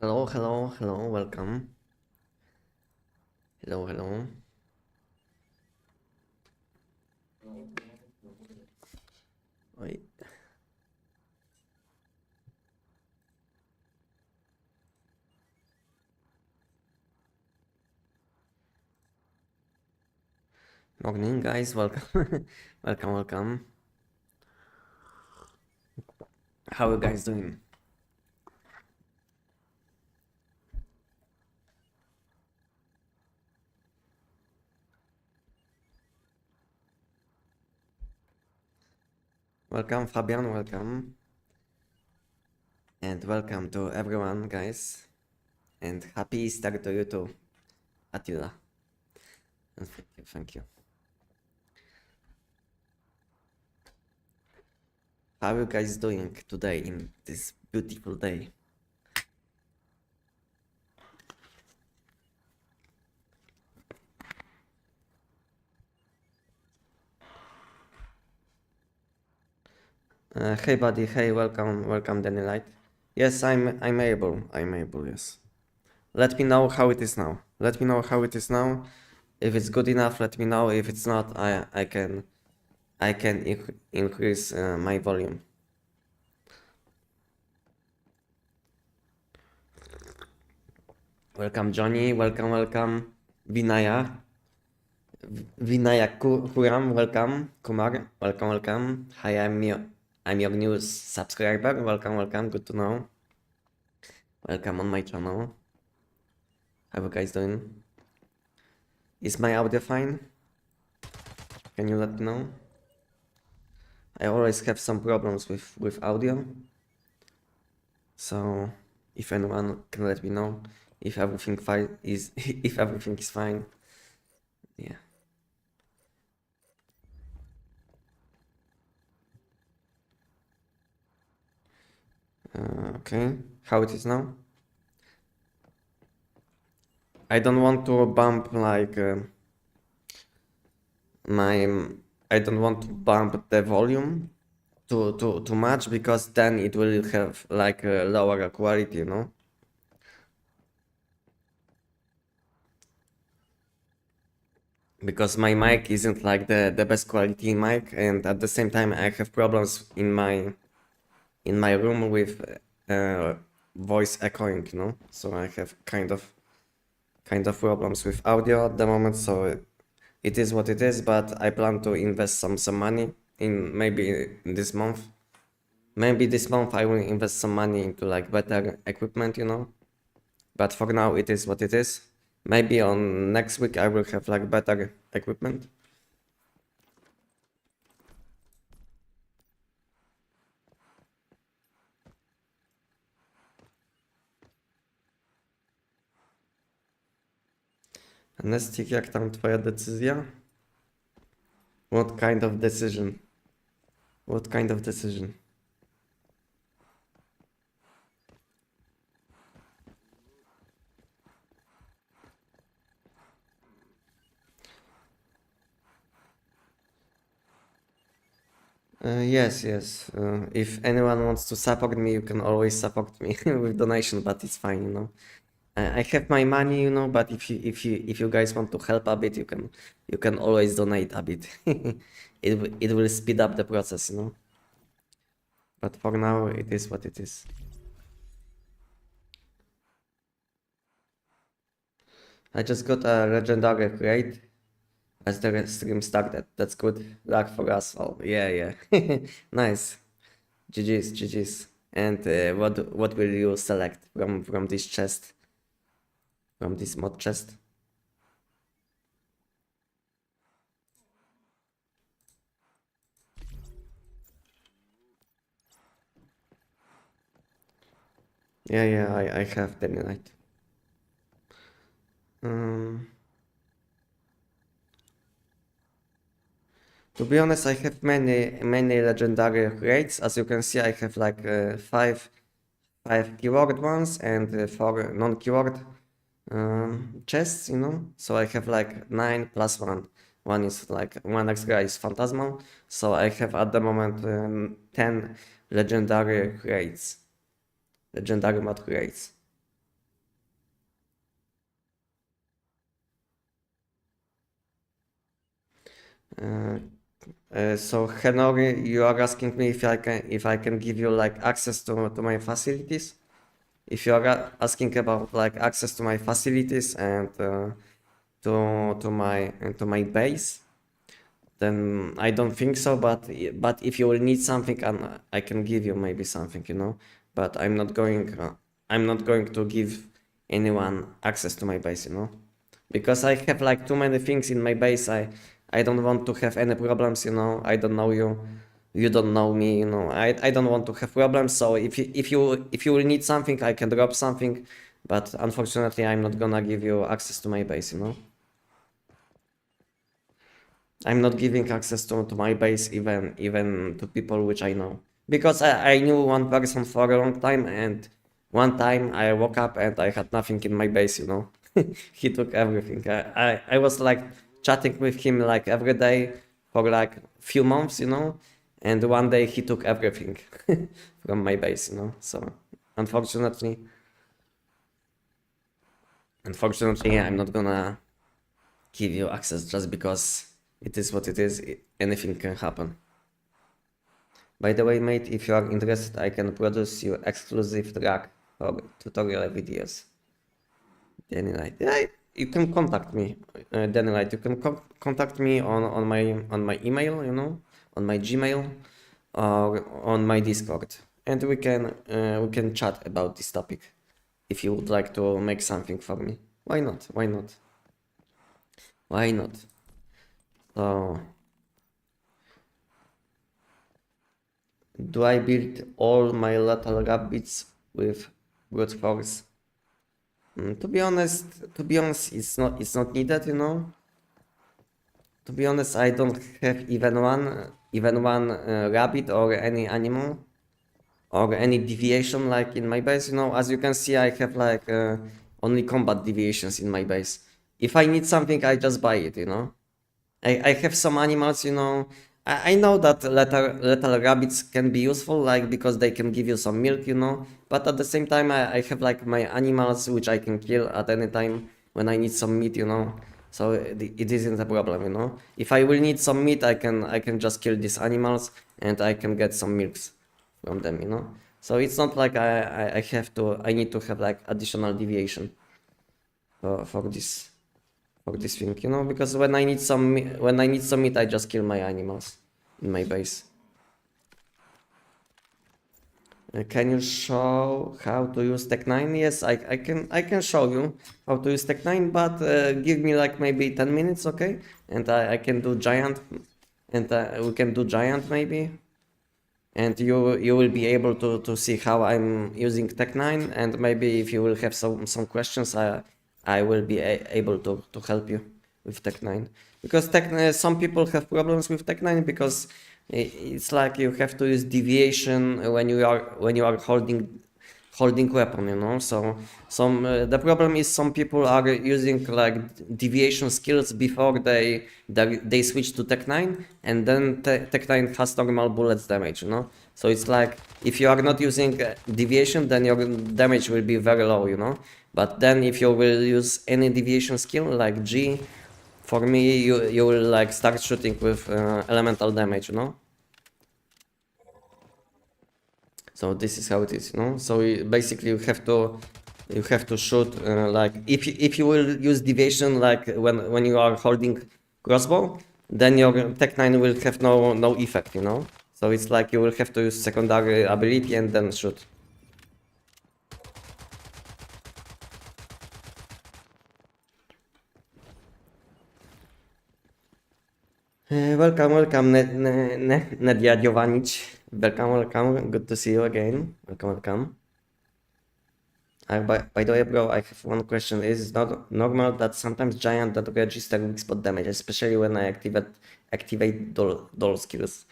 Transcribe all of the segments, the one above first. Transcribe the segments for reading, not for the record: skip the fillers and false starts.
Hello, hello, hello, welcome. Hello, hello. Oi. Morning, guys, welcome. welcome. How are you guys doing? Welcome, Fabian, welcome. And welcome to everyone, guys. And happy Easter to you too, Attila. And thank you. How are you guys doing today in this beautiful day? Hey buddy, hey, welcome Danny Light. Yes, I'm able, yes. Let me know how it is now. Let me know how it is now. If it's good enough, let me know. If it's not, I can increase my volume. Welcome Johnny, welcome Vinaya. Kuram, welcome. Kumar, welcome. Hi, I'm your new subscriber. Welcome, good to know. Welcome on my channel. How you guys doing? Is my audio fine? Can you let me know? I always have some problems with audio. So if anyone can let me know if everything fine is if everything is fine. Yeah. Okay. How it is now? I don't want to bump like I don't want to bump the volume too much, because then it will have like a lower quality, you know. Because my mic isn't like the best quality mic, and at the same time I have problems in my room with voice echoing, you know. So I have kind of problems with audio at the moment. So it is what it is. But I plan to invest some money in maybe this month. Maybe this month I will invest some money into like better equipment, you know. But for now it is what it is. Maybe on next week I will have like better equipment. Anestic, jak tam twoja decyzja? What kind of decision? What kind of decision? Yes. If anyone wants to support me, you can always support me with donation, but it's fine, you know. I have my money, you know, but if you guys want to help a bit, you can always donate a bit. It will speed up the process, you know. But for now, it is what it is. I just got a legendary crate as the stream started. That's good luck for us all. Yeah. Nice. GG's. And what will you select from this chest? From this mod chest? Yeah, I have the night. To be honest, I have many legendary rates. As you can see, I have like five keyword ones and four non-keyword chests, you know. So I have like 9 plus 1. One is like one extra is phantasmal. So I have at the moment 10 legendary rates, legendary mod rates. So Henori, you are asking me if I can give you like access to my facilities. If you are asking about like access to my facilities and to my base, then I don't think so. But if you will need something, I can give you maybe something, you know. But I'm not going to give anyone access to my base, you know, because I have like too many things in my base. I don't want to have any problems, you know. I don't know you, you don't know me, you know. I don't want to have problems. So if you will need something, I can drop something. But unfortunately, I'm not gonna give you access to my base, you know. I'm not giving access to my base even to people which I know. Because I knew one person for a long time, and one time I woke up and I had nothing in my base, you know. He took everything. I was like chatting with him like every day for like few months, you know, and one day he took everything from my base, you know. So unfortunately, unfortunately, I'm not gonna give you access just because it is what it is. Anything can happen. By the way, mate, if you are interested, I can produce you exclusive track for tutorial videos. Danny, yeah, you can contact me, Danny. You can contact me on my email, you know, on my Gmail, or on my Discord, and we can chat about this topic. If you would like to make something for me, why not? Why not? Why not? So, do I build all my little rabbits with brute force? To be honest, it's not needed, you know. To be honest, I don't have even one rabbit or any animal or any deviation like in my base, you know. As you can see, I have like only combat deviations in my base. If I need something, I just buy it, you know. I have some animals, you know. I know that little rabbits can be useful, like because they can give you some milk, you know. But at the same time, I have like my animals which I can kill at any time when I need some meat, you know. So it isn't a problem, you know. If I will need some meat, I can just kill these animals and I can get some milks from them, you know. So it's not like I have to I need to have like additional deviation for this thing, you know, because when I need when I need some meat, I just kill my animals in my base. Can you show how to use Tech 9? Yes, I can show you how to use Tech 9, but give me like maybe 10 minutes, okay? And I can do giant, and we can do giant maybe. And you will be able to see how I'm using Tech 9, and maybe if you will have some questions, I will be able to help you with Tech 9. Because some people have problems with Tech 9 because it's like you have to use deviation when you are holding weapon, you know. So the problem is some people are using like deviation skills before they switch to Tech 9, and then Tech 9 has normal bullets damage, you know. So it's like if you are not using deviation, then your damage will be very low, you know. But then if you will use any deviation skill like G, for me you will like start shooting with elemental damage, you know. So this is how it is, you know. So basically you have to shoot like if you will use deviation like when you are holding crossbow, then your Tech 9 will have no effect, you know. So it's like you will have to use secondary ability and then shoot. Welcome, Nadia Jovanic. Welcome. Good to see you again. Welcome. By the way, bro, I have one question. Is it not normal that sometimes giant don't register weak spot damage, especially when I activate doll skills?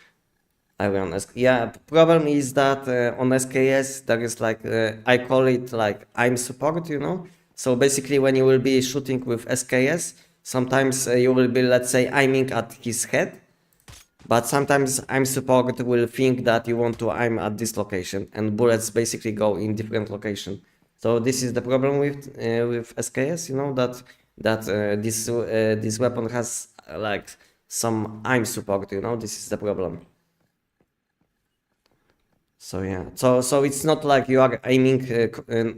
Yeah, problem is that on SKS there is like I call it like I'm support, you know. So basically, when you will be shooting with SKS, sometimes you will be, let's say, aiming at his head, but sometimes I'm support will think that you want to aim at this location, and bullets basically go in different location. So this is the problem with SKS, you know, that this weapon has like some aim support, you know, this is the problem. So yeah, so it's not like you are aiming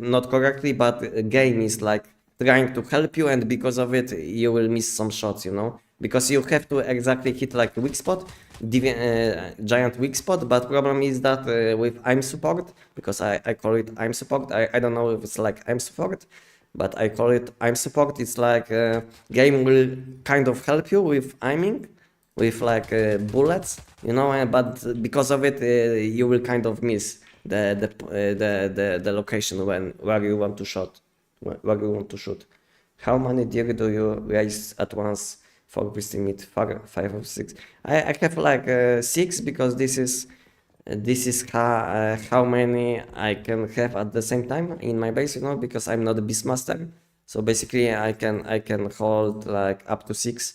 not correctly, but the game is like trying to help you, and because of it, you will miss some shots, you know, because you have to exactly hit like weak spot, giant weak spot. But problem is that with aim support, because I call it aim support. I don't know if it's like aim support, but I call it aim support. It's like game will kind of help you with aiming, with like bullets, you know, but because of it, you will kind of miss the location where you want to where you want to shoot. How many deer do you raise at once for pristine meat? Five or six? I have like six, because this is how many I can have at the same time in my base, you know, because I'm not a beastmaster. So basically, I can hold like up to six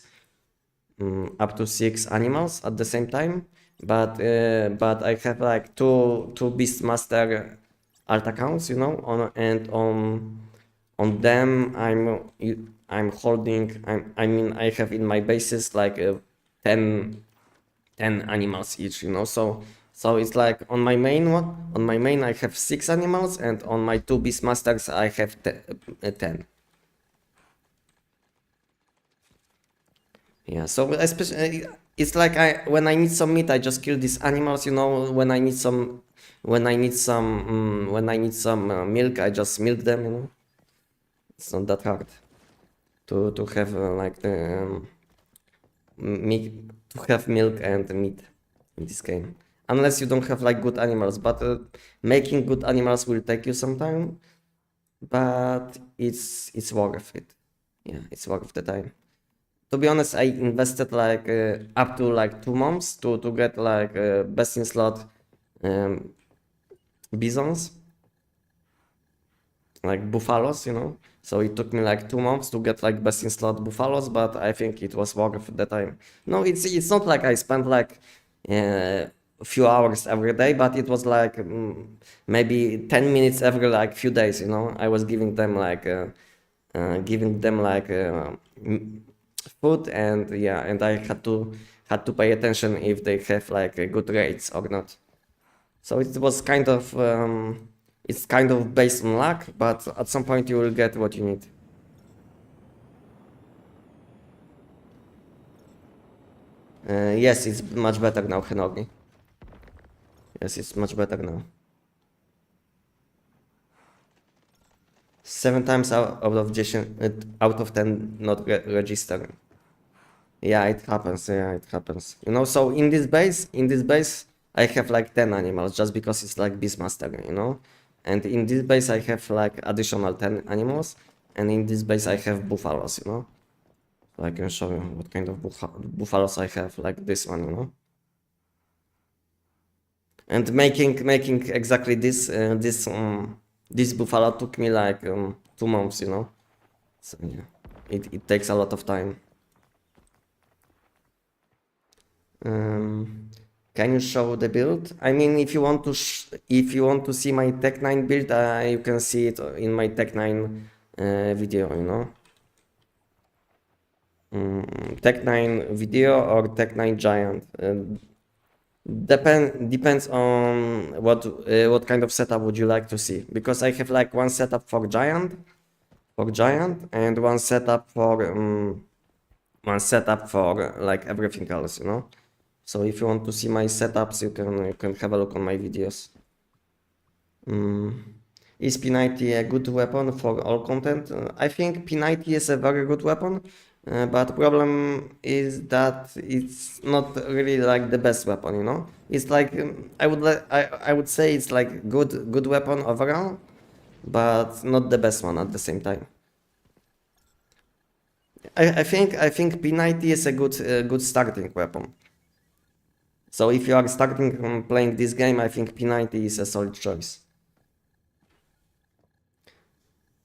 animals at the same time, but I have like two beastmaster alt accounts, you know, on them I'm holding, I mean I have in my bases like 10 animals each, you know, so it's like on my main I have 6 animals, and on my two beastmasters I have 10. Yeah, so especially it's like when I need some meat, I just kill these animals. You know, when I need some milk, I just milk them. You know, it's not that hard to have like the meat, to have milk and meat in this game, unless you don't have like good animals. But making good animals will take you some time, but it's worth it. Yeah, it's worth the time. To be honest, I invested like up to like 2 months to get like best in slot um, bisons, like buffaloes, you know. So it took me like 2 months to get like best in slot buffaloes, but I think it was worth the time. No, it's not like I spent like a few hours every day, but it was like maybe 10 minutes every like few days, you know. I was giving them like food, and yeah, and I had to pay attention if they have like a good rates or not. So it was kind of it's kind of based on luck, but at some point you will get what you need. Yes, it's much better now, Henogi. Yes, it's much better now. 7 times out of 10 not register. Yeah, it happens. Yeah, it happens. You know, so in this base, I have like 10 animals just because it's like Beastmaster, you know? And in this base, I have like additional 10 animals. And in this base, I have buffaloes, you know? So I can show you what kind of buffaloes I have, like this one, you know? And making exactly this buffalo took me like 2 months, you know? So yeah, it takes a lot of time. Can you show the build? I mean, if you want to see my Tech 9 build, you can see it in my Tech 9 video, you know. Tech 9 video or Tech 9 Giant. Depends on what kind of setup would you like to see, because I have like one setup for Giant, and one setup for like everything else, you know. So if you want to see my setups, you can have a look on my videos. Is P90 a good weapon for all content? I think P90 is a very good weapon, but problem is that it's not really like the best weapon, you know. It's like I would say it's like good weapon overall, but not the best one at the same time. I think P90 is a good starting weapon. So if you are starting playing this game, I think P90 is a solid choice.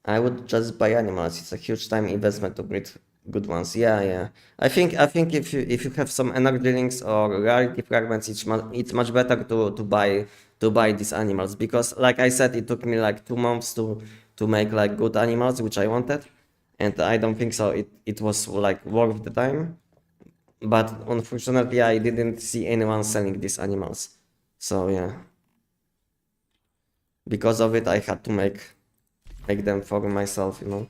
I would just buy animals. It's a huge time investment to breed good ones. Yeah, yeah. I think if you have some energy links or rarity fragments, it's much better to buy these animals, because like I said, it took me like 2 months to make like good animals which I wanted, and I don't think so it was like worth the time. but unfortunately I didn't see anyone selling these animals. So yeah, because of it I had to make them for myself, you know.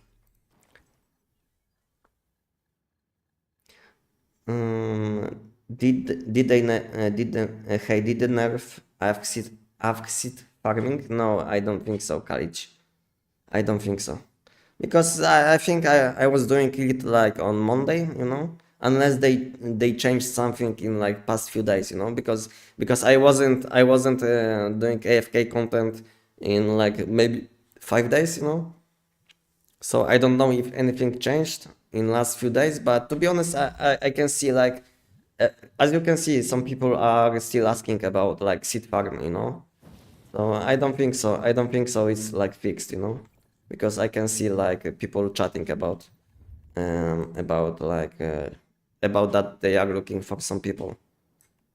Did they did the nerf avxit farming? No, I don't think so, college. I don't think so. Because I think I was doing it like on Monday, you know, unless they changed something in like past few days, you know, because I wasn't doing AFK content in like maybe 5 days, you know. So I don't know if anything changed in last few days, but to be honest, I can see like uh, as you can see, some people are still asking about like seed farm, you know. So I don't think so. I don't think so. It's like fixed, you know, because I can see like people chatting about like about that they are looking for some people.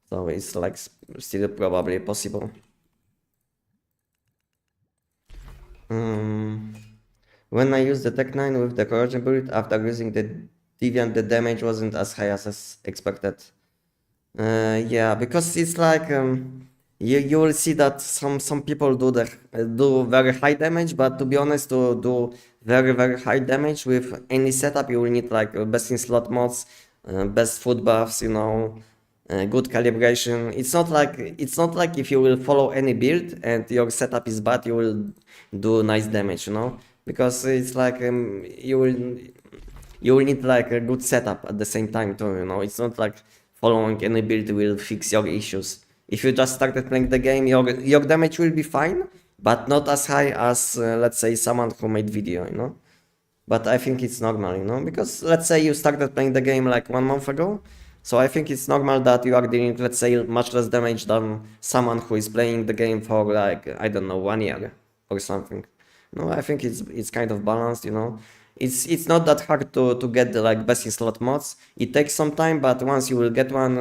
So it's like still probably possible. Um, when I used the Tech 9 with the corrosion build after using the Deviant, the damage wasn't as high as expected. Yeah, because it's like you will see that some people do very high damage, but to be honest, to do very high damage with any setup, you will need like best in slot mods, best food buffs, you know, good calibration. It's not like if you will follow any build and your setup is bad, you will do nice damage, you know, because it's like you will need like a good setup at the same time too, you know. It's not like following any build will fix your issues. If you just started playing the game, your damage will be fine, but not as high as let's say someone who made video, you know. But I think it's normal, you know, because let's say you started playing the game like 1 month ago, so I think it's normal that you are dealing, let's say, much less damage than someone who is playing the game for like I don't know 1 year or something. No, I think it's kind of balanced, you know. It's not that hard to get the like best in slot mods. It takes some time, but once you will get one,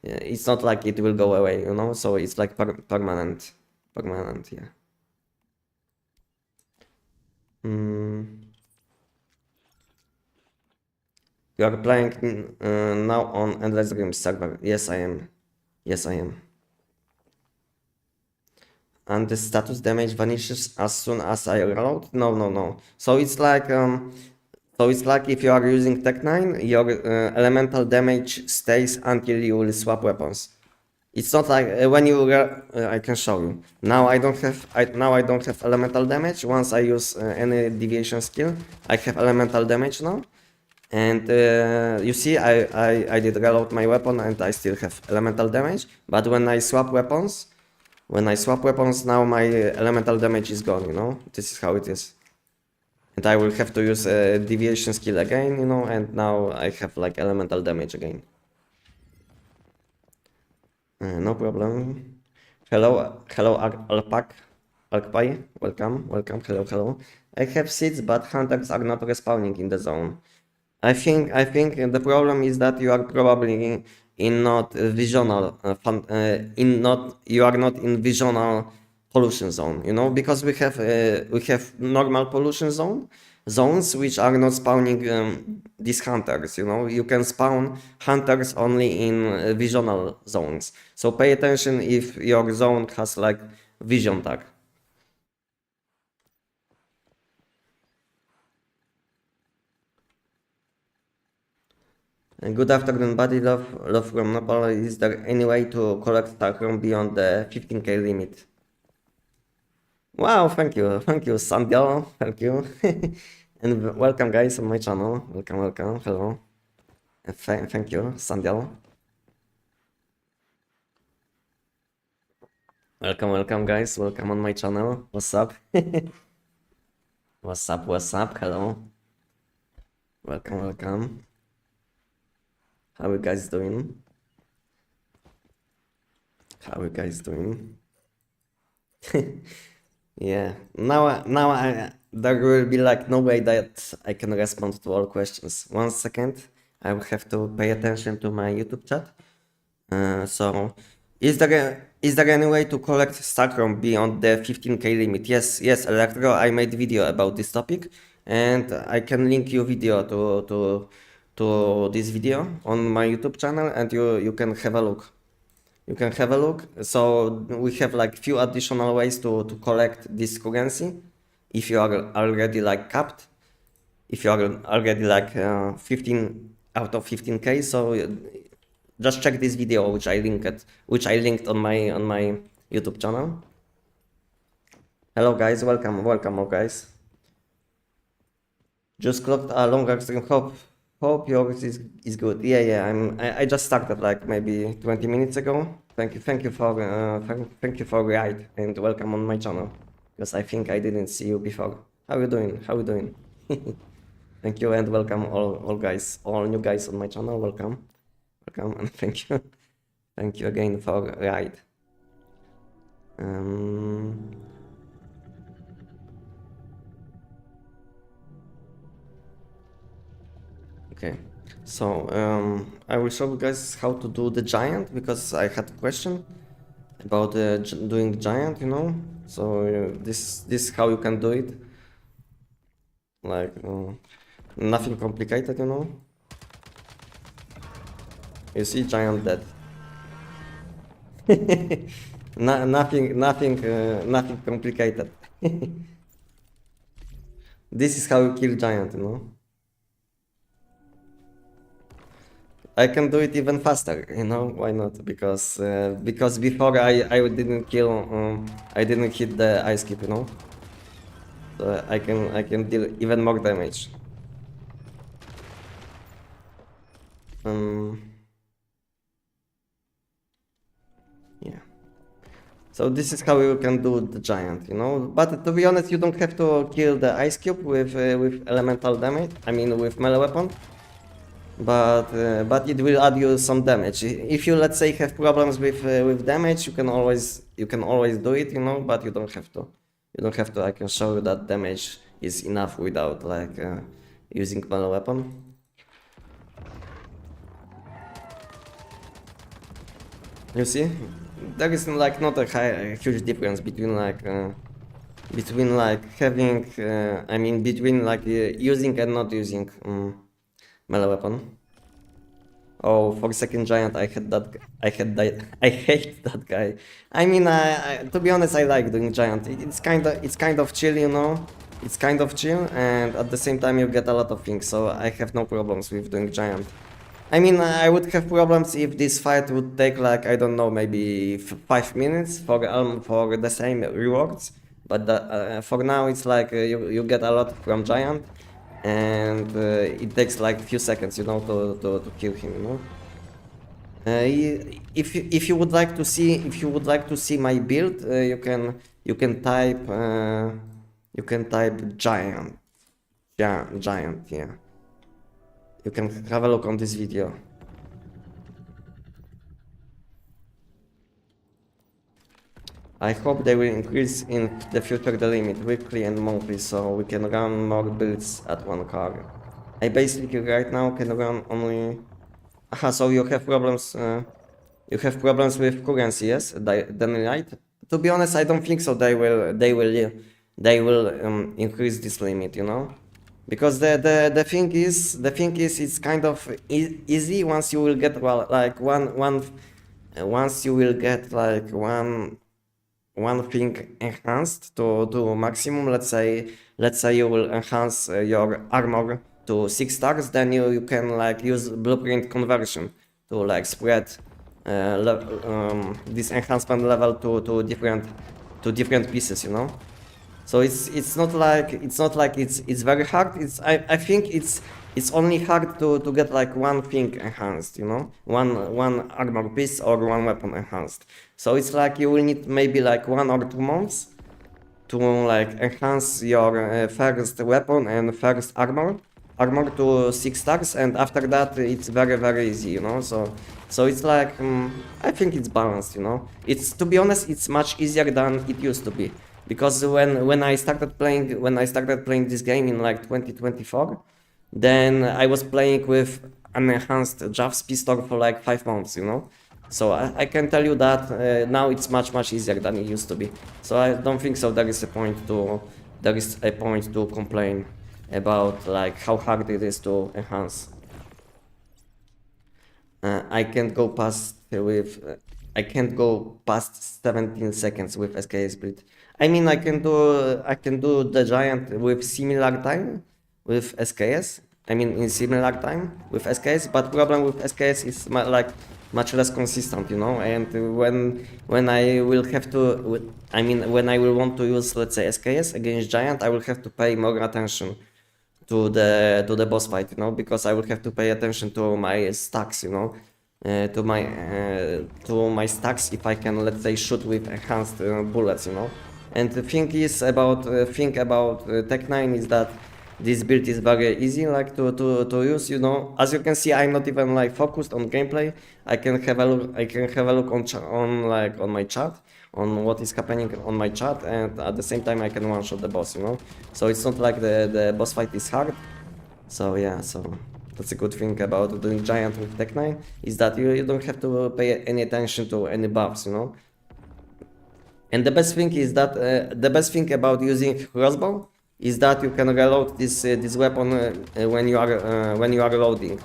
it's not like it will go away, you know. So it's like permanent, yeah. Mm. You are playing now on Endless Dreams server. Yes, I am. Yes, I am. And the status damage vanishes as soon as I reload? No, no, no. So it's like if you are using Tech 9, your elemental damage stays until you will swap weapons. It's not like when you I can show you. Now I don't have elemental damage. Once I use any deviation skill, I have elemental damage now. And you see, I did reload my weapon and I still have elemental damage. But when I swap weapons, now my elemental damage is gone, you know? This is how it is. And I will have to use a deviation skill again, you know, and now I have like elemental damage again. No problem. Hello, Alkpai. Welcome, hello. I have seeds, but hunters are not respawning in the zone. I think the problem is that you are probably in not visional in not you are not in visional pollution zone, you know, because we have normal pollution zones which are not spawning these hunters, you know. You can spawn hunters only in visional zones, so pay attention if your zone has like vision tag. Good afternoon, buddy. Love from Nepal. Is there any way to collect Starchrome beyond the 15k limit? Wow, thank you, Sandial, thank you, and welcome, guys, on my channel. Welcome, hello, and thank you, Sandial. Welcome, guys. Welcome on my channel. What's up? What's up? Hello. Welcome. How you guys doing? How you guys doing? Yeah. Now there will be like no way that I can respond to all questions. 1 second. I will have to pay attention to my YouTube chat. So, is there any way to collect Starchrome beyond the 15k limit? Yes, Electro. I made video about this topic, and I can link you video to this video on my YouTube channel, and you can have a look. You can have a look. So we have like few additional ways to collect this currency if you are already like capped. If you are already like 15 out of 15k. So just check this video which I linked on my YouTube channel. Hello guys, welcome all guys. Just clocked a longer stream. Hope yours is good. Yeah. I just started like maybe 20 minutes ago. Thank you for ride and welcome on my channel, because I think I didn't see you before. How you doing? Thank you and welcome all guys, all new guys on my channel. Welcome and thank you again for ride. Okay, so I will show you guys how to do the giant, because I had a question about doing giant, you know. So this is how you can do it. Like nothing complicated, you know. You see, giant dead. Nothing complicated. This is how you kill giant, you know. I can do it even faster, you know, why not? Because before I didn't kill, I didn't hit the ice cube, you know. So I can deal even more damage. Yeah. So this is how you can do the giant, you know. But to be honest, you don't have to kill the ice cube with elemental damage. I mean, with melee weapon. But it will add you some damage. If you, let's say, have problems with damage, you can always do it, you know. But you don't have to. I can show you that damage is enough without like using melee weapon. You see, there is like not a huge difference between like having I mean between like using and not using melee weapon. Oh, for second giant, I hate that guy. I mean, to be honest, I like doing giant. It's kind of chill, you know. It's kind of chill, and at the same time you get a lot of things. So I have no problems with doing giant. I mean, I would have problems if this fight would take like, I don't know, maybe 5 minutes for the same rewards. But for now, it's like you get a lot from giant. And it takes like few seconds, you know, to kill him, you know. If you would like to see my build, you can type giant, yeah. You can have a look on this video. I hope they will increase in the future the limit weekly and monthly, so we can run more builds at one car. I basically right now can run only. Aha, so you have problems. You have problems with currency, yes? Then right? To be honest, I don't think so. They will increase this limit, you know, because the thing is it's kind of easy once you will get once you will get like one thing enhanced to maximum. Let's say you will enhance your armor to 6 stars, then you can like use blueprint conversion to like spread this enhancement level to different pieces, you know. So it's not like it's very hard. I think it's only hard to get like one thing enhanced, you know, one armor piece or one weapon enhanced. So it's like you will need maybe like 1 or 2 months to like enhance your first weapon and first armor to 6 stars, and after that it's very easy, you know. So it's like I think it's balanced, you know. It's, to be honest, it's much easier than it used to be, because when I started playing this game in like 2024, then I was playing with an enhanced Javs pistol for like 5 months, you know. So I can tell you that now it's much easier than it used to be. So I don't think so there is a point to complain about like how hard it is to enhance. I can't go past with I can't go past 17 seconds with SKS build. I mean, I can do the giant with similar time with SKS. I mean, in similar time with SKS, but problem with SKS is like much less consistent, you know. And when I will have to, I mean, when I will want to use, let's say, SKS against giant, I will have to pay more attention to the boss fight, you know, because I will have to pay attention to my stacks, you know, to my stacks if I can, let's say, shoot with enhanced bullets, you know. And the thing about Tech 9 is that this build is very easy, like to use, you know. As you can see, I'm not even like focused on gameplay. I can have a look. I can have a look on like on my chat, on what is happening on my chat, and at the same time I can one-shot the boss, you know. So it's not like the boss fight is hard. So yeah, so that's a good thing about doing giant with Tech 9 is that you don't have to pay any attention to any buffs, you know. And the best thing is that the best thing about using crossbow is that you can reload this weapon when you are loading.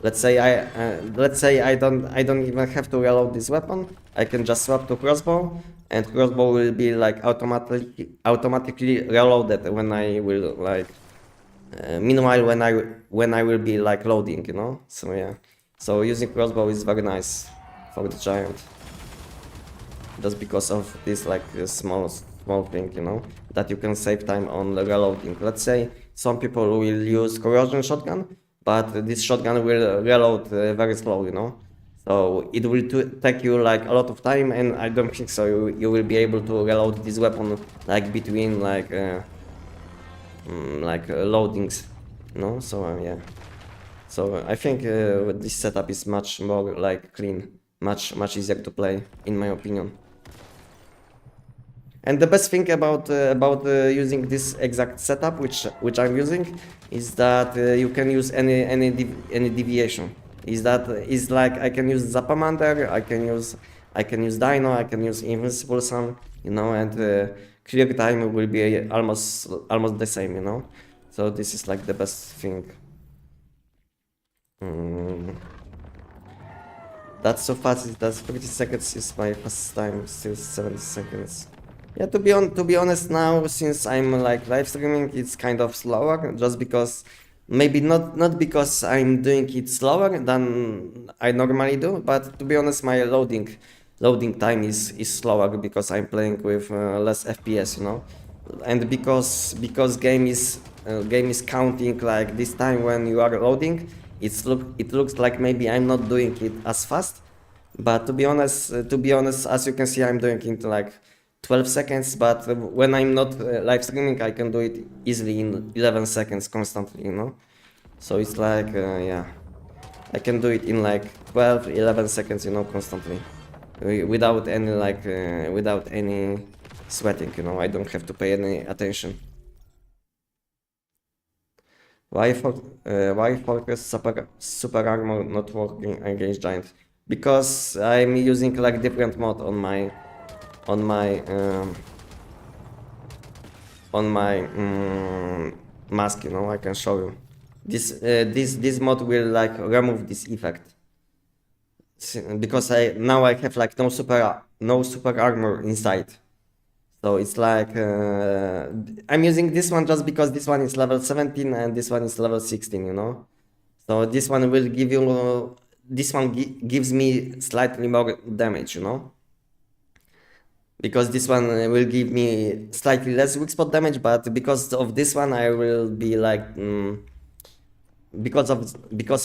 Let's say I don't even have to reload this weapon. I can just swap to crossbow, and crossbow will be like automatically reloaded when I will like. Meanwhile, when I will be like loading, you know. So yeah, so using crossbow is very nice for the giant. Just because of this like small thing, you know, that you can save time on the reloading. Let's say some people will use corrosion shotgun, but this shotgun will reload very slow, you know. So it will take you like a lot of time, and I don't think so you will be able to reload this weapon like between like loadings, you know. So yeah, so I think this setup is much more like clean, much easier to play, in my opinion. And the best thing about using this exact setup, which I'm using, is that you can use any deviation. Is like I can use Zapamander, I can use Dino, I can use Invincible Sun, you know, and clear time will be almost the same, you know. So this is like the best thing. That's so fast. That's 30 seconds is my fastest time. Still 70 seconds. Yeah, to be honest now, since I'm like live streaming, it's kind of slower, just because maybe not because I'm doing it slower than I normally do, but to be honest, my loading time is slower because I'm playing with less FPS, you know, and because game is counting like this time when you are loading, it looks like maybe I'm not doing it as fast, but to be honest, as you can see, I'm doing it like 12 seconds, but when I'm not live streaming, I can do it easily in 11 seconds constantly, you know. So it's like, yeah, I can do it in like 12, 11 seconds, you know, constantly, without any like, without any sweating, you know. I don't have to pay any attention. Why focus super armor not working against giant? Because I'm using like different mod on my mask, you know. I can show you. This mod will like remove this effect, because now I have like no super armor inside. So it's like I'm using this one just because this one is level 17 and this one is level 16, you know. So this one will give you gives me slightly more damage, you know. Because this one will give me slightly less weak spot damage, but because of this one I will be like because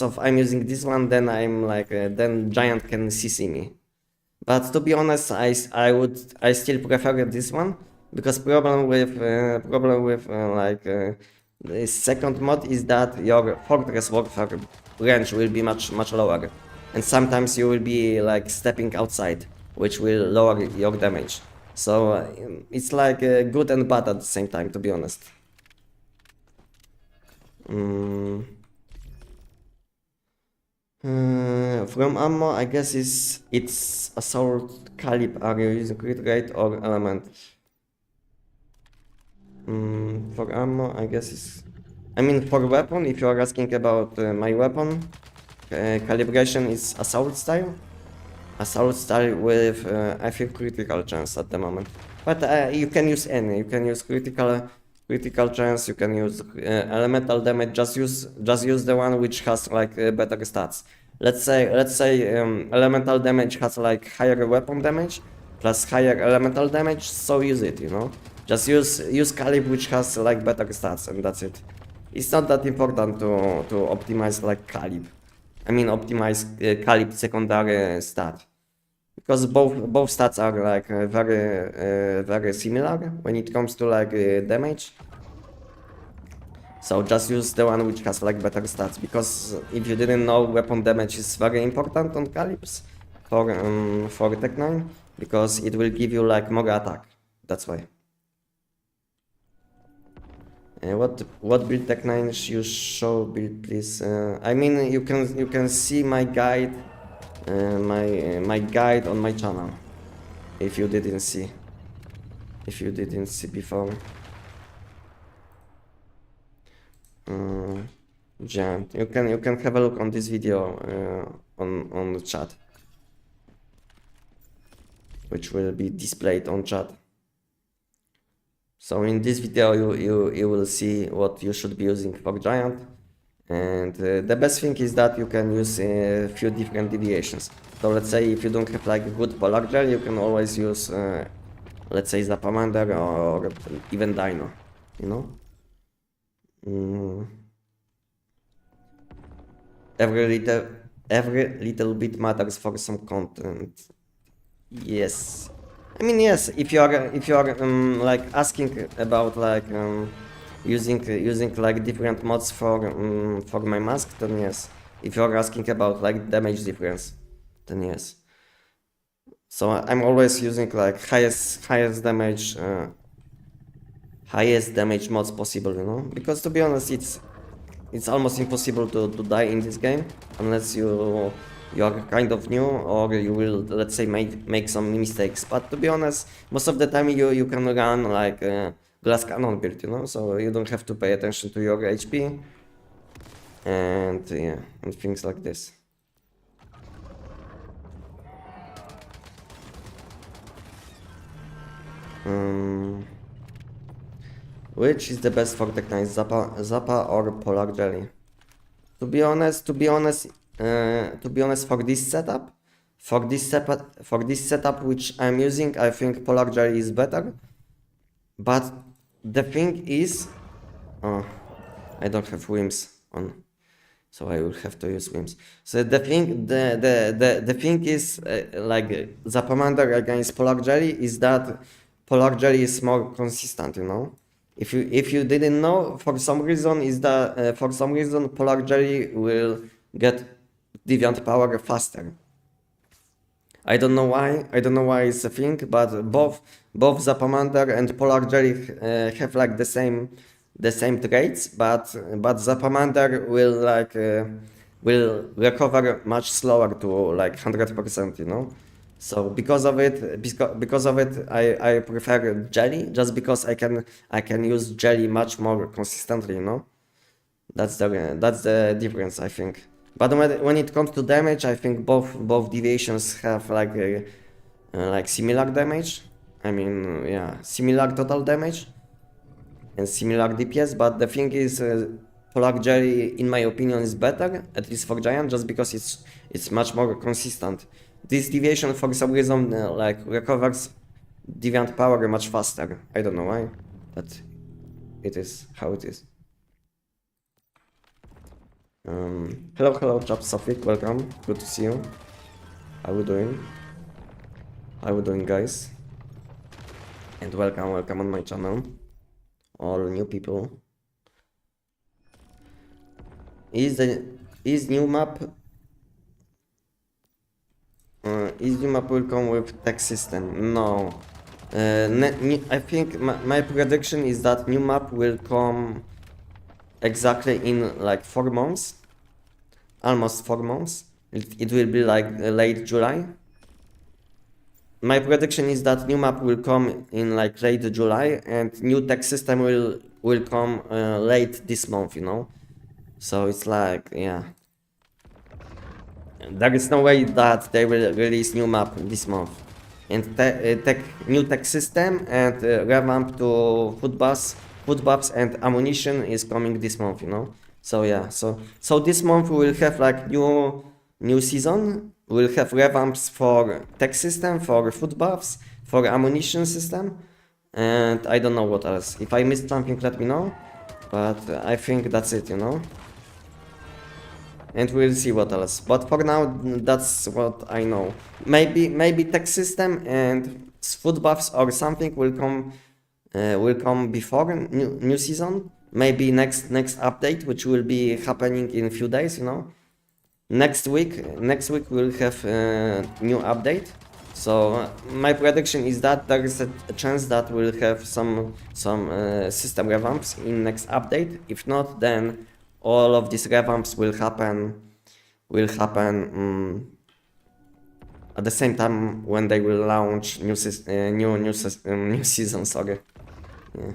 of I'm using this one, then I'm like then giant can CC me. But to be honest, I still prefer this one, because problem with the second mod is that your fortress warfare range will be much lower, and sometimes you will be like stepping outside, which will lower your damage. So it's like good and bad at the same time, to be honest. From ammo, I guess it's assault caliber. Are you using crit rate or element? For ammo, I guess I mean, for weapon, if you are asking about my weapon, calibration is assault style. Assault style with I think critical chance at the moment. But you can use any. You can use critical chance. You can use elemental damage. Just use the one which has like better stats. Let's say elemental damage has like higher weapon damage plus higher elemental damage. So use it. You know, just use calib which has like better stats, and that's it. It's not that important to optimize like calib. I mean optimize calib secondary stat. Because both stats are like very similar when it comes to like damage. So just use the one which has like better stats, because if you didn't know, weapon damage is very important on calibs for Tech 9, because it will give you like more attack. That's why. What build Tech 9 you show build, please? I mean, you can see my guide. My guide on my channel, if you didn't see before. Yeah, you can have a look on this video on the chat, which will be displayed on chat. So in this video you will see what you should be using for giant. And the best thing is that you can use a few different deviations. So let's say if you don't have like a good polar gel, you can always use, let's say Zapamander or even Dino, you know? Every little bit matters for some content. Yes. I mean, yes, if you are like asking about like using like different mods for my mask, then yes. If you're asking about like damage difference, then yes. So I'm always using like highest damage mods possible, you know, because to be honest, it's almost impossible to die in this game unless you are kind of new, or you will, let's say, make some mistakes. But to be honest, most of the time you can run like glass cannon build, you know, so you don't have to pay attention to your HP and yeah, and things like this. Which is the best for Tech 9, Zappa or Polar Jelly? To be honest, for this setup which I'm using, I think Polar Jelly is better. But the thing is, I don't have whims on, so I will have to use whims. So the thing is, like Zapamander against Polar Jelly is that Polar Jelly is more consistent, you know. If you didn't know, for some reason Polar Jelly will get deviant power faster. I don't know why it's a thing, but both Zapamander and Polar Jelly have like the same traits, but Zapamander will recover much slower to like 100%, you know. So because of it, I prefer Jelly, just because I can use Jelly much more consistently, you know. That's the difference, I think. But when it comes to damage, I think both deviations have like similar damage. I mean, yeah, similar total damage and similar DPS. But the thing is, Polar Jelly, in my opinion, is better, at least for Giant, just because it's much more consistent. This deviation, for some reason, like recovers deviant power much faster. I don't know why, but it is how it is. Hello, Chap Safik, welcome. Good to see you. How you doing? Guys? And welcome on my channel. All new people. Is new map will come with tech system? No. I think my prediction is that new map will come exactly in like 4 months, almost 4 months. It will be like late July. My prediction is that new map will come in like late July, and new tech system will come late this month, you know. So it's like, yeah. There is no way that they will release new map this month. And new tech system and revamp to food buffs and ammunition is coming this month, you know. So yeah, so this month we will have like new season. We'll have revamps for tech system, for food buffs, for ammunition system, and I don't know what else. If I missed something, let me know. But I think that's it, you know. And we'll see what else. But for now, that's what I know. Maybe tech system and food buffs or something will come before new season. Maybe next update, which will be happening in a few days. You know, next week we'll have a new update. So my prediction is that there is a chance that we'll have some system revamps in next update. If not, then all of these revamps will happen at the same time when they will launch new season. Sorry. Yeah.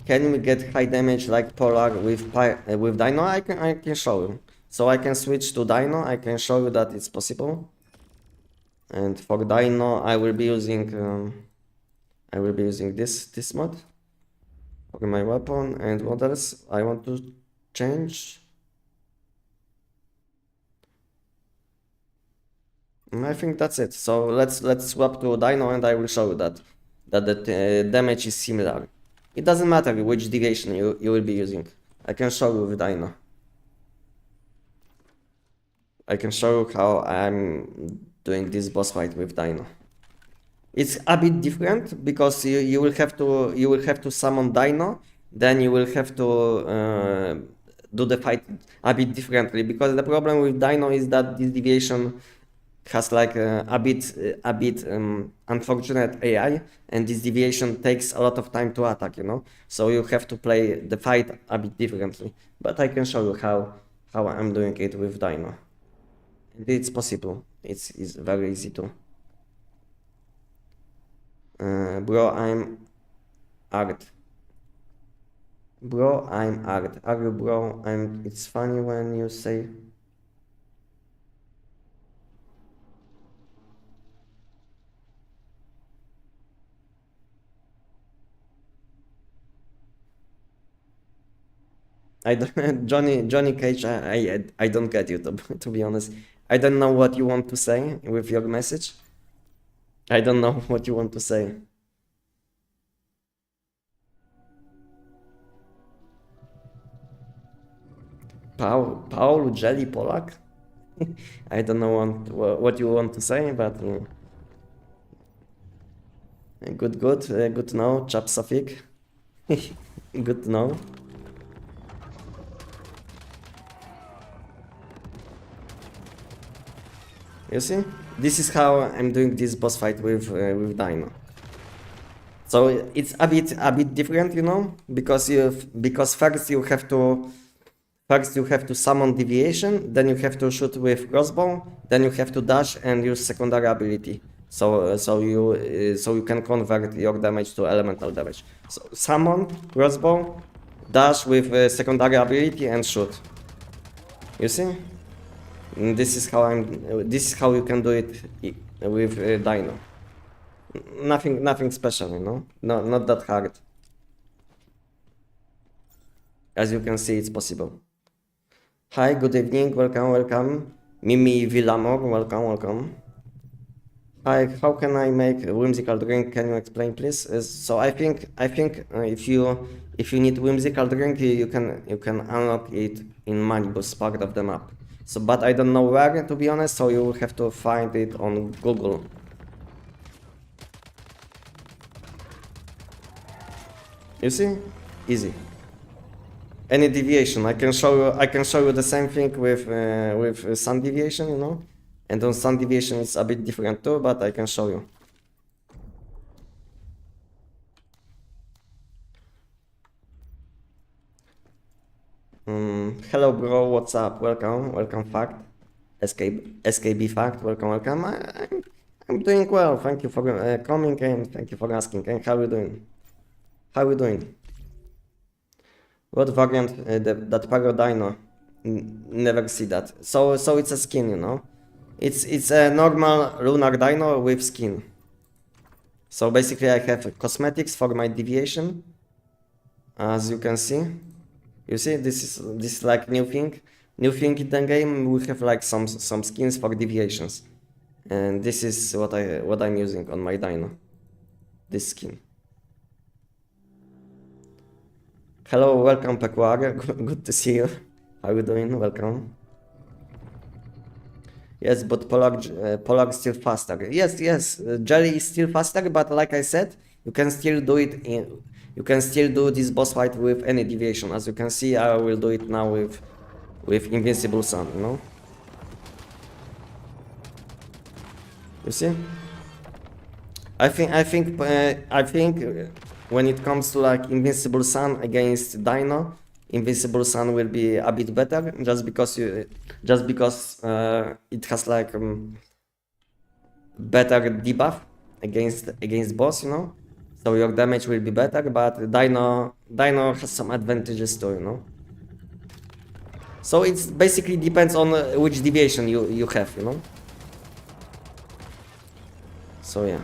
Can we get high damage like Polar with Dino? I can show you. So I can switch to Dino. I can show you that it's possible. And for Dino, I will be using this mod for my weapon. And what else I want to change? I think that's it. So let's swap to Dino, and I will show you that the damage is similar. It doesn't matter which deviation you will be using. I can show you with Dino. I can show you how I'm doing this boss fight with Dino. It's a bit different because you will have to summon Dino, then you will have to do the fight a bit differently, because the problem with Dino is that this deviation has like a bit unfortunate AI, and this deviation takes a lot of time to attack, you know. So you have to play the fight a bit differently. But I can show you how I'm doing it with Dino. And it's possible. It's very easy to. Bro, I'm art. Bro, I'm art. Are you bro? It's funny when you say. I don't, Johnny Cage. I don't get you, to be honest. I don't know what you want to say with your message. I don't know what you want to say. Paul Jelly Polak? I don't know what you want to say, but good to know. Chap Safik. Good to know. You see? This is how I'm doing this boss fight with Dino. So it's a bit different, you know, because first you have to summon deviation, then you have to shoot with crossbow, then you have to dash and use secondary ability. So you can convert your damage to elemental damage. So summon, crossbow, dash with secondary ability and shoot. You see? This is how you can do it with Dino. Nothing special, you know. Not that hard. As you can see, it's possible. Hi, good evening, welcome. Mimi Villamor, welcome. Hi, how can I make a whimsical drink? Can you explain, please? So I think if you need whimsical drink, you can unlock it in Manibus, part of the map. So, but I don't know where, to be honest, so you will have to find it on Google. You see? Easy. Any deviation, I can show you the same thing with sun deviation, you know? And on sun deviation it's a bit different too, but I can show you. Hello bro, what's up? Welcome Fact. SKB Fact, welcome. I'm doing well, thank you for coming and thank you for asking. And how are you doing? What variant that Parodino? Never see that. So it's a skin, you know. It's a normal lunar dino with skin. So basically I have cosmetics for my deviation. As you can see. You see, this is like new thing. New thing in the game, we have like some skins for deviations. And this is what I'm using on my dino. This skin. Hello, welcome Pecuar. Good to see you. How you doing? Welcome. Yes, but Polar is still faster. Yes, Jelly is still faster, but like I said, you can still do it you can still do this boss fight with any deviation. As you can see, I will do it now with Invincible Sun, you know? You see? I think when it comes to like Invincible Sun against Dino, Invincible Sun will be a bit better just because it has like better debuff against boss, you know. So your damage will be better, but Dino has some advantages too, you know. So it basically depends on which deviation you have, you know. So yeah.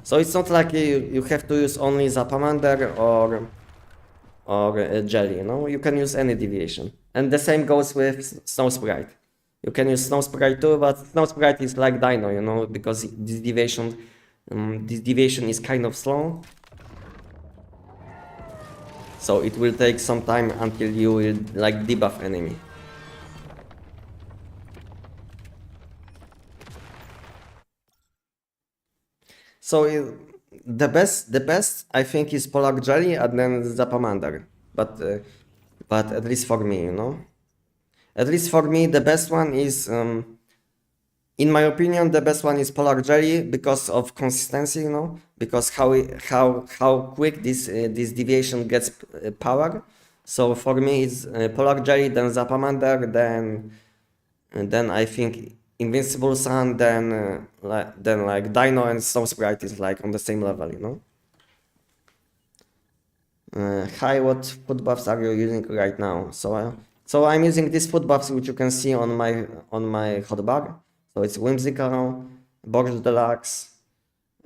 So it's not like you have to use only Zapamander or Jelly, you know. You can use any deviation. And the same goes with Snow Sprite. You can use Snow Sprite too, but Snow Sprite is like Dino, you know, because this deviation is kind of slow. So it will take some time until you will like debuff enemy. So the best I think is Polar Jelly and then Zapamander. But at least for me, you know. At least for me, the best one is in my opinion, the best one is Polar Jelly because of consistency, you know, because how quick this deviation gets power. So for me, it's Polar Jelly, then Zapamander, then I think Invincible Sun, then like Dino and Snow Sprite is like on the same level, you know. Hi, what food buffs are you using right now? So I'm using these food buffs which you can see on my hotbar. So it's Whimsical, Borscht Deluxe,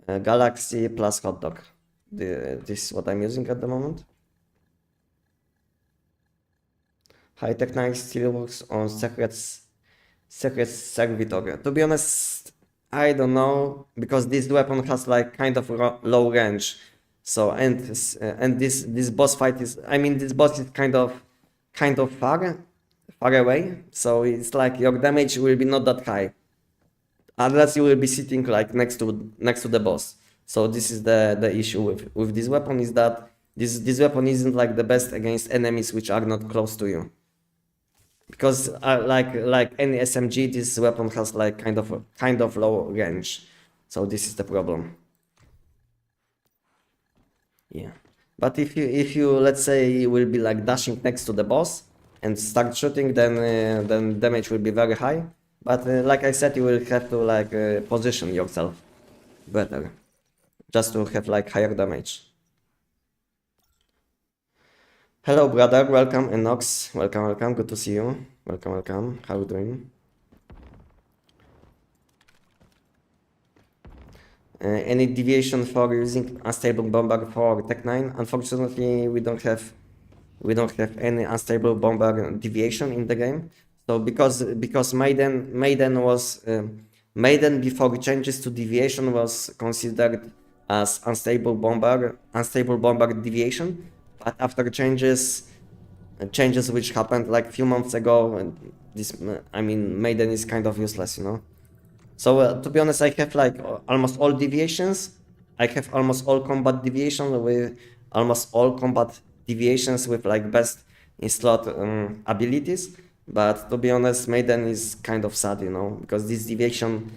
Galaxy plus hot dog. This is what I'm using at the moment. High Tech Knife still works on Secret Servitor. To be honest, I don't know, because this weapon has like kind of low range. So and this boss fight is, I mean, this boss is kind of far away. So it's like your damage will be not that high, unless you will be sitting like next to the boss. So this is the issue with this weapon, is that this weapon isn't like the best against enemies which are not close to you. Because like any SMG, this weapon has like kind of low range. So this is the problem. Yeah. But if you let's say you will be like dashing next to the boss and start shooting, then damage will be very high. But like I said, you will have to like position yourself better, just to have like higher damage. Hello, brother. Welcome, Enox. Welcome. Good to see you. Welcome. How are you doing? Any deviation for using unstable bomber for Tech 9? Unfortunately, we don't have any unstable bomber deviation in the game. So because Maiden was Maiden before changes to deviation was considered as unstable bomber deviation. But after changes which happened like a few months ago, and this, I mean, Maiden is kind of useless, you know. So to be honest, I have like almost all deviations. I have almost all combat deviations with like best in slot abilities. But to be honest, Maiden is kind of sad, you know, because this deviation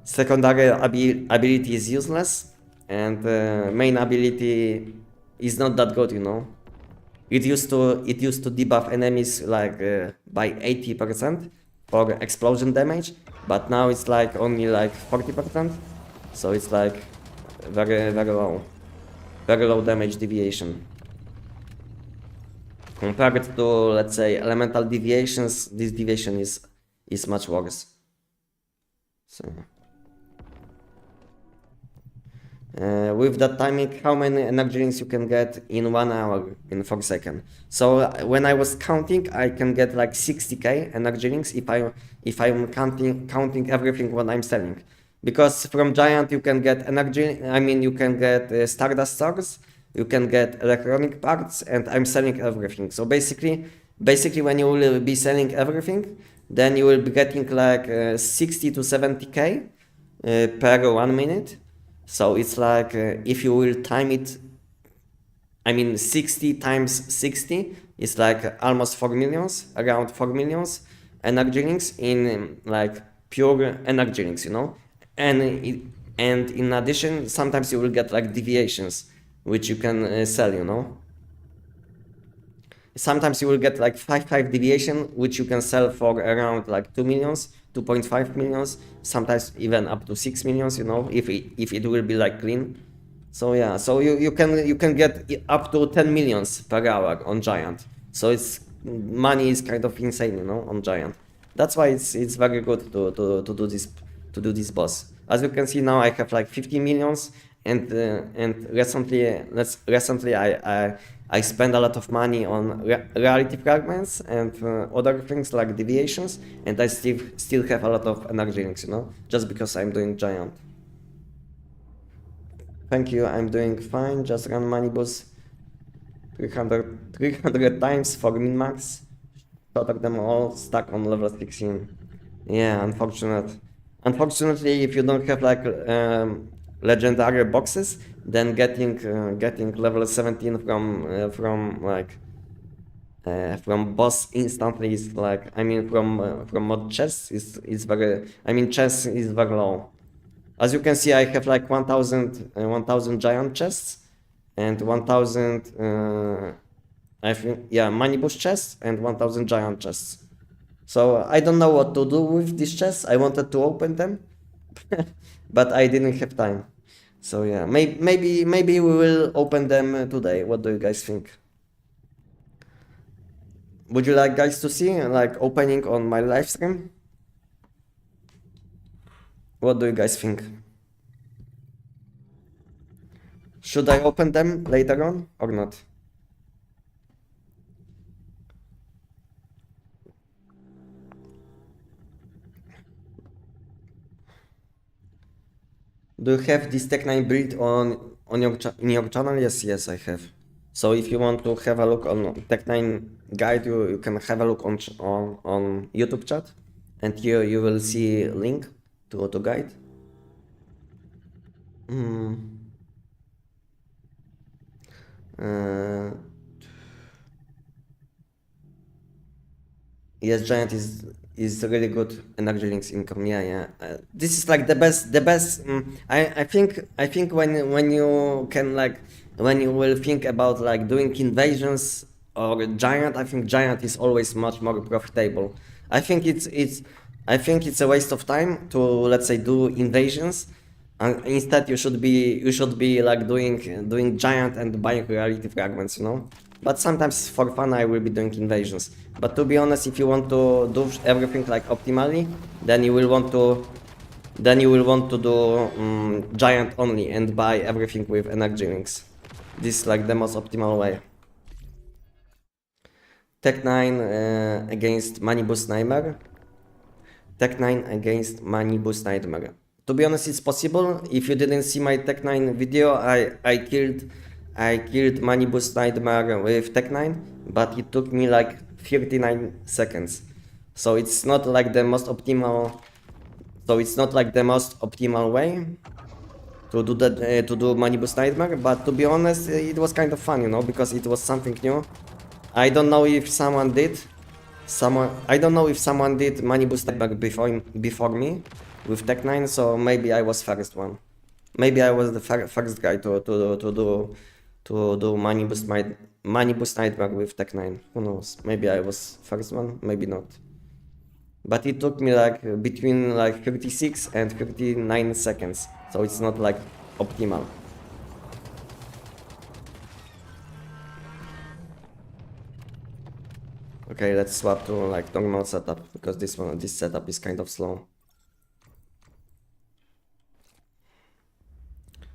secondary ability is useless, and main ability is not that good, you know. It used to debuff enemies like by 80% for explosion damage, but now it's like only like 40%. So it's like very low damage deviation. Compared to, let's say, elemental deviations, this deviation is much worse. So with that timing, how many energy rings you can get in 1 hour in 4 seconds? So when I was counting, I can get like 60k energy rings if I'm counting everything what I'm selling. Because from Giant you can get energy, I mean you can get Stardust stars, you can get electronic parts, and I'm selling everything. So basically when you will be selling everything, then you will be getting like 60 to 70k per 1 minute. So it's like if you will time it, I mean 60 times 60 is like almost 4 millions, around 4 millions energy rings in like pure energy rings, you know. And in addition, sometimes you will get like deviations which you can sell, you know. Sometimes you will get like 5 deviation which you can sell for around like 2 millions, 2.5 millions, sometimes even up to 6 millions, you know, if it will be like clean. So yeah, so you can get up to 10 millions per hour on Giant. So it's money is kind of insane, you know, on Giant. That's why it's very good to do this boss. As you can see now, I have like 50 millions, and recently I spend a lot of money on reality fragments and other things like deviations, and I still have a lot of energy rings, you know, just because I'm doing Giant. Thank you, I'm doing fine. Just run money boost 300 times for min-max. Shot them all stuck on level 16. Yeah, unfortunately, if you don't have like legendary boxes, then getting level 17 from boss instantly is like, I mean from mod chests is very, I mean chest is very low. As you can see, I have like 1000 giant chests and 1000 I think, yeah, money boost chests and 1000 giant chests. So I don't know what to do with these chests. I wanted to open them, but I didn't have time. So yeah, maybe we will open them today. What do you guys think? Would you like guys to see like opening on my live stream? What do you guys think? Should I open them later on or not? Do you have this Tech9 build on in your channel? Yes, I have. So if you want to have a look on Tech9 guide, you can have a look on YouTube chat, and here you will see link to guide. Yes, Giant is really good energy links income. Yeah. This is like the best. I think when you can like when you will think about like doing invasions or Giant, I think Giant is always much more profitable. I think it's a waste of time to, let's say, do invasions. And instead, you should be like doing Giant and buying reality fragments, you know. But sometimes for fun I will be doing invasions. But to be honest, if you want to do everything like optimally, then you will want to do Giant only and buy everything with energy rings. This is like the most optimal way. Tech9 against Money Boost Nightmare. Tech9 against Money Boost Nightmare. To be honest, it's possible. If you didn't see my Tech9 video, I killed Money Boost Nightmare with Tech9, but it took me like 39 seconds. So it's not like the most optimal. So it's not like the most optimal way to do that, to do Money Boost Nightmare. But to be honest, it was kind of fun, you know, because it was something new. I don't know if someone did. I don't know if someone did Money Boost Nightmare before me with Tech9. So maybe I was first one. Maybe I was the first guy to do Money Boost Nightmare with Tech9. Who knows? Maybe I was first one, maybe not. But it took me like between like 36 and 59 seconds. So it's not like optimal. Okay, let's swap to like normal setup because this setup is kind of slow.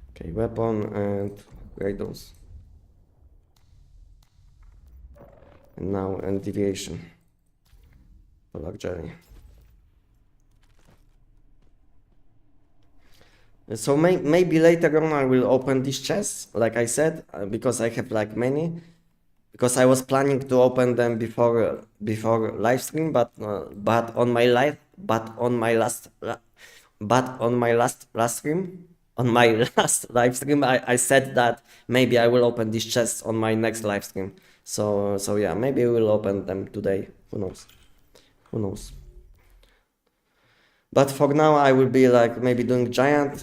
Okay, weapon and raiders. And now and deviation. Polar jelly. So maybe later on I will open this chest, like I said, because I have like many. Because I was planning to open them before live stream, but on my last stream, on my last live stream, I said that maybe I will open these chests on my next live stream. So yeah, maybe we will open them today. Who knows? Who knows? But for now, I will be like maybe doing giant,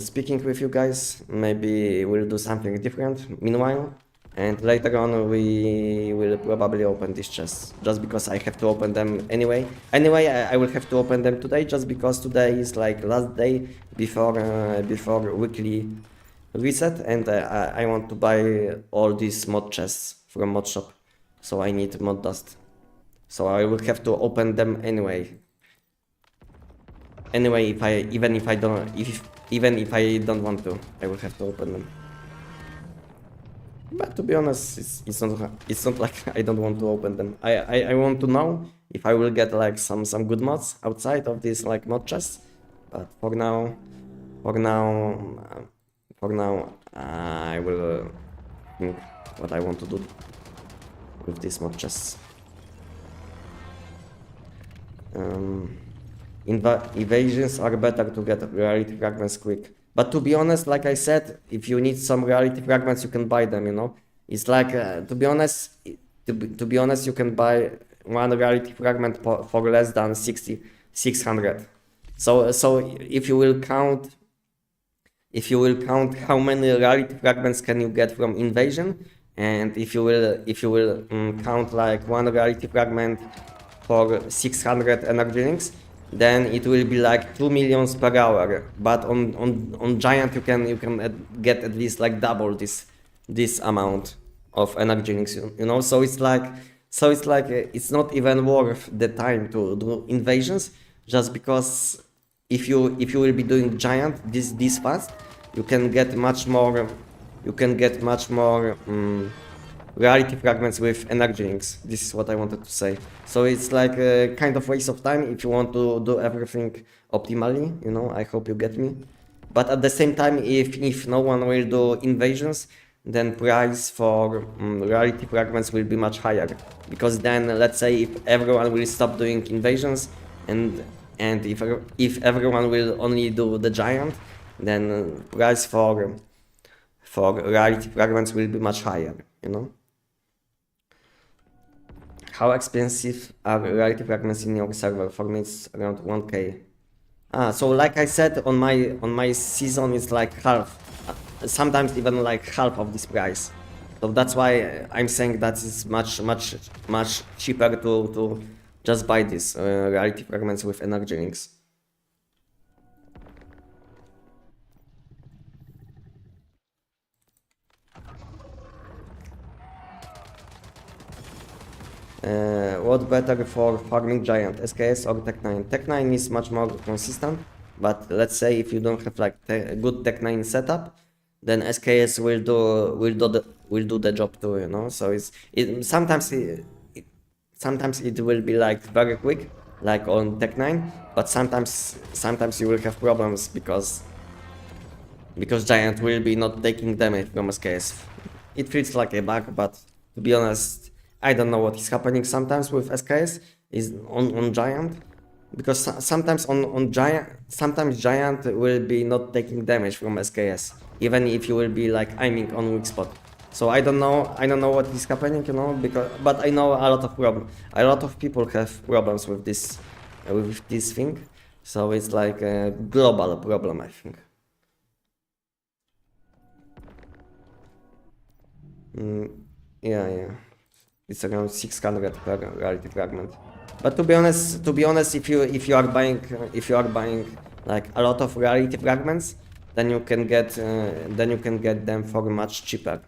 speaking with you guys. Maybe we'll do something different meanwhile. And later on, we will probably open these chests, just because I have to open them anyway. Anyway, I will have to open them today, just because today is like last day before weekly reset, and I want to buy all these mod chests from mod shop, so I need mod dust. So I will have to open them anyway. Anyway, even if I don't want to, I will have to open them. But to be honest, it's not like I don't want to open them. I want to know if I will get like some good mods outside of this like mod chests. But for now, I will think what I want to do with these mod chests. Evasions are better to get reality fragments quick. But to be honest, like I said, if you need some reality fragments, you can buy them, you know. It's like, to be honest, you can buy one reality fragment for less than 600. So if you will count how many reality fragments can you get from invasion, and if you will count like one reality fragment for 600 energy links, then it will be like 2 million per hour. But on giant you can get at least like double this amount of energy links, you know. So it's like it's not even worth the time to do invasions, just because if you will be doing giant this fast, you can get much more reality fragments with energy links. This is what I wanted to say. So it's like a kind of waste of time if you want to do everything optimally, you know. I hope you get me. But at the same time, if no one will do invasions, then price for reality fragments will be much higher. Because then, let's say if everyone will stop doing invasions, and if everyone will only do the giant, then price for reality fragments will be much higher, you know. How expensive are reality fragments in your server? For me, it's around 1k. So like I said, on my season, it's like half, sometimes even like half of this price. So that's why I'm saying that it's much cheaper to just buy these reality fragments with energy links. What better for farming giant, SKS or Tech 9? Tech 9 is much more consistent, but let's say if you don't have like a good Tech 9 setup, then SKS will do the job too, you know. So sometimes it will be like very quick, like on Tech 9, but sometimes you will have problems because giant will be not taking damage from SKS. It feels like a bug, but to be honest, I don't know what is happening sometimes with SKS is on giant, because sometimes giant will be not taking damage from SKS, even if you will be like aiming on weak spot. So I don't know what is happening, you know, but I know a lot of people have problems with this thing. So it's like a global problem, I think. Yeah. It's around 600 per reality fragment. But to be honest, if you are buying like a lot of reality fragments, then you can get them for much cheaper.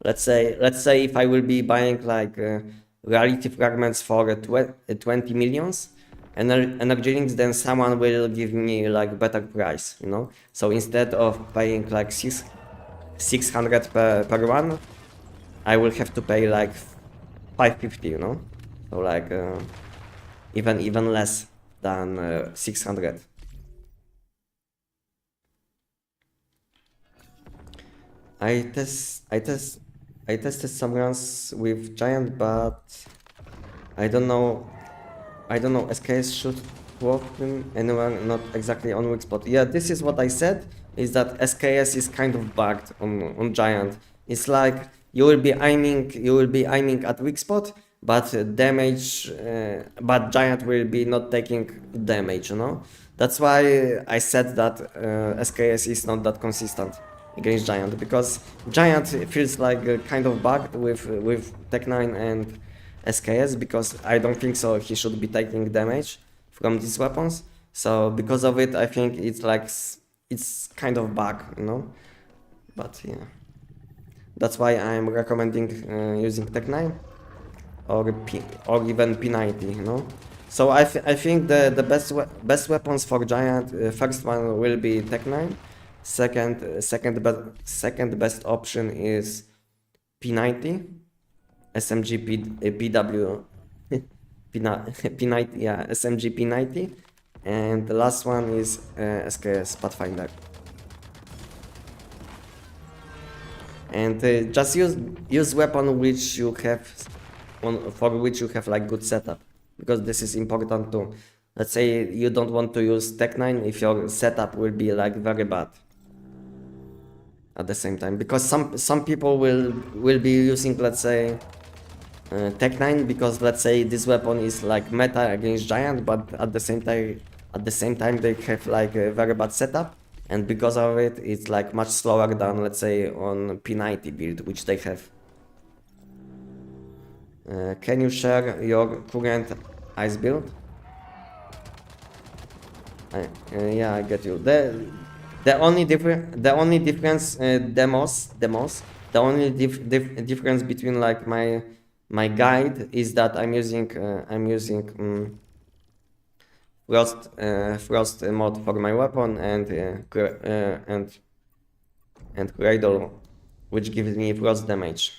Let's say if I will be buying like reality fragments for 20 millions energy links, then someone will give me like better price, you know. So instead of paying like 600 per one, I will have to pay like 550, you know. So like even less than 600. I tested some runs with Giant, but I don't know. SKS should work anywhere, not exactly on weak spot. Yeah, this is what I said. Is that SKS is kind of bugged on Giant. It's like you will be aiming at weak spot, but damage, but Giant will be not taking damage. You know. That's why I said that SKS is not that consistent against Giant, because Giant feels like kind of bugged with Tech 9 and SKS, because I don't think so he should be taking damage from these weapons. So because of it, I think it's like it's kind of bug, you know. But yeah, that's why I'm recommending using Tech 9 or even P90, you know. So I think the best weapons for Giant, first one will be Tech 9. Second best option is P90, SMG PW, P90, yeah, SMG P90, and the last one is SKS Pathfinder. And just use weapon which you have for which you have like good setup, because this is important too. Let's say you don't want to use Tech 9 if your setup will be like very bad at the same time, because some people will be using, let's say, Tech 9 because, let's say, this weapon is like meta against Giant, but at the same time they have like a very bad setup, and because of it it's like much slower than, let's say, on P90 build which they have. Can you share your current ice build? Yeah, I get you. The only difference the only difference between like my guide is that I'm using frost mod for my weapon, and cradle, which gives me frost damage,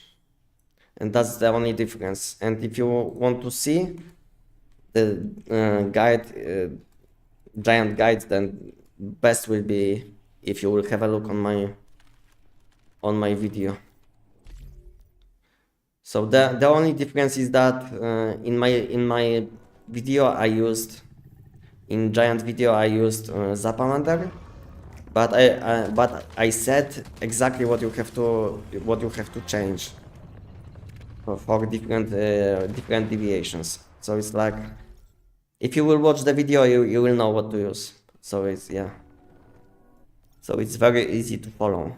and that's the only difference. And if you want to see the Giant guide, then best will be if you will have a look on my video. So the only difference is that in my video in Giant video I used Zapamander, but I said exactly what you have to change for different deviations. So it's like, if you will watch the video, you will know what to use. So it's, yeah. So it's very easy to follow.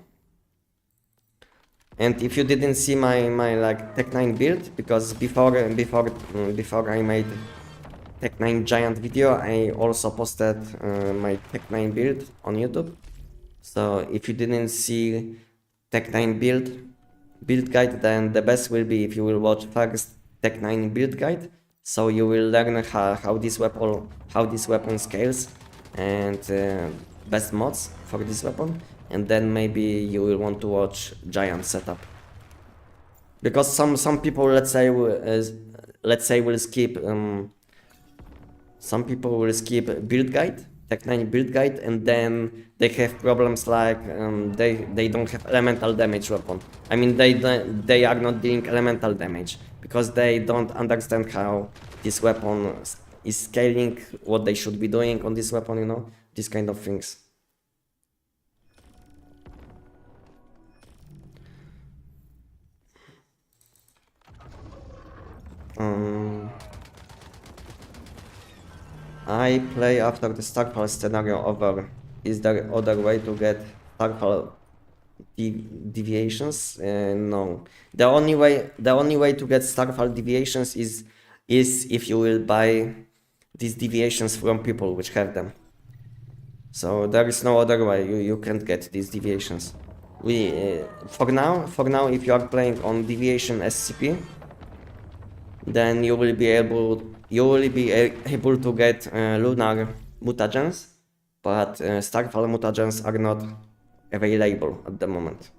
And if you didn't see my like Tech 9 build, because before I made Tech 9 Giant video, I also posted my Tech 9 build on YouTube. So if you didn't see Tech 9 build guide, then the best will be if you will watch first Tech 9 build guide. So you will learn how this weapon scales, and best mods for this weapon, and then maybe you will want to watch Giant setup. Because some people, let's say will skip some people will skip build guide, Tech 9 build guide, and then they have problems like they don't have elemental damage weapon. I mean, they are not doing elemental damage because they don't understand how this weapon is scaling, what they should be doing on this weapon, you know, these kind of things. I play after the Starfall scenario over. Is there other way to get Starfall deviations? No. The only way to get Starfall deviations is if you will buy these deviations from people which have them. So there is no other way. You can't get these deviations. For now, if you are playing on deviation SCP, then you will be able to get lunar mutagens, but starfall mutagens are not available at the moment.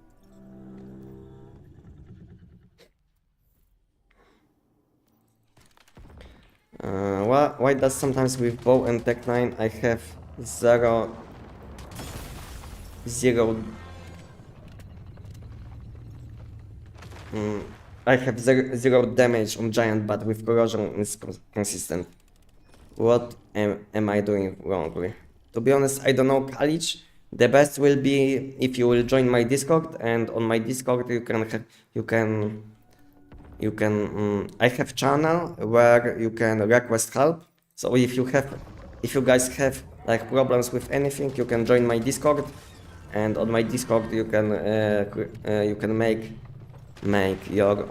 Why does sometimes with bow and tech 9 I have zero I have zero damage on giant, but with corrosion is consistent. What am I doing wrongly? To be honest, I don't know, Kalich. The best will be if you will join my Discord, and on my Discord I have channel where you can request help. So if you guys have like problems with anything, you can join my Discord, and on my Discord you can make your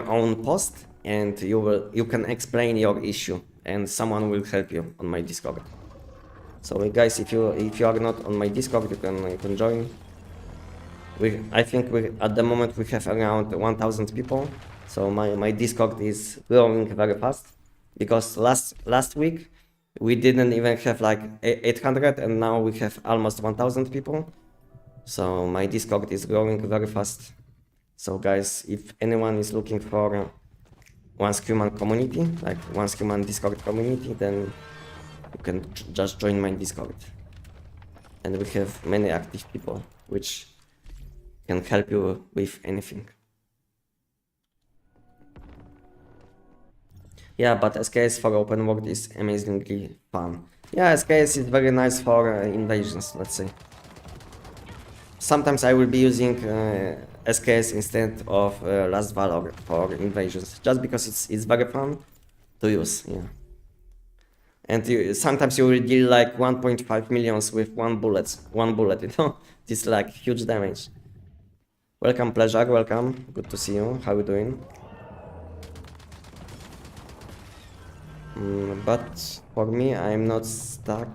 own post, and you can explain your issue, and someone will help you on my Discord. So guys, if you are not on my Discord, you can join. I think at the moment we have around 1,000 people. So my Discord is growing very fast, because last week we didn't even have like 800, and now we have almost 1,000 people. So my Discord is growing very fast. So guys, if anyone is looking for Once Human community, like Once Human Discord community, then you can just join my Discord. And we have many active people which can help you with anything. Yeah, but SKS for open world is amazingly fun. Yeah, SKS is very nice for invasions, let's say. Sometimes I will be using SKS instead of Last Valor for invasions, just because it's very fun to use, yeah. And sometimes you will deal like 1.5 millions with one bullet, you know? This is like huge damage. Welcome, Pleasure, welcome. Good to see you. How are you doing? But for me, I'm not stuck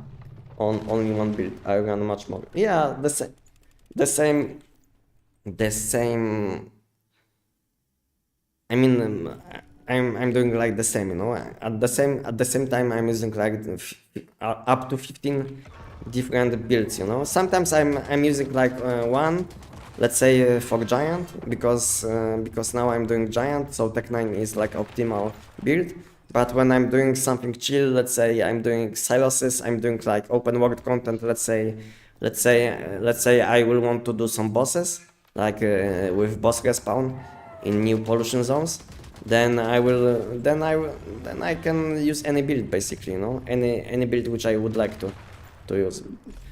on only one build. I run much more. Yeah, the same. I mean, I'm doing like the same, you know. At the same time, I'm using like up to 15 different builds, you know. Sometimes I'm using like one, let's say for giant, because now I'm doing giant, so Tech 9 is like optimal build. But when I'm doing something chill, let's say I'm doing silos, I'm doing like open world content, let's say I will want to do some bosses, like with boss respawn in new pollution zones, then I can use any build basically, you know, any build which I would like to use.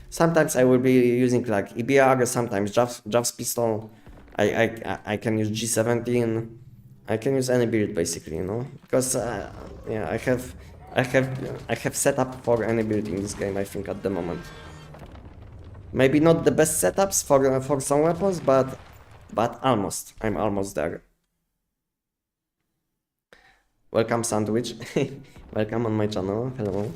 Sometimes I will be using like EBR, sometimes Jav's pistol. I can use G17. I can use any build basically, you know, because yeah, I have setup for any build in this game, I think, at the moment. Maybe not the best setups for some weapons, but almost. I'm almost there. Welcome, Sandwich. Welcome on my channel. Hello.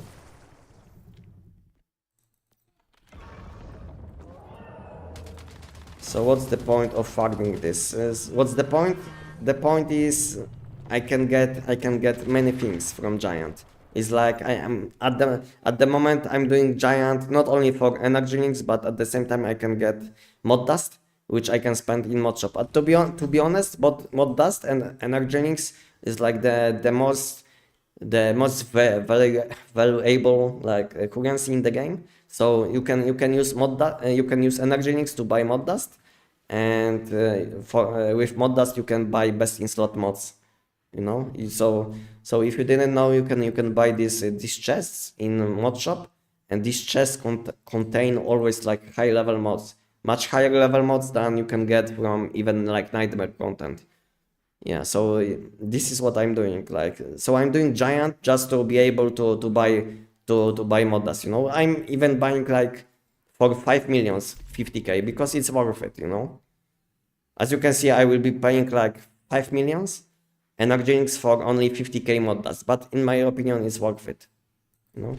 So what's the point of farming this? What's the point? The point is I can get many things from giant. It's like I am at the moment I'm doing giant not only for energy links, but at the same time I can get mod dust, which I can spend in mod shop. But to be honest, mod dust and energy links is like the most valuable like currency in the game. So you can use you can use energy links to buy mod dust, and with mod dust you can buy best in slot mods. You know, so if you didn't know, you can buy these chests in mod shop, and these chests contain always like high level mods, much higher level mods than you can get from even like nightmare content. Yeah, so this is what I'm doing. Like, so I'm doing giant just to be able to buy mod dust. You know, I'm even buying like for 5 millions 50k because it's worth it. You know, as you can see, I will be paying like 5 millions energy links for only 50k mod dust, but in my opinion, it's worth it. You know,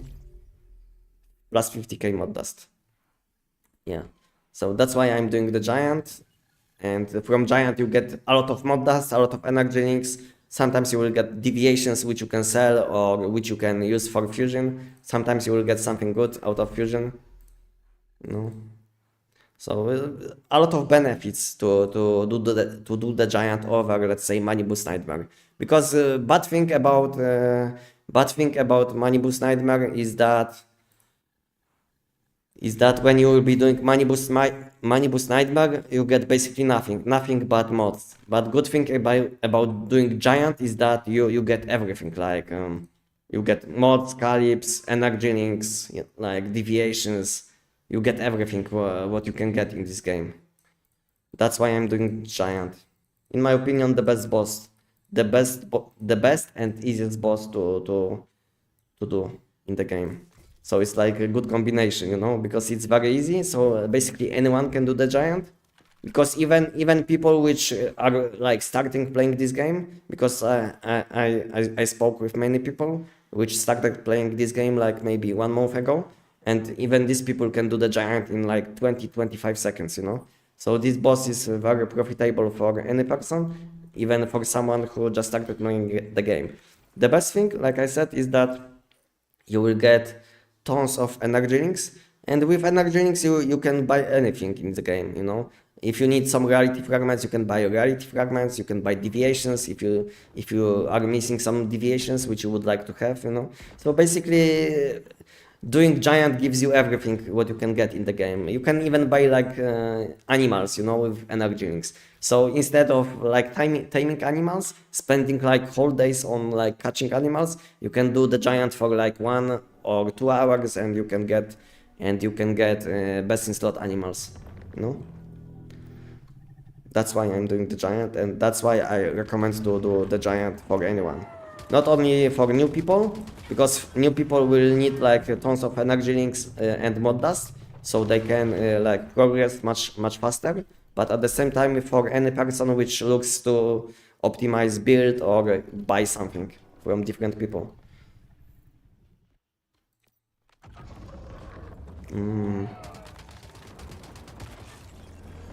plus 50k mod dust. Yeah. So that's why I'm doing the giant. And from giant you get a lot of mod dust, a lot of energy links. Sometimes you will get deviations which you can sell or which you can use for fusion. Sometimes you will get something good out of fusion. So a lot of benefits to do the giant over, let's say, Money Boost Nightmare. Because bad thing about Money Boost Nightmare is that when you will be doing Money Boost Nightmare, you get basically nothing but mods. But good thing about doing giant is that you get everything, like you get mods, calyps, energy links, like deviations. You get everything what you can get in this game. That's why I'm doing giant. In my opinion, the best boss, the best and easiest boss to do in the game. So it's like a good combination, you know, because it's very easy. So basically anyone can do the giant. Because even people which are like starting playing this game, because I spoke with many people which started playing this game like maybe 1 month ago, and even these people can do the giant in like 20-25 seconds, you know. So this boss is very profitable for any person, even for someone who just started playing the game. The best thing, like I said, is that you will get tons of energy links, and with energy links you can buy anything in the game, you know. If you need some rarity fragments, you can buy rarity fragments, you can buy deviations if you are missing some deviations which you would like to have, you know. So basically doing giant gives you everything what you can get in the game. You can even buy like animals, you know, with energy links. So instead of like taming animals, spending like whole days on like catching animals, you can do the giant for like 1 or 2 hours, and you can get best in slot animals, you know. That's why I'm doing the giant, and that's why I recommend to do the giant for anyone. Not only for new people, because new people will need like tons of energy links and mod dust, so they can like progress much faster. But at the same time, for any person which looks to optimize build or buy something from different people.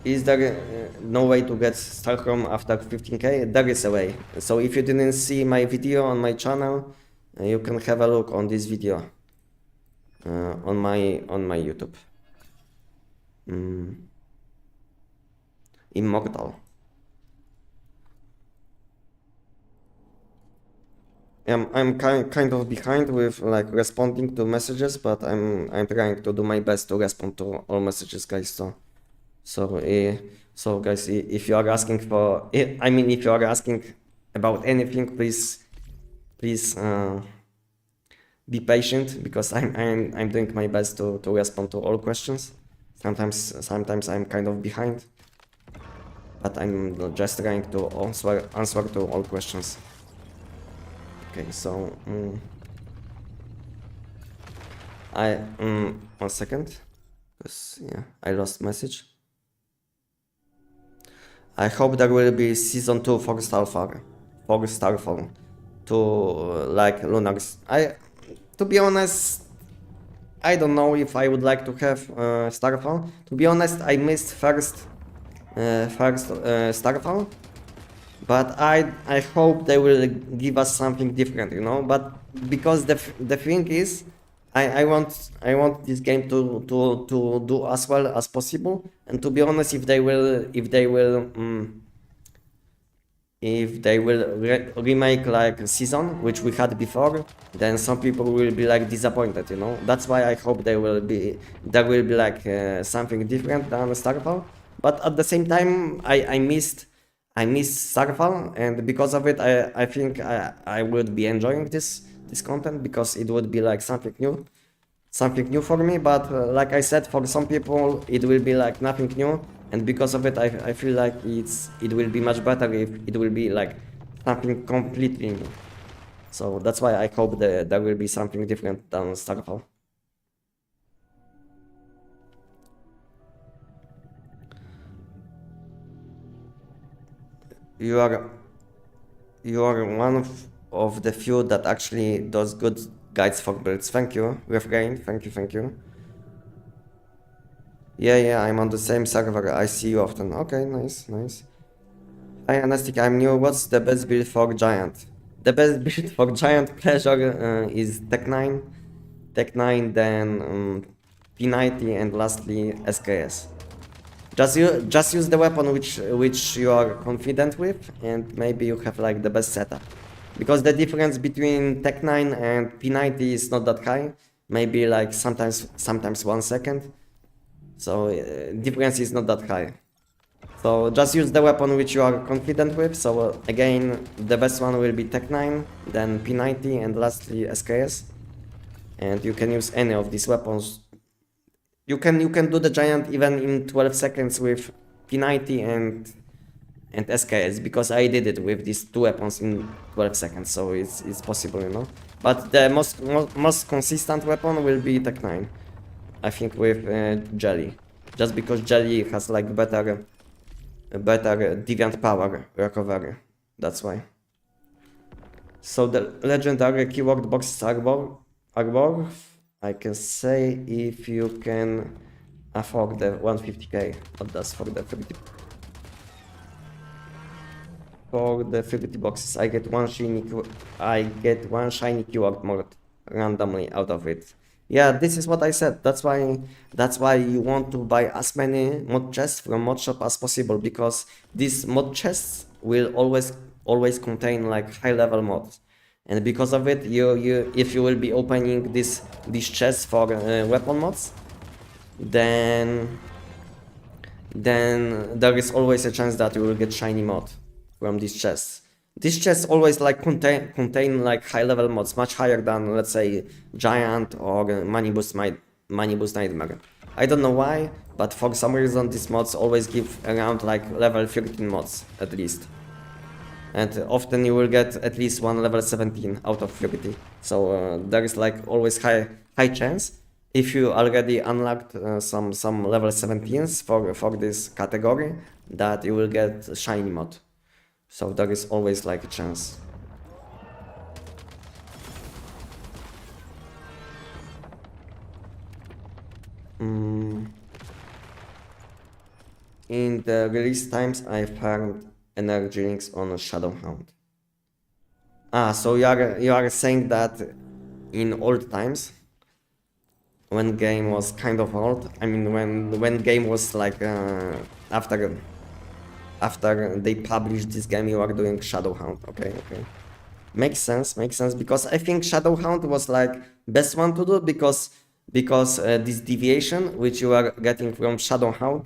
Is there no way to get Starchrome after 15k? There is a way. So if you didn't see my video on my channel, you can have a look on this video on my YouTube. Immortal. I'm kind of behind with like responding to messages, but I'm trying to do my best to respond to all messages, guys. So guys, if you are asking for, if you are asking about anything, please be patient, because I'm doing my best to respond to all questions. Sometimes I'm kind of behind, but I'm just trying to answer to all questions. Okay, so I 1 second, because yeah, I lost message. I hope there will be season 2 for Starfall, to like Lunars. To be honest, I don't know if I would like to have Starfall. To be honest, I missed first Starfall, but I hope they will give us something different, you know. But because the thing is, I want this game to do as well as possible. And to be honest, if they will remake like a season which we had before, then some people will be like disappointed, you know. That's why I hope there will be like something different than Starfall. But at the same time, I missed Starfall, and because of it, I think I would be enjoying this content, because it would be like something new for me. But like I said, for some people it will be like nothing new, and because of it, I feel like it will be much better if it will be like something completely new. So that's why I hope that there will be something different than Starfall. You are one of the few that actually does good guides for builds. Thank you, Refrain. Thank you. Yeah, I'm on the same server. I see you often. Okay, nice, nice. Hi, Anestic, I'm new. What's the best build for Giant? The best build for Giant Pleasure is Tech 9. Tech 9, then P90, and lastly SKS. Just use the weapon which you are confident with, and maybe you have like the best setup. Because the difference between Tech 9 and P90 is not that high. Maybe like sometimes 1 second. So difference is not that high. So just use the weapon which you are confident with. So again, the best one will be Tech 9, then P90, and lastly SKS. And you can use any of these weapons. You can do the giant even in 12 seconds with P90 and SKS, because I did it with these two weapons in 12 seconds, so it's possible, you know. But the most consistent weapon will be Tech 9, I think, with Jelly, just because Jelly has like better deviant power recovery. That's why. So the legendary keyword boxes arbor. I can say if you can afford the 150k, what does for the 50 boxes. I get one shiny keyword mod randomly out of it. Yeah, this is what I said. That's why you want to buy as many mod chests from mod shop as possible, because these mod chests will always contain like high level mods. And because of it, if you will be opening these chests for weapon mods, then there is always a chance that you will get shiny mod from these chests. These chests always like contain like high level mods, much higher than, let's say, Giant or Money Boost Nightmare. I don't know why, but for some reason these mods always give around like level 13 mods at least. And often you will get at least one level 17 out of 30. So there is like always high chance, if you already unlocked some level 17s for this category, that you will get shiny mod. So there is always like a chance. In the release times, I found energy links on Shadowhound. So you are saying that in old times, when game was kind of old, I mean when game was like after they published this game, you are doing Shadowhound. Okay. Makes sense, because I think Shadowhound was like best one to do, because this deviation which you are getting from Shadowhound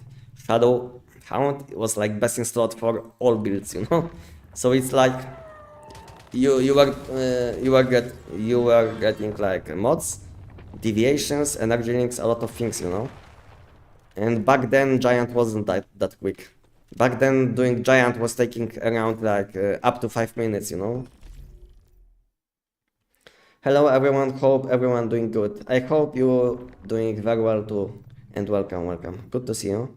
was like best in slot for all builds, you know. So it's like you are getting like mods, deviations, energy links, a lot of things, you know. And back then Giant wasn't that quick. Back then doing Giant was taking around like up to 5 minutes, you know. Hello everyone, hope everyone doing good. I hope you doing very well too, and welcome. Good to see you.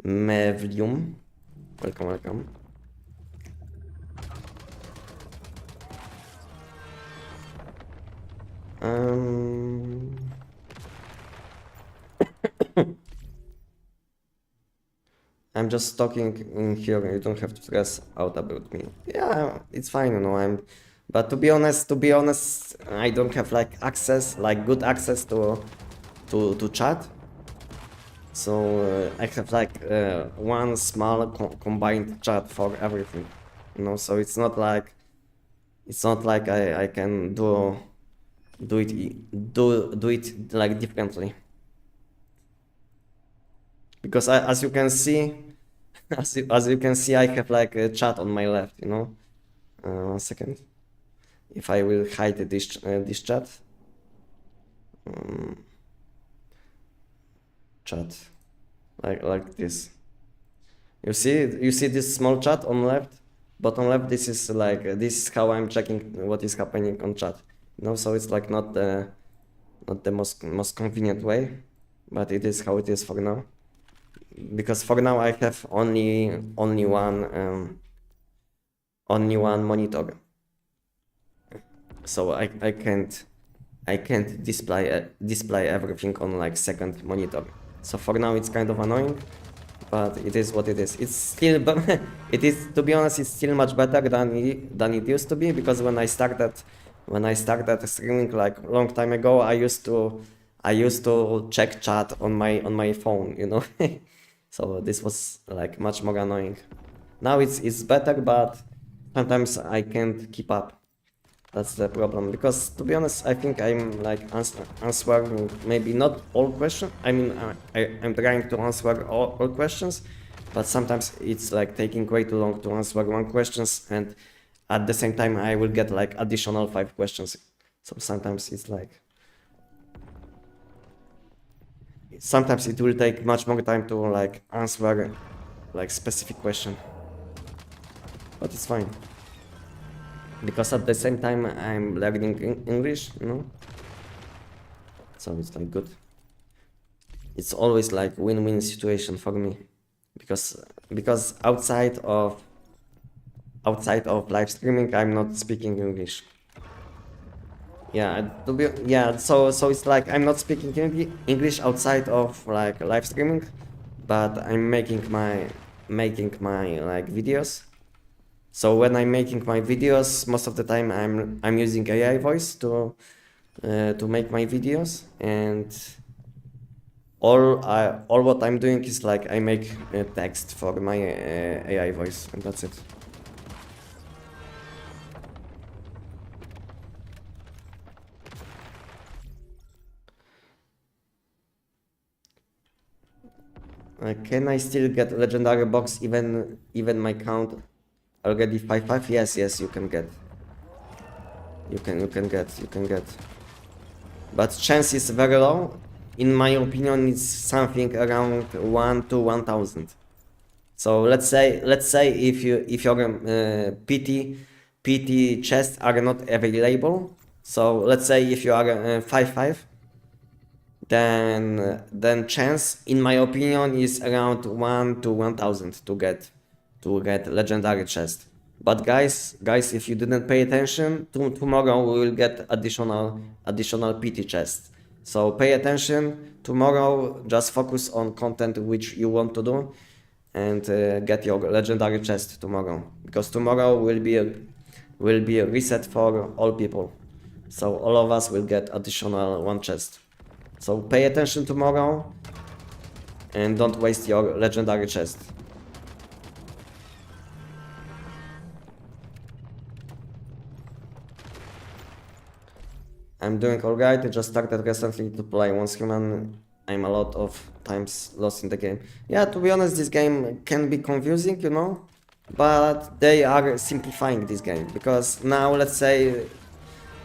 Mevlium, welcome. I'm just talking in here, you don't have to stress out about me. Yeah, it's fine, you know. But to be honest, I don't have like access, like good access to chat. So I have like one small combined chat for everything, you know. So it's not like I can do it like differently, because as you can see, as you can see, I have like a chat on my left, you know. 1 second. If I will hide this chat, chat like this. You see this small chat on left, bottom left. This is how I'm checking what is happening on chat. You know, so it's like not the most convenient way, but it is how it is for now. Because for now I have only one monitor, so I can't display everything on like second monitor. So for now it's kind of annoying, but it is what it is. It's still, it is, to be honest, it's still much better than it used to be, because when I started streaming like a long time ago, I used to check chat on my phone, you know. So this was like much more annoying. Now it's better, but sometimes I can't keep up. That's the problem, because to be honest, I think I'm like answering maybe not all questions. I mean, I'm trying to answer all questions, but sometimes it's like taking way too long to answer one questions, and at the same time I will get like additional 5 questions. So sometimes it's like, sometimes it will take much more time to like answer like specific question, but it's fine. Because at the same time I'm learning English, you know, so it's like good. It's always like win-win situation for me, because outside of live streaming I'm not speaking English. Yeah, so it's like I'm not speaking English outside of like live streaming, but I'm making my like videos. So when I'm making my videos, most of the time I'm using AI voice to make my videos, and all what I'm doing is like I make text for my AI voice, and that's it. Can I still get legendary box even my count already 5-5? Yes, you can get. You can get. But chance is very low. In my opinion, it's something around 1 to 1000. So let's say if your PT chests are not available. So let's say if you are 5-5, then chance, in my opinion, is around 1 to 1000 to get legendary chest. But guys, if you didn't pay attention, tomorrow we will get additional PT chest. So pay attention tomorrow. Just focus on content which you want to do, and get your legendary chest tomorrow, because tomorrow will be a reset for all people. So all of us will get additional 1 chest. So pay attention tomorrow, and don't waste your legendary chest. I'm doing alright. I just started recently to play Once Human. I'm a lot of times lost in the game. Yeah, to be honest, this game can be confusing, you know, but they are simplifying this game, because now let's say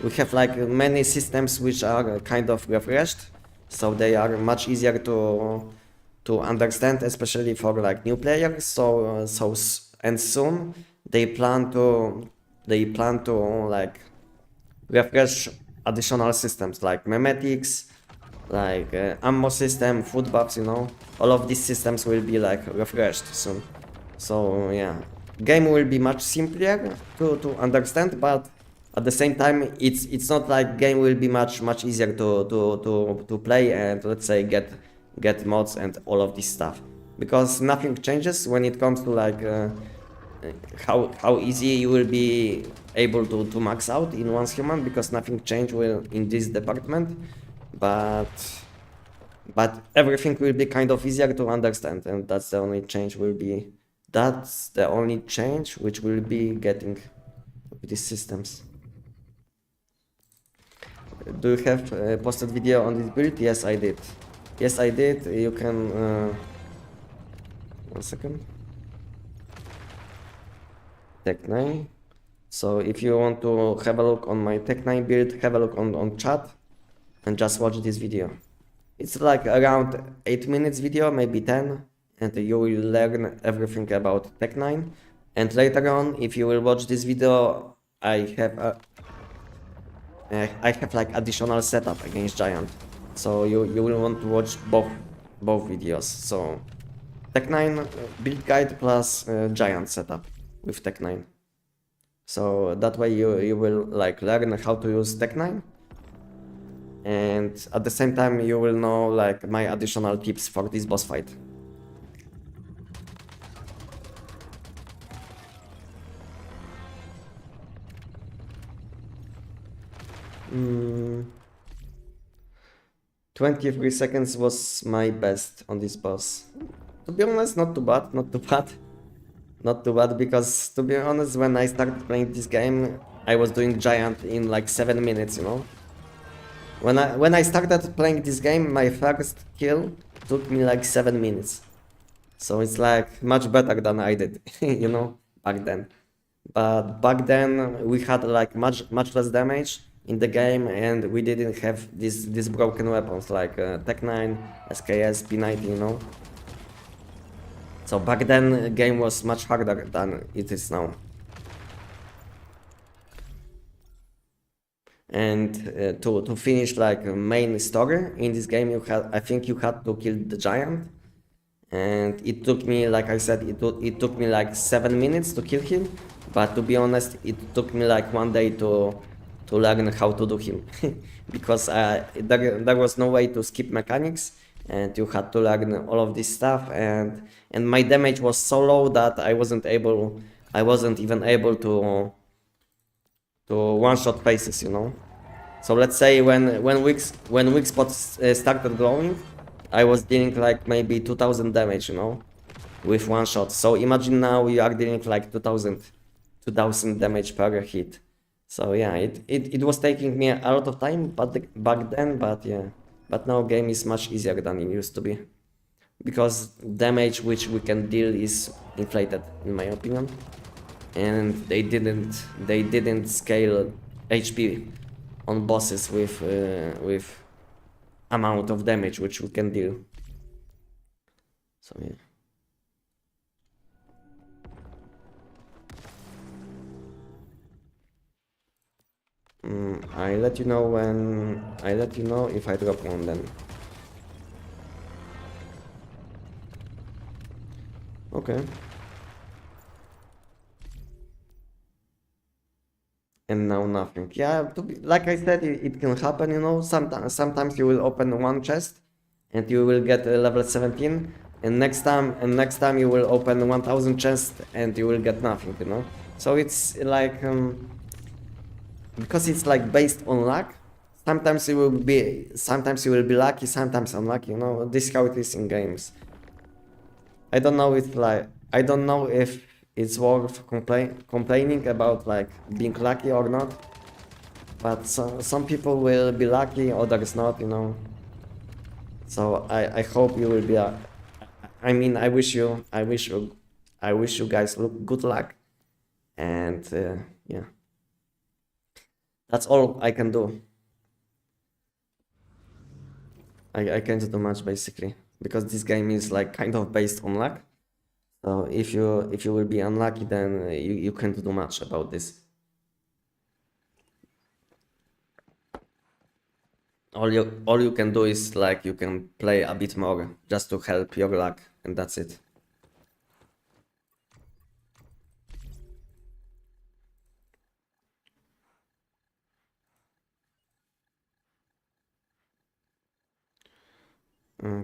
we have like many systems which are kind of refreshed, so they are much easier to understand, especially for like new players. So and soon they plan to like refresh additional systems like memetics, like ammo system, food buffs, you know. All of these systems will be like refreshed soon. So yeah, game will be much simpler to understand, but at the same time it's not like game will be much easier to play and let's say get mods and all of this stuff, because nothing changes when it comes to like how easy you will be able to max out in Once Human, because nothing changed will in this department, but everything will be kind of easier to understand, and that's the only change which will be getting with these systems. Do you have posted video on this build? Yes, I did. You can 1 second. Tech 9. So if you want to have a look on my Tech 9 build, have a look on chat and just watch this video. It's like around 8 minutes video, maybe 10, and you will learn everything about Tech 9. And later on, if you will watch this video, I have like additional setup against Giant. So you will want to watch both videos. So Tech 9 build guide plus Giant setup with Tech 9. So that way you will like learn how to use Tech 9. and at the same time you will know like my additional tips for this boss fight. Mm, 23 seconds was my best on this boss. To be honest, not too bad, not too bad. Not too bad, because to be honest, when I started playing this game, I was doing giant in like 7 minutes, you know? When I started playing this game, my first kill took me like 7 minutes. So it's like much better than I did, you know, back then. But back then we had like much less damage in the game, and we didn't have these broken weapons like Tech 9, SKS, P90, you know. So back then the game was much harder than it is now. And to finish like main story in this game, I think you had to kill the giant, and it took me, like I said, it took me like 7 minutes to kill him. But to be honest, it took me like 1 day to learn how to do him because there was no way to skip mechanics, and you had to learn all of this stuff, and my damage was so low that I wasn't even able to one-shot faces, you know. So let's say when weak spots started glowing, I was dealing like maybe 2000 damage, you know, with one shot. So imagine now you are dealing like 2000 damage per hit. So yeah, it was taking me a lot of time, but back then, but yeah, but now game is much easier than it used to be, because damage which we can deal is inflated, in my opinion, and they didn't scale HP on bosses with amount of damage which we can deal. So yeah. I let you know if I drop one then. Okay. And now nothing. Yeah, like I said, it can happen, you know. Sometimes you will open one chest and you will get level 17, and next time you will open 1000 chests and you will get nothing, you know. So it's like because it's like based on luck. Sometimes you will be lucky, sometimes unlucky, you know. This is how it is in games. I don't know if it's worth complaining about like being lucky or not. But some people will be lucky, others not, you know. So I hope you will be. I mean, I wish you guys good luck, and yeah, that's all I can do. I can't do much basically, because this game is like kind of based on luck. So if you will be unlucky, then you can't do much about this. All you can do is like you can play a bit more just to help your luck, and that's it.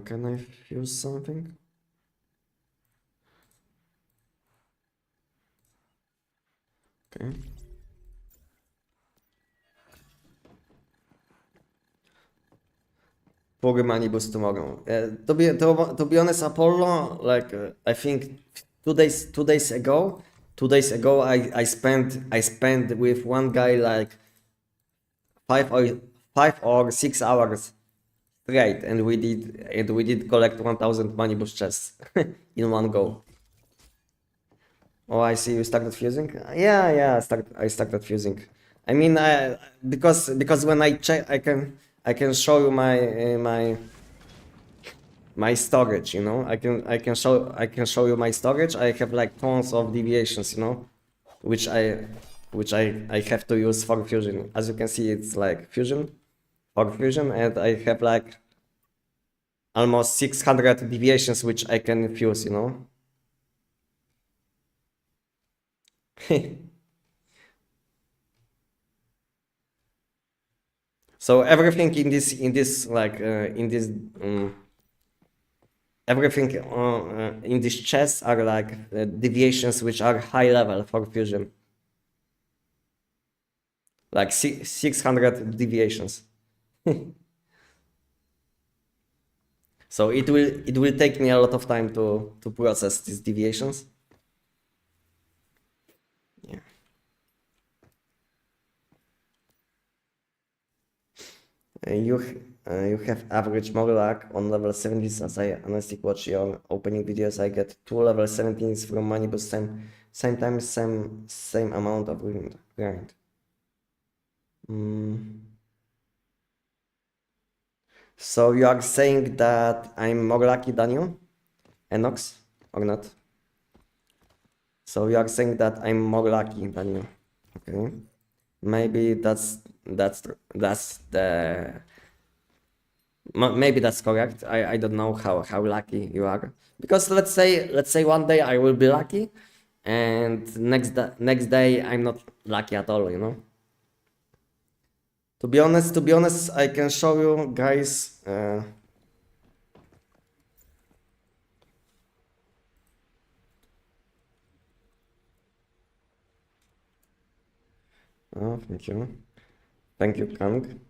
Can I fuse something? Okay. Poor money boost tomorrow. To be honest, Apollo, like I think 2 days ago, I spent with one guy like 5 or 6 hours straight, and we did collect 1000 money boost chests in one go. Oh, I see you started fusing. Yeah, I started fusing. I mean, because when I check, I can show you my storage. You know, I can show you my storage. I have like tons of deviations. You know, which I have to use for fusion. As you can see, it's like fusion for fusion, and I have like almost 600 deviations which I can fuse. You know. So everything everything in this chest are like deviations which are high level for fusion, like 600 deviations. So it will take me a lot of time to process these deviations. Yeah. You have average more luck on level 70s as I honestly watch your opening videos. I get 2 level 17s from money boost same time same amount of grind. So you are saying that I'm more lucky than you, Enox, or not? So you are saying that I'm more lucky than you. Okay. Maybe maybe that's correct. I don't know how lucky you are. Because let's say one day I will be lucky and next day I'm not lucky at all, you know? To be honest, I can show you guys oh, thank you. Thank you, Kang.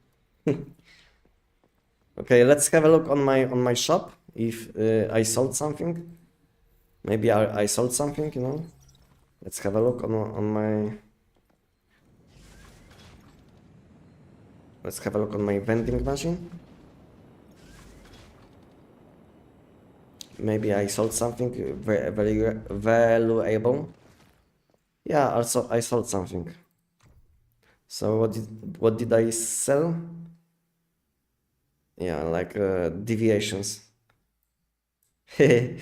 Okay, let's have a look on my shop if I sold something. Maybe I sold something, you know. Let's have a look on my. Let's have a look on my vending machine. Maybe I sold something very valuable. Yeah, also I sold something. So what did I sell? Yeah, like deviations. Yeah,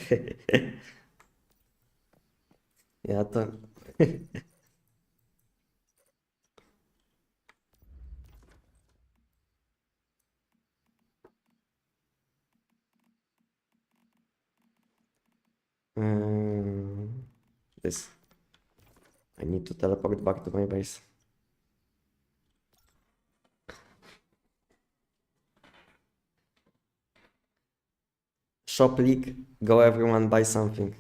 this. I need to teleport back to my base. Shop leak, go everyone buy something.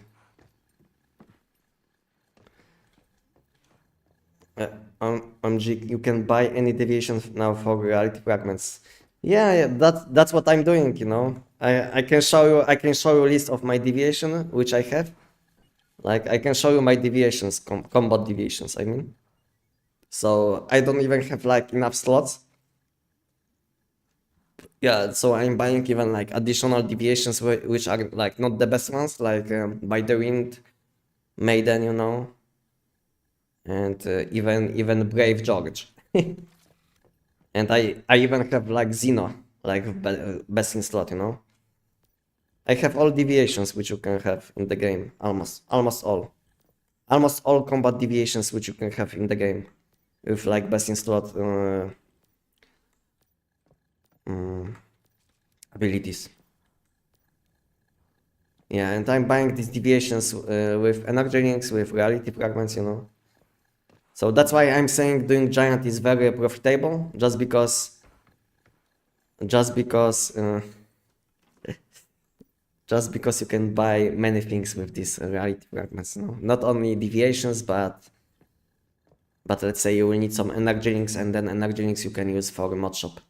You can buy any deviation now for reality fragments. Yeah, that's what I'm doing, you know. I can show you a list of my deviation which I have. Like I can show you my deviations, combat deviations, I mean. So I don't even have like enough slots. Yeah, so I'm buying even like additional deviations which are like not the best ones, like by the wind, Maiden, you know, and even Brave George. And I even have like Xeno, like best in slot, you know. I have all deviations which you can have in the game, almost all combat deviations which you can have in the game, with like best in slot abilities. Yeah, and I'm buying these deviations with energy links, with reality fragments, you know. So that's why I'm saying doing giant is very profitable, just because just because you can buy many things with these reality fragments, no? Not only deviations, but let's say you will need some energy links, and then energy links you can use for mod shop.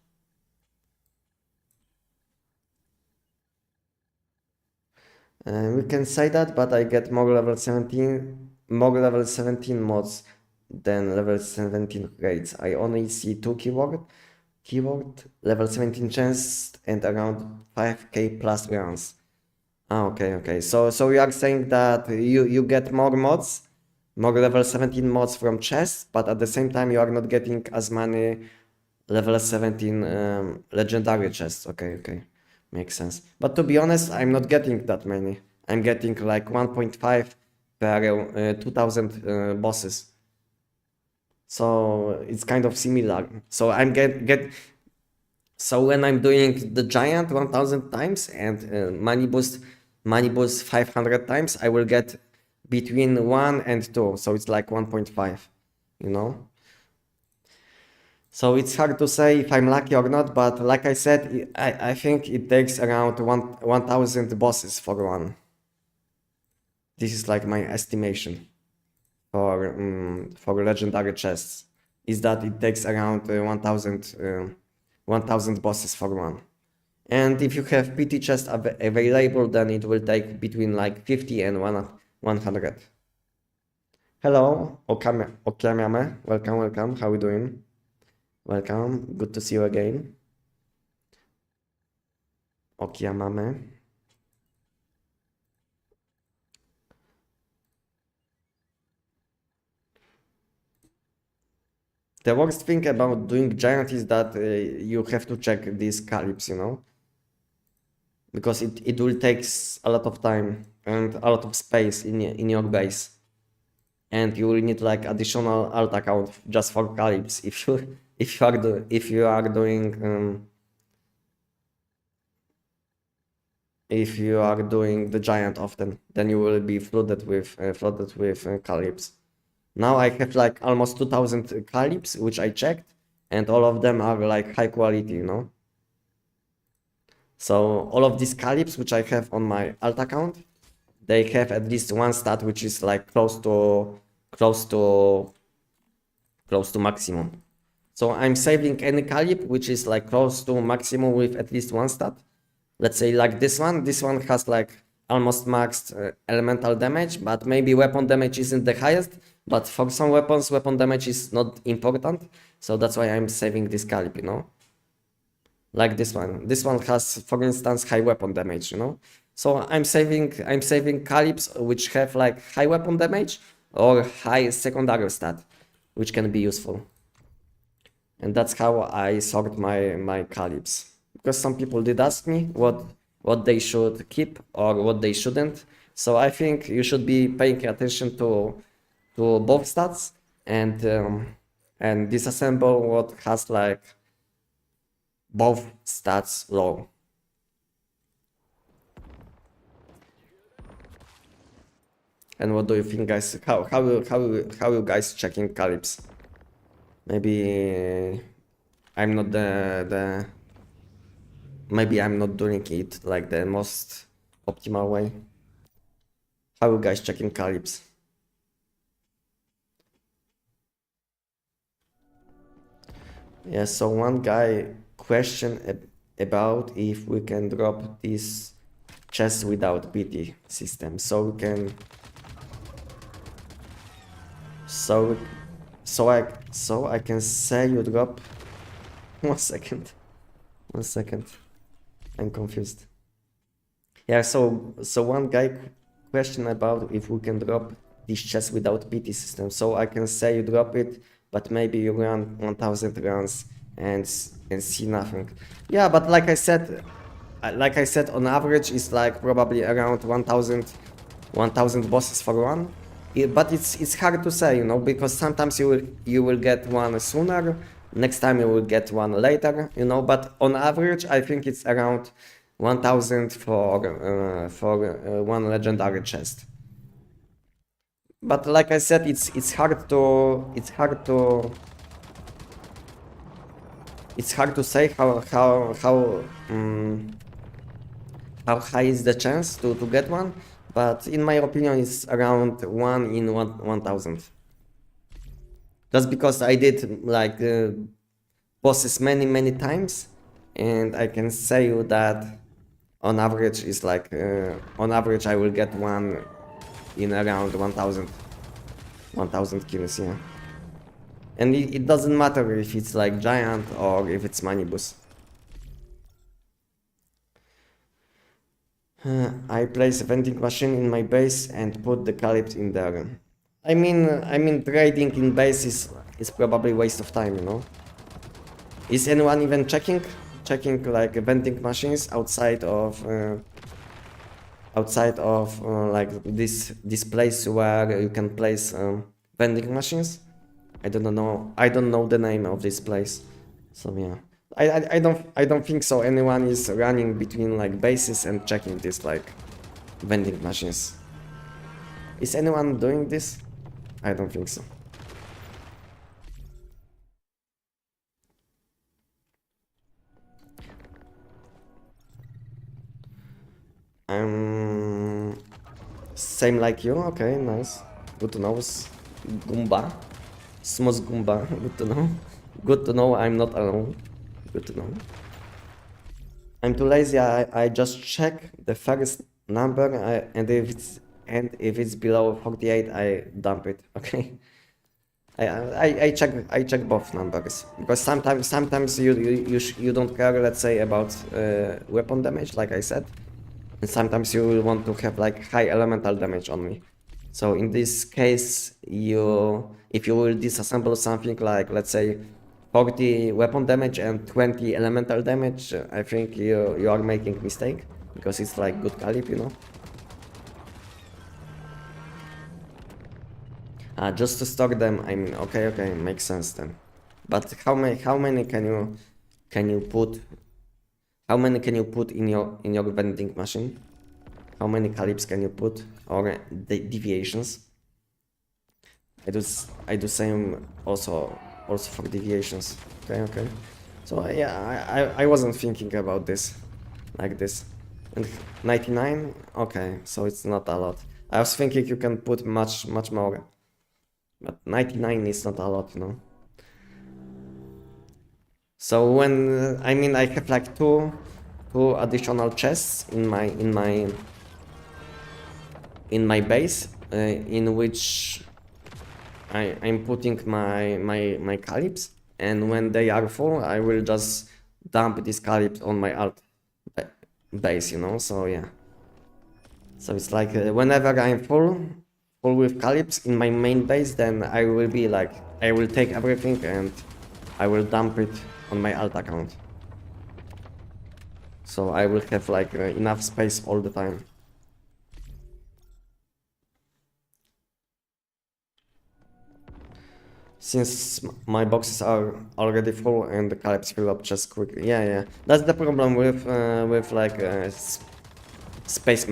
We can say that, but I get more level 17 mods than level 17 raids. I only see 2 keyword level 17 chest and around 5k plus rounds. Okay. So you are saying that you get more mods, more level 17 mods from chests, but at the same time you are not getting as many level 17 legendary chests. Okay. Makes sense. But to be honest, I'm not getting that many. I'm getting like 1.5 per 2000 bosses. So it's kind of similar. So I'm get so when I'm doing the giant 1000 times and money boost 500 times, I will get between 1 and 2. So it's like 1.5, you know? So it's hard to say if I'm lucky or not, but like I said, I think it takes around 1,000 bosses for one. This is like my estimation for legendary chests, is that it takes around 1,000 bosses for one. And if you have PT chest available, then it will take between like 50 and 100. Hello, Okamiame. Welcome. How are you doing? Welcome. Good to see you again. Okamiame. The worst thing about doing giant is that you have to check these calyps, you know? Because it will take a lot of time and a lot of space in your base. And you will need like additional alt account just for calyps if you are doing the giant often, then you will be flooded with calyps. Now I have like almost 2,000 calyps, which I checked, and all of them are like high quality, you know. So all of these calyps which I have on my alt account, they have at least one stat which is like close to maximum. So I'm saving any calyp which is like close to maximum with at least one stat. Let's say like this one has like almost maxed elemental damage, but maybe weapon damage isn't the highest, but for some weapons, weapon damage is not important. So that's why I'm saving this calyp, you know? Like this one. This one has, for instance, high weapon damage, you know? So I'm saving calyps which have like high weapon damage or high secondary stat, which can be useful. And that's how I sort my calyps. Because some people did ask me what they should keep or what they shouldn't. So I think you should be paying attention to both stats and disassemble what has like both stats low. And what do you think, guys? How you guys checking calyps? Maybe I'm not maybe I'm not doing it like the most optimal way. How you guys checking calyps? Yeah, so one guy questioned about if we can drop this chest without PT system. So we can so I can say you drop 1 second. 1 second. I'm confused. Yeah, so one guy questioned about if we can drop this chest without PT system. So I can say you drop it, but maybe you run 1,000 runs and see nothing. Yeah, but like I said, on average it's like probably around 1,000 bosses for one. But it's hard to say, you know, because sometimes you will get one sooner, next time you will get one later, you know. But on average, I think it's around 1,000 for one legendary chest. But like I said, it's hard to say how high is the chance to get one. But in my opinion, it's around 1 in 1,000. Just because I did like bosses many times, and I can say you that on average is like on average I will get one in around 1,000 kills, yeah. And it doesn't matter if it's like giant or if it's manibus. I place a vending machine in my base and put the calyps in there. I mean trading in base is probably a waste of time, you know. Is anyone even checking like vending machines outside of like this place where you can place vending machines? I don't know the name of this place. So yeah. I don't think so anyone is running between like bases and checking this like vending machines. Is anyone doing this? I don't think so. I'm same like you. Okay, nice. Good to know. Goomba. Smooth Goomba. Good to know. Good to know I'm not alone. Good to know. I'm too lazy. I just check the first number and if it's below 48, I dump it. Okay. I check both numbers because sometimes you don't care, let's say, about weapon damage, like I said, and sometimes you will want to have like high elemental damage on me. So in this case, if you will disassemble something like, let's say, 40 weapon damage and 20 elemental damage, I think you are making mistake because it's like good caliber, you know. Just to stock them, I mean, okay, makes sense then. But how many can you put in your vending machine? How many calibs can you put, or the deviations? I do same also for deviations. Okay. So yeah, I wasn't thinking about this like this. And 99, okay, so it's not a lot. I was thinking you can put much more. But 99 is not a lot, you know. So when I mean I have like two additional chests in my base, in which I'm putting my calibs, and when they are full, I will just dump these calibs on my alt base, you know. So yeah. So it's like whenever I'm full with calibs in my main base, then I will be like, I will take everything and I will dump it on my alt account. So I will have like enough space all the time. Since my boxes are already full and the calibs fill up just quickly. Yeah. That's the problem with like space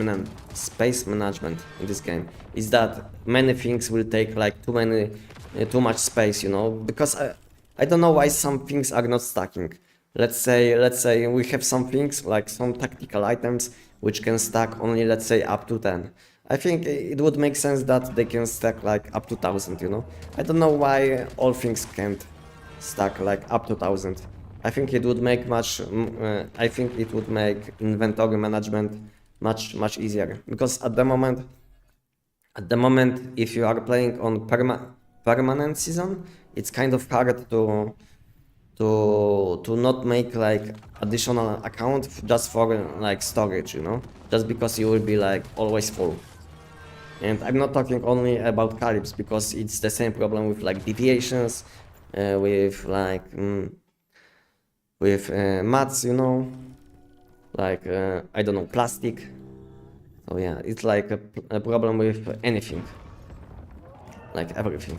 management in this game, is that many things will take like too much space, you know, because I don't know why some things are not stacking. Let's say we have some things like some tactical items which can stack only, let's say, up to 10. I think it would make sense that they can stack like up to 1000, you know. I don't know why all things can't stack like up to 1000. I think it would make inventory management much easier, because at the moment if you are playing on permanent season, it's kind of hard to not make like additional account just for like storage, you know, just because you will be like always full. And I'm not talking only about calibs, because it's the same problem with like deviations, with like mats, you know, like I don't know, plastic. So yeah, it's like a problem with anything, like everything.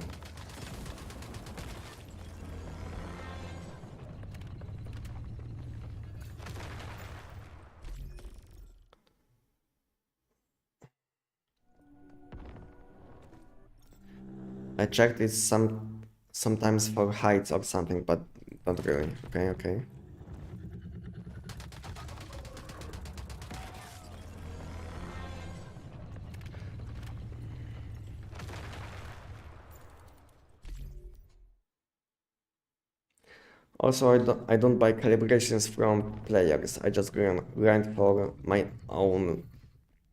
I checked it sometimes for heights or something, but not really. Okay. Also, I don't buy calibrations from players. I just grind for my own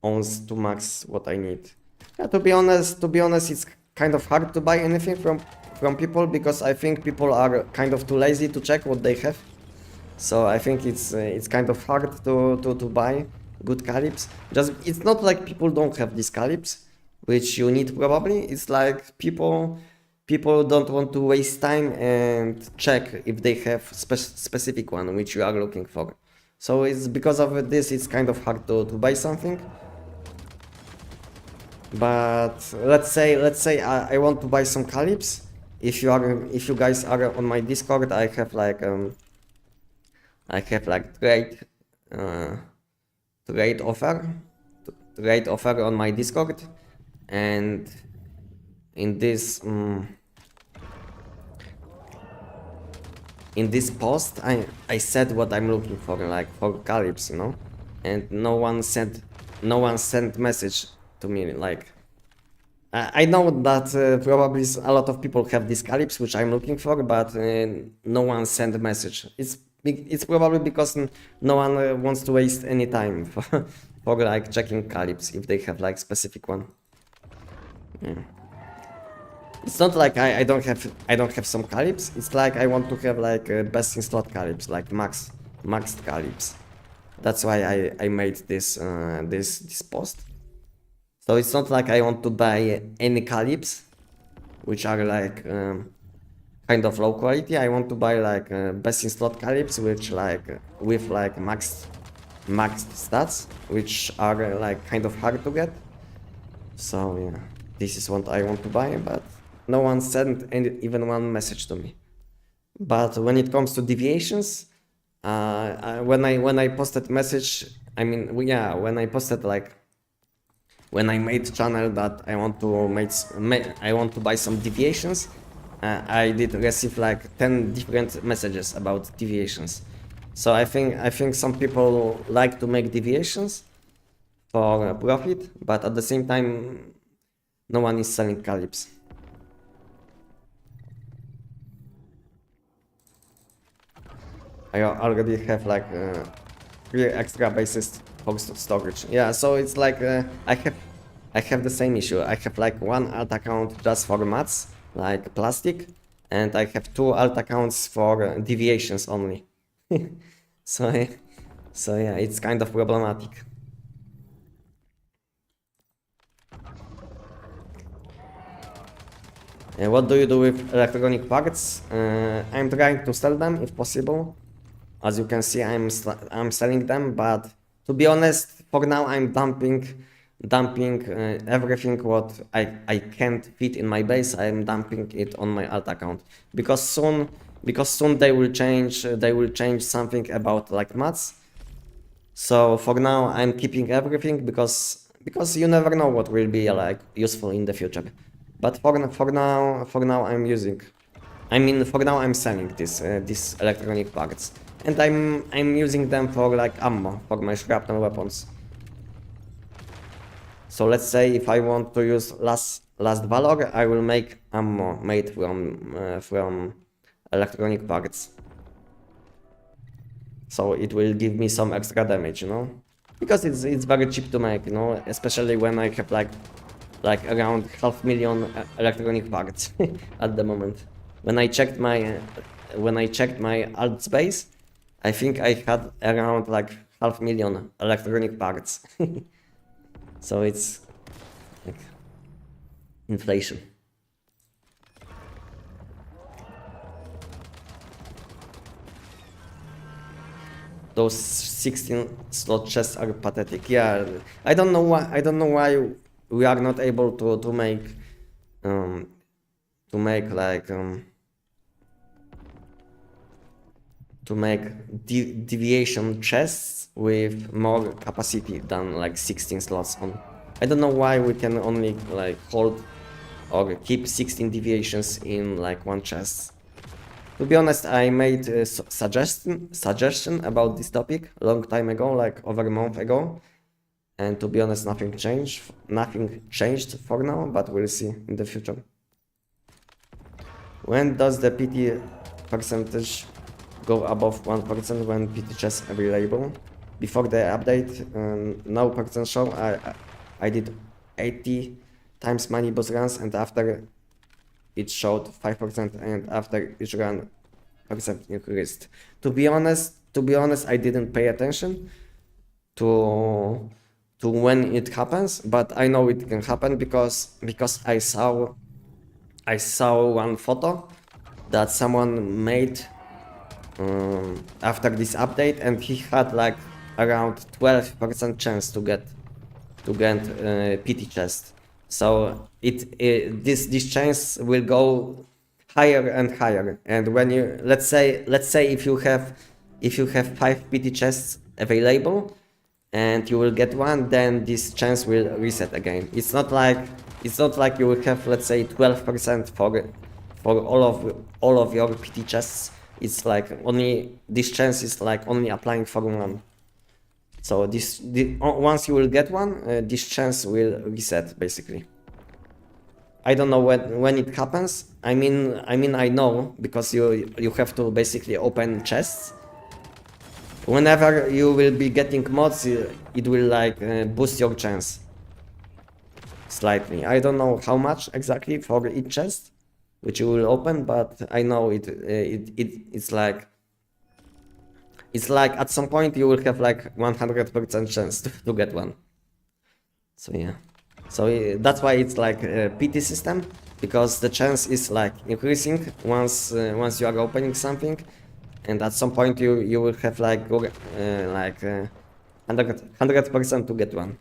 owns to max what I need. Yeah, to be honest, it's kind of hard to buy anything from people, because I think people are kind of too lazy to check what they have. So I think it's kind of hard to buy good calibs. Just, it's not like people don't have these calibs, which you need probably. It's like people don't want to waste time and check if they have specific one which you are looking for. So it's because of this, it's kind of hard to buy something. But let's say I want to buy some calibs. If you guys are on my Discord, I have like trade offer on my Discord, and in this post I said what I'm looking for, like for calibs, you know, and no one said no one sent message to me. Like I know that probably a lot of people have these calyps which I'm looking for, but no one sent a message. It's probably because no one wants to waste any time for like checking calyps if they have like specific one. Yeah. It's not like I don't have some calyps. It's like I want to have like best in slot calyps, like maxed calyps. That's why I made this this post. So it's not like I want to buy any calyps, which are like kind of low quality. I want to buy like best in slot calyps, which like with like maxed stats, which are like kind of hard to get. So yeah, this is what I want to buy, but no one sent even one message to me. But when it comes to deviations, when I posted message, I mean, yeah, when I posted like when I made channel that I want to buy some deviations, I did receive like 10 different messages about deviations. So I think some people like to make deviations for profit, but at the same time, no one is selling calyps. I already have like 3 extra bases for storage. Yeah, so it's like I have the same issue. I have like 1 alt account just for mats, like plastic, and I have 2 alt accounts for deviations only. so yeah, it's kind of problematic. And what do you do with electronic parts? I'm trying to sell them if possible. As you can see, I'm selling them, but to be honest, for now I'm dumping everything what I can't fit in my base. I'm dumping it on my alt account because soon they will change something about like mats. So for now I'm keeping everything because you never know what will be like useful in the future. But for now I'm using. I mean, for now I'm selling these electronic parts, and I'm using them for like ammo for my shrapnel weapons. So let's say if I want to use last Valor, I will make ammo made from electronic parts. So it will give me some extra damage, you know, because it's very cheap to make, you know, especially when I have like around 500,000 electronic parts at the moment. When I checked my alt space, I think I had around like 500,000 electronic parts. So it's like inflation. Those 16 slot chests are pathetic. Yeah, I don't know why we are not able to make deviation chests with more capacity than like 16 slots on. I don't know why we can only like hold or keep 16 deviations in like one chest. To be honest, I made a suggestion about this topic a long time ago, like over a month ago. And to be honest, nothing changed for now, but we'll see in the future. When does the PT percentage go above 1% when PT chests available? Before the update, no percent show. I did 80 times money boss runs, and after it showed 5%, and after each run percent increased. To be honest, I didn't pay attention to when it happens, but I know it can happen because I saw one photo that someone made after this update, and he had like around 12% chance to get PT chest. So this chance will go higher and higher. And when you let's say if you have 5 PT chests available and you will get one, then this chance will reset again. It's not like you will have, let's say, 12% for all of your PT chests. It's like only this chance is like only applying for one. So once you will get one, this chance will reset basically. I don't know when it happens. I mean I know, because you have to basically open chests. Whenever you will be getting mods, it will like boost your chance slightly. I don't know how much exactly for each chest which you will open, but I know it's like at some point you will have like 100% chance to get one. So yeah, so that's why it's like a PT system, because the chance is like increasing once you are opening something, and at some point you will have like 100% to get one.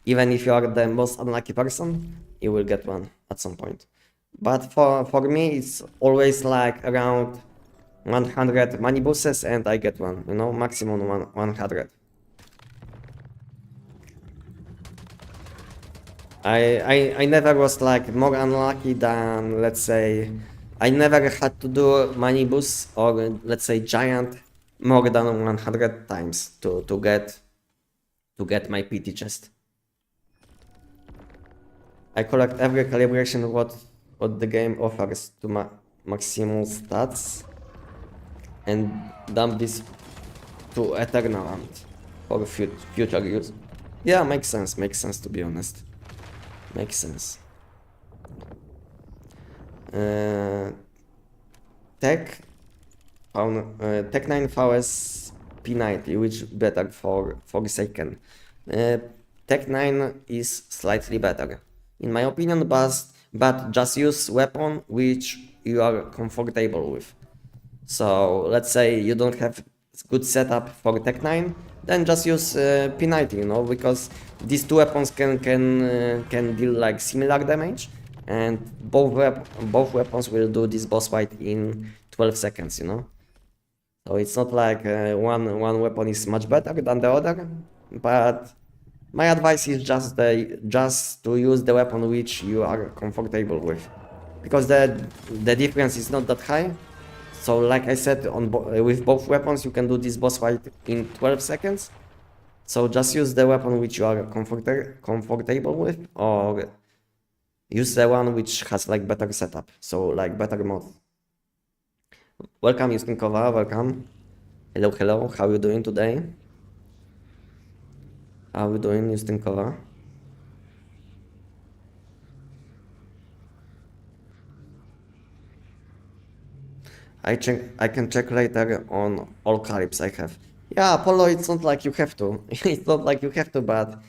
Even if you are the most unlucky person, you will get one at some point. But for me, it's always like around 100 money boosts and I get one, you know, maximum 100. I never was like more unlucky than, let's say, I never had to do money boosts or let's say giant more than 100 times to get my PT chest. I collect every calibration what the game offers to maximum stats and dump this to eternal for future use. Yeah, makes sense to be honest. Makes sense. Tech 9 VS P90, which better for second. Tech 9 is slightly better, in my opinion, but just use weapon which you are comfortable with. So let's say you don't have good setup for Tech 9, then just use P90, you know, because these two weapons can deal like similar damage, and both weapons will do this boss fight in 12 seconds, you know. So it's not like one weapon is much better than the other, but my advice is just to use the weapon which you are comfortable with, because the difference is not that high. So like I said, with both weapons you can do this boss fight in 12 seconds. So just use the weapon which you are comfortable with, or use the one which has like better setup, so like better mod. Welcome Justinkova, welcome. Hello, how are you doing today? How are you doing, Justinkova? I can check later on all calibs I have. Yeah, Apollo, it's not like you have to. It's not like you have to, but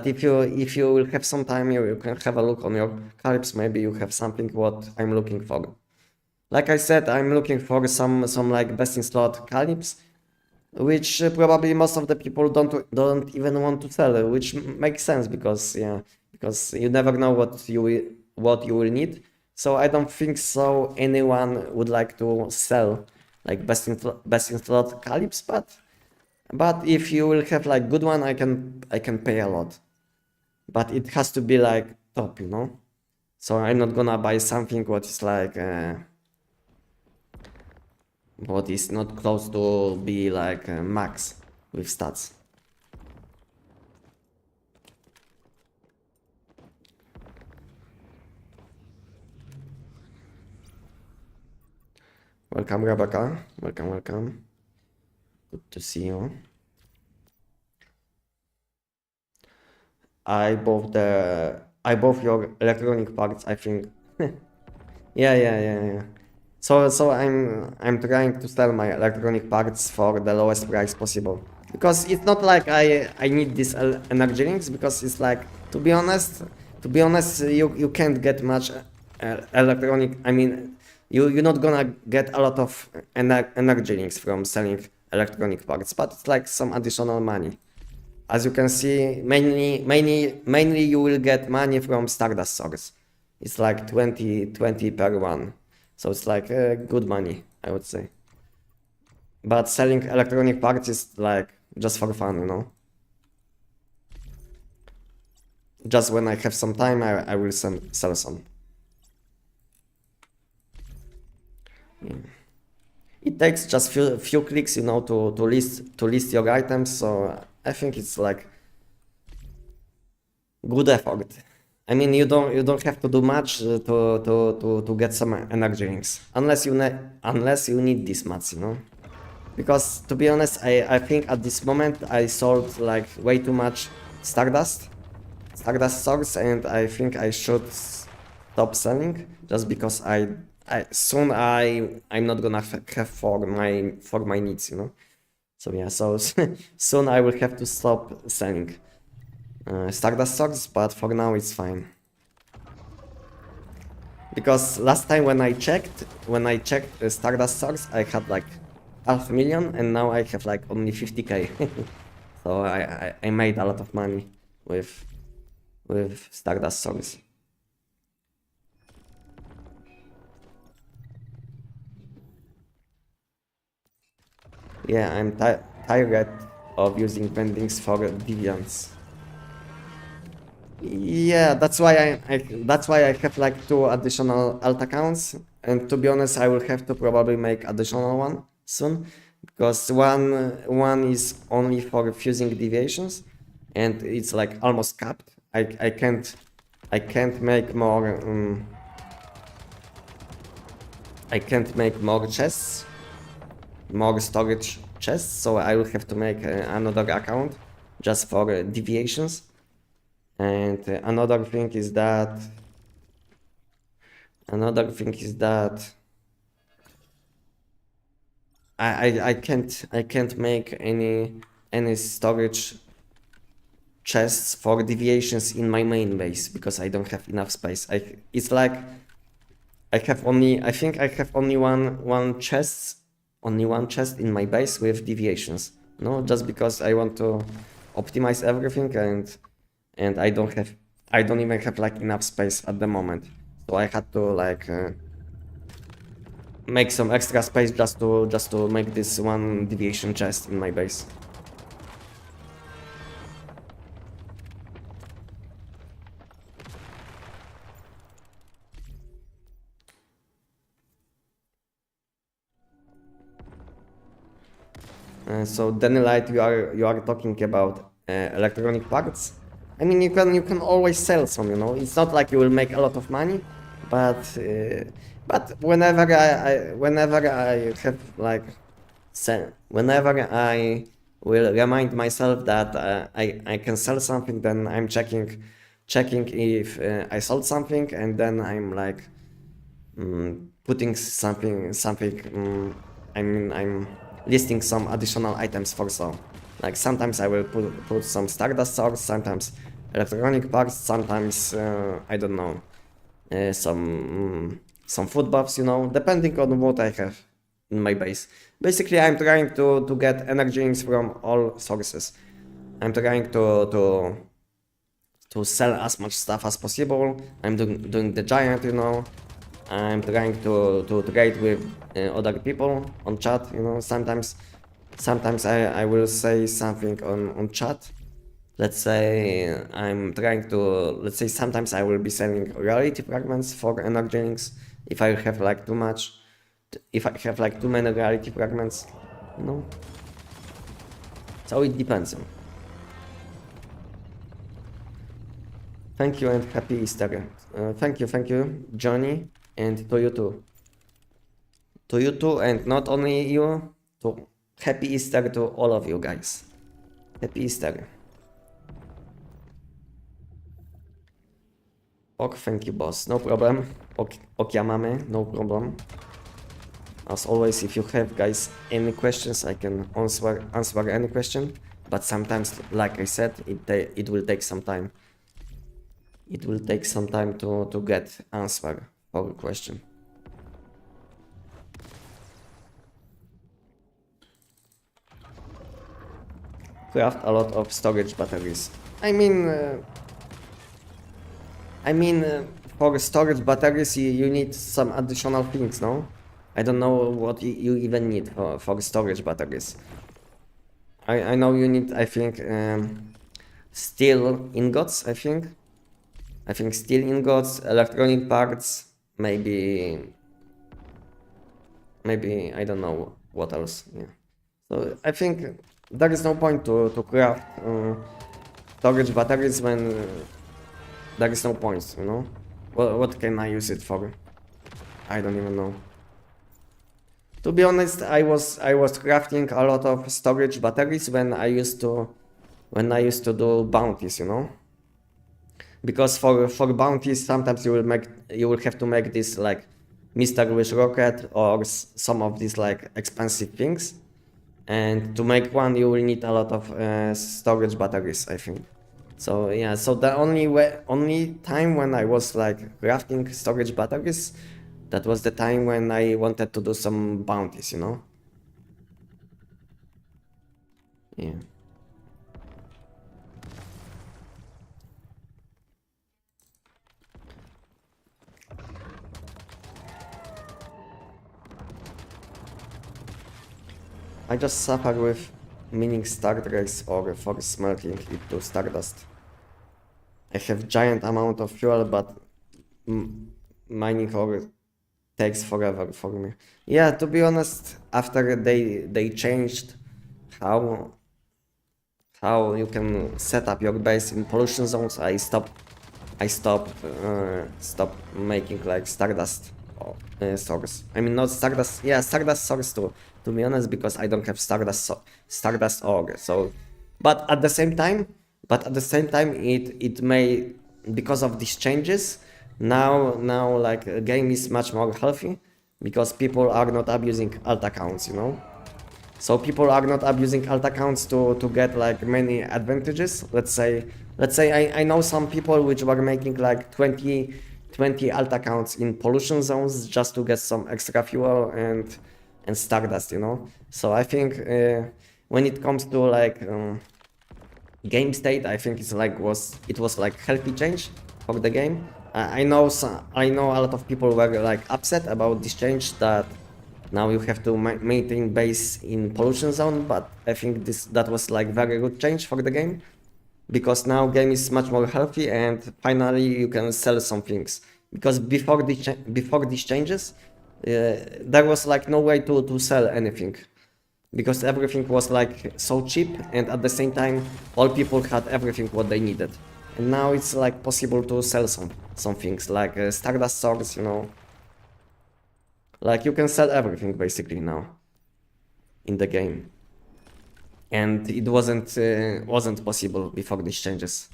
if you will have some time, you can have a look on your calibs. Maybe you have something what I'm looking for. Like I said, I'm looking for some like best in slot calibs, which probably most of the people don't even want to sell, which makes sense, because you never know what you will need. So I don't think so anyone would like to sell like best in slot calibs, but if you will have like good one, I can pay a lot, but it has to be like top, you know. So I'm not gonna buy something what is like what is not close to be like max with stats. Welcome, Rebecca. Welcome. Good to see you. I bought your electronic parts, I think. Yeah. So I'm trying to sell my electronic parts for the lowest price possible, because it's not like I need these energy links, because it's like, to be honest, you can't get much electronic. I mean, you're not gonna get a lot of energy links from selling electronic parts, but it's like some additional money. As you can see, mainly you will get money from Stardust source. It's like 20 per one. So it's like good money, I would say. But selling electronic parts is like just for fun, you know. Just when I have some time, I will sell some. Yeah. it takes just few clicks, you know, to list your items. So I think it's like good effort. I mean, you don't have to do much to get some energy rings, unless you need this much, you know. Because to be honest, I think at this moment I sold like way too much Stardust swords, and I think I should stop selling just because I'm not gonna have for my needs, you know. So yeah, so soon I will have to stop selling Stardust swords, but for now it's fine. Because last time when I checked Stardust swords, I had like 500,000, and now I have like only 50k. So I made a lot of money with Stardust swords. Yeah, I'm tired of using pendings for deviants. Yeah, that's why I have like 2 additional alt accounts, and to be honest, I will have to probably make additional one soon, because one is only for fusing deviations, and it's like almost capped. I can't make more. I can't make more chests, more storage chests, so I will have to make another account just for deviations. And another thing is that I can't make any storage chests for deviations in my main base because I don't have enough space. It's like I think I have only one chest in my base with deviations. No, just because I want to optimize everything, and I don't even have like enough space at the moment. So I had to like make some extra space just to make this one deviation chest in my base. So Danilite, you are talking about electronic parts. I mean, you can always sell some. You know, it's not like you will make a lot of money, but whenever I have like whenever I will remind myself that I can sell something, then I'm checking if I sold something, and then I'm like putting something. I mean, I'm listing some additional items for sale. Like sometimes I will put some Stardust swords, sometimes electronic parts, sometimes I don't know, some food buffs, you know, depending on what I have in my base. Basically, I'm trying to get energy rings from all sources. I'm trying to sell as much stuff as possible. I'm doing the giant, you know. I'm trying to trade with other people on chat, you know. Sometimes I will say something on chat. Let's say sometimes I will be selling reality fragments for energy rings if I have like too many reality fragments, you know. So it depends. Thank you and happy Easter. Thank you, Johnny, and to you too. To you too, and not only you, to happy Easter to all of you guys. Happy Easter. Ok, thank you, boss. No problem. Okiamame, no problem. As always, if you have, guys, any questions, I can answer any question. But sometimes, like I said, it will take some time. It will take some time to get answer for a question. Craft a lot of storage batteries. I mean, for storage batteries, you need some additional things, no? I don't know what you even need for storage batteries. I know you need, I think, steel ingots, I think steel ingots, electronic parts, maybe maybe I don't know what else. Yeah. So I think there is no point to craft storage batteries when there is no point, you know. What can I use it for? I don't even know. To be honest, I was crafting a lot of storage batteries when I used to do bounties, you know. Because for bounties, sometimes you will have to make this like Mr. Wish rocket or some of these like expensive things, and to make one you will need a lot of storage batteries, I think. So yeah, so the only time when I was like crafting storage batteries, that was the time when I wanted to do some bounties, you know. Yeah. I just suffer with mining stardust ore for smelting it to stardust. I have giant amount of fuel, but mining ore takes forever for me. Yeah, to be honest, after they changed how you can set up your base in pollution zones, I stopped making like stardust source. I mean, not stardust. Yeah, stardust source too. To be honest, because I don't have stardust ore. So, but at the same time, it may, because of these changes, now like a game is much more healthy because people are not abusing alt accounts, you know. So people are not abusing alt accounts to get like many advantages. Let's say I know some people which were making like 20 alt accounts in pollution zones just to get some extra fuel and stardust, you know. So I think when it comes to like game state, I think it was like healthy change for the game. I know a lot of people were like upset about this change that now you have to maintain base in pollution zone, but I think that was like very good change for the game because now game is much more healthy and finally you can sell some things. Because before these changes, there was like no way to sell anything because everything was like so cheap and at the same time all people had everything what they needed. And now it's like possible to sell some things like Stardust swords, you know. Like you can sell everything basically now in the game, and it wasn't possible before these changes.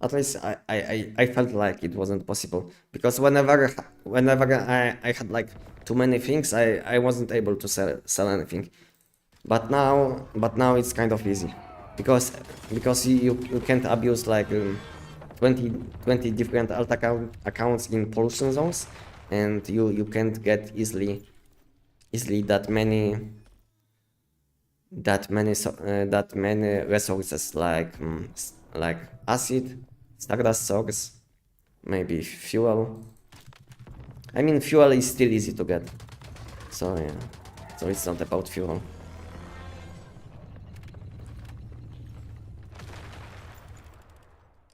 At least I felt like it wasn't possible because whenever I had like too many things, I wasn't able to sell anything. But now it's kind of easy because you can't abuse like 20 different alt accounts in pollution zones, and you can't get easily that many resources like acid, stardust source, maybe fuel. I mean, fuel is still easy to get, so yeah, so it's not about fuel.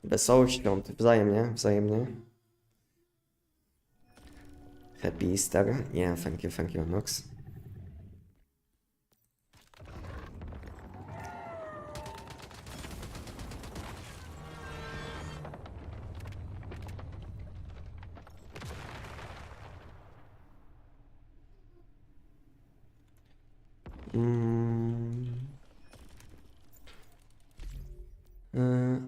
Wesołych świąt, wzajemnie. Happy Easter. Yeah, thank you, Nox.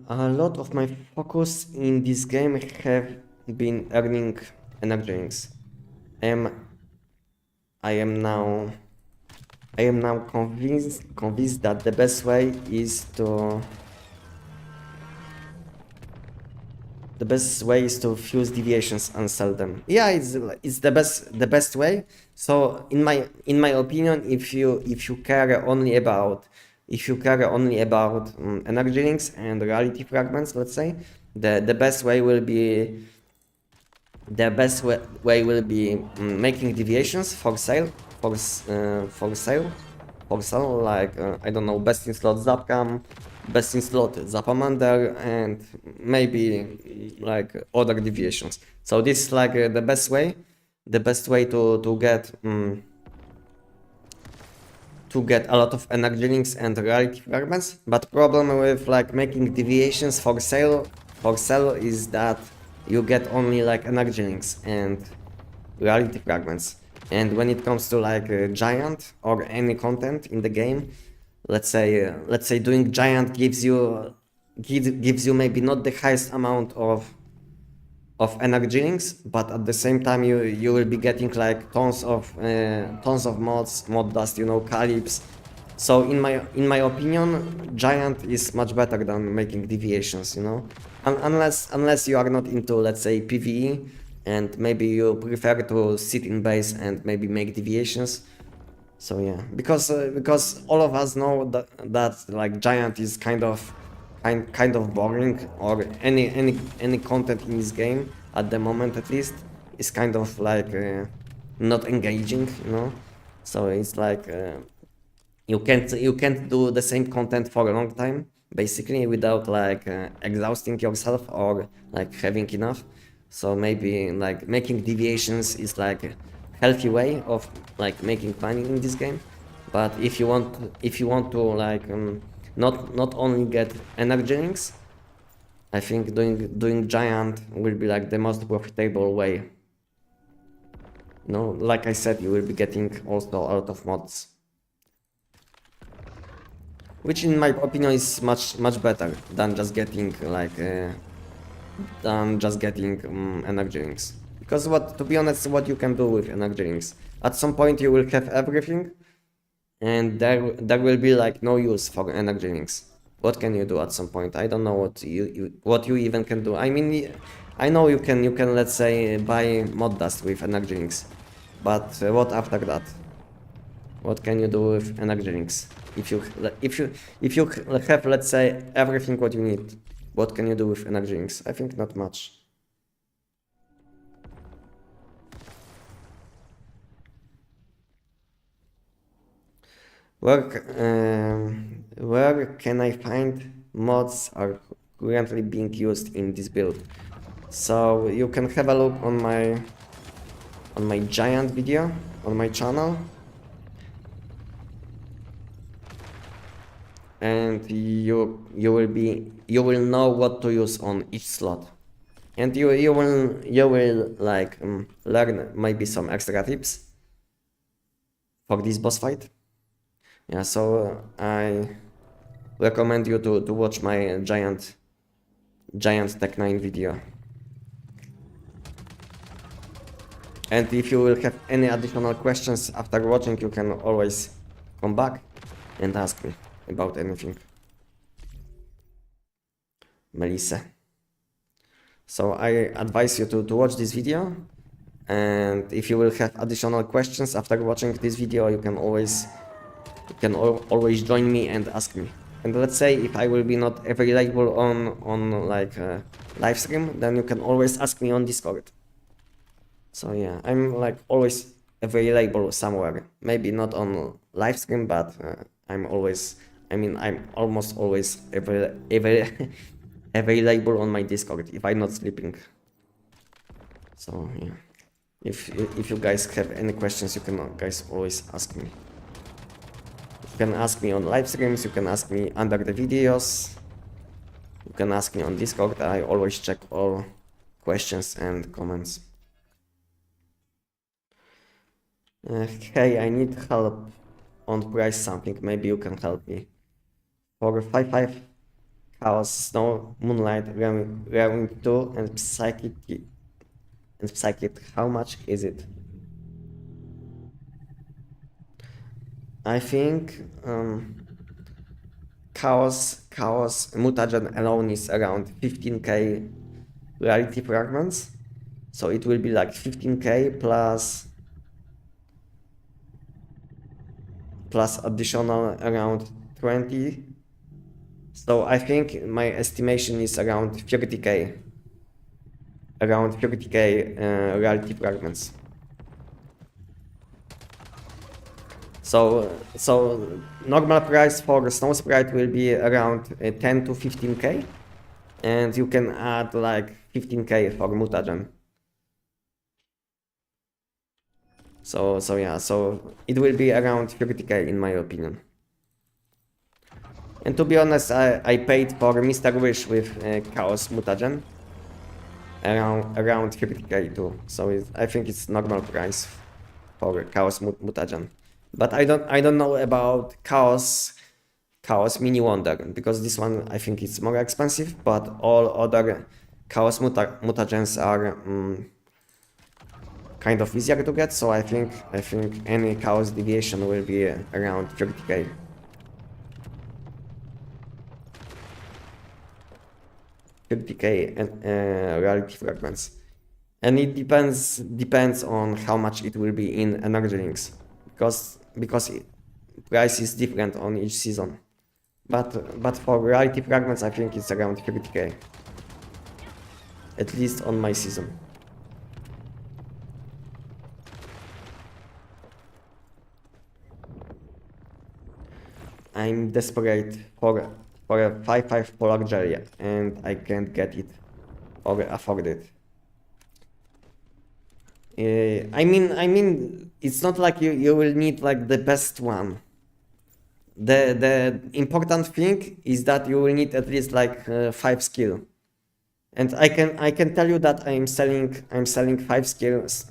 A lot of my focus in this game have been earning energy drinks. I am now convinced that the best way is to fuse deviations and sell them. Yeah, it's the best way. So in my opinion, if you care only about energy links and reality fragments, let's say, the best way will be making deviations for sale, like I don't know, best in slot Zapcam, best in slot Zapamander, and maybe like other deviations. So this is like the best way to get to get a lot of energy links and reality fragments, but problem with like making deviations for sale is that you get only like energy links and reality fragments. And when it comes to like giant or any content in the game, let's say doing giant gives you maybe not the highest amount of energy links, but at the same time you will be getting like tons of mod dust, you know, calyps. So in my opinion, giant is much better than making deviations, you know, unless you are not into, let's say, PvE, and maybe you prefer to sit in base and maybe make deviations. So yeah, because all of us know that like giant is kind of boring, or any content in this game at the moment at least is kind of like not engaging, you know. So it's like you can't do the same content for a long time basically without like exhausting yourself or like having enough. So maybe like making deviations is like a healthy way of like making money in this game. But if you want to like not only get energy links, I think doing giant will be like the most profitable way. No, like I said, you will be getting also a lot of mods, which in my opinion is much better than just getting like energy links. Because to be honest, what you can do with energy links, at some point you will have everything, and there will be like no use for energy links. What can you do at some point? I don't know what you even can do. I mean, I know you can let's say buy mod dust with energy links, but what after that? What can you do with energy links? If you have, let's say, everything what you need, what can you do with energy links? I think not much. Where can I find mods are currently being used in this build? So you can have a look on my giant video on my channel, and you will know what to use on each slot, and you will like learn maybe some extra tips for this boss fight. Yeah, so I recommend you to watch my giant Tech 9 video. And if you will have any additional questions after watching, you can always come back and ask me about anything. Melissa. So I advise you to watch this video, and if you will have additional questions after watching this video, you can always join me and ask me. And let's say if I will be not available on like live stream, then you can always ask me on Discord. So yeah, I'm like always available somewhere. Maybe not on live stream, but I'm almost always available on my Discord if I'm not sleeping. So yeah, if you guys have any questions, you can guys always ask me. You can ask me on live streams, you can ask me under the videos, you can ask me on Discord. I always check all questions and comments. Hey, I need help on price something, maybe you can help me. For 5/5 Chaos, Snow, Moonlight, Realm 2 and Psychic, how much is it? I think Chaos Mutagen alone is around 15k reality fragments, so it will be like 15k plus additional around 20. So I think my estimation is around 30k. Reality fragments. So normal price for Snow Sprite will be around 10 to 15k, and you can add like 15k for Mutagen. So yeah, so it will be around 30k in my opinion. And to be honest, I paid for Mr. Wish with Chaos Mutagen around 50k too. So I think it's normal price for Chaos Mutagen. But I don't know about Chaos Mini Wonder, because this one I think it's more expensive, but all other Chaos Mutagens are kind of easier to get, so I think any Chaos deviation will be around 30k. And reality fragments, and it depends on how much it will be in energy links, because price is different on each season. But for reality fragments, I think it's around 30k, at least on my season. I'm desperate for a 5/5 polar jelly, and I can't get it or afford it. I mean, it's not like you will need like the best one. The important thing is that you will need at least like 5 skill, and I can tell you that I'm selling 5 skills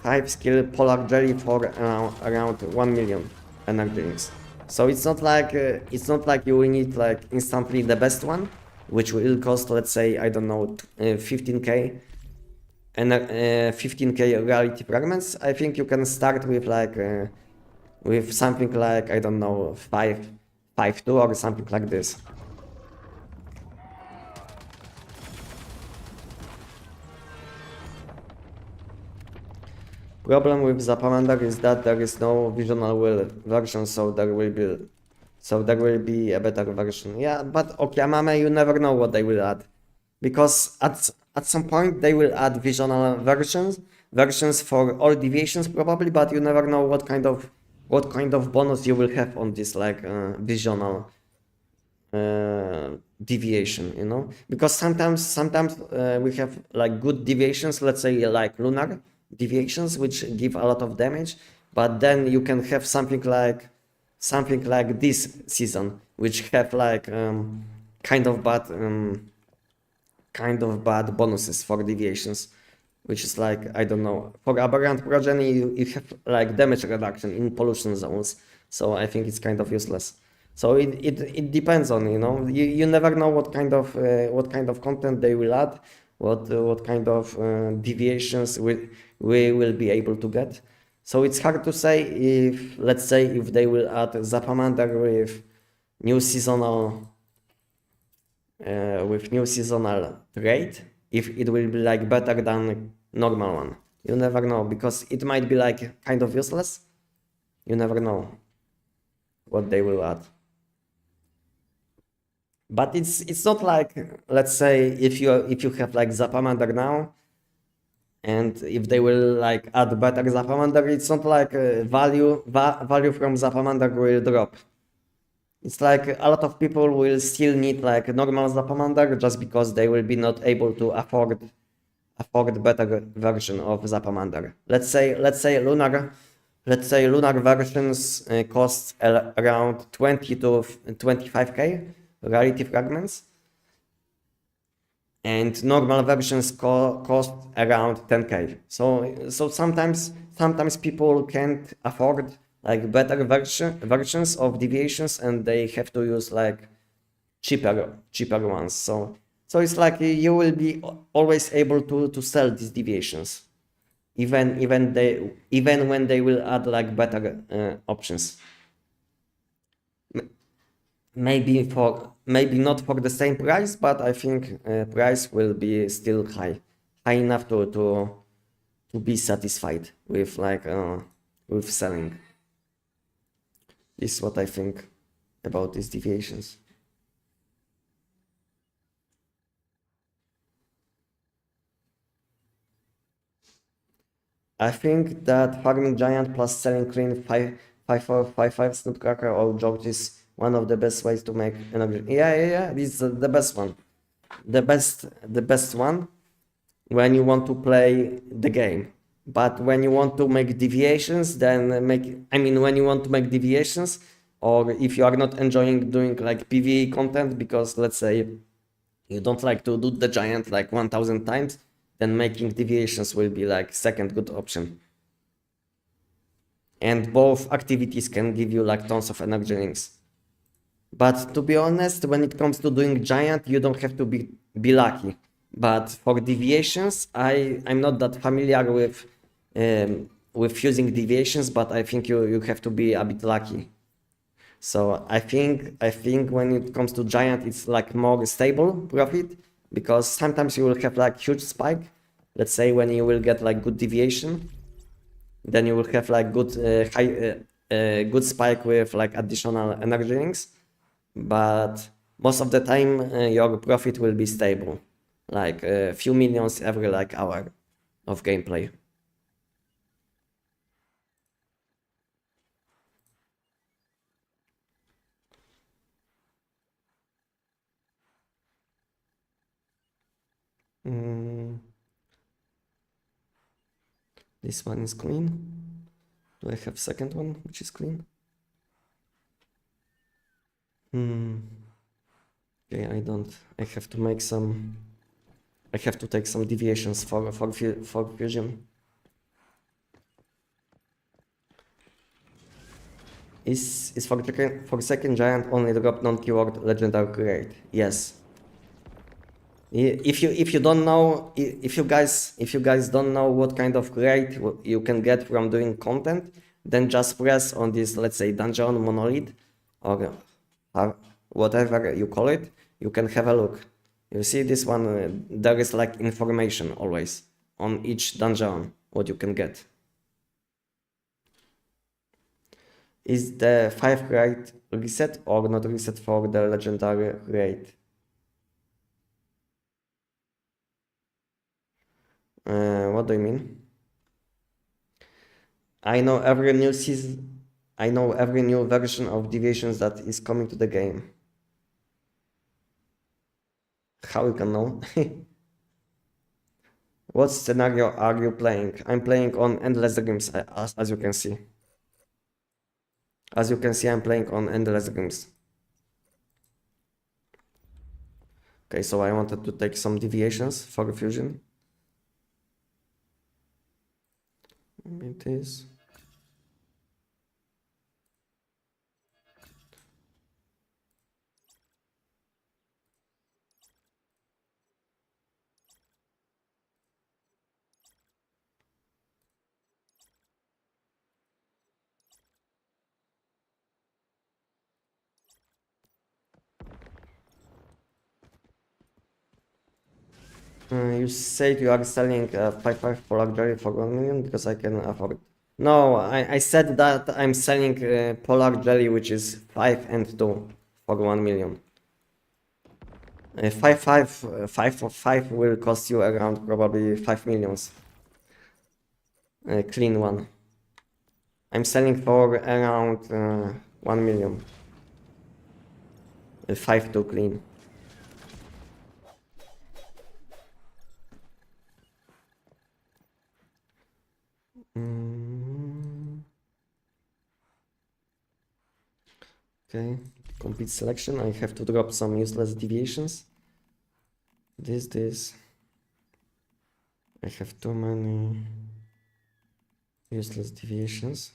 5 skill polar jelly for around 1 million energy drinks. So it's not like you will need like instantly the best one, which will cost, let's say, I don't know, 15k and 15k reality fragments. I think you can start with like with something like, I don't know, 5.2 or something like this. Problem with Zapamander is that there is no visual will version, so there will be a better version. Yeah, but Okiamame, you never know what they will add, because at some point they will add visual versions for all deviations probably, but you never know what kind of bonus you will have on this like visual deviation, you know, because sometimes we have like good deviations, let's say like lunar deviations, which give a lot of damage, but then you can have something like this season, which have like kind of bad bonuses for deviations, which is like, I don't know, for aberrant progeny you have like damage reduction in pollution zones, so I think it's kind of useless. So it depends on, you know, you never know what kind of content they will add, what kind of deviations we will be able to get. So it's hard to say if, let's say, if they will add Zapamander with new seasonal trait, if it will be like better than normal one. You never know, because it might be like kind of useless. You never know what they will add. But it's not like, let's say, if you have like Zapamander now, and if they will like add better Zapamander, it's not like value from Zapamander will drop. It's like a lot of people will still need like normal Zapamander just because they will be not able to afford better version of Zapamander. Let's say lunar versions cost around 20 to 25k reality fragments, and normal versions cost around 10k. So sometimes people can't afford like better versions of deviations, and they have to use like cheaper ones. So it's like you will be always able to sell these deviations, even when they will add like better options. Maybe not for the same price, but I think price will be still high enough to be satisfied with like with selling. This is what I think about these deviations. I think that farming giant plus selling clean 5/5 Snootcracker or George is one of the best ways to make energy. Yeah. This is the best one. The best one. when you want to play the game. But when you want to make deviations, then when you want to make deviations, or if you are not enjoying doing like PvE content, because let's say you don't like to do the giant like 1000 times, then making deviations will be like second good option. And both activities can give you like tons of energy rings. But to be honest, when it comes to doing giant, you don't have to be lucky. But for deviations, I'm not that familiar with using deviations, but I think you have to be a bit lucky. So I think when it comes to giant, it's like more stable profit, because sometimes you will have like huge spike. Let's say when you will get like good deviation, then you will have like good spike with like additional energy rings. But most of the time your profit will be stable, like a few millions every like hour of gameplay. Mm, this one is clean. Do I have second one which is clean? Okay, I don't. I have to make some. I have to take some deviations for fusion. Is for second giant only drop non-keyword legendary create? Yes. If you don't know, if you guys don't know what kind of grade you can get from doing content, then just press on this, let's say, dungeon monolith, or whatever you call it. You can have a look. You see this one, there is like information always on each dungeon what you can get. Is the 5 grade reset or not reset for the legendary grade? What do you mean? I know every new season. I know every new version of deviations that is coming to the game. How you can know? What scenario are you playing? I'm playing on Endless Dreams, as you can see. As you can see, I'm playing on Endless Dreams. Okay, so I wanted to take some deviations for fusion. It is. You said you are selling 5.5 for luxury for 1 million because I can afford. No, I said that I'm selling Polar Jelly, which is 5 and 2 for 1 million. 5 for 5 will cost you around probably 5 millions. Clean one. I'm selling for around 1 million. 5 to clean. Okay, complete selection. I have to drop some useless deviations. This. I have too many useless deviations.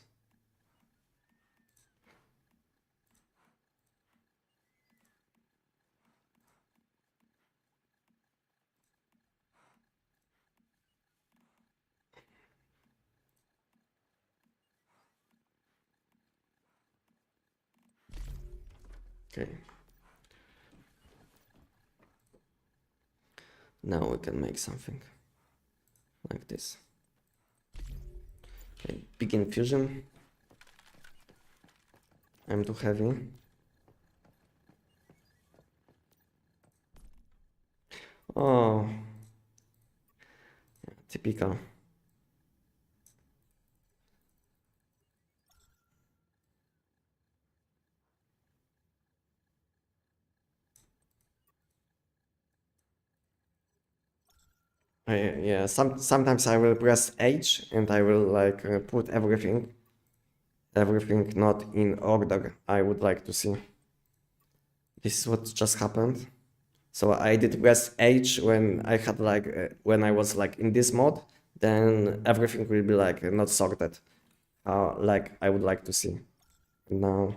Okay. Now we can make something like this. Okay, begin fusion. I'm too heavy. Oh, typical. Yeah, sometimes I will press H and I will like put everything not in order I would like to see. This is what just happened. So I did press H when I had like when I was like in this mode, then everything will be like not sorted, like I would like to see. Now,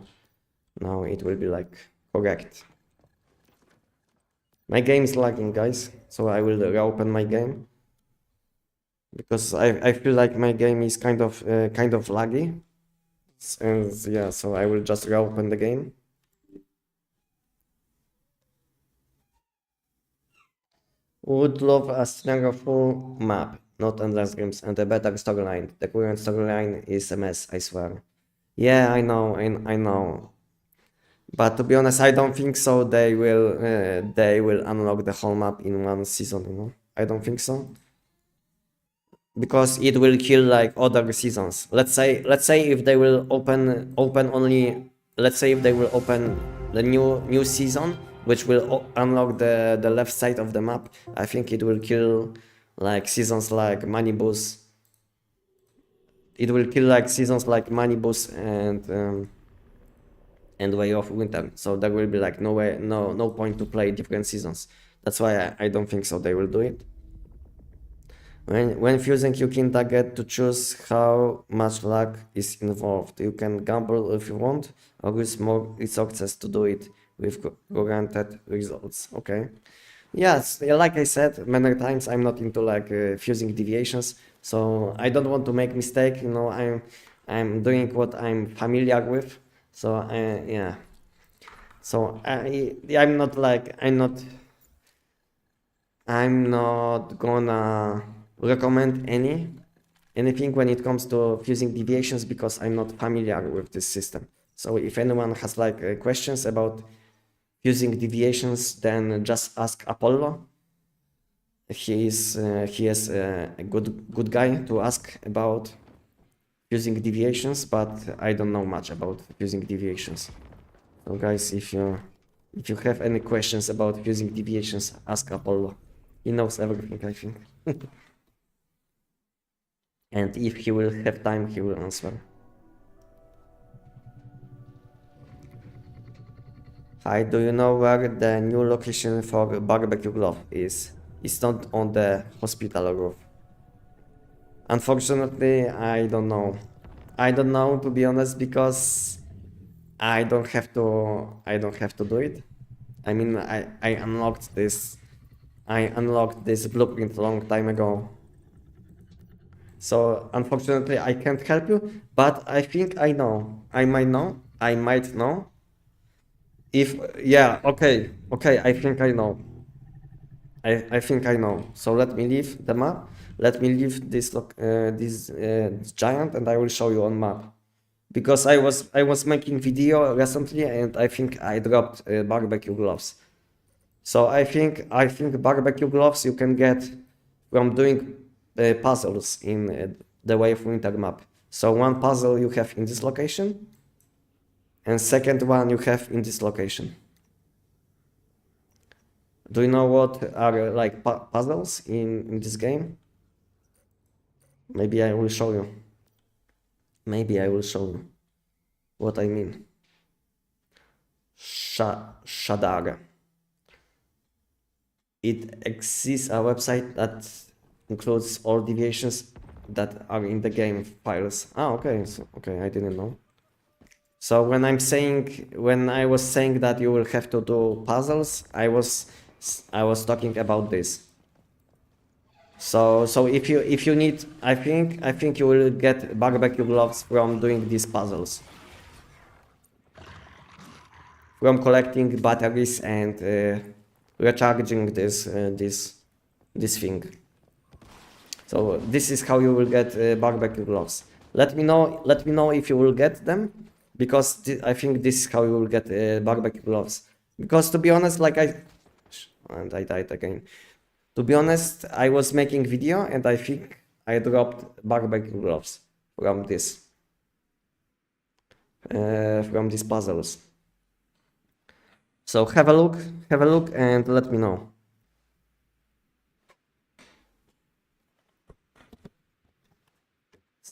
now it will be like correct. My game is lagging, guys, so I will reopen my game because I feel like my game is kind of laggy, and yeah, so I will just reopen the game. Would love a stronger full map, not endless games, and a better storyline. The current storyline is a mess, I swear. Yeah, I know. But to be honest, I don't think so. They will unlock the whole map in one season. You know, I don't think so because it will kill like other seasons. Let's say if they will open only. Let's say if they will open the new season, which will unlock the left side of the map. I think it will kill like seasons like Manibus. It will kill like seasons like Manibus and Way of Winter. So there will be like no point to play different seasons. That's why I don't think so they will do it. When fusing, you can get to choose how much luck is involved. You can gamble if you want, or use more resources to do it with guaranteed results. Okay. Yes, like I said many times, I'm not into like fusing deviations, so I don't want to make mistake. You know, I'm doing what I'm familiar with. So yeah. So I'm not gonna recommend anything when it comes to fusing deviations because I'm not familiar with this system. So if anyone has like questions about fusing deviations, then just ask Apollo. He is a good guy to ask about fusing deviations, but I don't know much about fusing deviations. So guys, if you have any questions about fusing deviations, ask Apollo. He knows everything, I think. And if he will have time, he will answer. Hi, do you know where the new location for barbecue glove is? It's not on the hospital roof. Unfortunately, I don't know. I don't know, to be honest, because I don't have to do it. I mean, I unlocked this blueprint a long time ago. So unfortunately, I can't help you, but I think I know. I might know. If yeah, okay, I think I know. I think I know. So let me leave the map. Let me leave this giant, and I will show you on map. Because I was making video recently, and I think I dropped barbecue gloves. So I think barbecue gloves you can get from doing puzzles in the Way of Winter map. So one puzzle you have in this location, and second one you have in this location. Do you know what are like puzzles in this game? Maybe I will show you. Maybe I will show you what I mean. Shadar. It exists a website that includes all deviations that are in the game files. Ah, okay. So, okay, I didn't know. So when I was saying that you will have to do puzzles, I was talking about this. So if you need, I think you will get barbecue gloves from doing these puzzles, from collecting batteries and recharging this thing. So this is how you will get barbecue gloves. Let me know if you will get them, because I think this is how you will get barbecue gloves. Because to be honest, and I died again. To be honest, I was making video and I think I dropped barbecue gloves from these puzzles. So have a look and let me know.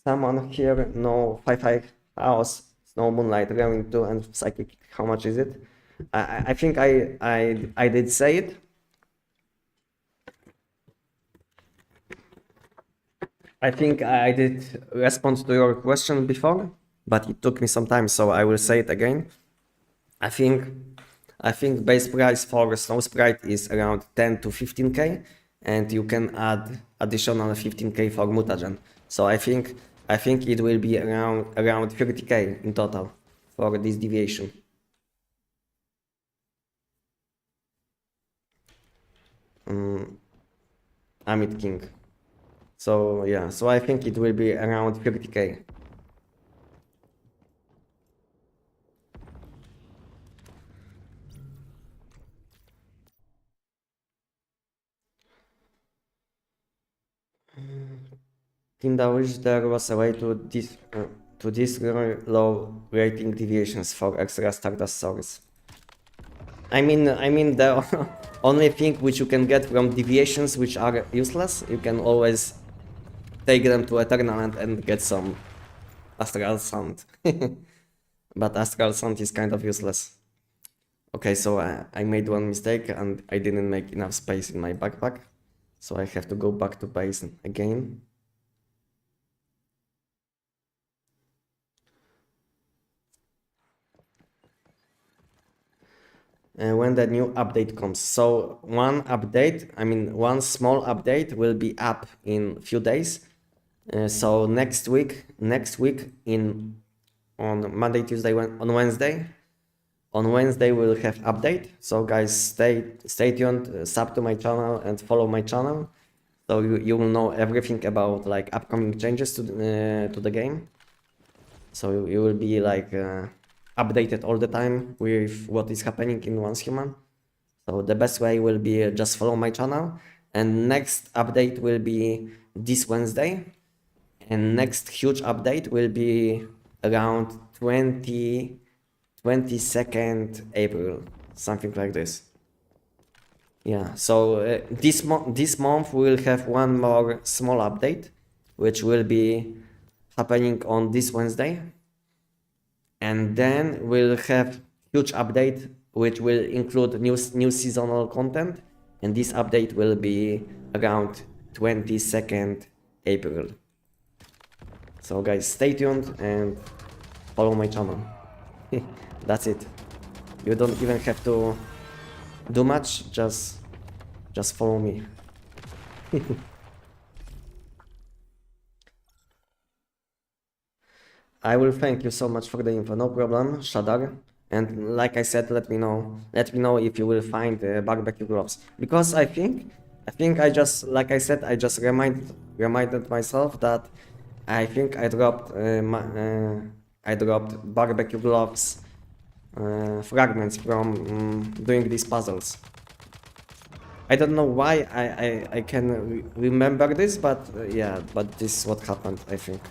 someone here know 5 hours, Snow Moonlight, Realm 2 and Psychic, how much is it? I think I did say it. I think I did respond to your question before, but it took me some time, so I will say it again. I think base price for Snow Sprite is around 10 to 15k, and you can add additional 15k for mutagen. So I think it will be around 30k in total for this deviation. Amit King. So yeah, so I think it will be around 30k. Kinda wish there was a way to destroy low rating deviations for extra Stardust source. I mean the only thing which you can get from deviations which are useless, you can always take them to Eternal and get some Astral Sound. But Astral Sound is kind of useless. Okay, so I made one mistake and I didn't make enough space in my backpack. So I have to go back to base again. When the new update comes. So one small update will be up in few days. So next week on Monday, Tuesday, on Wednesday. On Wednesday we'll have update. So guys, stay tuned, sub to my channel and follow my channel. So you will know everything about like upcoming changes to the game. So you will be like updated all the time with what is happening in Once Human. So the best way will be just follow my channel. And next update will be this Wednesday. And next huge update will be around 22nd April, something like this. Yeah, so this month we'll have one more small update, which will be happening on this Wednesday. And then we'll have huge update, which will include new seasonal content. And this update will be around 22nd April. So guys, stay tuned and follow my channel. That's it. You don't even have to do much, just follow me. I will thank you so much for the info, no problem, Shadar. And like I said, let me know if you will find barbecue gloves, because I think I just, like I said, I just reminded myself that I think I dropped barbecue gloves fragments from doing these puzzles. I don't know why I can remember this, but yeah, but this is what happened, I think.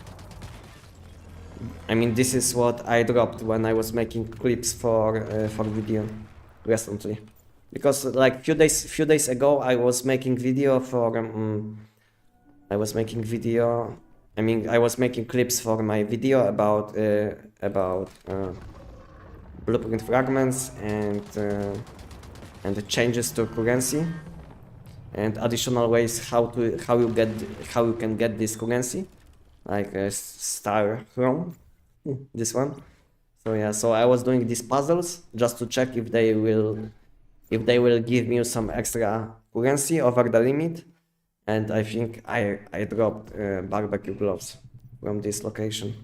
I mean, this is what I dropped when I was making clips for video recently, because like few days ago I was making video for I was making clips for my video about blueprint fragments and the changes to currency and additional ways how you can get this currency, like a star chrome, this one. So yeah, so I was doing these puzzles just to check if they will give me some extra currency over the limit, and I think I dropped barbecue gloves from this location.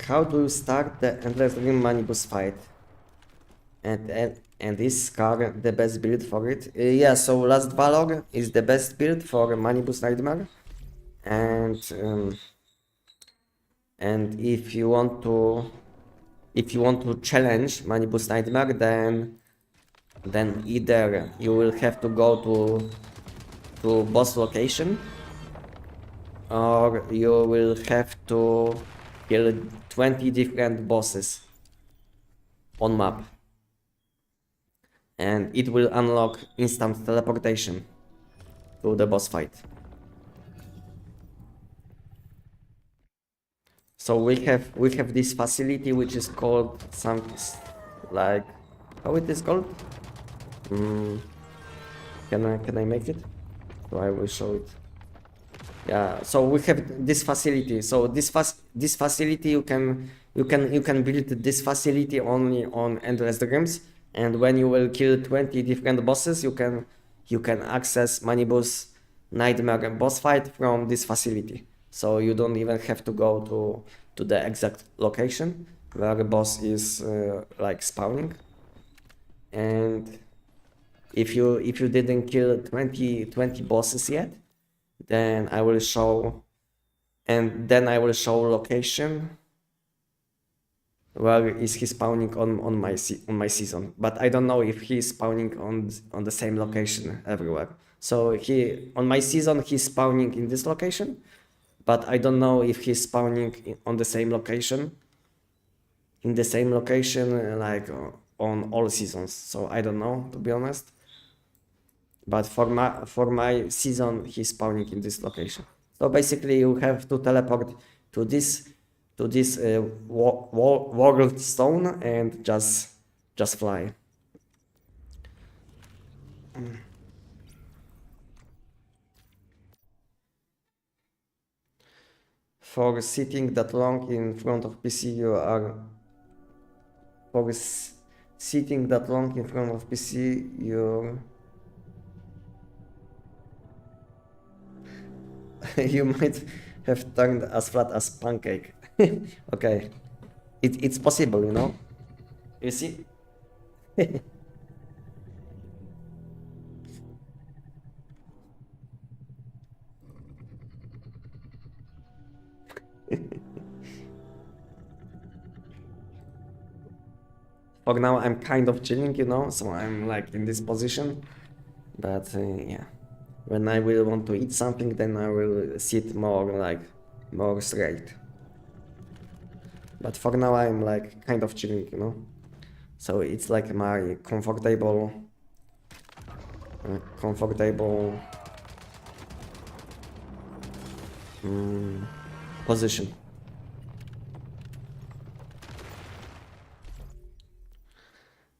How do you start the Endless Dream Manibus fight? And is Scar the best build for it? Yeah, so Last Valor is the best build for Manibus Nightmare, and if you want to challenge Manibus Nightmare, then either you will have to go to boss location, or you will have to kill 20 different bosses on map. and it will unlock instant teleportation to the boss fight. So we have this facility which is called some like, how it is called? Can I make it? So I will show it. Yeah, so we have this facility. So this facility you can build this facility only on endless dreams, and when you will kill 20 different bosses, you can access Manibus Nightmare boss fight from this facility. So you don't even have to go to the exact location where the boss is like spawning. And if you didn't kill 20 bosses yet, then I will show, and then I will show location where is he spawning on my season. But I don't know if he's spawning on the same location everywhere. So on my season he's spawning in this location, but I don't know if he's spawning on the same location. Like on all seasons. So I don't know, to be honest. But for my season, he's spawning in this location. So basically, you have to teleport to this world stone and just fly. For sitting that long in front of PC, sitting that long in front of PC, you might have turned as flat as pancake. Okay, it's possible, you know. You see. For now, I'm kind of chilling, you know, so I'm like in this position. But yeah, when I will want to eat something, then I will sit more straight. But for now, I'm like kind of chilling, you know. So it's like my comfortable position.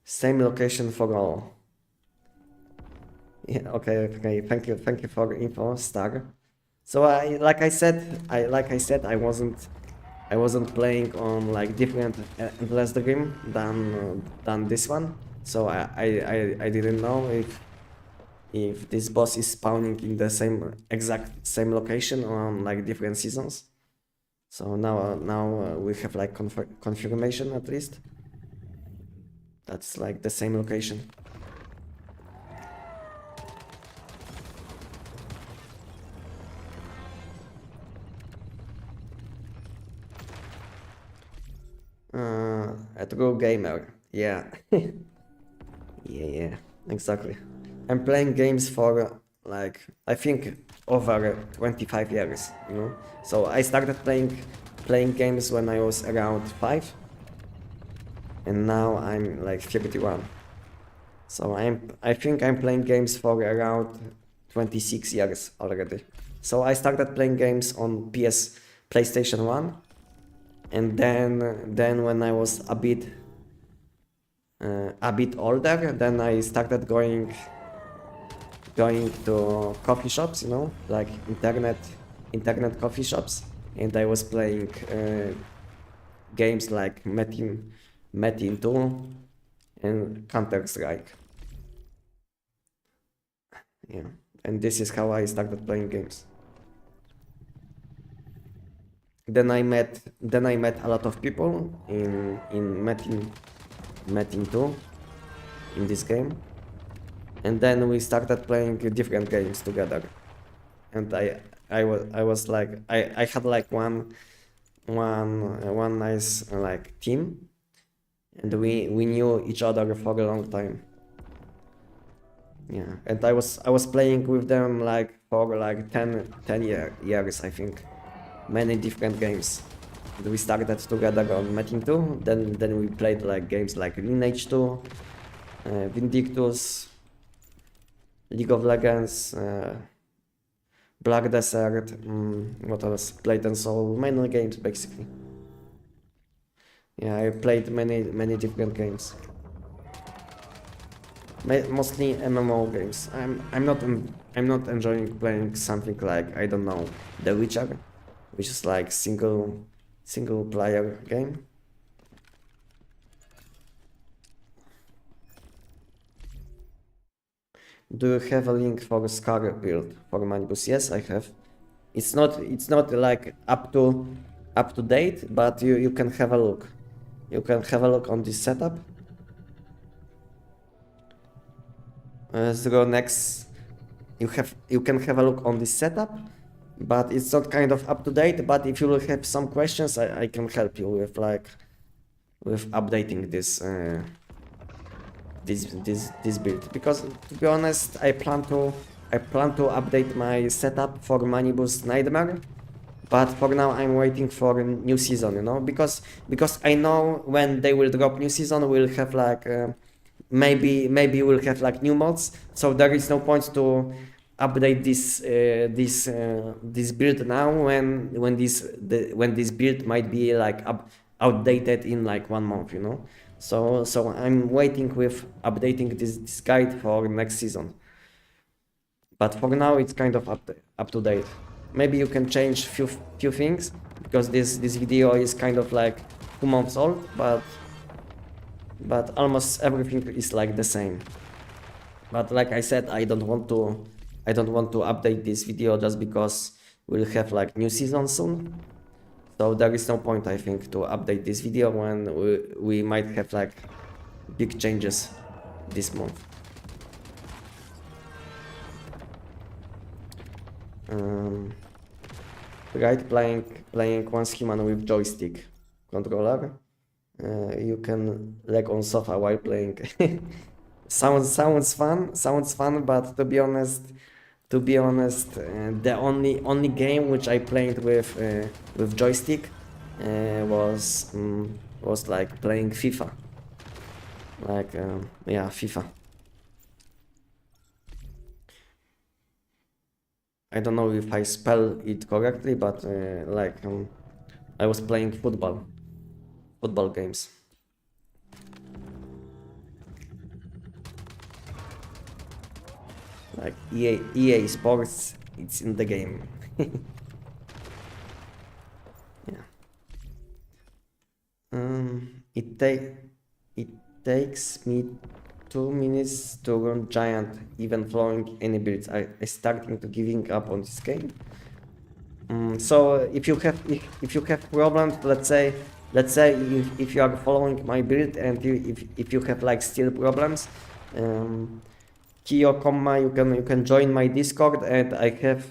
Same location for all. Yeah, okay. Thank you for the info, Star. So like I said, I wasn't playing on like different endless dream than this one. So I didn't know if this boss is spawning in the exact same location on like different seasons. So now we have like confirmation at least. That's like the same location. A true gamer, yeah. yeah, exactly. I'm playing games for like, I think over 25 years, you know. So I started playing games when I was around 5, and now I'm like 31. So I think I'm playing games for around 26 years already. So I started playing games on PlayStation 1, and then when I was a bit older, then I started going to coffee shops, you know, like internet coffee shops, and I was playing games like Metin 2 and Counter-Strike. Yeah, and this is how I started playing games. Then I met a lot of people in Metin 2 in this game, and then we started playing different games together. And I was like, I had like one nice like team, and we knew each other for a long time. Yeah, and I was playing with them like for like 10 years, I think. Many different games. We started together on Metin 2, then we played like games like Lineage 2, Vindictus, League of Legends, Black Desert, what else? Played and Soul, many games basically. Yeah, I played many different games. Mostly MMO games. I'm not enjoying playing something like, I don't know, The Witcher, which is like single player game. Do you have a link for Scar build for Manibus? Yes, I have. It's not like up to date, but you can have a look. You can have a look on this setup. Zero next. You can have a look on this setup, but it's not kind of up to date. But if you will have some questions, I can help you with with updating this this build, because to be honest, I plan to update my setup for Manibus Nightmare, but for now I'm waiting for a new season, you know, because I know when they will drop new season, we'll have like maybe we'll have like new mods, so there is no point to update this build now when this build might be like outdated in like 1 month, you know. So I'm waiting with updating this guide for next season. But for now it's kind of up to date. Maybe you can change few things, because this video is kind of like 2 months old, but almost everything is like the same. But like I said, I don't want to update this video just because we'll have like new season soon. So there is no point, I think, to update this video when we might have like big changes this month. Right, playing one human with joystick controller. You can lag on sofa while playing. sounds fun, but to be honest, the only game which I played with joystick was like playing FIFA. Like yeah, FIFA. I don't know if I spell it correctly, but like I was playing football games. Like EA Sports, it's in the game. Yeah. It takes me 2 minutes to run giant, even flowing any builds. I starting to giving up on this game. So if you have problems, let's say if you are following my build and if you have like still problems, key or comma, you can join my Discord, and I have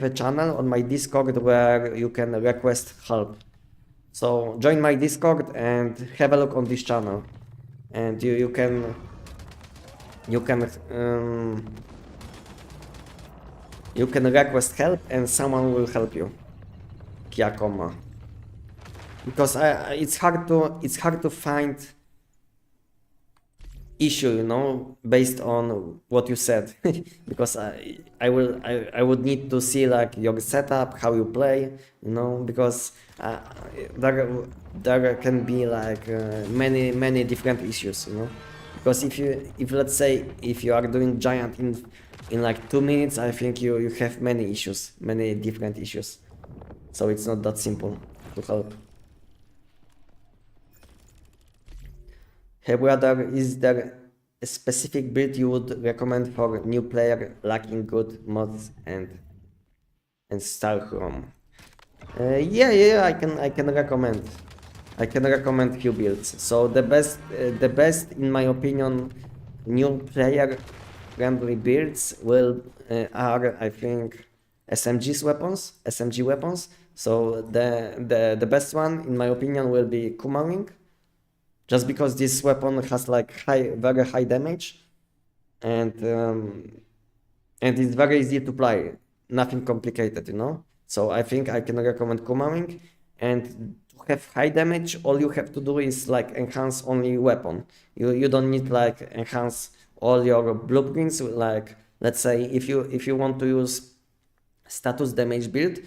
a channel on my Discord where you can request help. So join my Discord and have a look on this channel, and you can request help and someone will help you. Key or comma. Because it's hard to find issue, you know, based on what you said. Because I would need to see like your setup, how you play, you know, because there can be like many different issues, you know. Because if let's say if you are doing giant in like 2 minutes, I think you have many different issues, so it's not that simple to help. Hey brother, is there a specific build you would recommend for new player lacking good mods and Star Chrome? Yeah, I can recommend. I can recommend few builds. So the best in my opinion, new player friendly builds are, I think, SMG weapons. So the best one in my opinion will be Kumawing. Just because this weapon has like very high damage, and it's very easy to play, nothing complicated, you know. So I think I can recommend Kumawing, and have high damage, all you have to do is like enhance only weapon. You don't need like enhance all your blueprints. Like let's say if you want to use status damage build,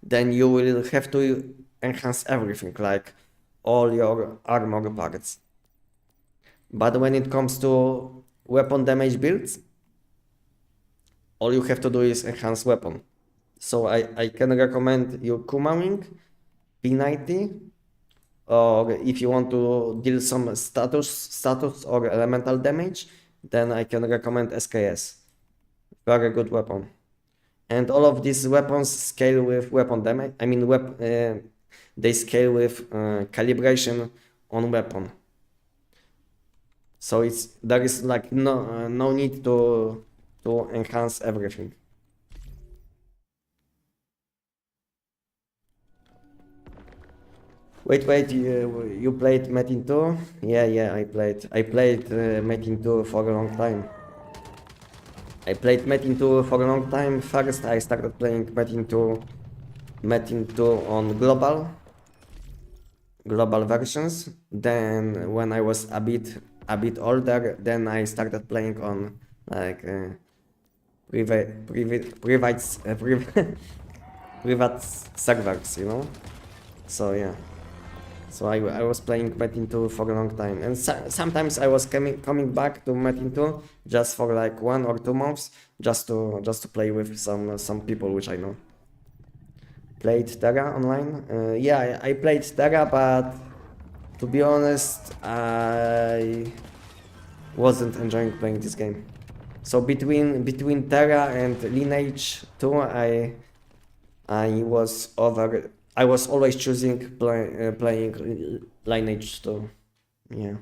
then you will have to enhance everything, like all your armor parts. But when it comes to weapon damage builds, all you have to do is enhance weapon. So I can recommend you Kumawing, P90, or if you want to deal some status or elemental damage, then I can recommend SKS. Very good weapon. And all of these weapons scale with weapon damage. I mean, they scale with calibration on weapon. So there is like no need to enhance everything. Wait, you played Metin 2? Yeah, I played Metin 2 for a long time. I played Metin 2 for a long time. First, I started playing Metin 2 on global versions. Then, when I was a bit older, then I started playing on like private private servers, you know. So yeah. So I was playing Metin 2 for a long time, and sometimes I was coming back to Metin 2 just for like 1 or 2 months, just to play with some people which I know. Played Terra online? Yeah, I played Terra, but to be honest, I wasn't enjoying playing this game. So between Terra and Lineage 2, I was always choosing playing Lineage 2. Yeah.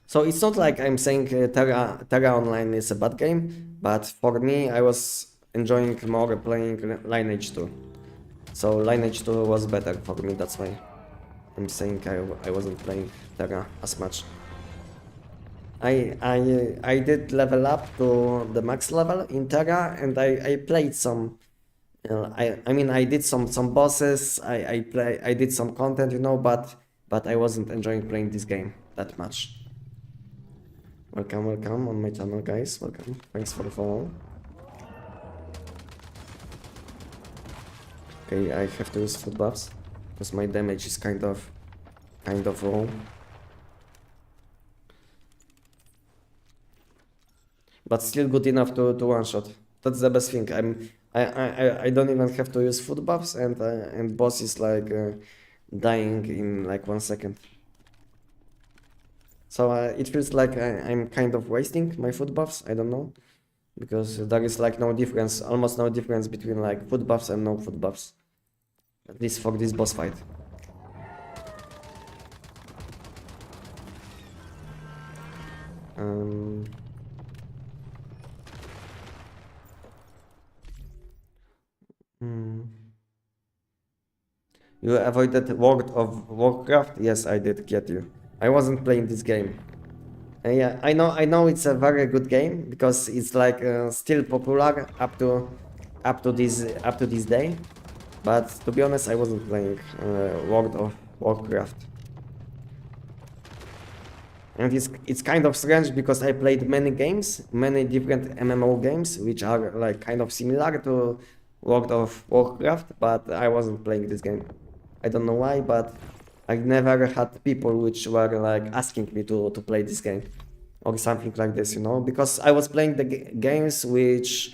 So it's not like I'm saying Terra Online is a bad game, but for me, I was enjoying more playing Lineage 2. So Lineage 2 was better for me, that's why I'm saying I wasn't playing Terra as much. I did level up to the max level in Terra, and I played some. I mean, I did some bosses. I did some content, you know, but I wasn't enjoying playing this game that much. Welcome on my channel, guys. Welcome. Thanks for the follow. Okay, I have to use food buffs because my damage is kind of low. But still good enough to one shot. That's the best thing. I don't even have to use food buffs, and boss is like dying in like 1 second. So it feels like I'm kind of wasting my food buffs. I don't know, because there is like no difference, almost no difference between like food buffs and no food buffs. At least for this boss fight. You avoided World of Warcraft? Yes, I did get you. I wasn't playing this game. Yeah, I know it's a very good game because it's like still popular up to this day. But to be honest, I wasn't playing World of Warcraft. And it's kind of strange because I played many games, many different MMO games, which are like kind of similar to World of Warcraft, but I wasn't playing this game. I don't know why, but I never had people which were like asking me to play this game or something like this, you know, because I was playing the games which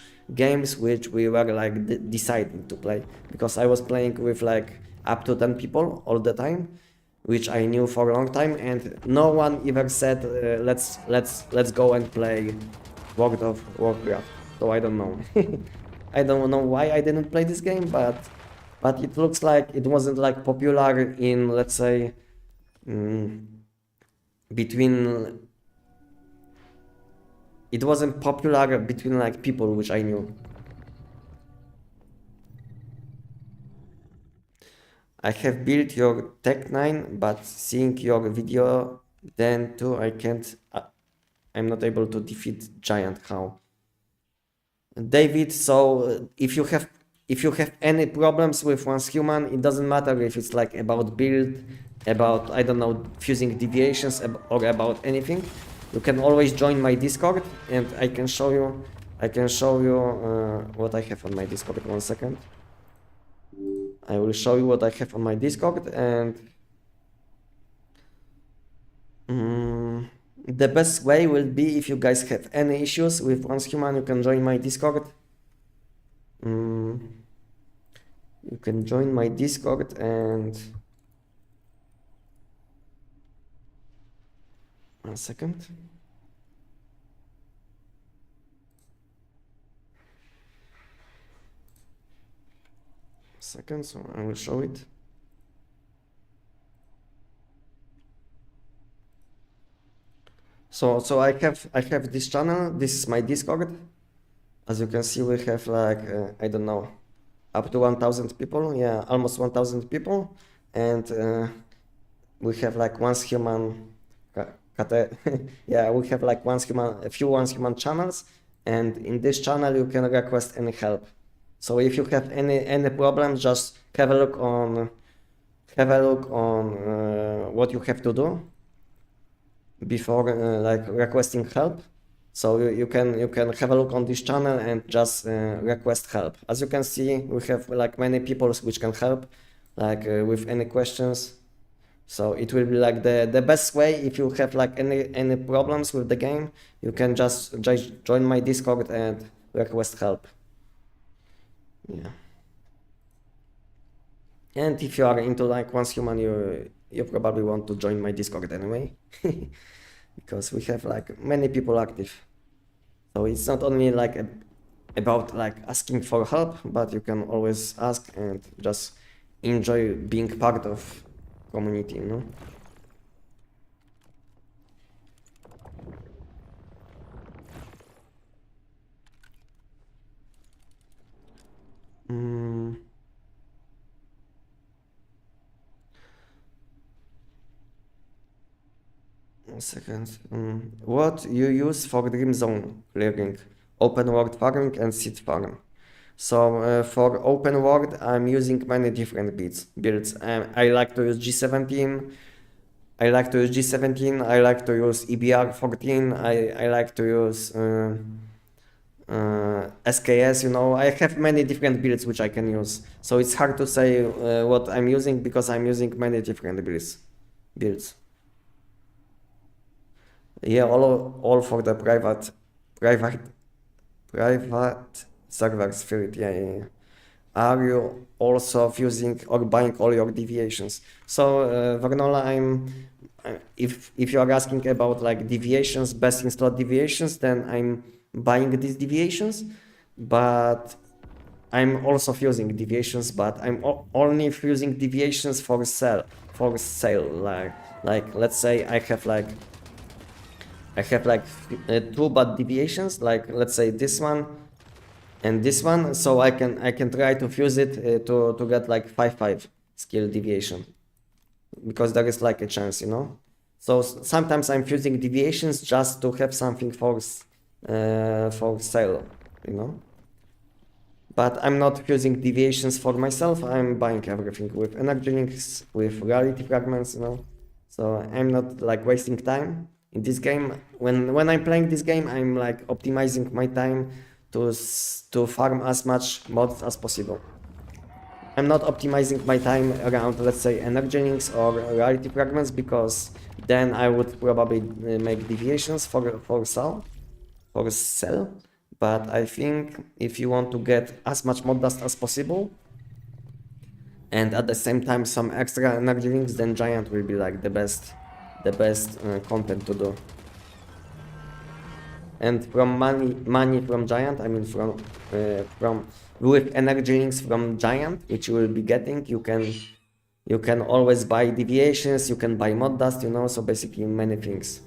we were like deciding to play, because I was playing with like up to 10 people all the time, which I knew for a long time, and no one ever said let's go and play World of Warcraft. So I don't know. I don't know why I didn't play this game, but it looks like it wasn't like popular in, let's say, between. It wasn't popular between like people which I knew. I have built your Tech 9, but seeing your video then too, I can't. I'm not able to defeat Giant. How? David, so if you have if you have any problems with once human, it doesn't matter if it's like about build, about, I don't know, fusing deviations, or about anything, you can always join my Discord, and I can show you what I have on my Discord. 1 second. I will show you what I have on my Discord, and the best way will be if you guys have any issues with once human, you can join my Discord. You can join my Discord, and 1 second. So I will show it. So I have this channel. This is my Discord. As you can see, we have like I don't know, up to 1,000 people. Yeah, almost 1,000 people, and we have like once human. Yeah, we have like a few once human channels, and in this channel you can request any help. So if you have any problems, just have a look on what you have to do before like requesting help. So you can have a look on this channel and just request help. As you can see, we have like many people which can help, like with any questions. So it will be like the best way. If you have like any problems with the game, you can just join my Discord and request help. Yeah. And if you are into like once human, you probably want to join my Discord anyway, because we have like many people active. So it's not only like about like asking for help, but you can always ask and just enjoy being part of community, you know. One second. What you use for Dream Zone clearing, open world farming and seed farm? So for open world, I'm using many different builds. I like to use G17. I like to use G17. I like to use EBR14. I like to use SKS. You know, I have many different builds which I can use. So it's hard to say what I'm using because I'm using many different builds. Yeah, all for the private server spirit. Yeah. Are you also fusing or buying all your deviations? So Varnola, if you are asking about like deviations, best in slot deviations, then I'm buying these deviations, but I'm also fusing deviations, but I'm only fusing deviations for sale. Like let's say I have like 2 bad deviations, like let's say this one and this one, so I can try to fuse it to get like 5/5 skill deviation, because there is like a chance, you know. So sometimes I'm fusing deviations just to have something for sale, you know. But I'm not fusing deviations for myself. I'm buying everything with energy links, with reality fragments, you know. So I'm not like wasting time in this game. When I'm playing this game, I'm like optimizing my time to farm as much mods as possible. I'm not optimizing my time around, let's say, energy links or reality fragments, because then I would probably make deviations for sell. But I think if you want to get as much mod dust as possible and at the same time some extra energy links, then Giant will be like the best content to do. And from money from Giant, I mean from with energy links from Giant, which you will be getting, you can always buy deviations, you can buy mod dust, you know, so basically many things.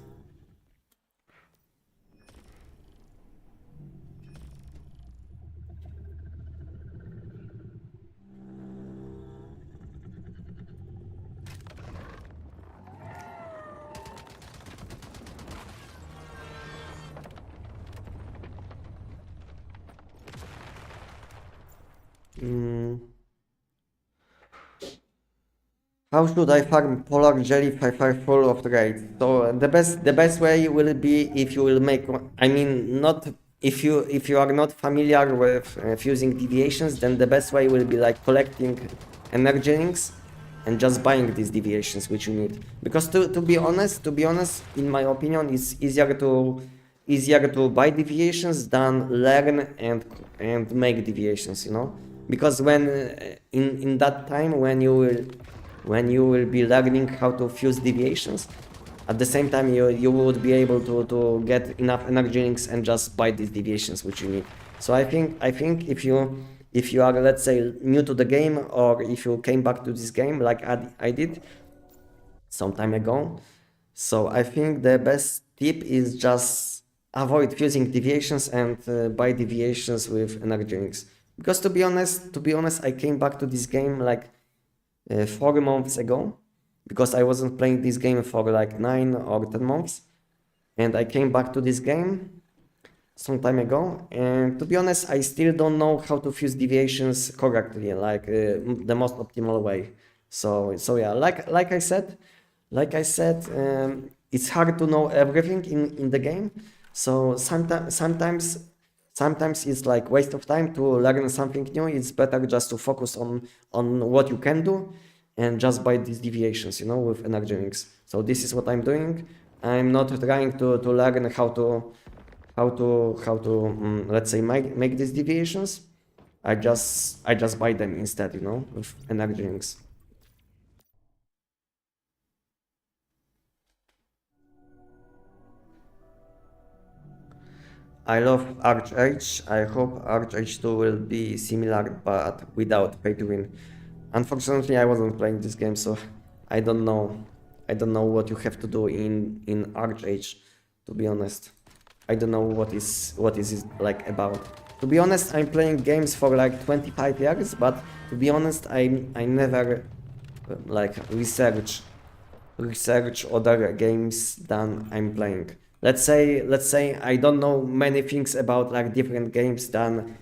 Mm. How should I farm polar jellyfish full of raids? So the best way will be if you will make, I mean, not if you are not familiar with fusing deviations, then the best way will be like collecting energy links and just buying these deviations which you need. Because to be honest, in my opinion, it's easier to buy deviations than learn and make deviations, you know? Because when in that time when you will be learning how to fuse deviations, at the same time you would be able to get enough energy links and just buy these deviations which you need. So I think if you are, let's say, new to the game, or if you came back to this game like I did some time ago, so I think the best tip is just avoid fusing deviations and buy deviations with energy links. Because to be honest, I came back to this game like 4 months ago, because I wasn't playing this game for like 9 or 10 months, and I came back to this game some time ago. And to be honest, I still don't know how to fuse deviations correctly, like the most optimal way. So yeah, like I said, it's hard to know everything in the game. So sometimes it's like waste of time to learn something new. It's better just to focus on what you can do and just buy these deviations, with energy links. So this is what I'm doing. I'm not trying to learn how to let's say make these deviations. I just buy them instead, with energy links. I love Arch. I hope Arch 2 will be similar, but without pay to win. Unfortunately, I wasn't playing this game, so I don't know. I don't know what you have to do in Arch, to be honest. I don't know what is it like about. To be honest, I'm playing games for like 25 years, but to be honest, I never like research other games than I'm playing. Let's say I don't know many things about like different games than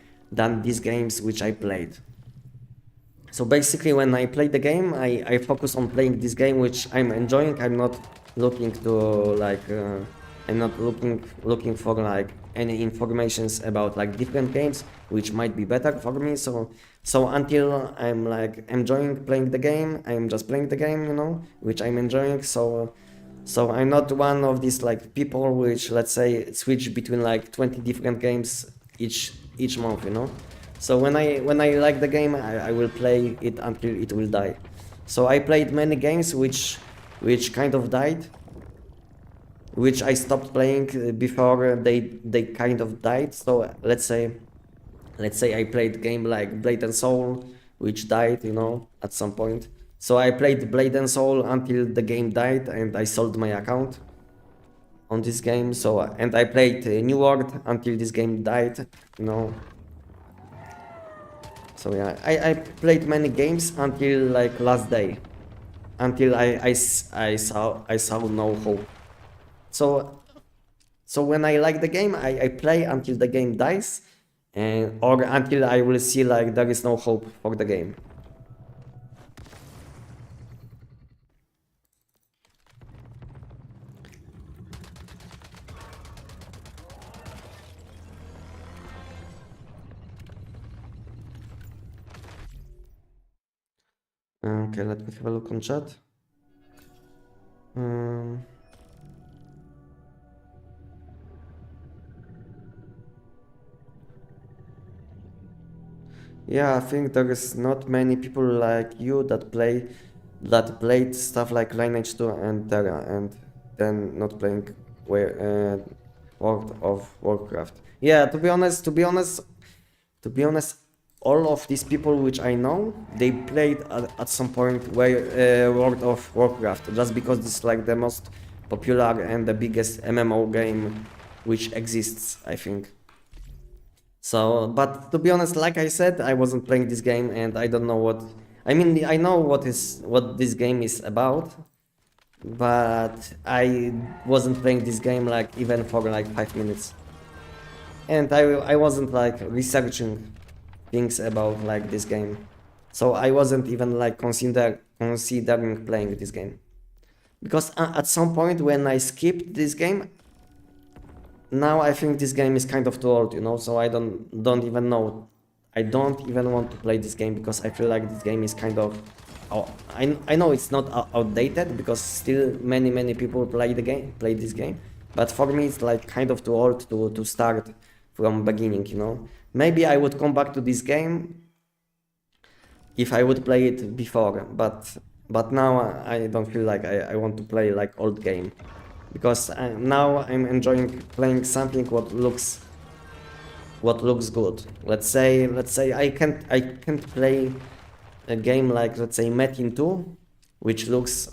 these games which I played. So basically, when I play the game, I focus on playing this game which I'm enjoying. I'm not looking to like I'm not looking for like any informations about like different games which might be better for me. So until I'm like enjoying playing the game, I'm just playing the game, which I'm enjoying. So I'm not one of these like people which, let's say, switch between like 20 different games each month. So when I like the game, I will play it until it will die. So I played many games which kind of died, which I stopped playing before they kind of died. So let's say I played game like Blade and Soul, which died, at some point. So I played Blade and Soul until the game died, and I sold my account on this game. So and I played New World until this game died, you know. So yeah, I played many games until like last day, until I saw no hope. So so when I like the game, I play until the game dies, and or until I will see like there is no hope for the game. Okay, let me have a look on chat. Um, yeah, I think there is not many people like you that played stuff like Lineage 2 and Terra, and then not playing World of Warcraft. Yeah, to be honest, all of these people which I know, they played at some point World of Warcraft, just because it's like the most popular and the biggest MMO game which exists, I think. So, but to be honest, like I said, I wasn't playing this game, and I don't know what. I mean, I know what this game is about, but I wasn't playing this game like even for like 5 minutes, and I wasn't like researching things about like this game. So I wasn't even like considering playing this game. Because at some point when I skipped this game, now I think this game is kind of too old, you know, so I don't even know. I don't even want to play this game because I feel like this game is kind of I know it's not outdated because still many people play this game, but for me it's like kind of too old to start from beginning, you know. Maybe I would come back to this game if I would play it before, but now I don't feel like I want to play like old game, because now I'm enjoying playing something what looks good. Let's say I can't play a game like, let's say, Metin 2, which looks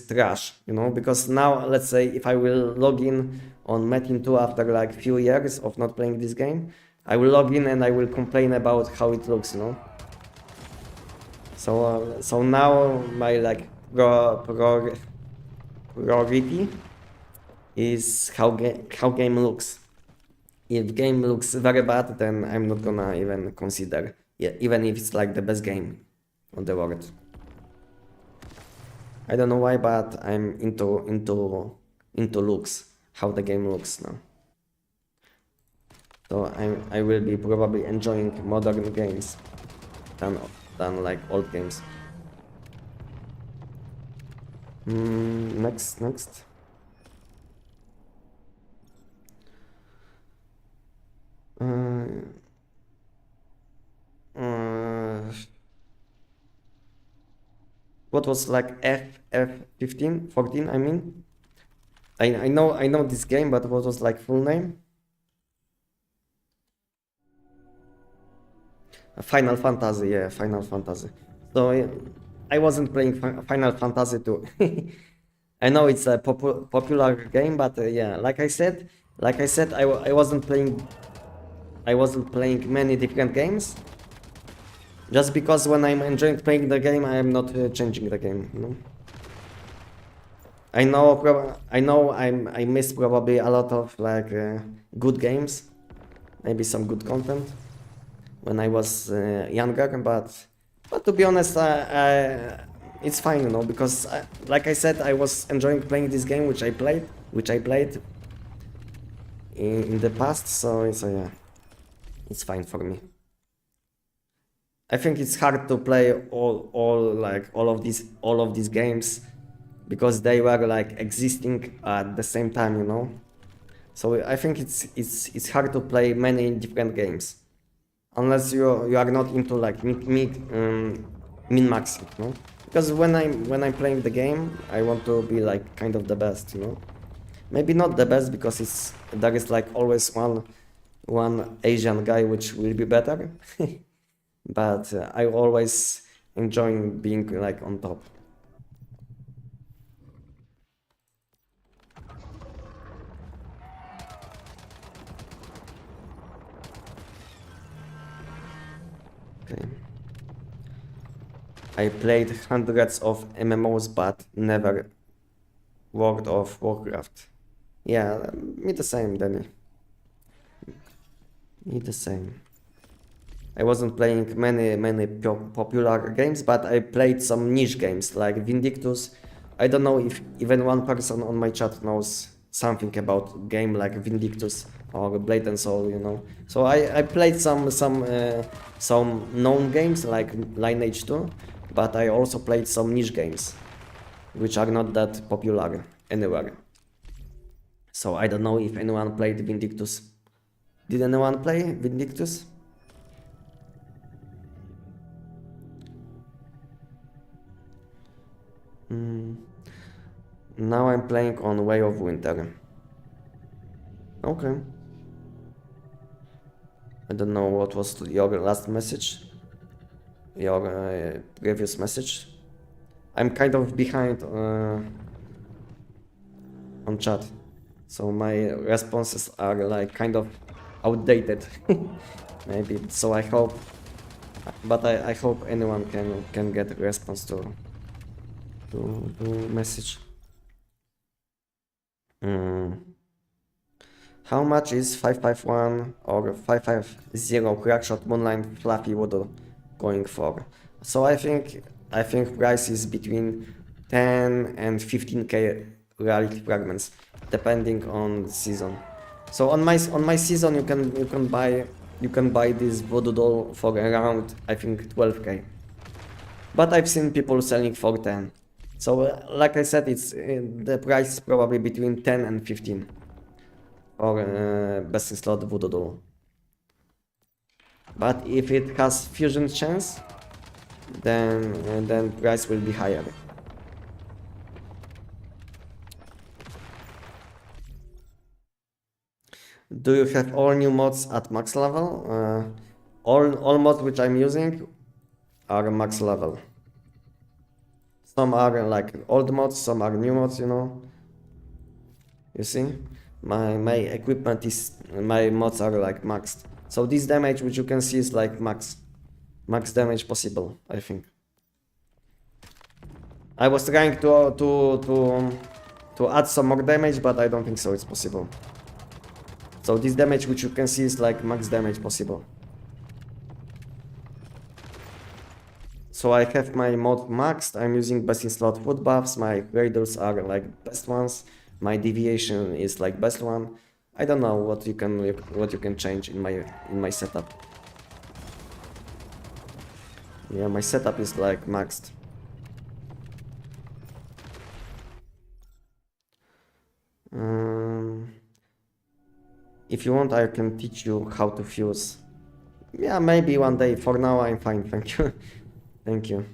trash, you know, because now let's say if I will log in on Metin 2 after like few years of not playing this game, I will log in and I will complain about how it looks, you know. So now my like priority is how game looks. If game looks very bad, then I'm not gonna even consider, yeah, even if it's like the best game on the world. I don't know why, but I'm into looks, how the game looks now. So I will be probably enjoying modern games than like old games. Next. What was like F15, 14? I mean, I know this game, but what was like full name? Final Fantasy, yeah, Final Fantasy. So I wasn't playing Final Fantasy 2. I know it's a popular game, but yeah, like I said, I wasn't playing many different games. Just because when I'm enjoying playing the game, I am not changing the game, you know. I know I missed probably a lot of like good games, maybe some good content when I was younger, but to be honest, it's fine, you know, because like I said, I was enjoying playing this game, which I played in the past, so yeah, it's fine for me. I think it's hard to play all of these games because they were like existing at the same time, you know. So I think it's hard to play many different games unless you are not into like min-maxing, you know. Because when I'm playing the game, I want to be like kind of the best, you know. Maybe not the best because there is like always one Asian guy which will be better. But I always enjoy being like on top. Okay. I played hundreds of MMOs, but never World of Warcraft. Yeah, me the same, Danny. Me the same. I wasn't playing many popular games, but I played some niche games like Vindictus. I don't know if even one person on my chat knows something about game like Vindictus or Blade and Soul, you know. So I played some known games like Lineage 2, but I also played some niche games which are not that popular anywhere. So I don't know if anyone played Vindictus. Did anyone play Vindictus? Now I'm playing on Way of Winter. Okay. I don't know what was your last message. Your previous message. I'm kind of behind on chat. So my responses are like kind of outdated. Maybe. So I hope, but I hope anyone can get a response to message. How much is 551 or 550 crackshot moonlight fluffy woodle going for? So I think price is between 10 and 15k rarity fragments, depending on the season. So on my season you can buy this voodoo doll for around I think 12k. But I've seen people selling for 10. So like I said, it's the price is probably between 10 and 15 for best in slot voodoo doll. But if it has fusion chance, then price will be higher. Do you have all new mods at max level? All mods which I'm using are max level. Some are like old mods, some are new mods, you know. You see? My equipment is, my mods are like maxed. So this damage which you can see is like max damage possible, I think. I was trying to add some more damage, but I don't think so it's possible. So this damage which you can see is like max damage possible. So I have my mod maxed, I'm using best in slot food buffs, my gradles are like best ones, my deviation is like best one. I don't know what you can change in my setup. Yeah, my setup is like maxed. If you want, I can teach you how to fuse. Yeah, maybe one day. For now, I'm fine. Thank you. Thank you.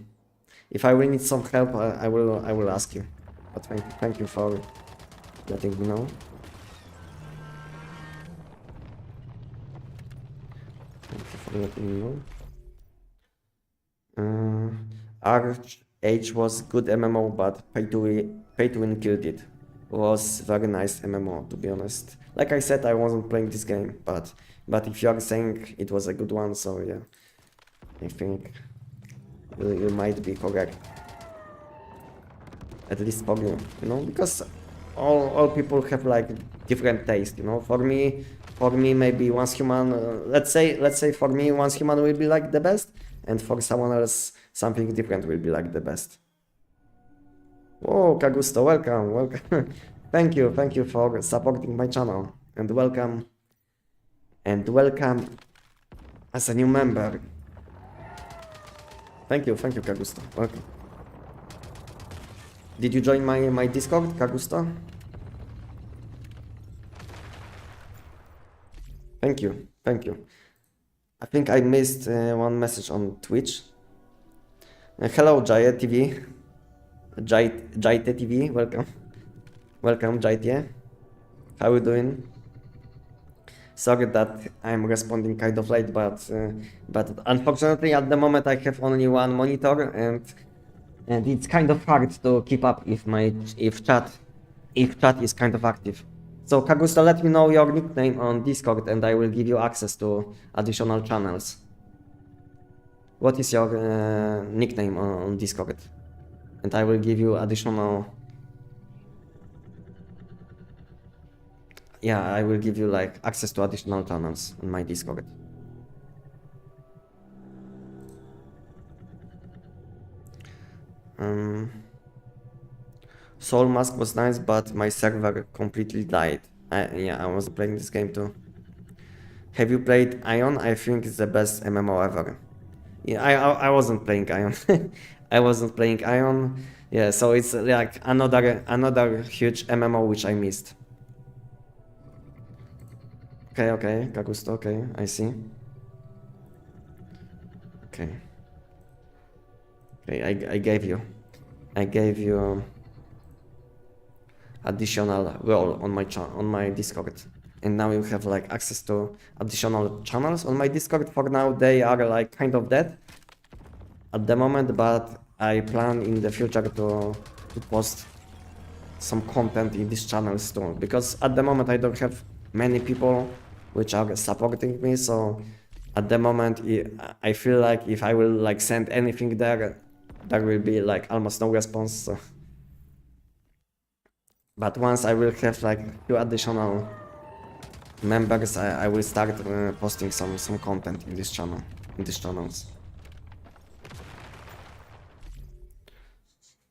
If I will need some help, I will ask you. But thank you for letting me know. Thank you for letting me know. RH was good MMO, but pay to win killed it. Was very nice MMO, to be honest. Like I said, I wasn't playing this game, but if you are saying it was a good one, so yeah, I think you might be correct. At least for me, you know, because all people have like different taste, you know. For me maybe once human, let's say for me once human will be like the best, and for someone else something different will be like the best. Oh, Kagusto, welcome. Thank you for supporting my channel, and welcome as a new member. Thank you, Kagusto, welcome. Did you join my Discord, Kagusto? Thank you. I think I missed one message on Twitch. Hello, Jaya TV. Jaite TV, welcome Jaite. How are you doing? Sorry that I'm responding kind of late, but unfortunately at the moment I have only one monitor, and it's kind of hard to keep up if chat is kind of active. So Kagusto, let me know your nickname on Discord and I will give you access to additional channels. What is your nickname on Discord? And I will give you additional... Yeah, I will give you like access to additional channels on my Discord. Soul Mask was nice, but my server completely died. I was playing this game too. Have you played Ion? I think it's the best MMO ever. Yeah, I wasn't playing Ion. I wasn't playing Ion. Yeah, so it's like another huge MMO which I missed. Okay, Kagusto, okay, I see. Okay, I gave you additional role on my Discord, and now you have like access to additional channels on my Discord. For now, they are like kind of dead at the moment, but I plan in the future to post some content in these channels too, because at the moment I don't have many people which are supporting me, so at the moment I feel like if I will like send anything there will be like almost no response. So. But once I will have like few additional members, I will start posting some content in this channel, in these channels.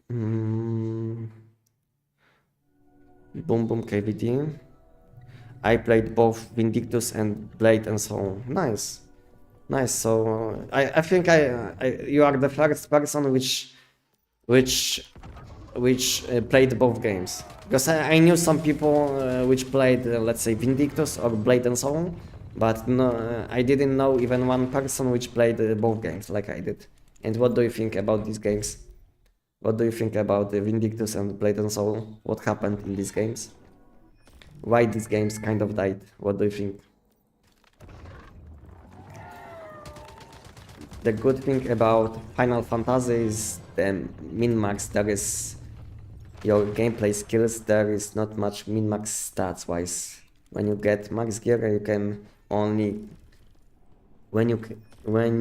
Boom Boom KVD. I played both Vindictus and Blade and Soul. Nice, nice. So I think you are the first person which played both games, because I knew some people which played let's say Vindictus or Blade and Soul, but no, I didn't know even one person which played both games like I did. And what do you think about these games? What do you think about Vindictus and Blade and Soul? What happened in these games? Why these games kind of died? What do you think? The good thing about Final Fantasy is the min-max. There is your gameplay skills. There is not much min-max stats wise. When you get max gear, you can only when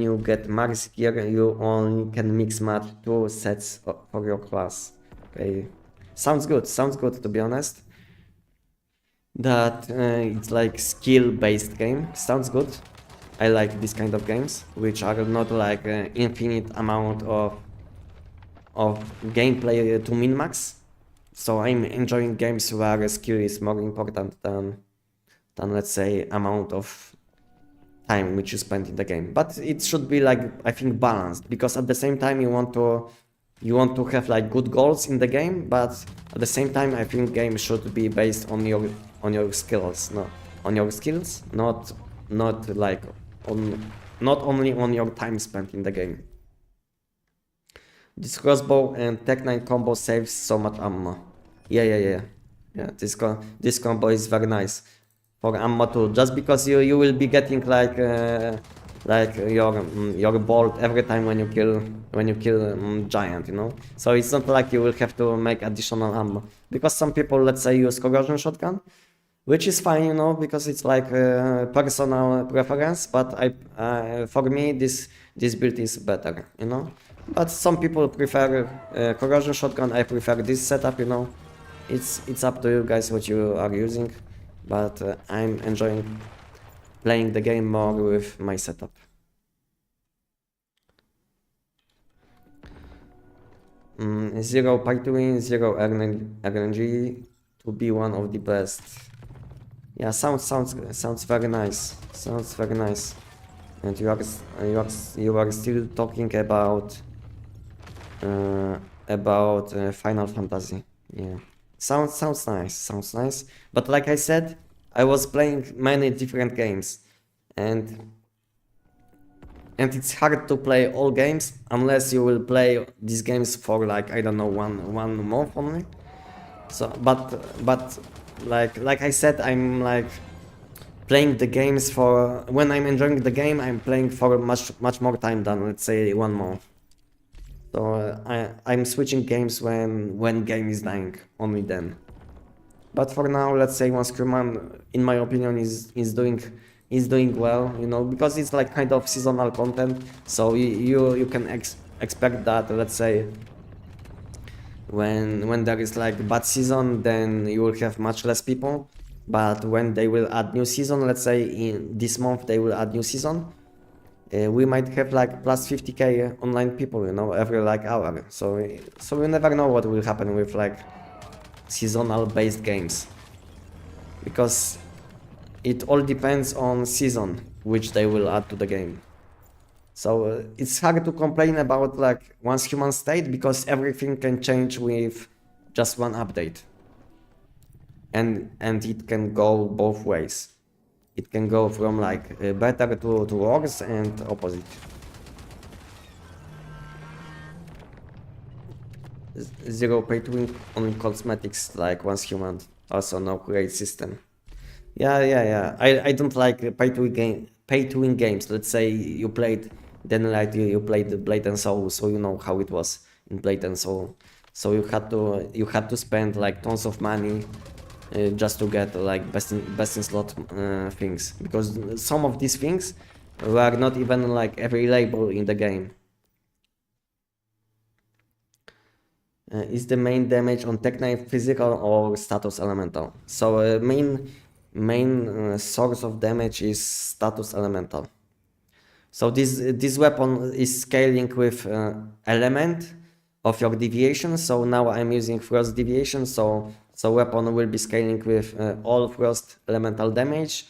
you get max gear, you only can mix match 2 sets for your class. Okay, sounds good. Sounds good, to be honest. That it's like skill-based game. Sounds good. I like this kind of games, which are not like infinite amount of gameplay to min-max. So I'm enjoying games where skill is more important than let's say amount of time which you spend in the game. But it should be like, I think, balanced, because at the same time you want to have like good goals in the game, but at the same time I think game should be based on your skills, not like not only on your time spent in the game. This crossbow and Tech 9 combo saves so much ammo. Yeah. This combo is very nice for ammo too. Just because you will be getting like your bolt every time when you kill giant, you know. So it's not like you will have to make additional ammo, because some people, let's say, use corrosion shotgun, which is fine, you know, because it's like personal preference. But for me, this build is better, you know. But some people prefer corrosion shotgun. I prefer this setup, you know. It's up to you guys what you are using, but I'm enjoying playing the game more with my setup. Zero pay to win, zero RNG to be one of the best. Yeah, sounds very nice. Sounds very nice. And you are still talking about Final Fantasy. Yeah, sounds nice. Sounds nice. But like I said, I was playing many different games, and it's hard to play all games unless you will play these games for like, I don't know, one month only. So but like I said, I'm like playing the games for, when I'm enjoying the game, I'm playing for much more time than, let's say, 1 month. So I'm switching games when game is dying, only then. But for now, let's say One Screwman, in my opinion, is doing well, you know, because it's like kind of seasonal content. So you can expect that, let's say, when there is like bad season, then you will have much less people. But when they will add new season, let's say in this month they will add new season, we might have like plus 50k online people, you know, every like hour. So you never know what will happen with like seasonal based games, because it all depends on season which they will add to the game. So it's hard to complain about like Once Human State, because everything can change with just one update, and it can go both ways. It can go from like better to worse, and opposite. Zero pay to win, only cosmetics like Once Human. Also no great system. Yeah. I don't like pay to win games. Let's say you played, then like you played the Blade and Soul, so you know how it was in Blade and Soul. So you had to spend like tons of money just to get like best in slot things, because some of these things were not even like available in the game. Is the main damage on Tech 9 physical or status elemental? So source of damage is status elemental. So this weapon is scaling with element of your deviation. So now I'm using frost deviation. So weapon will be scaling with all frost elemental damage,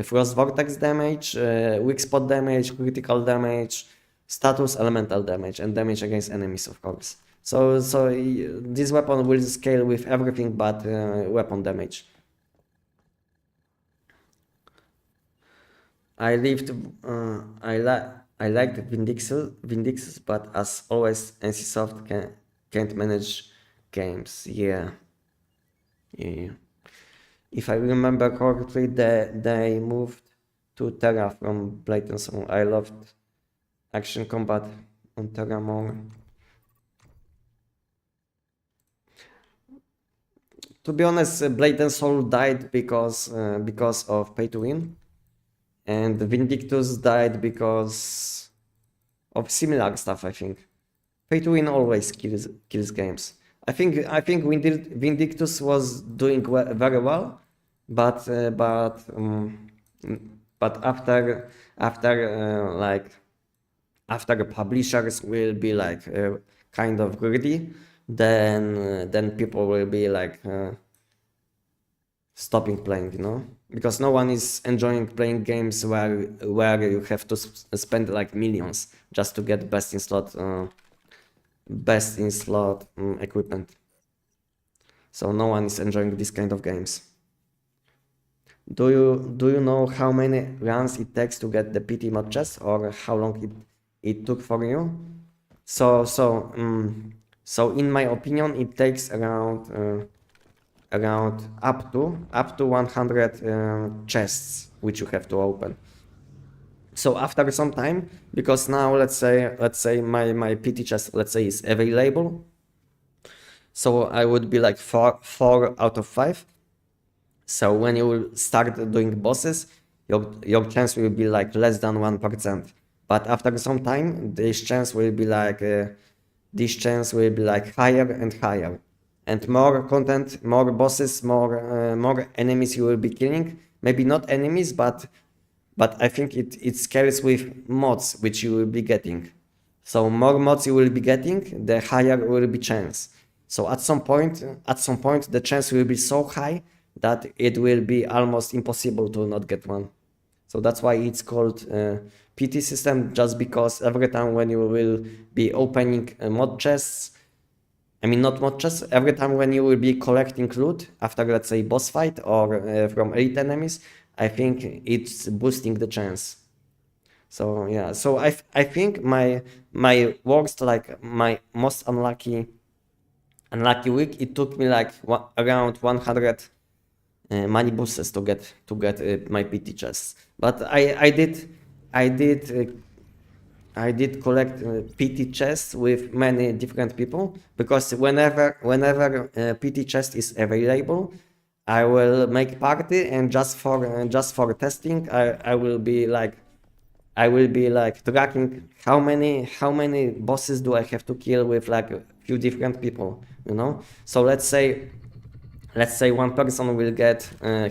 frost vortex damage, weak spot damage, critical damage, status elemental damage, and damage against enemies, of course. So this weapon will scale with everything but weapon damage. I lived. I liked Vindixus, but as always, NCSoft can't manage games. Yeah. If I remember correctly, they moved to Terra from Blatant Soul. I loved action combat on Terra more. To be honest, Blatant Soul died because of pay to win. And Vindictus died because of similar stuff, I think. Pay to win always kills games. I think Vindictus was doing very well, but after the publishers will be like kind of greedy, then people will be like stopping playing, you know, because no one is enjoying playing games where you have to spend like millions just to get best in slot equipment. So no one is enjoying this kind of games. Do you know how many runs it takes to get the PT mod chest, or how long it took for you? So in my opinion, it takes around up to 100 chests which you have to open. So after some time, because now let's say my PT chest, let's say, is available, so I would be like 4 out of 5. So when you will start doing bosses, your chance will be like less than 1%. But after some time, this chance will be like higher and higher. And more content, more bosses, more enemies you will be killing. Maybe not enemies, but I think it scales with mods which you will be getting. So more mods you will be getting, the higher will be chance. So at some point the chance will be so high that it will be almost impossible to not get one. So that's why it's called PT system, just because every time when you will be opening mod chests, I mean not mod chests, every time when you will be collecting loot after, let's say, boss fight or from elite enemies, I think it's boosting the chance. So yeah, so I think my worst, like my most unlucky week, it took me like around 100 money boosters to get my PT chests. But I did collect PT chests with many different people, because whenever PT chest is available, I will make party, and just for testing, I will be like tracking how many bosses do I have to kill with like a few different people, you know. So let's say one person will get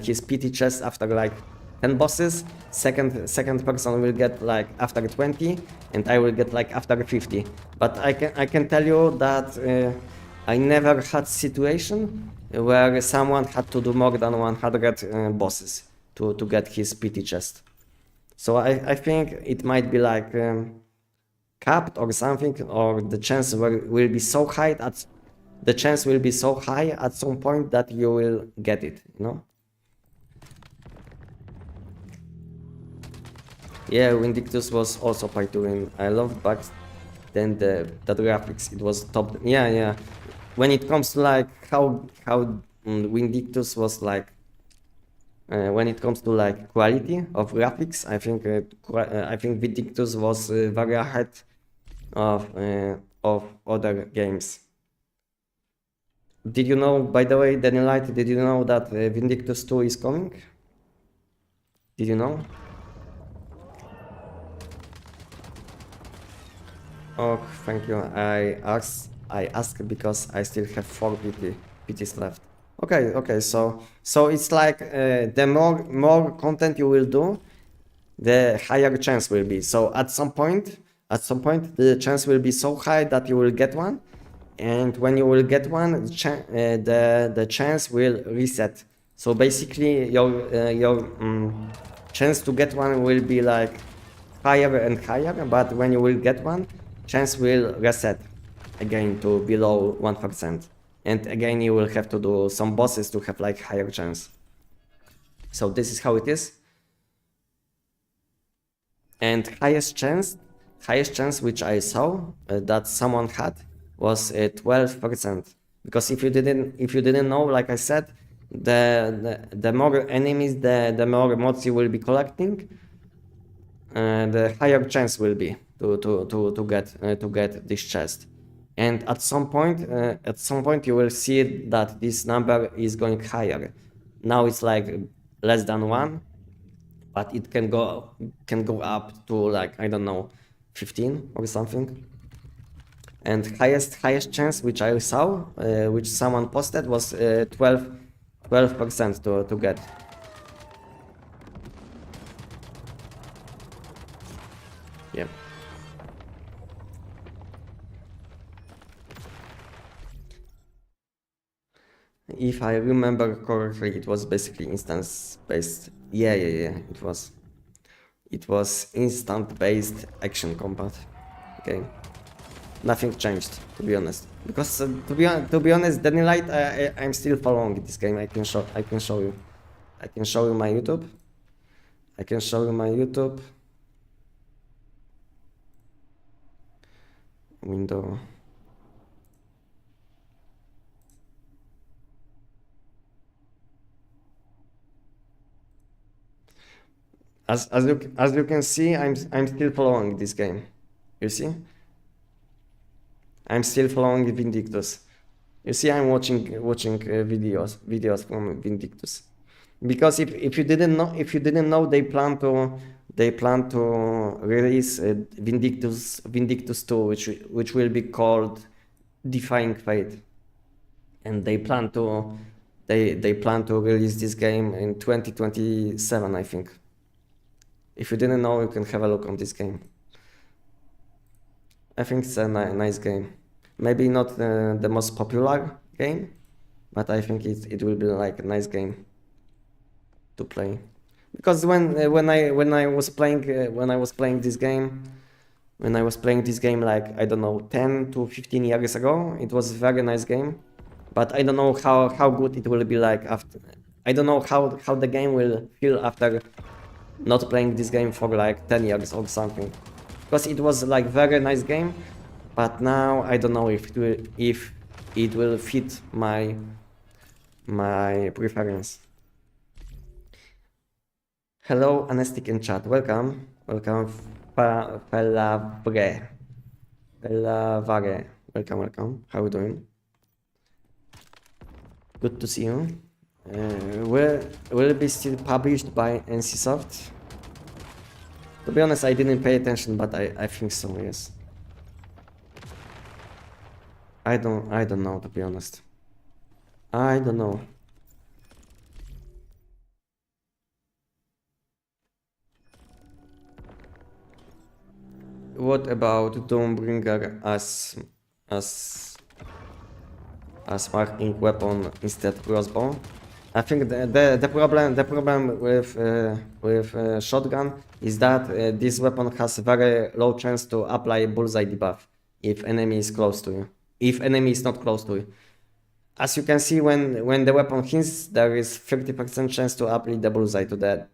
his PT chest after like 10 bosses, second person will get like after 20, and I will get like after 50. But I can tell you that I never had situation where someone had to do more than 100 bosses to get his PT chest. So I think it might be like capped or something, or the chance will be so high at some point that you will get it, you know? Yeah, Vindictus was also pay to win. I loved back then the graphics. It was top. Yeah. When it comes to like how Vindictus was like, when it comes to like quality of graphics, I think Vindictus was very ahead of other games. Did you know, by the way, Danielite, did you know that Vindictus 2 is coming? Did you know? Oh, thank you. I asked because I still have 4 PTs left. Okay. So it's like the more content you will do, the higher chance will be. So at some point, the chance will be so high that you will get one, and when you will get one, the chance will reset. So basically, your chance to get one will be like higher and higher, but when you will get one, chance will reset again to below 1%. And again, you will have to do some bosses to have like higher chance. So this is how it is. And highest chance which I saw that someone had was 12%. Because if you didn't know, like I said, the more enemies, the more mods you will be collecting, the higher chance will be to get this chest. And at some point you will see that this number is going higher. Now it's like less than 1, but it can go up to like, I don't know, 15 or something. And highest chance which I saw, which someone posted, was 12% to get. Yeah. If I remember correctly, it was basically instance based. Yeah. It was. It was instant based action combat game. Nothing changed, to be honest. Because to be honest, Danielite, I'm still following this game. I can show you. I can show you my YouTube. I can show you my YouTube window. As you can see, I'm still following this game. You see? I'm still following Vindictus. You see, I'm watching videos from Vindictus. Because if you didn't know, they plan to release Vindictus 2, which will be called Defying Fate, and they plan to release this game in 2027, I think. If you didn't know, you can have a look on this game. I think it's a nice game. Maybe not the most popular game, but I think it will be like a nice game to play. Because when I was playing this game, like, I don't know, 10 to 15 years ago, it was a very nice game. But I don't know how good it will be like after. I don't know how the game will feel after not playing this game for like 10 years or something. Because it was like very nice game, but now I don't know if it will fit my preference. Hello, Anestic in chat. Welcome. Pelavare. Welcome. How are you doing? Good to see you. Will it be still published by NCSoft? To be honest, I didn't pay attention, but I think so, yes. I don't know, to be honest. I don't know. What about Doombringer as marking weapon instead crossbow? I think the problem with shotgun is that this weapon has very low chance to apply bullseye debuff if enemy is close to you. If enemy is not close to you. As you can see, when the weapon hits, there is 30% chance to apply the bullseye to the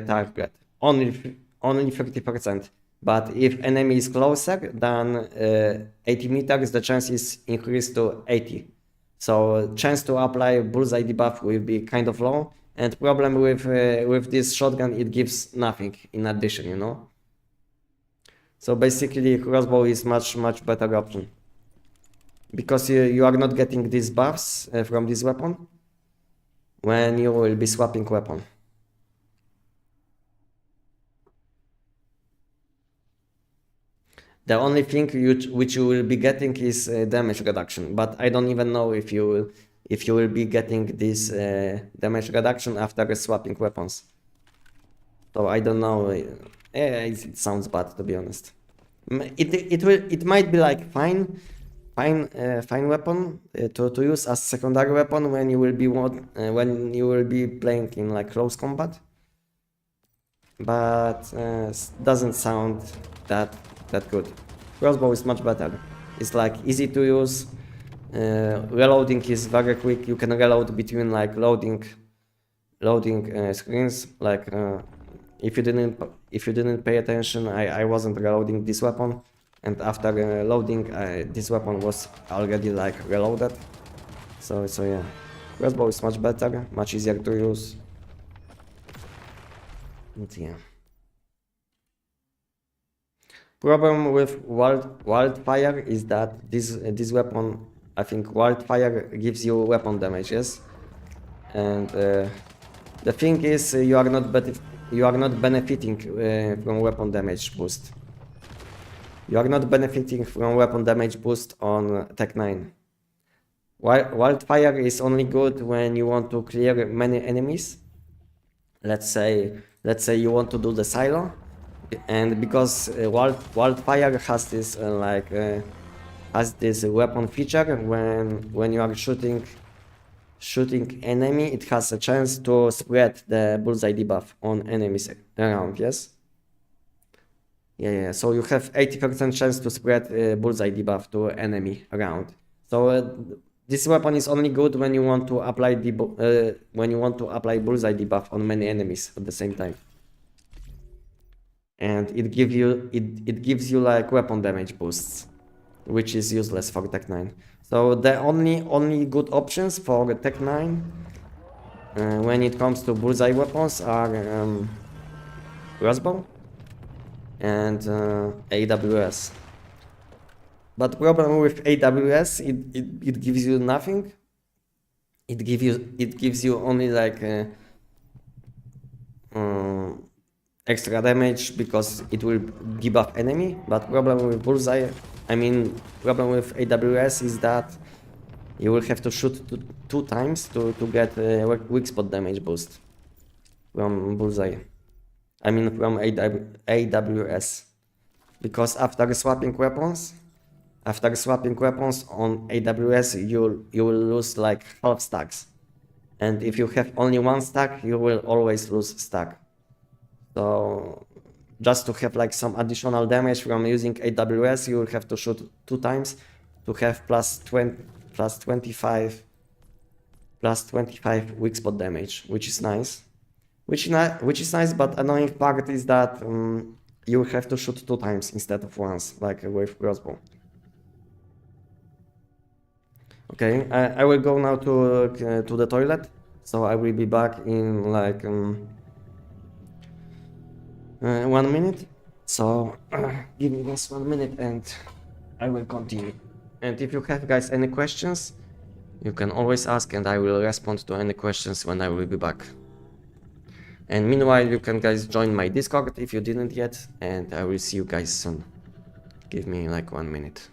target. Only 30%. But if enemy is closer than 80 meters, the chance is increased to 80. So chance to apply bullseye debuff will be kind of low. And problem with this shotgun, it gives nothing in addition, you know. So basically, crossbow is much better option. Because you are not getting these buffs from this weapon when you will be swapping weapon. The only thing which you will be getting is damage reduction, but I don't even know if you if you will be getting this damage reduction after swapping weapons. So I don't know. It sounds bad, to be honest. It might be like fine weapon to use as secondary weapon when you will be playing in like close combat, but doesn't sound that good. Crossbow is much better. It's like easy to use. Reloading is very quick. You can reload between like loading screens. Like if you didn't pay attention, I wasn't reloading this weapon, and after loading, this weapon was already like reloaded. So yeah, crossbow is much better, much easier to use. And yeah. Problem with wildfire is that this weapon, I think wildfire gives you weapon damage, yes, and the thing is you are not benefiting from weapon damage boost. You are not benefiting from weapon damage boost on Tech 9. Wildfire is only good when you want to clear many enemies. Let's say you want to do the silo, and because wildfire has this weapon feature, when you are shooting enemy, it has a chance to spread the bullseye debuff on enemies around, yes? Yeah, so you have 80% chance to spread bullseye debuff to enemy around. So this weapon is only good when you want to apply bullseye debuff on many enemies at the same time. And it gives you like weapon damage boosts, which is useless for Tech 9. So the only good options for Tech 9 when it comes to bullseye weapons are crossbow and AWS. But problem with AWS, it gives you nothing. It gives you only like extra damage because it will debuff enemy. But problem with bullseye, problem with AWS is that you will have to shoot two times to get weak spot damage boost from bullseye. From AWS, because after swapping weapons on AWS, you will lose like half stacks, and if you have only one stack, you will always lose stack. So just to have like some additional damage from using AWS, you will have to shoot two times to have plus 25 weak spot damage, which is nice. Which is nice, but annoying part is that you have to shoot two times instead of once, like with crossbow. Okay, I will go now to the toilet, so I will be back in like 1 minute. So give me just 1 minute and I will continue. And if you have guys any questions, you can always ask and I will respond to any questions when I will be back. And meanwhile, you can guys join my Discord if you didn't yet, and I will see you guys soon. Give me like 1 minute.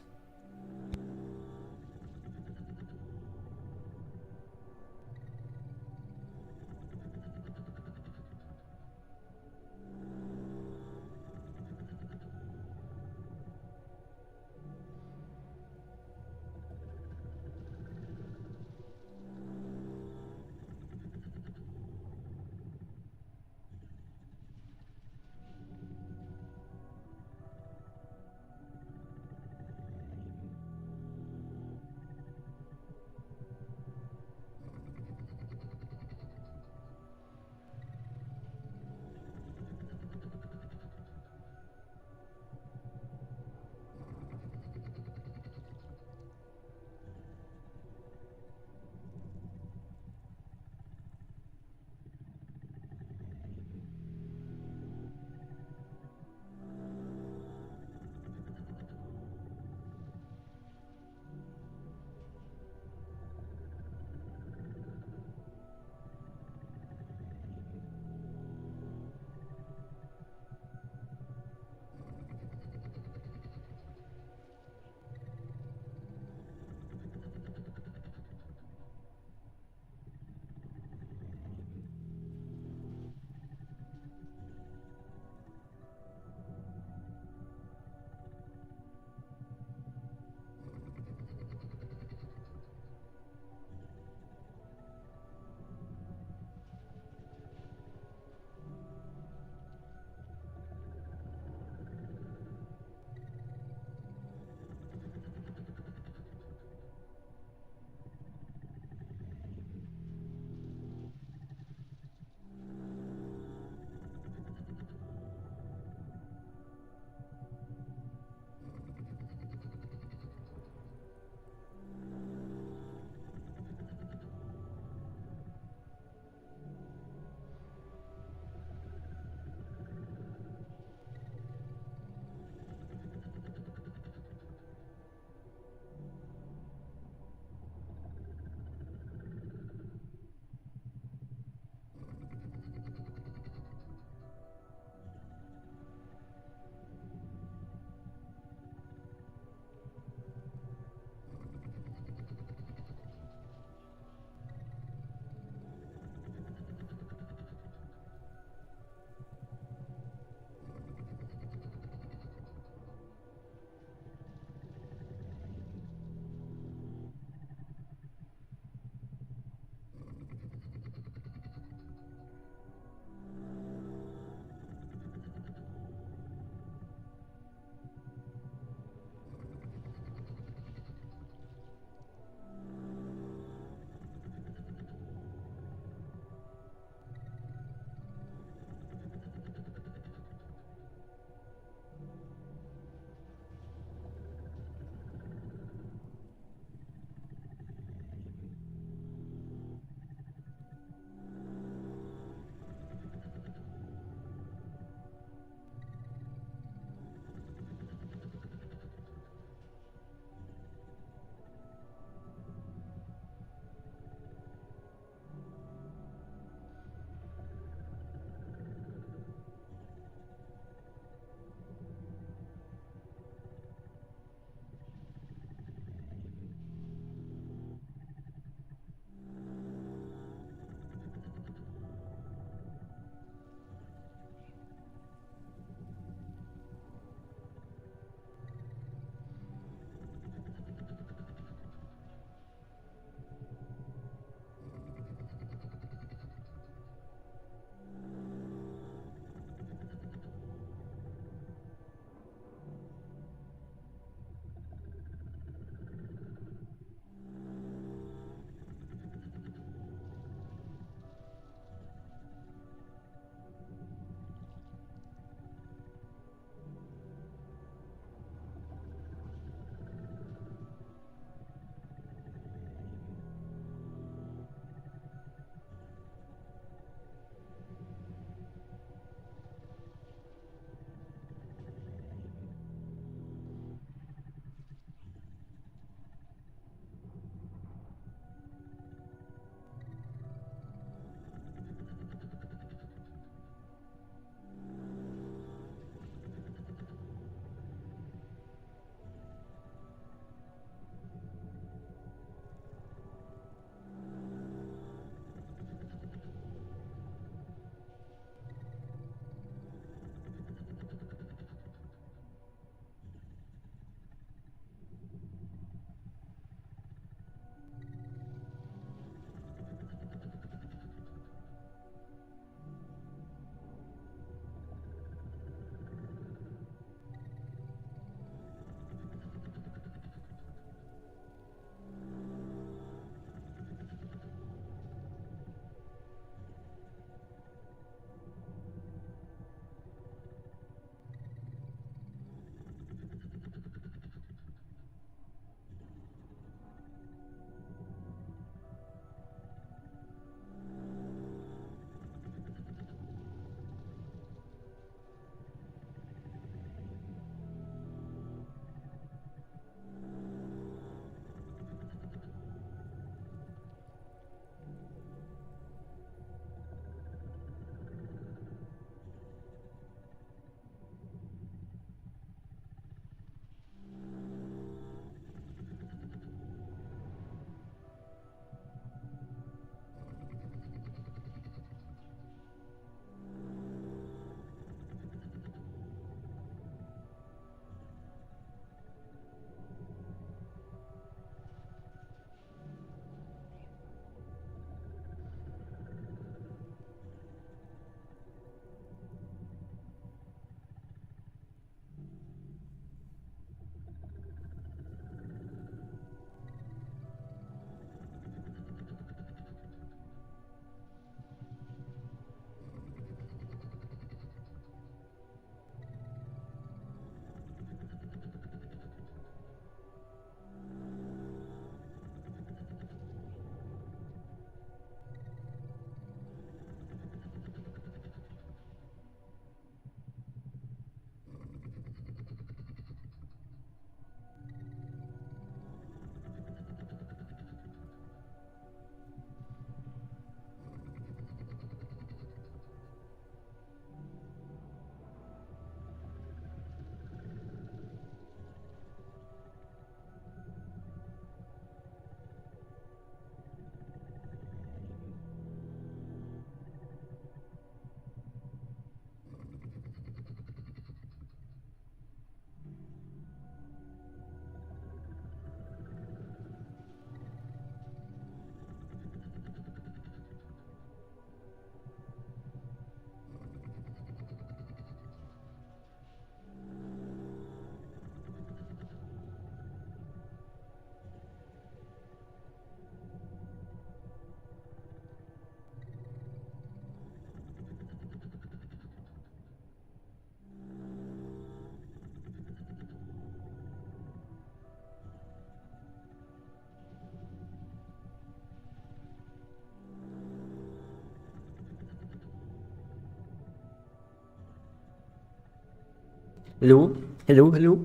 Hello? Hello? Hello?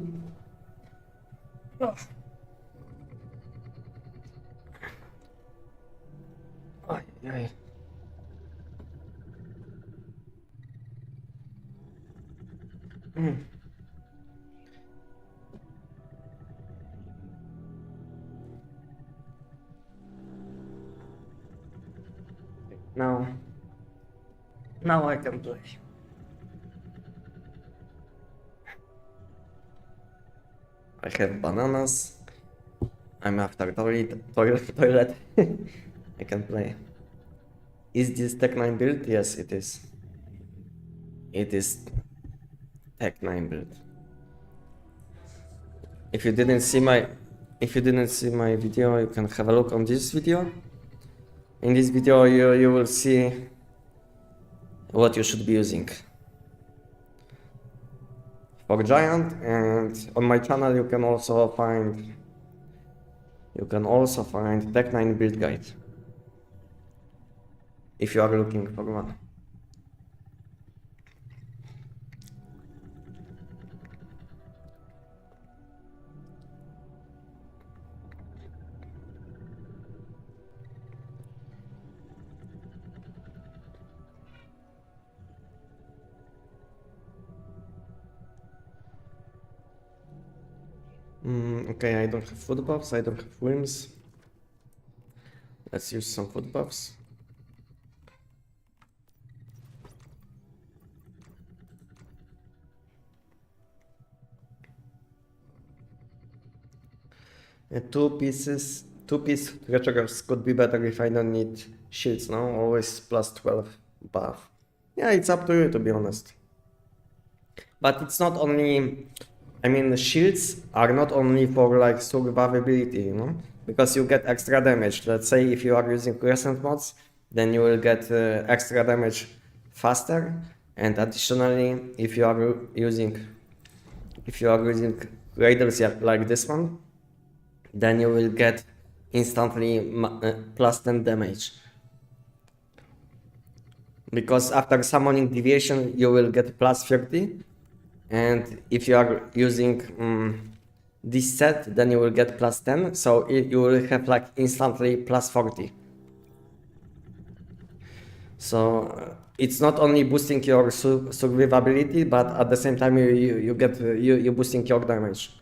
Ay, ay. Now, now I can play. I have bananas. I'm after toilet. I can play. Is this Tech 9 build? Yes, it is. It is Tech 9 build. If you didn't see my video, you can have a look on this video. In this video, you will see what you should be using for Giant, and on my channel you can also find Tech 9 build guide if you are looking for one. Okay, I don't have food buffs, I don't have whims. Let's use some food buffs. Two-piece treasures could be better if I don't need shields now, always plus 12 buff. Yeah, it's up to you, to be honest. But it's not only, I mean, the shields are not only for like survivability, you know, because you get extra damage. Let's say if you are using recent mods, then you will get extra damage faster, and additionally, if you are using raiders like this one, then you will get instantly plus 10 damage. Because after summoning deviation, you will get plus 30. And if you are using this set, then you will get plus 10. So you will have like instantly plus 40. So it's not only boosting your survivability, but at the same time you boosting your damage.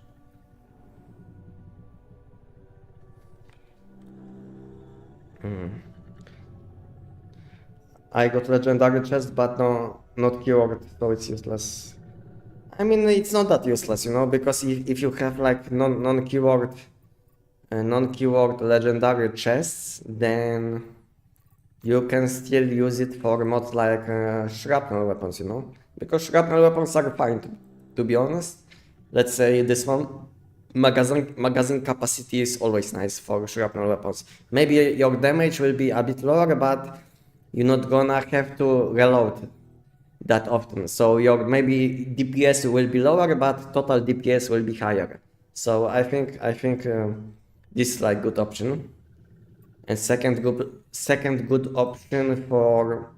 I got legendary chest, but no, not keyword, so it's useless. I mean, it's not that useless, you know, because if you have like non-keyword legendary chests, then you can still use it for mods like shrapnel weapons, you know, because shrapnel weapons are fine, to be honest. Let's say this one, magazine capacity is always nice for shrapnel weapons. Maybe your damage will be a bit lower, but you're not gonna have to reload that often. So your maybe DPS will be lower, but total DPS will be higher. So I think this is like good option. And second good option for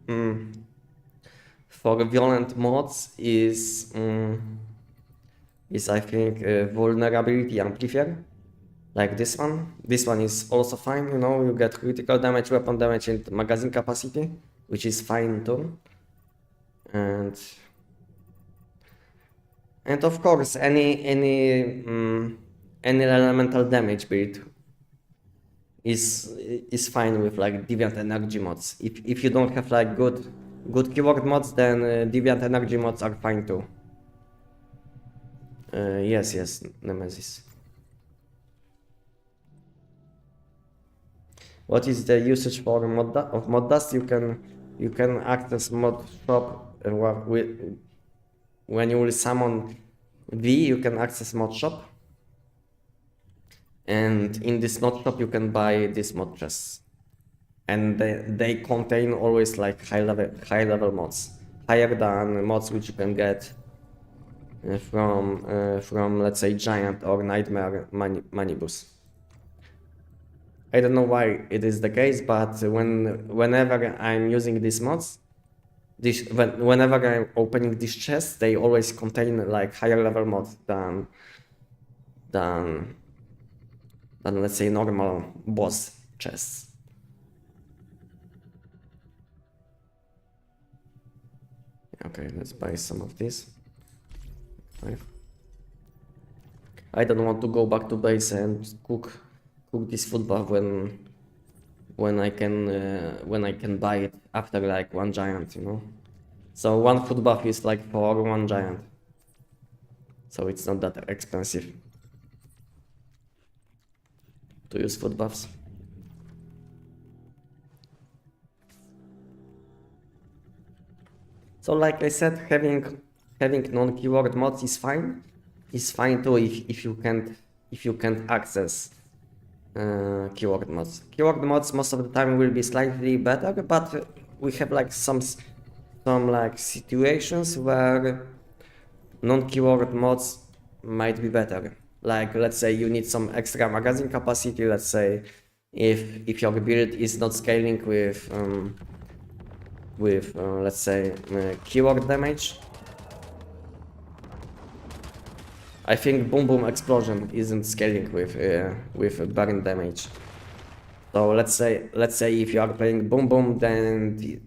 violent mods is I think vulnerability amplifier, like this one. This one is also fine, you know, you get critical damage, weapon damage, and magazine capacity, which is fine too. And of course any elemental damage build is fine with like deviant energy mods. If you don't have like good keyword mods, then deviant energy mods are fine too. Yes, Nemesis. What is the usage for mod dust? You can access mod shop when you will summon V. You can access mod shop, and in this mod shop you can buy this mod chests, and they contain always like high level mods, higher than mods which you can get from let's say Giant or Nightmare Manibus. I don't know why it is the case, but whenever I'm using these mods, Whenever I'm opening these chests, they always contain like higher level mods than let's say normal boss chests. Okay, let's buy some of this. I don't want to go back to base and cook this food buff when I can buy it after like one giant, you know. So one food buff is like for one giant, so it's not that expensive to use food buffs. So like I said, having non-keyword mods is fine. It's fine too if you can't access keyword mods. Keyword mods most of the time will be slightly better, but we have like some like situations where non-keyword mods might be better. Like let's say you need some extra magazine capacity. Let's say if your build is not scaling with let's say keyword damage. I think boom boom explosion isn't scaling with burn damage. So let's say if you are playing boom boom, then you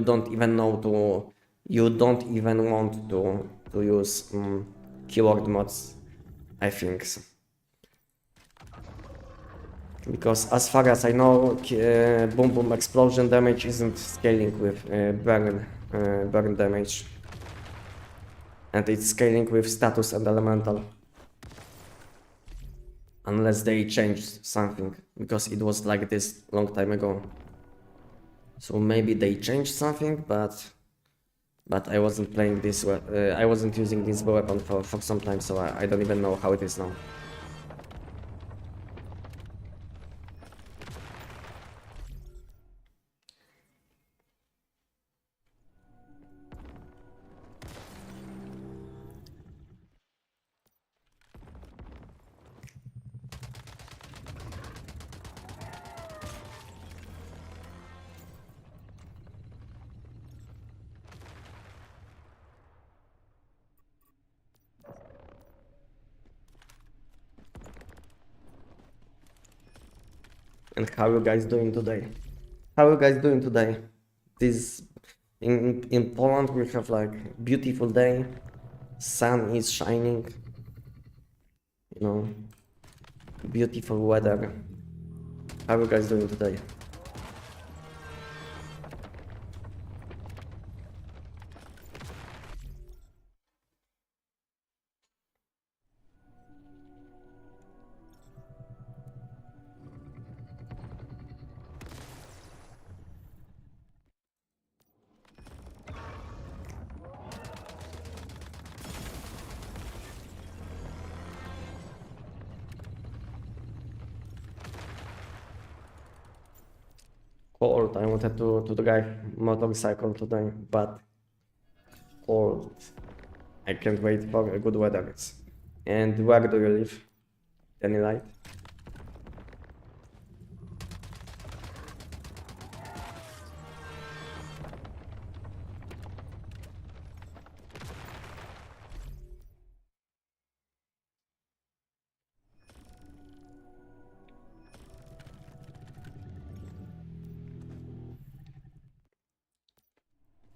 don't even want to use keyword mods, I think so. Because as far as I know, boom boom explosion damage isn't scaling with burn damage, and it's scaling with status and elemental, unless they changed something, because it was like this long time ago. So maybe they changed something, but I wasn't playing this. I wasn't using this weapon for some time, so I don't even know how it is now. And how you guys doing today? How you guys doing today? This in Poland we have like beautiful day, sun is shining, you know, beautiful weather. How you guys doing today? Cold. I wanted to drive motorcycle today, but cold. I can't wait for a good weather. And where do you live? Any light?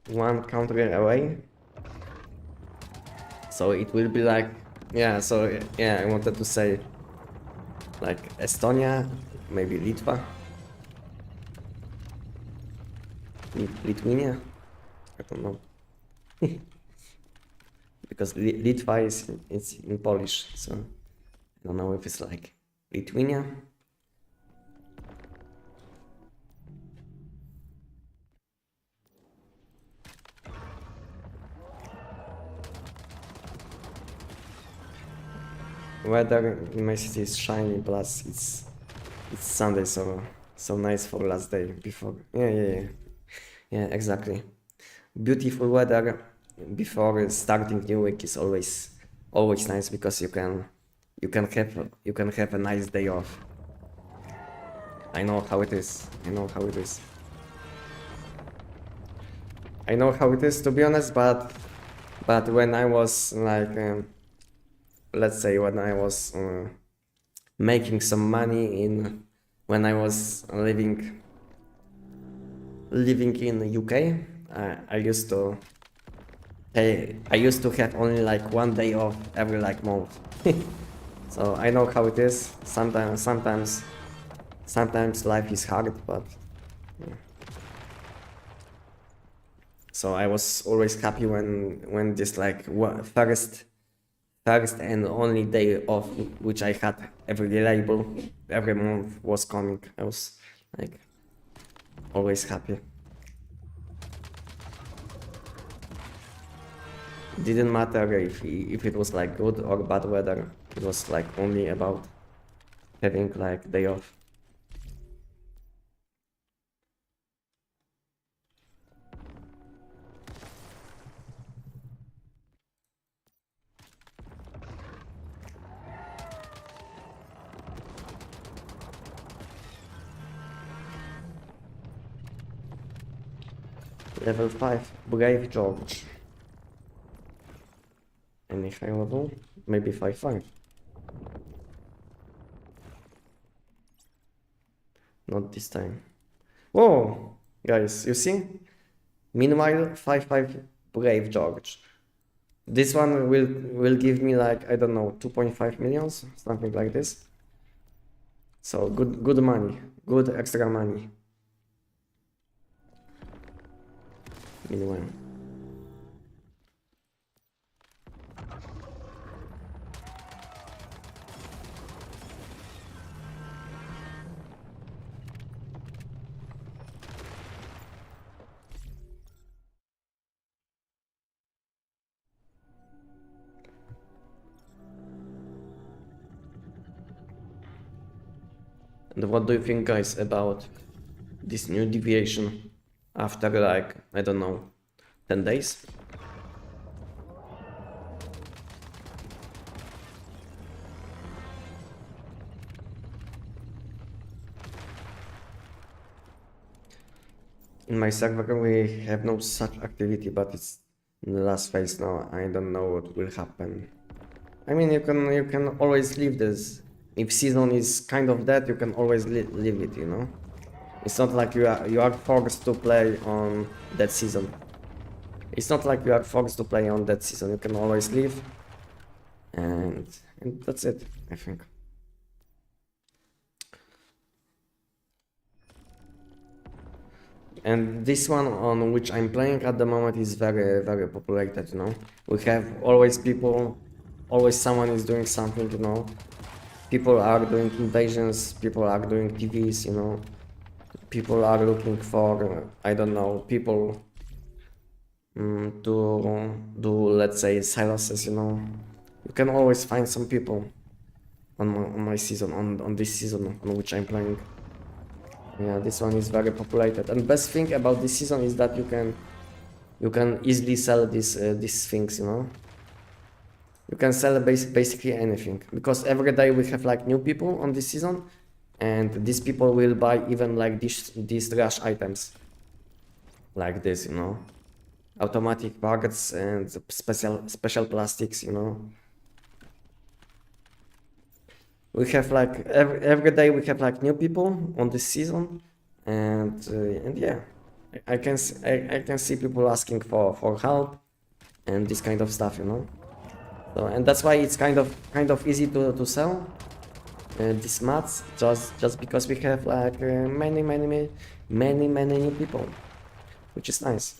One country away. So it will be like, yeah, so yeah, I wanted to say like Estonia, maybe Litva, Lithuania, I don't know. Because Litva it's in Polish, so I don't know if it's like Lithuania. Weather in my city is shiny, plus it's Sunday, so nice for last day before. Yeah, exactly. Beautiful weather before starting new week is always nice, because you can have a nice day off. I know how it is. I know how it is, to be honest, but when I was like, let's say when I was making some money when I was living in the UK, I used to have only like 1 day off every like month. So I know how it is. Sometimes life is hard, but yeah. So I was always happy when this like first and only day off which I had every month was coming. I was like always happy. Didn't matter if it was like good or bad weather. It was like only about having like day off. Level 5, Brave George. Any high level? Maybe 5-5. Not this time. Whoa! Guys, you see? Meanwhile, 5-5 Brave George. This one will give me like, I don't know, 2.5 millions, something like this. So good money, good extra money. Meanwhile. And what do you think, guys, about this new deviation after like, I don't know, 10 days? In my server we have no such activity, but it's in the last phase now. I don't know what will happen. I mean, you can always leave this. If season is kind of dead, you can always leave it, you know? It's not like you are forced to play on that season. It's not like you are forced to play on that season. You can always leave, and that's it, I think. And this one on which I'm playing at the moment is very populated, you know. We have always people, always someone is doing something, you know. People are doing invasions, people are doing TVs, you know. People are looking for, I don't know, people to do, let's say, silences, you know. You can always find some people on my season, on this season on which I'm playing. Yeah, this one is very populated, and best thing about this season is that you can easily sell these things, you know. You can sell basically anything, because every day we have like new people on this season, and these people will buy even like these trash items like this, you know, automatic parts and special plastics, you know. We have like every day we have like new people on this season, and yeah, I can see people asking for help and this kind of stuff, you know. So, and that's why it's kind of easy to sell these mats, just because we have like many new people, which is nice.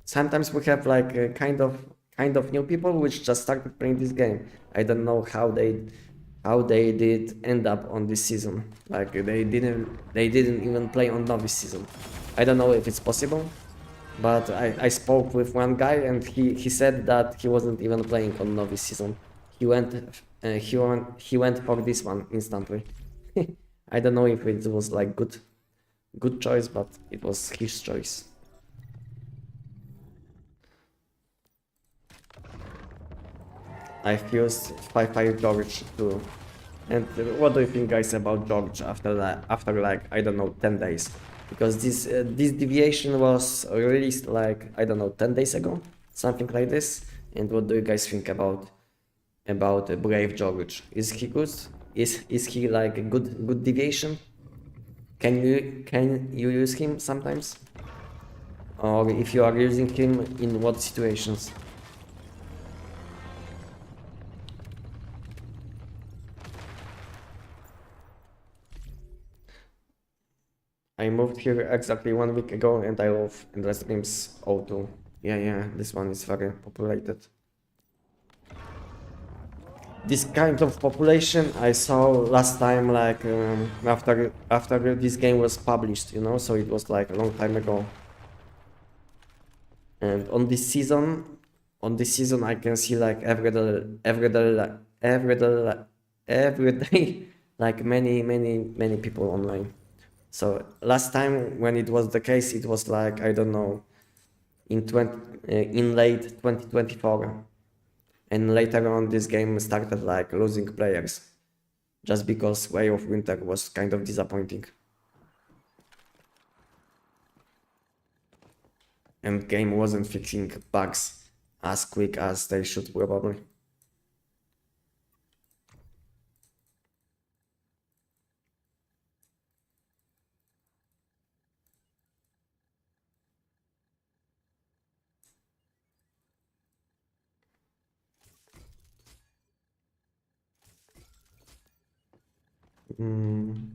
Sometimes we have like kind of new people which just started playing this game. I don't know how they did end up on this season. Like they didn't even play on novice season. I don't know if it's possible, but I spoke with one guy and he said that he wasn't even playing on novice season. He went for this one instantly. I don't know if it was like good choice, but it was his choice. I've used 5-5 George too. And what do you think, guys, about George after like, I don't know, 10 days? because this deviation was released like, I don't know, 10 days ago, something like this. And what do you guys think about Brave George? Is he good? Is he like a good deviation? Can you use him sometimes? Or if you are using him, in what situations? I moved here exactly 1 week ago and I love Endless Games O2. Yeah, this one is very populated. This kind of population I saw last time, like after this game was published, you know, so it was like a long time ago. And on this season, I can see like every day, like many people online. So last time when it was the case, it was like, I don't know, in late 2024, and later on this game started like losing players, just because Way of Winter was kind of disappointing. And game wasn't fixing bugs as quick as they should probably. Mm.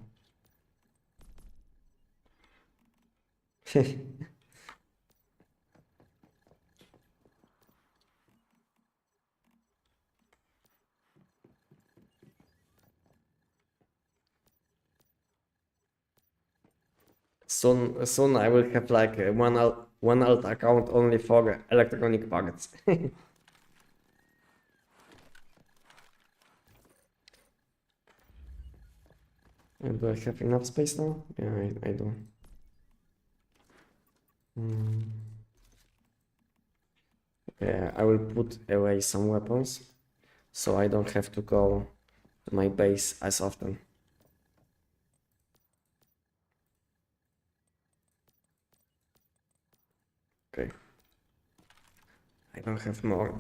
Soon I will have like one alt account only for electronic parts. And do I have enough space now? Yeah, I do. Yeah, I will put away some weapons, so I don't have to go to my base as often. Okay. I don't have more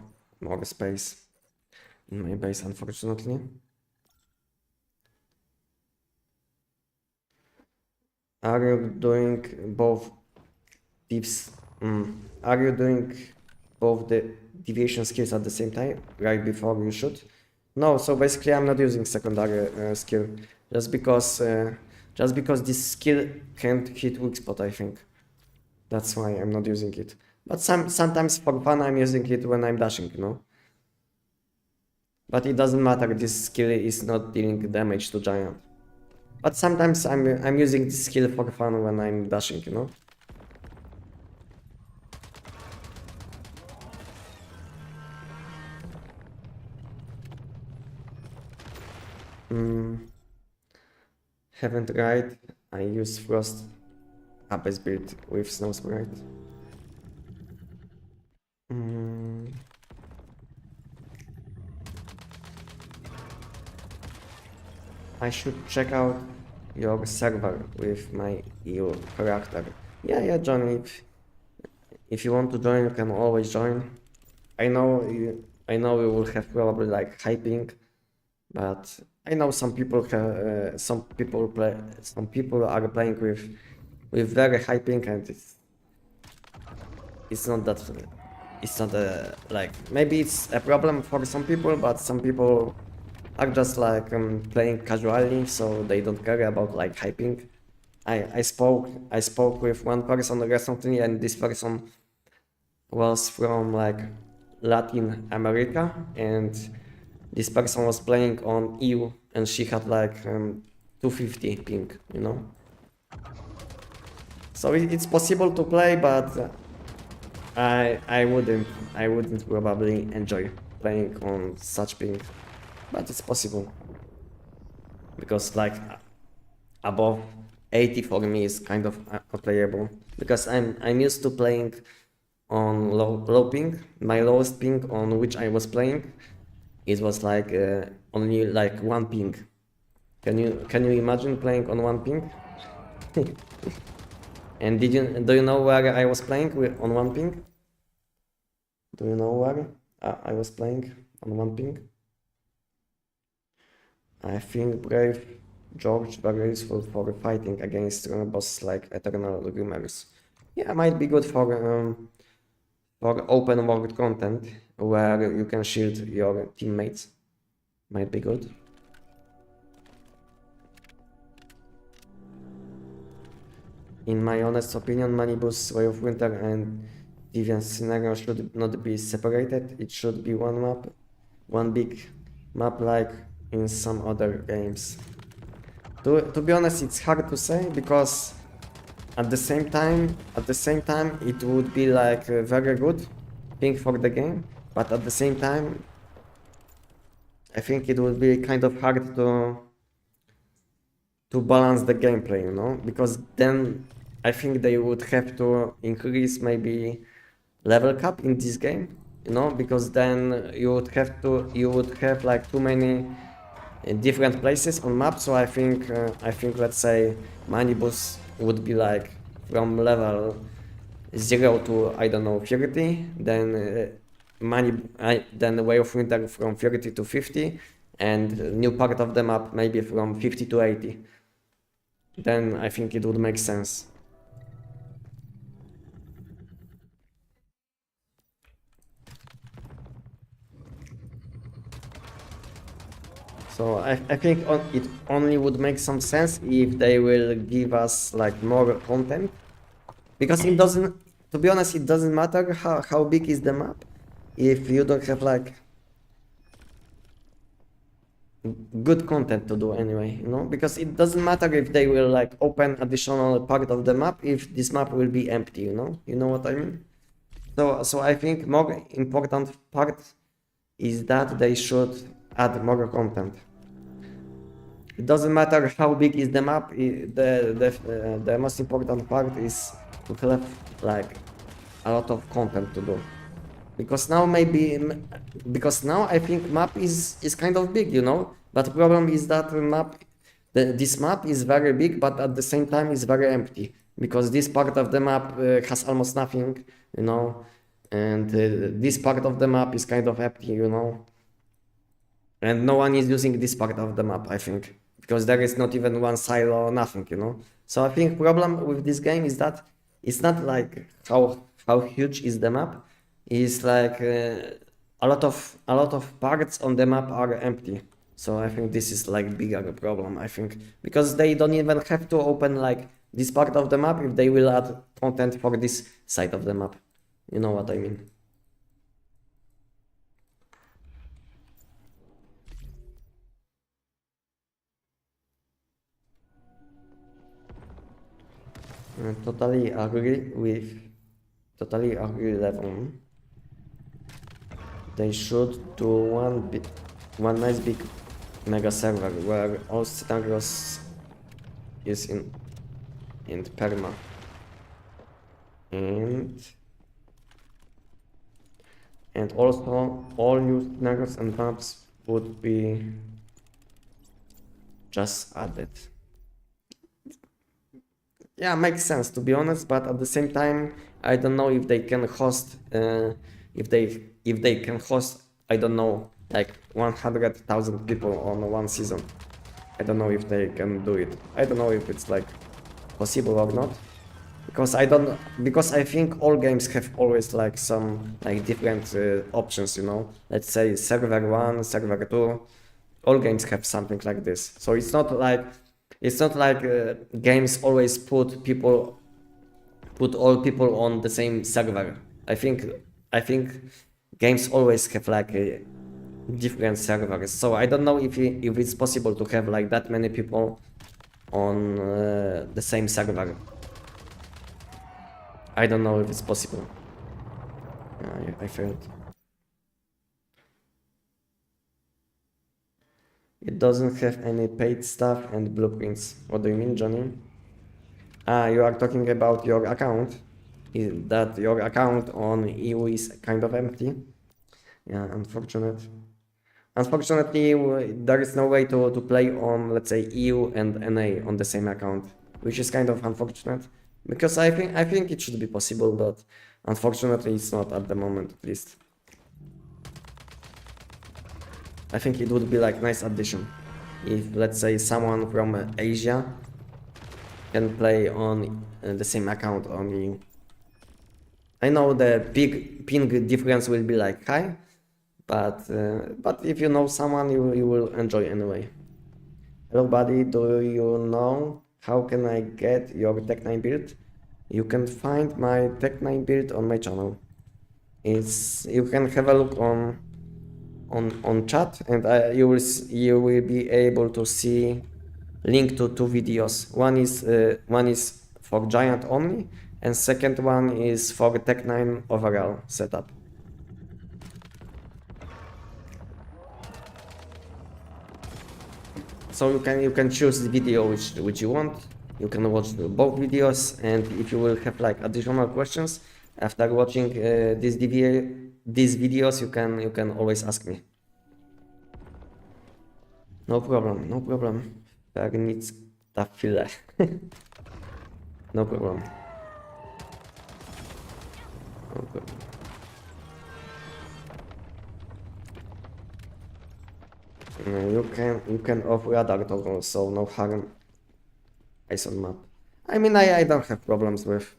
space in my base, unfortunately. Are you doing both tips? Are you doing both the deviation skills at the same time, right before you shoot? No, so basically I'm not using secondary skill, just because this skill can't hit weak spot, I think. That's why I'm not using it. But sometimes for fun I'm using it when I'm dashing, you know? But it doesn't matter, this skill is not dealing damage to giant. But sometimes I'm using this skill for fun when I'm dashing, you know? Haven't tried. I use Frost Abyss build with Snow Sprite. I should check out your server with my EU character. Yeah, John, if you want to join, you can always join. I know you will have probably like hyping, but I know some people are playing with very hyping, and it's not that, like, maybe it's a problem for some people, but some people are just like playing casually, so they don't care about like hyping. I spoke with one person recently, and this person was from like Latin America, and this person was playing on EU, and she had like 250 ping, you know. So it's possible to play, but I wouldn't probably enjoy playing on such ping, but it's possible, because like above 80 for me is kind of unplayable, because I'm used to playing on low ping. My lowest ping on which I was playing, it was like only like 1 ping. Can you imagine playing on 1 ping? And do you know where I was playing on one ping? Do you know where I was playing on one ping? I think Brave George very useful for fighting against bosses like Eternal Rumors. Yeah, might be good for open world content where you can shield your teammates. Might be good. In my honest opinion, Manibus, Way of Winter and Deviant Scenario should not be separated. It should be one map, one big map like in some other games. To be honest, it's hard to say because at the same time, it would be like a very good thing for the game, but at the same time, I think it would be kind of hard to balance the gameplay, you know, because then I think they would have to increase maybe level cap in this game, you know, because then you would have like too many different places on map. So I think let's say Manibus would be like from level 0 to I don't know 30, then then the Way of Winter from 30 to 50, and new part of the map maybe from 50 to 80. Then I think it would make sense. So I think it only would make some sense if they will give us like more content, because it doesn't, to be honest, it doesn't matter how big is the map if you don't have like good content to do anyway, you know, because it doesn't matter if they will like open additional part of the map if this map will be empty, you know what I mean. So I think more important part is that they should add more content. It doesn't matter how big is the map, the most important part is to have like a lot of content to do. Because now I think map is kind of big, you know, but the problem is that this map is very big, but at the same time is very empty, because this part of the map has almost nothing, you know, and this part of the map is kind of empty, you know, and no one is using this part of the map, I think, because there is not even one silo or nothing, you know. So I think problem with this game is that it's not like how huge is the map, it's like a lot of parts on the map are empty. So I think this is like bigger problem, I think, because they don't even have to open like this part of the map if they will add content for this side of the map. You know what I mean? Totally agree with Levon. They should do one nice big mega server where all scenarios is in perma, and also all new scenarios and maps would be just added. Yeah, makes sense, to be honest, but at the same time, I don't know if they can host if they can host, I don't know, like 100,000 people on one season. I don't know if they can do it. I don't know if it's like possible or not, because I think all games have always like some like different options, you know. Let's say server 1, server 2. All games have something like this. So it's not like games always put all people on the same server. I think games always have like different servers. So I don't know if it's possible to have like that many people on the same server. I don't know if it's possible. I failed. It doesn't have any paid stuff and blueprints. What do you mean, Johnny? You are talking about your account. That your account on EU is kind of empty. Yeah, Unfortunately, there is no way to play on, let's say, EU and NA on the same account, which is kind of unfortunate. Because I think it should be possible, but unfortunately it's not at the moment, at least. I think it would be like nice addition if, let's say, someone from Asia can play on the same account on you. I know the ping difference will be like high, but if you know someone, you will enjoy anyway. Hello buddy, do you know how can I get your Tech9 build? You can find my Tech9 build on my channel. You can have a look on chat, and you will be able to see link to two videos. One is for Giant only, and second one is for Tech9 overall setup. So you can choose the video which you want. You can watch both videos, and if you will have like additional questions after watching these videos, you can always ask me. No problem, no problem. Nic ta chwilę. No problem. No problem. You can off radar toggle, so no harm. Eyes on map. I mean, I don't have problems with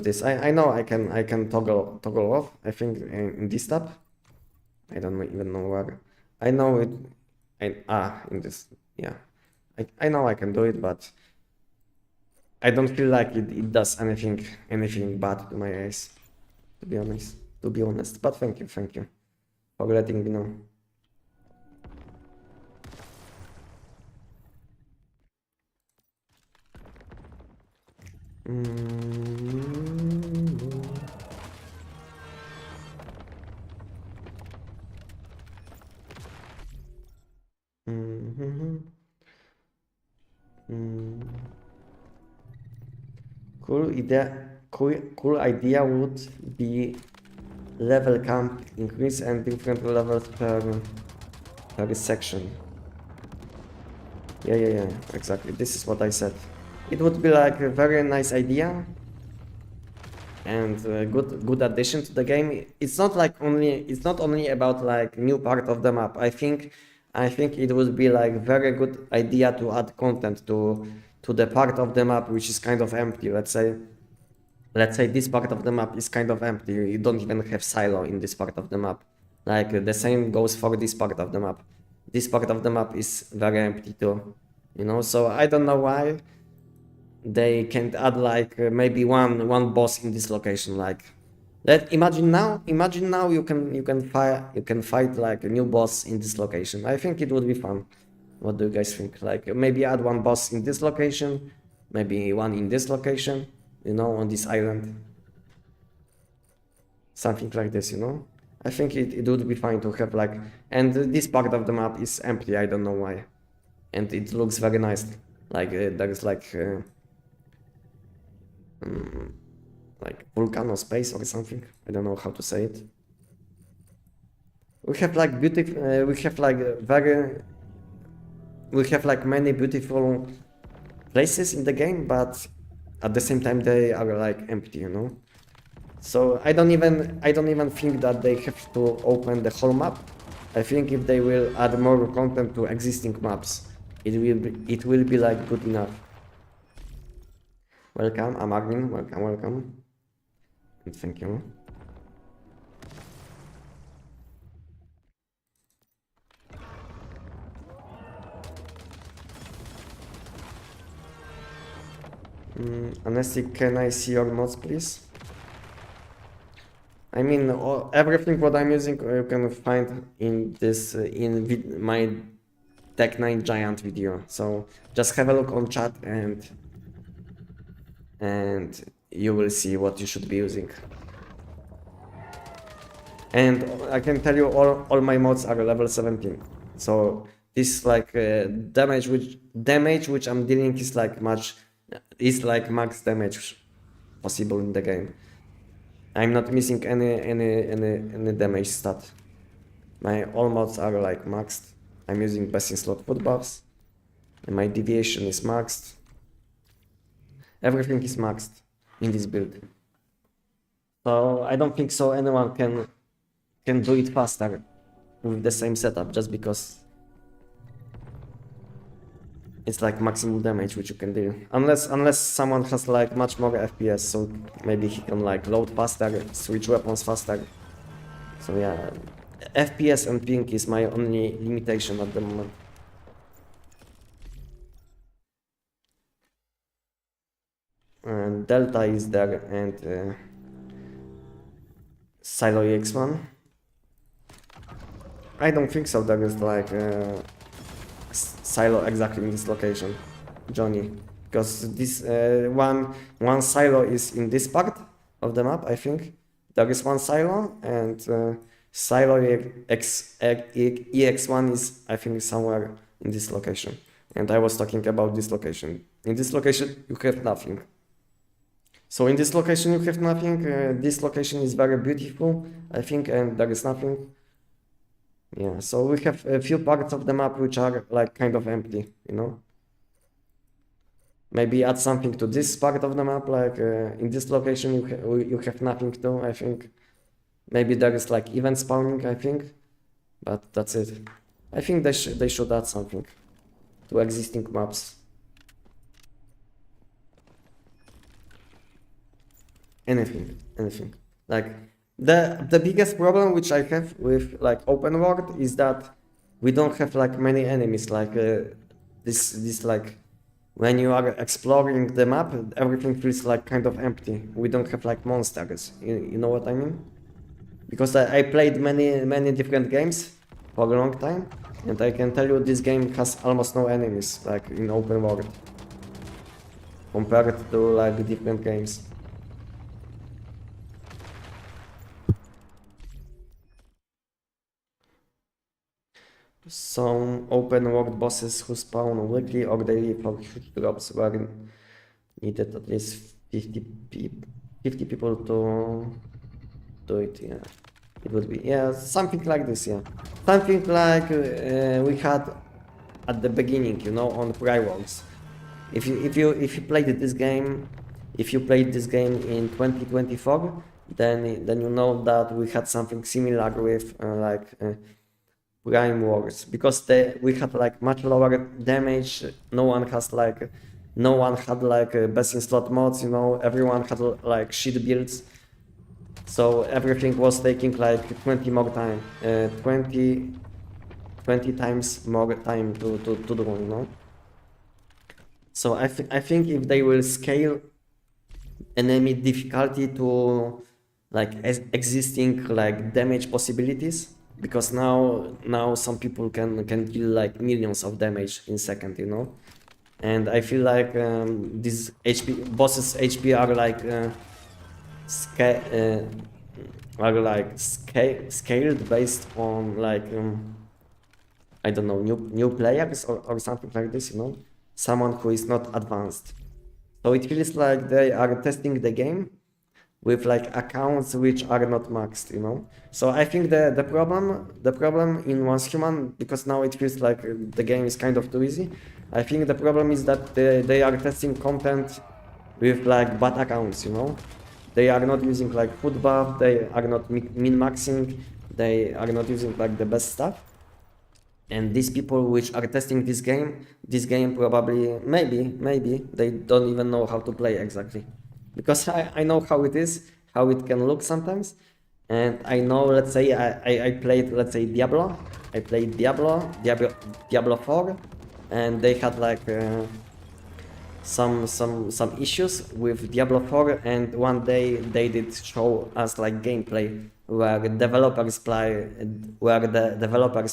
this. I know I can toggle off. I think in this tab. I don't even know where. I know it. In this. Yeah. I know I can do it, but I don't feel like it does anything bad to my eyes. To be honest. But thank you for letting me know. Cool idea would be level camp increase and different levels per section. Yeah, exactly. This is what I said. It would be like a very nice idea and a good addition to the game. It's not only about like new part of the map. I think it would be like very good idea to add content to the part of the map which is kind of empty. Let's say this part of the map is kind of empty. You don't even have silo in this part of the map. Like the same goes for this part of the map. This part of the map is very empty too. You know, so I don't know why they can't add like maybe one boss in this location. Like, imagine now you can fight like a new boss in this location. I think it would be fun. What do you guys think? Like maybe add one boss in this location, maybe one in this location, you know, on this island. Something like this, you know. I think it would be fine to have like, and this part of the map is empty. I don't know why, and it looks very nice. Like there is like volcano space or something. I don't know how to say it. We have like beautiful. We have like many beautiful places in the game, but at the same time they are like empty, you know. So I don't even think that they have to open the whole map. I think if they will add more content to existing maps, it will be like good enough. Welcome, I'm Armin. Welcome. And thank you. Anestic, can I see your mods, please? I mean, everything what I'm using you can find in this my Tech9 Giant video. So just have a look on chat and you will see what you should be using. And I can tell you all my mods are level 17. So this like damage which I'm dealing is like max damage possible in the game. I'm not missing any damage stat. My all mods are like maxed. I'm using best in slot foot buffs, and my deviation is maxed. Everything is maxed in this build. So I don't think so anyone can do it faster with the same setup, just because it's like maximum damage which you can do. Unless someone has like much more FPS, so maybe he can like load faster, switch weapons faster. So yeah, FPS and ping is my only limitation at the moment. And Delta is there, and Silo EX1. I don't think so there is like silo exactly in this location, Johnny, because this one silo is in this part of the map. I think there is one silo, and silo EX1 is, I think, somewhere in this location. And I was talking about this location. In this location you have nothing. So in this location you have nothing. This location is very beautiful, I think, and there is nothing. Yeah, so we have a few parts of the map which are like kind of empty, you know. Maybe add something to this part of the map, like in this location you have nothing to, I think. Maybe there is like event spawning, I think, but that's it. I think they should add something to existing maps. Anything. Like the biggest problem which I have with like open world is that we don't have like many enemies. Like this like when you are exploring the map, everything feels like kind of empty. We don't have like monsters. You know what I mean? Because I played many different games for a long time, and I can tell you this game has almost no enemies like in open world compared to like different games. Some open world bosses who spawn weekly or daily for huge drops were needed at least 50 people to do it. Yeah, it would be, yeah, something like this. Yeah, something like we had at the beginning, you know, on Priworks. If you played this game, if you played this game in 2024, then you know that we had something similar with Prime Wars, because we had like much lower damage. No one had like best in slot mods, you know. Everyone had like shit builds, so everything was taking like 20 more time, 20 times more time to do, you know. So I think if they will scale enemy difficulty to like existing like damage possibilities, because now some people can deal like millions of damage in second, you know. And I feel like these bosses HP are like scaled based on like I don't know, new players or something like this, you know, someone who is not advanced. So it feels like they are testing the game with like accounts which are not maxed, you know. So I think the problem in Once Human, because now it feels like the game is kind of too easy. I think the problem is that they are testing content with like bad accounts, you know. They are not using like food buff, they are not min-maxing, they are not using like the best stuff. And these people which are testing this game probably, maybe they don't even know how to play exactly. Because I know how it is, how it can look sometimes. And I know, let's say, I played, let's say, Diablo. I played Diablo 4, and they had like some issues with Diablo 4, and one day they did show us like gameplay where the developers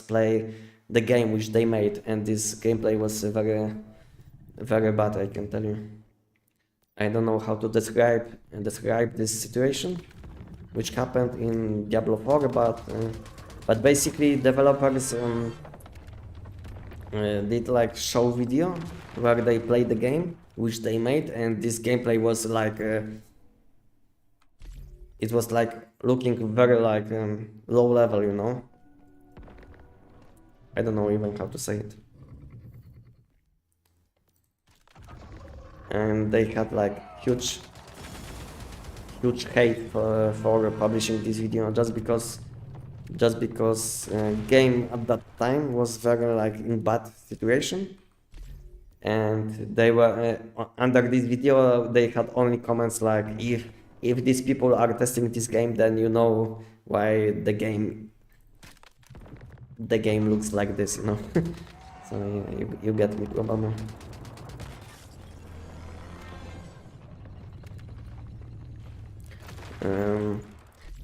play the game which they made, and this gameplay was very bad, I can tell you. I don't know how to describe this situation which happened in Diablo 4, but basically developers did like show video where they played the game which they made, and this gameplay was like it was like looking very like low level, you know. I don't know even how to say it. and they had like huge hate for publishing this video just because game at that time was very like in bad situation, and they were under this video they had only comments like, if these people are testing this game, then you know why the game looks like this, you know. So yeah, you get me probably.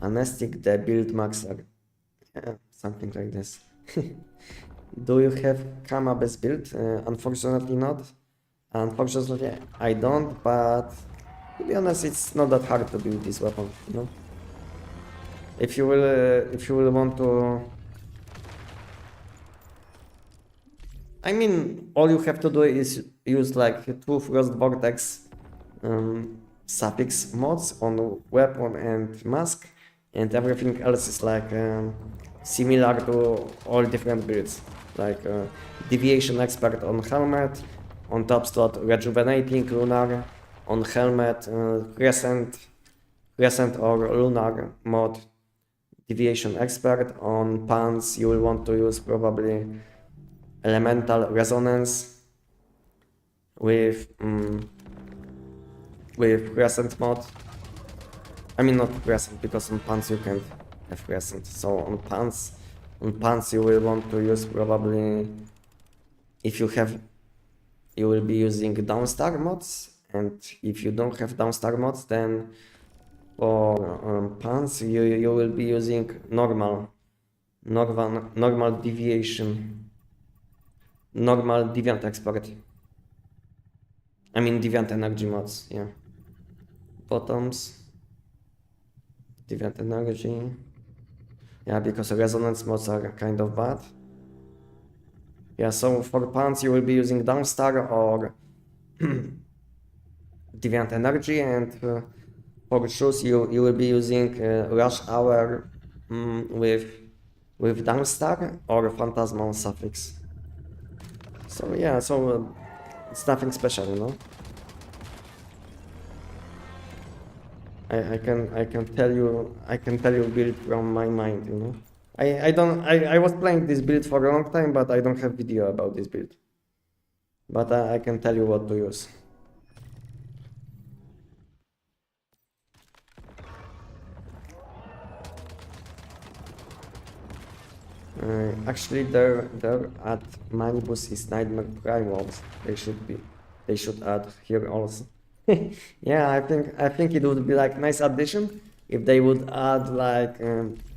Anestic, the build max are something like this. Do you have Kama best build? Unfortunately not. Unfortunately I don't, but to be honest, it's not that hard to build this weapon, you know. If you will want to, I mean, all you have to do is use like 2 Frost Vortex suffix mods on weapon and mask, and everything else is like similar to all different builds, like deviation expert on helmet, on top slot rejuvenating lunar, on helmet crescent or lunar mod deviation expert, on pants you will want to use probably elemental resonance with crescent mod. I mean not crescent, because on pants you can't have crescent. So on pants you will want to use probably, if you have, you will be using downstar mods, and if you don't have downstar mods, then for pants you will be using normal deviation, normal deviant expert. I mean deviant energy mods, yeah. Bottoms, deviant energy, yeah, because resonance mods are kind of bad. Yeah, so for pants you will be using downstar or deviant energy, and for shoes you will be using rush hour with downstar or phantasmal suffix. So yeah, so it's nothing special, you know. I can tell you build from my mind, you know. I was playing this build for a long time, but I don't have video about this build. But I can tell you what to use. Actually, there at Manibus is Nightmare Primals. They should add here also. Yeah, I think it would be like nice addition if they would add like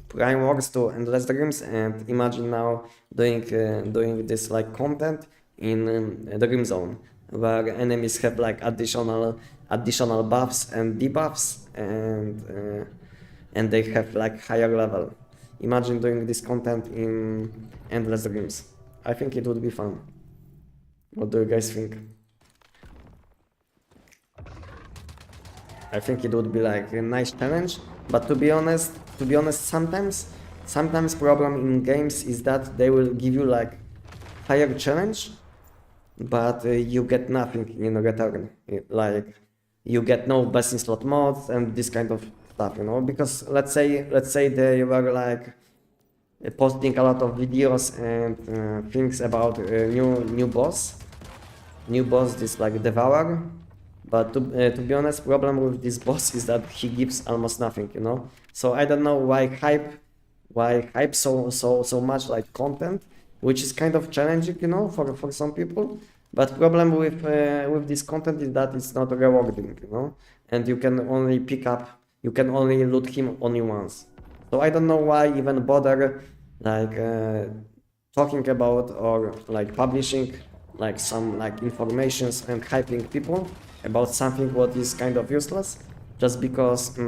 Prime Wars to Endless Dreams, and imagine now doing this like content in the Dream Zone, where enemies have like additional buffs and debuffs, and they have like higher level. Imagine doing this content in Endless Dreams. I think it would be fun. What do you guys think? I think it would be like a nice challenge, but to be honest, sometimes problem in games is that they will give you like higher challenge, but you get nothing in return. Like you get no best in slot mods and this kind of stuff, you know. Because let's say they were like posting a lot of videos and things about new boss, this like Devourer. But to be honest, problem with this boss is that he gives almost nothing, you know. So I don't know why hype so much like content, which is kind of challenging, you know, for some people. But problem with this content is that it's not rewarding, you know, and you can only loot him only once. So I don't know why even bother like talking about or like publishing like some like informations and hyping people about something what is kind of useless, just because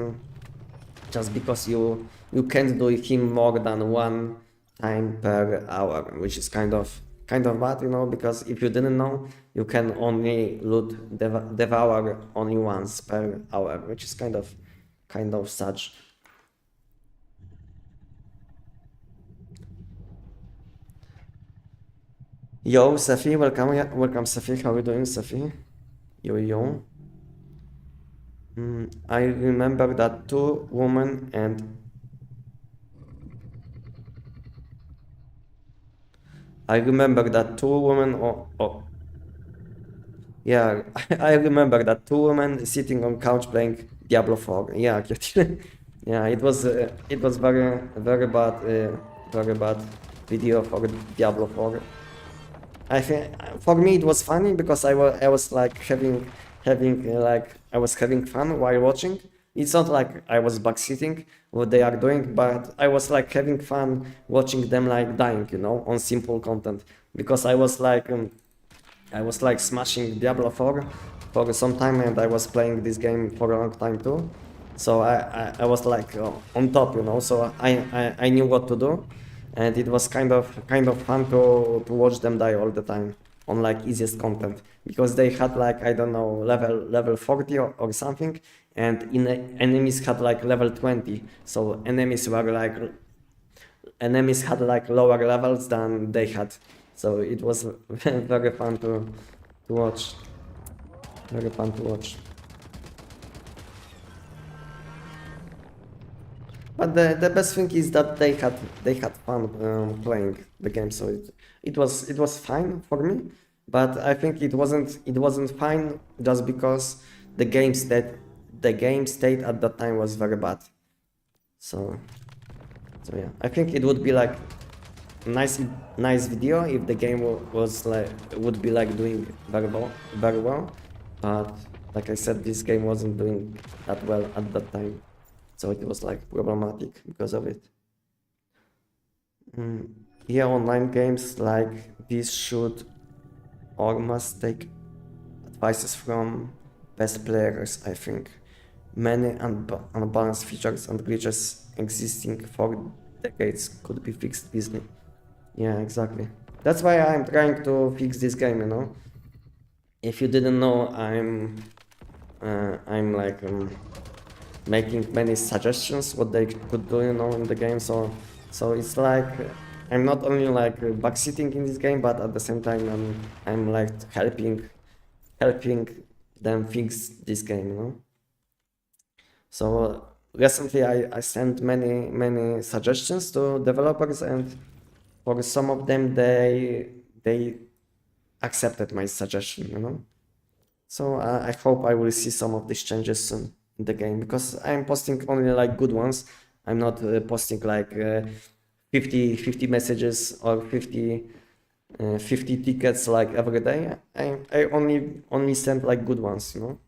you can't do him more than one time per hour, which is kind of bad, you know, because if you didn't know, you can only loot Devour only once per hour, which is kind of such. Yo, Safi, welcome, Safi. How are you doing, Safi? Yo yo. I remember that two women and I remember that two women yeah, I remember that two women sitting on couch playing Diablo 4. Yeah, actually. Yeah, it was very bad video for Diablo 4. I think for me it was funny because I was like having like I was having fun while watching. It's not like I was backseating what they are doing, but I was like having fun watching them like dying, you know, on simple content because I was like smashing Diablo 4 for some time and I was playing this game for a long time too. So I was like on top, you know, so I knew what to do and it was kind of fun to watch them die all the time on like easiest content because they had like I don't know level 40 or something and enemies had like level 20 so enemies had like lower levels than they had so it was very fun to watch. Very fun to watch. But the best thing is that they had fun playing the game, so it was fine for me. But I think it wasn't fine just because the the game state at that time was very bad. So so yeah, I think it would be like nice nice video if the game was like would be like doing very well. But like I said, this game wasn't doing that well at that time. So it was like problematic because of it. Yeah, online games like this should or must take advices from best players, I think. Many unbalanced features and glitches existing for decades could be fixed easily. Yeah, exactly. That's why I'm trying to fix this game, you know. If you didn't know, I'm like making many suggestions what they could do, you know, in the game. So it's like I'm not only like backseating in this game, but at the same time I'm like helping them fix this game, you know. So recently I sent many suggestions to developers, and for some of them they accepted my suggestion, you know. So I hope I will see some of these changes soon in the game because I'm posting only like good ones. I'm not posting like 50 messages or 50 tickets like every day. I only send like good ones, you know.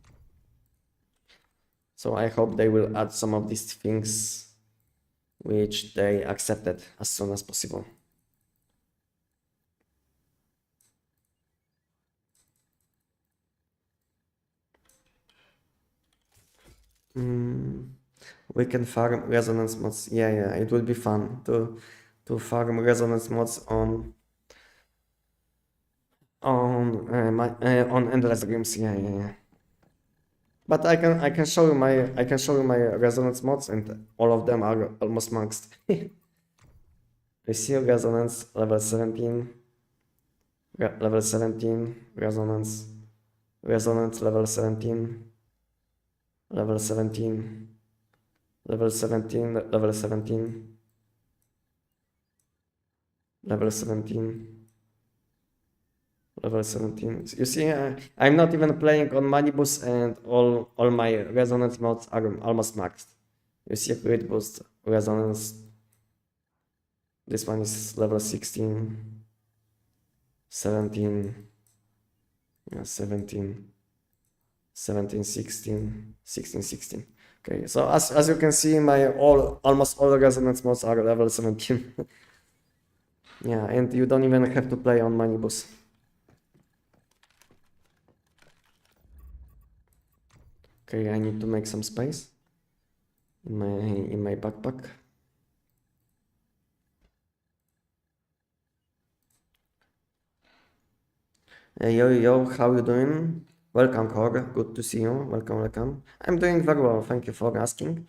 So I hope they will add some of these things which they accepted as soon as possible. We can farm resonance mods. Yeah, it will be fun to farm resonance mods on endless dreams. Yeah. But I can show you my resonance mods, and all of them are almost maxed. We see resonance level 17, level 17, resonance level 17, level 17, level 17, level 17, level 17. Level 17. You see, I'm not even playing on Manibus and all my resonance mods are almost maxed. You see, grid boost, resonance. This one is level 16, 17, yeah, 17, 17, 16, 16, 16. Okay, so as you can see, my almost all resonance mods are level 17. Yeah, and you don't even have to play on Manibus. Okay, I need to make some space in my backpack. Yo, how you doing? Welcome, Jorge. Good to see you. Welcome. I'm doing very well. Thank you for asking.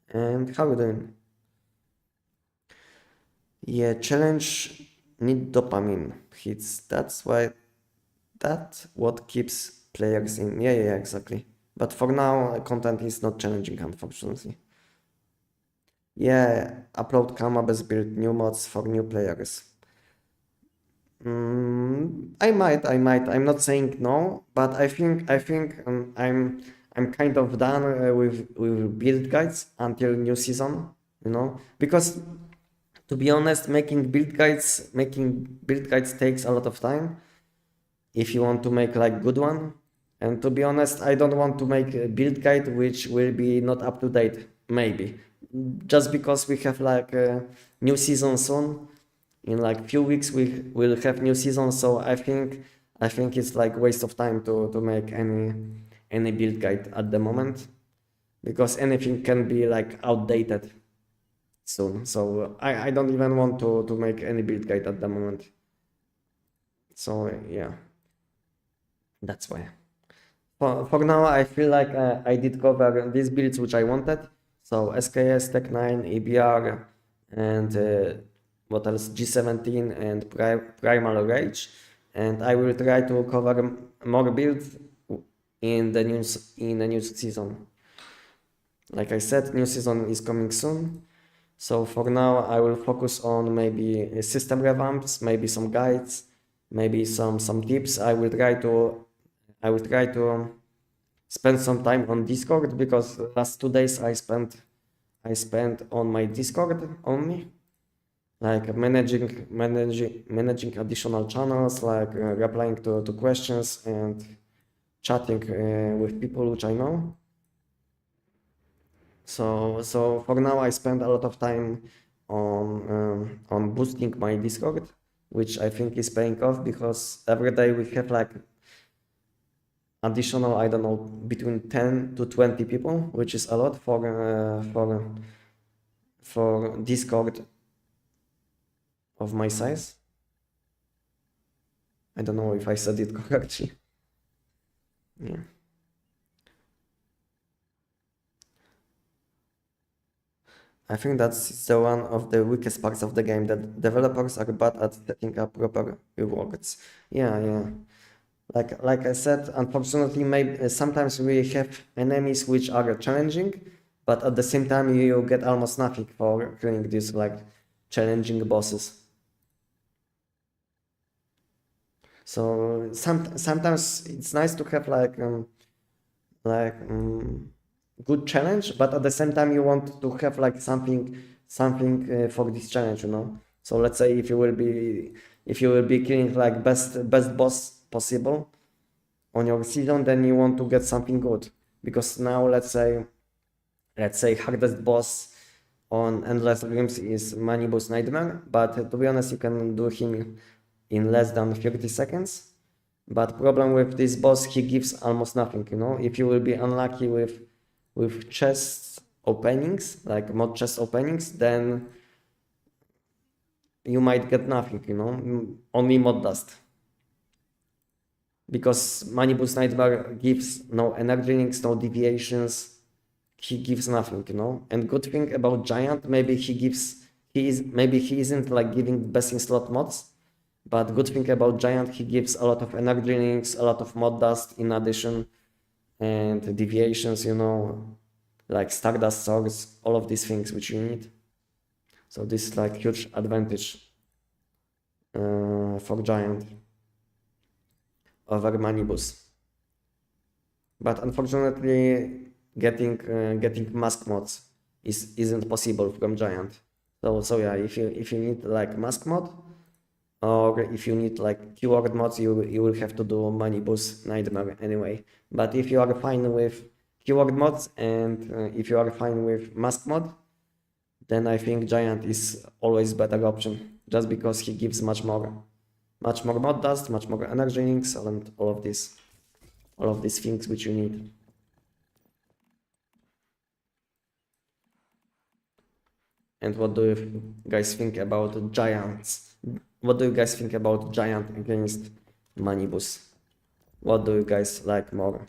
And how you doing? Yeah, challenge need dopamine hits. That's what keeps players in. Yeah, exactly. But for now, content is not challenging, unfortunately. Yeah, upload Kamabes build new mods for new players. I might. I'm not saying no, but I think I'm kind of done with build guides until new season. You know, because to be honest, making build guides takes a lot of time if you want to make like good one. And to be honest, I don't want to make a build guide which will be not up to date. Maybe just because we have like a new season soon. In like few weeks we will have new season, so I think it's like waste of time to make any build guide at the moment because anything can be like outdated soon. So I don't even want to make any build guide at the moment. So yeah, that's why. For now, I feel like I did cover these builds which I wanted. So SKS, Tech 9, EBR, and what else? G17 and Primal Rage. And I will try to cover more builds in the new season. Like I said, new season is coming soon. So for now, I will focus on maybe system revamps, maybe some guides, maybe some tips. I will try to spend some time on Discord because last 2 days I spent on my Discord only, like managing additional channels, like replying to questions and chatting with people which I know. So for now I spend a lot of time on boosting my Discord, which I think is paying off because every day we have like additional, I don't know, between 10 to 20 people, which is a lot for Discord of my size. I don't know if I said it correctly. Yeah. I think that's the one of the weakest parts of the game, that developers are bad at setting up proper rewards. Yeah. Like I said, unfortunately, maybe sometimes we have enemies which are challenging, but at the same time you get almost nothing for killing these like challenging bosses. So sometimes it's nice to have like good challenge, but at the same time you want to have like something for this challenge, you know. So let's say if you will be killing like best boss possible on your season, then you want to get something good, because now let's say hardest boss on Endless Realms is Manibus Nightmare, but to be honest you can do him in less than 30 seconds. But problem with this boss, he gives almost nothing, you know. If you will be unlucky with chest openings, like mod chest openings, then you might get nothing, you know, only mod dust. Because Manibus Nightmare gives no energy links, no deviations, he gives nothing, you know. And good thing about Giant, maybe he isn't like giving best in slot mods, but good thing about Giant, he gives a lot of energy links, a lot of mod dust in addition, and deviations, you know, like Stardust swords, all of these things which you need. So this is like huge advantage for Giant over Manibus. But unfortunately, getting mask mods isn't possible from Giant. So yeah, if you need like mask mod, or if you need like keyword mods, you will have to do Manibus Nightmare anyway. But if you are fine with keyword mods and if you are fine with mask mod, then I think Giant is always better option, just because he gives much more mod dust, much more energy links, and all of these things which you need. And what do you guys think about Giants? What do you guys think about Giant against Manibus? What do you guys like more?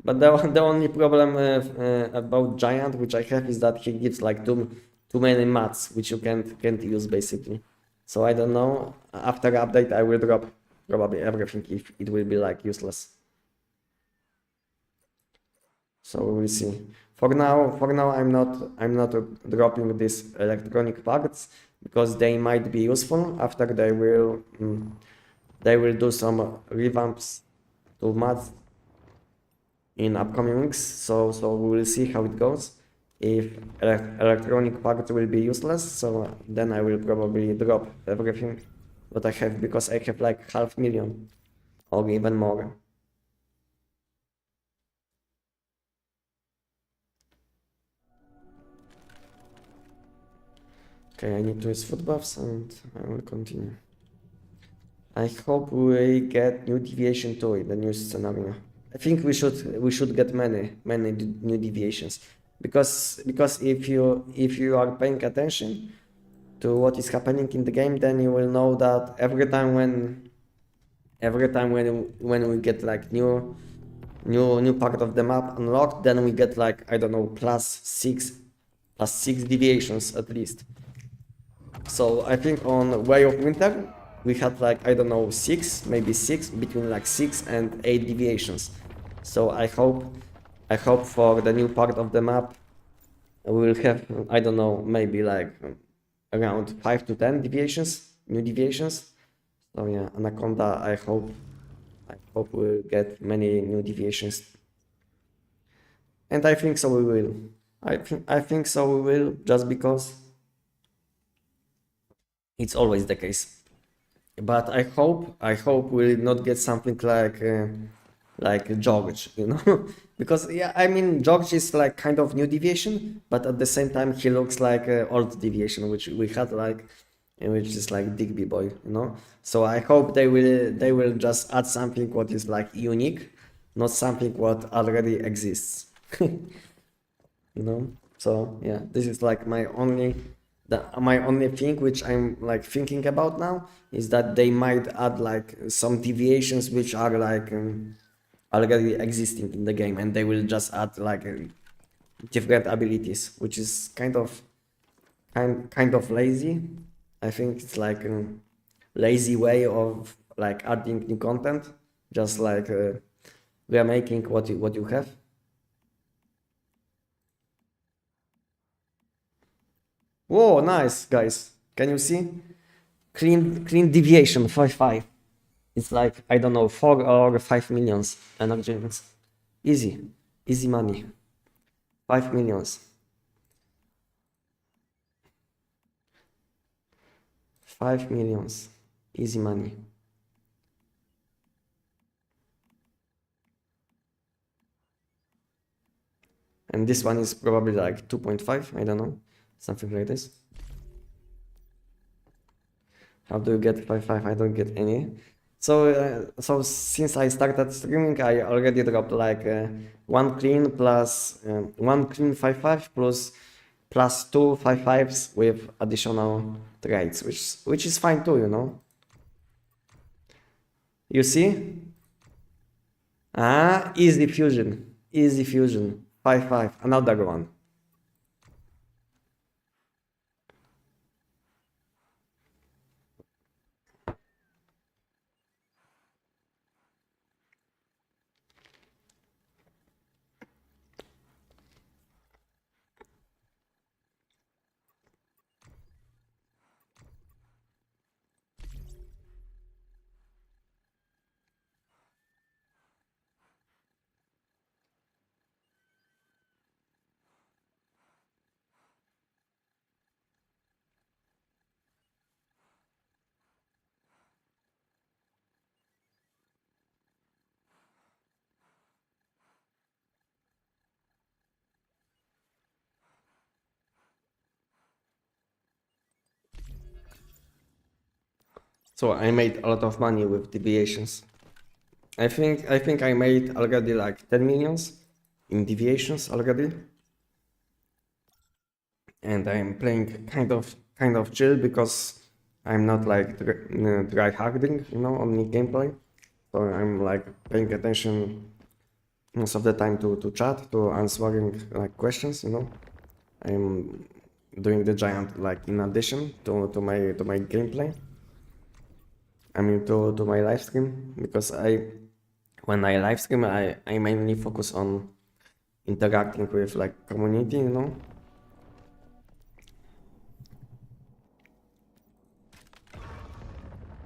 But the only problem about Giant which I have is that he gives like too many mats which you can't use basically. So I don't know. After update, I will drop probably everything if it will be like useless. So we will see. For now, I'm not dropping these electronic parts because they might be useful after they will do some revamps to mods in upcoming weeks. So we will see how it goes. If electronic parts will be useless, so then I will probably drop everything what I have because I have like 500,000 or even more. Okay, I need to use foot baths and I will continue. I hope we get new deviation too in the new scenario. I think we should get many new deviations because if you are paying attention to what is happening in the game, then you will know that every time when we get like new part of the map unlocked, then we get like I don't know plus six deviations at least. So I think on Way of Winter we had like I don't know maybe six between like 6 and 8 deviations. So I hope for the new part of the map we will have I don't know maybe like around 5 to 10 deviations, new deviations. So yeah, Anaconda I hope we'll get many new deviations. And I think so we will. I think so we will just because it's always the case. But I hope we'll not get something like George, because yeah, I mean George is like kind of new deviation, but at the same time he looks like old deviation, which we had like, which is like Digby boy. So I hope they will just add something what is like unique, not something what already exists. So yeah, this is like my only thing which I'm like thinking about now is that they might add like some deviations which are like already existing in the game, and they will just add like different abilities, which is kind of lazy. I think it's like a lazy way of like adding new content, just like we are making what you have. Whoa, nice guys! Can you see? Clean deviation 5-5. It's like I don't know 4 or 5 millions energy. Easy money. 5 millions. 5 millions. Easy money. And this one is probably like 2.5. I don't know, something like this. How do you get 5.5? I don't get any. So since I started streaming, I already dropped like one clean plus one clean 5.5 plus two 5.5s with additional trades, which is fine too. You see? Easy fusion. Easy fusion. 5.5. Another one. So I made a lot of money with deviations. I think I made already like 10 millions in deviations already. And I'm playing kind of chill because I'm not like try harding, on the gameplay. So I'm like paying attention most of the time to chat, to answering like questions. I'm doing the giant, like in addition to my gameplay. I mean to my live stream, because when I live stream I mainly focus on interacting with like community, you know.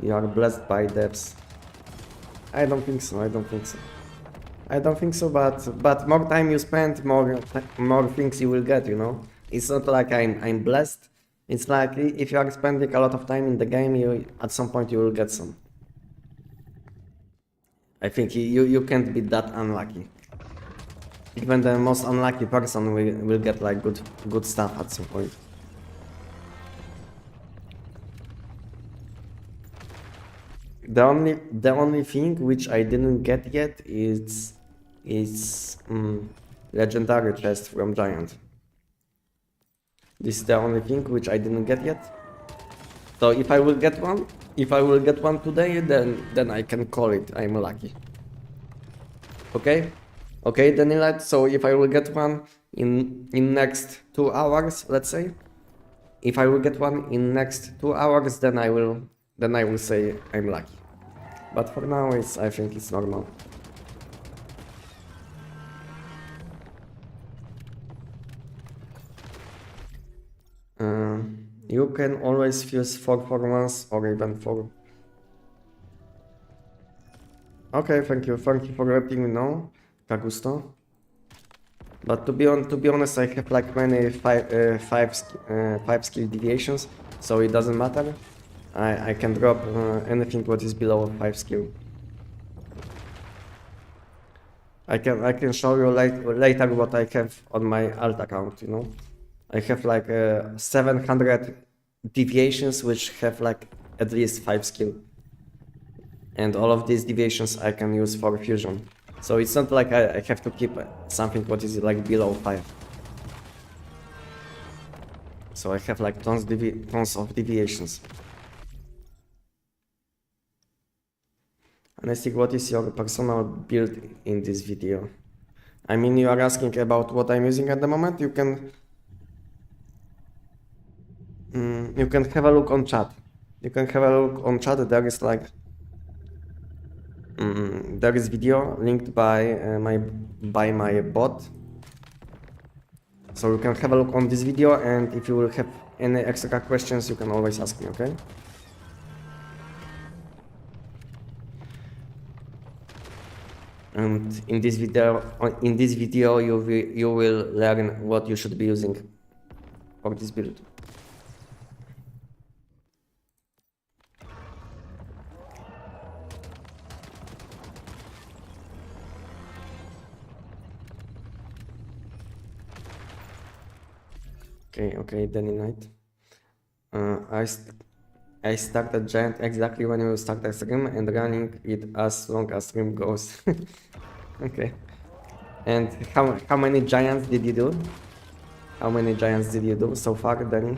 You are blessed by devs. I don't think so. I don't think so. I don't think so. But more time you spend, more things you will get. You know. It's not like I'm blessed. It's like if you are spending a lot of time in the game, you at some point you will get some. I think you can't be that unlucky. Even the most unlucky person will get like good stuff at some point. The only thing which I didn't get yet is legendary chest from Giant. This is the only thing which I didn't get yet. So if I will get one today, then I can call it I'm lucky. Okay? Okay, Danielite, so if I will get one in next 2 hours, let's say. If I will get one in next 2 hours, then I will say I'm lucky. But for now I think it's normal. You can always fuse for once or even for. Okay, thank you for letting me know, Kagusto. But to be honest, I have like many five skill deviations, so it doesn't matter. I can drop anything what is below 5 skill. I can show you later what I have on my alt account. You know, I have like 700 deviations which have like at least 5 skill. And all of these deviations I can use for fusion. So it's not like I have to keep something what is like below 5. So I have like tons of deviations. Anestic, what is your personal build in this video? I mean, you are asking about what I'm using at the moment. You can have a look on chat. You can have a look on chat. There is like there is video linked by my bot. So you can have a look on this video, and if you will have any extra questions, you can always ask me. Okay. And in this video, you will learn what you should be using for this build. Okay, Danny Knight. I started Giant exactly when you start the stream and running it as long as stream goes. Okay. And how many Giants did you do? How many Giants did you do so far, Danny?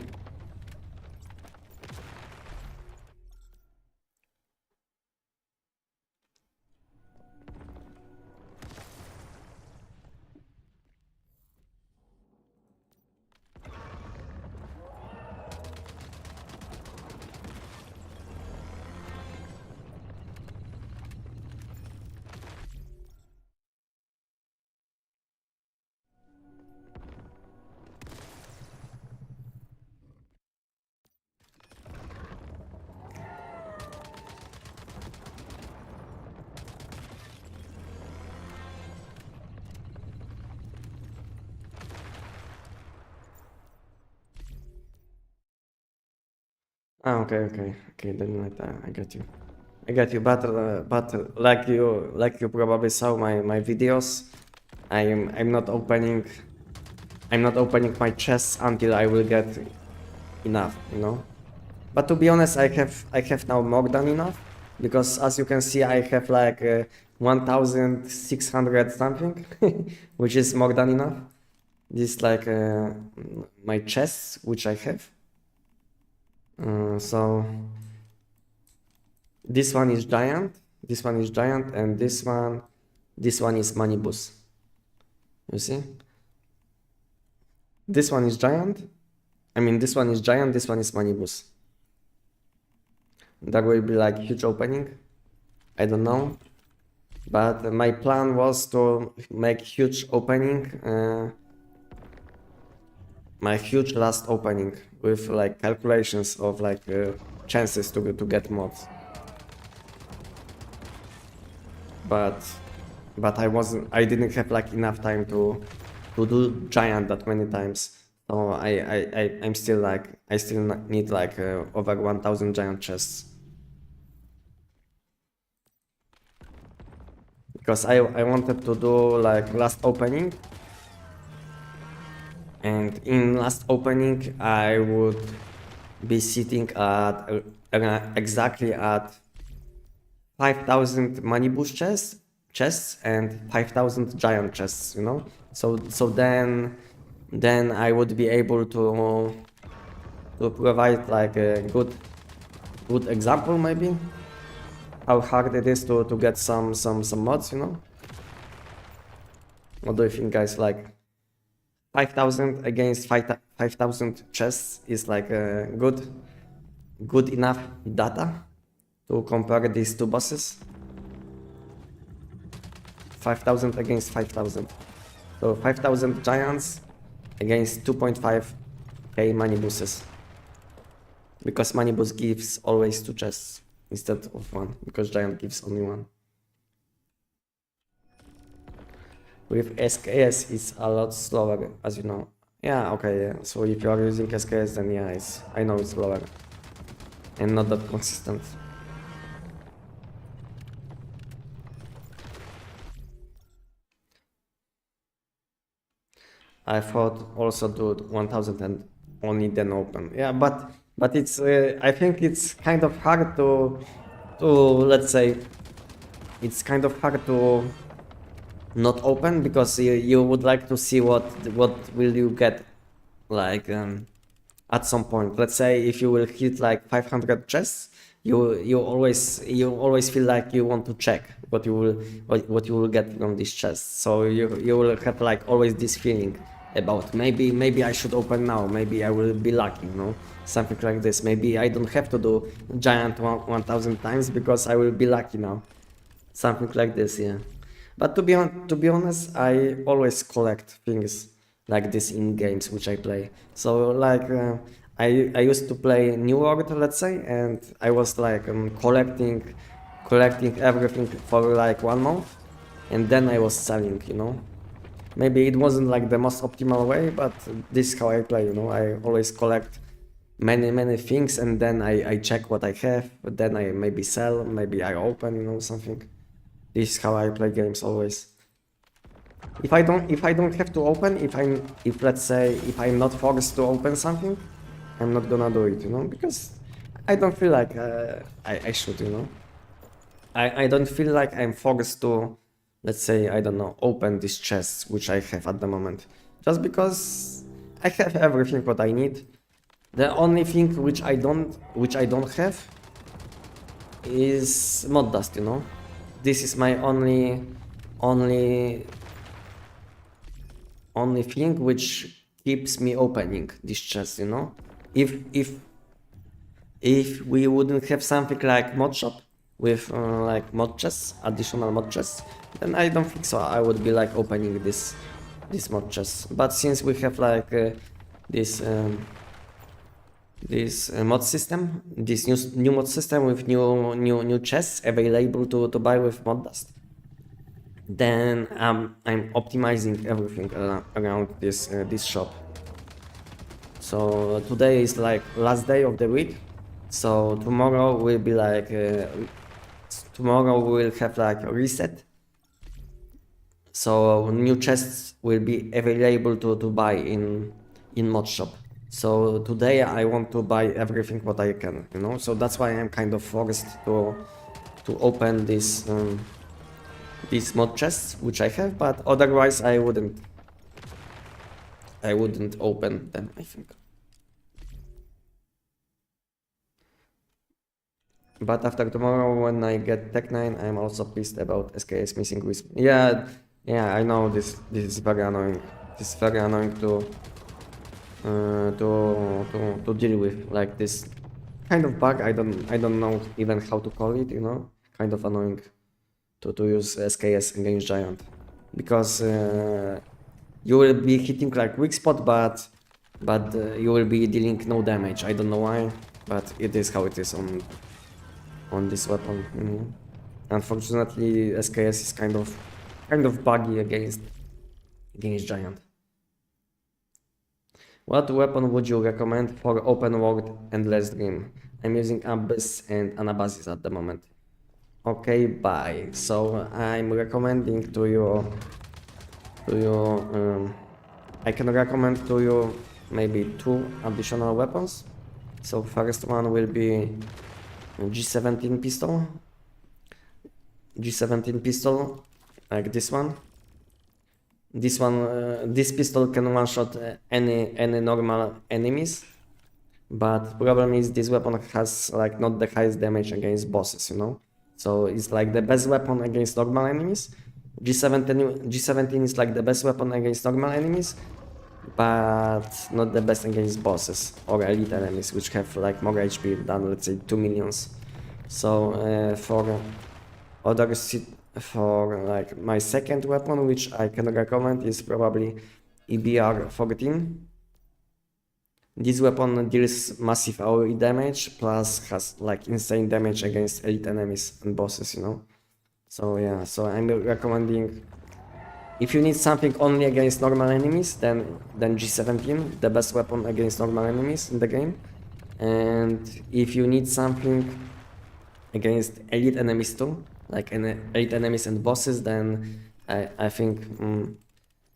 Okay, then I get you. But like you probably saw my videos, I'm not opening my chests until I will get enough, you know. But to be honest, I have now more than enough, because as you can see, I have like 1,600 something, which is more than enough. This is like my chests which I have. So this one is giant, and this one is manibus. You see? This one is giant, I mean, this one is giant, this one is manibus. There will be like huge opening. I don't know. But my plan was to make huge opening, my huge last opening with like calculations of like chances to get mods. But I didn't have like enough time to do giant that many times. So I'm still like, I still need like over 1000 giant chests. Because I wanted to do like last opening, and in last opening I would be sitting at exactly at 5000 money boost chests and 5000 giant chests, you know. So then I would be able to provide like a good example, maybe how hard it is to get some mods, you know. What do you think, guys? Like 5000 against 5000 chests is like a good enough data to compare these two bosses. 5000 against 5000. So 5000 giants against 2.5k money boostes. Because money boost gives always 2 chests instead of 1, because giant gives only 1. With SKS it's a lot slower, as you know. Yeah, okay, yeah. So if you are using SKS, then yeah, I know it's slower and not that consistent. I thought also do 1000 and only then open. Yeah, but it's I think it's kind of hard to let's say, it's kind of hard to not open, because you would like to see what will you get like at some point. Let's say if you will hit like 500 chests, you always feel like you want to check what you will get from these chests. So you will have like always this feeling about maybe I should open now, maybe I will be lucky, you know, something like this. Maybe I don't have to do giant 1000 times because I will be lucky now, something like this, yeah. But to be honest, I always collect things like this in games which I play. So like I used to play New World, let's say, and I was like collecting everything for like 1 month, and then I was selling, you know. Maybe it wasn't like the most optimal way, but this is how I play, you know. I always collect many things, and then I check what I have, but then I maybe sell, maybe I open, you know, something. This is how I play games always. If I don't have to open, if let's say if I'm not forced to open something, I'm not gonna do it, you know, because I don't feel like I should, you know. I don't feel like I'm forced to, let's say, I don't know, open these chests which I have at the moment, just because I have everything what I need. The only thing which I don't have is mod dust, you know. This is my only thing which keeps me opening this chest, you know. If we wouldn't have something like mod shop with like mod chests, additional mod chests, then I don't think so I would be like opening this mod chest. But since we have like this mod system, this new mod system with new chests available to buy with mod dust, then I'm optimizing everything around this shop. So today is like last day of the week, so tomorrow will be like tomorrow we will have like a reset, so new chests will be available to buy in mod shop. So today I want to buy everything what I can, you know. So that's why I'm kind of forced to open these mod chests which I have, but otherwise I wouldn't open them, I think. But after tomorrow, when I get Tech 9, I'm also pissed about SKS missing Wisp. Yeah, I know this is very annoying. This is very annoying to to deal with, like this kind of bug. I don't know even how to call it, you know, kind of annoying to use SKS against giant, because you will be hitting like weak spot, but you will be dealing no damage. I don't know why, but it is how it is on this weapon. Unfortunately, SKS is kind of buggy against giant. What weapon would you recommend for open world endless dream? I'm using Abyss and Anabasis at the moment. Okay, bye. So I'm recommending to you, I can recommend to you maybe 2 additional weapons. So first one will be G17 pistol. G17 pistol, like this one. This pistol can one-shot any normal enemies, but problem is this weapon has like not the highest damage against bosses, you know. So it's like the best weapon against normal enemies. G17 is like the best weapon against normal enemies, but not the best against bosses or elite enemies, which have like more HP than, let's say, 2 millions. So for like my second weapon, which I can recommend, is probably EBR-14. This weapon deals massive AoE damage, plus has like insane damage against elite enemies and bosses, you know. So yeah, so I'm recommending, if you need something only against normal enemies, then G17, the best weapon against normal enemies in the game. And if you need something against elite enemies too, like elite enemies and bosses, then I think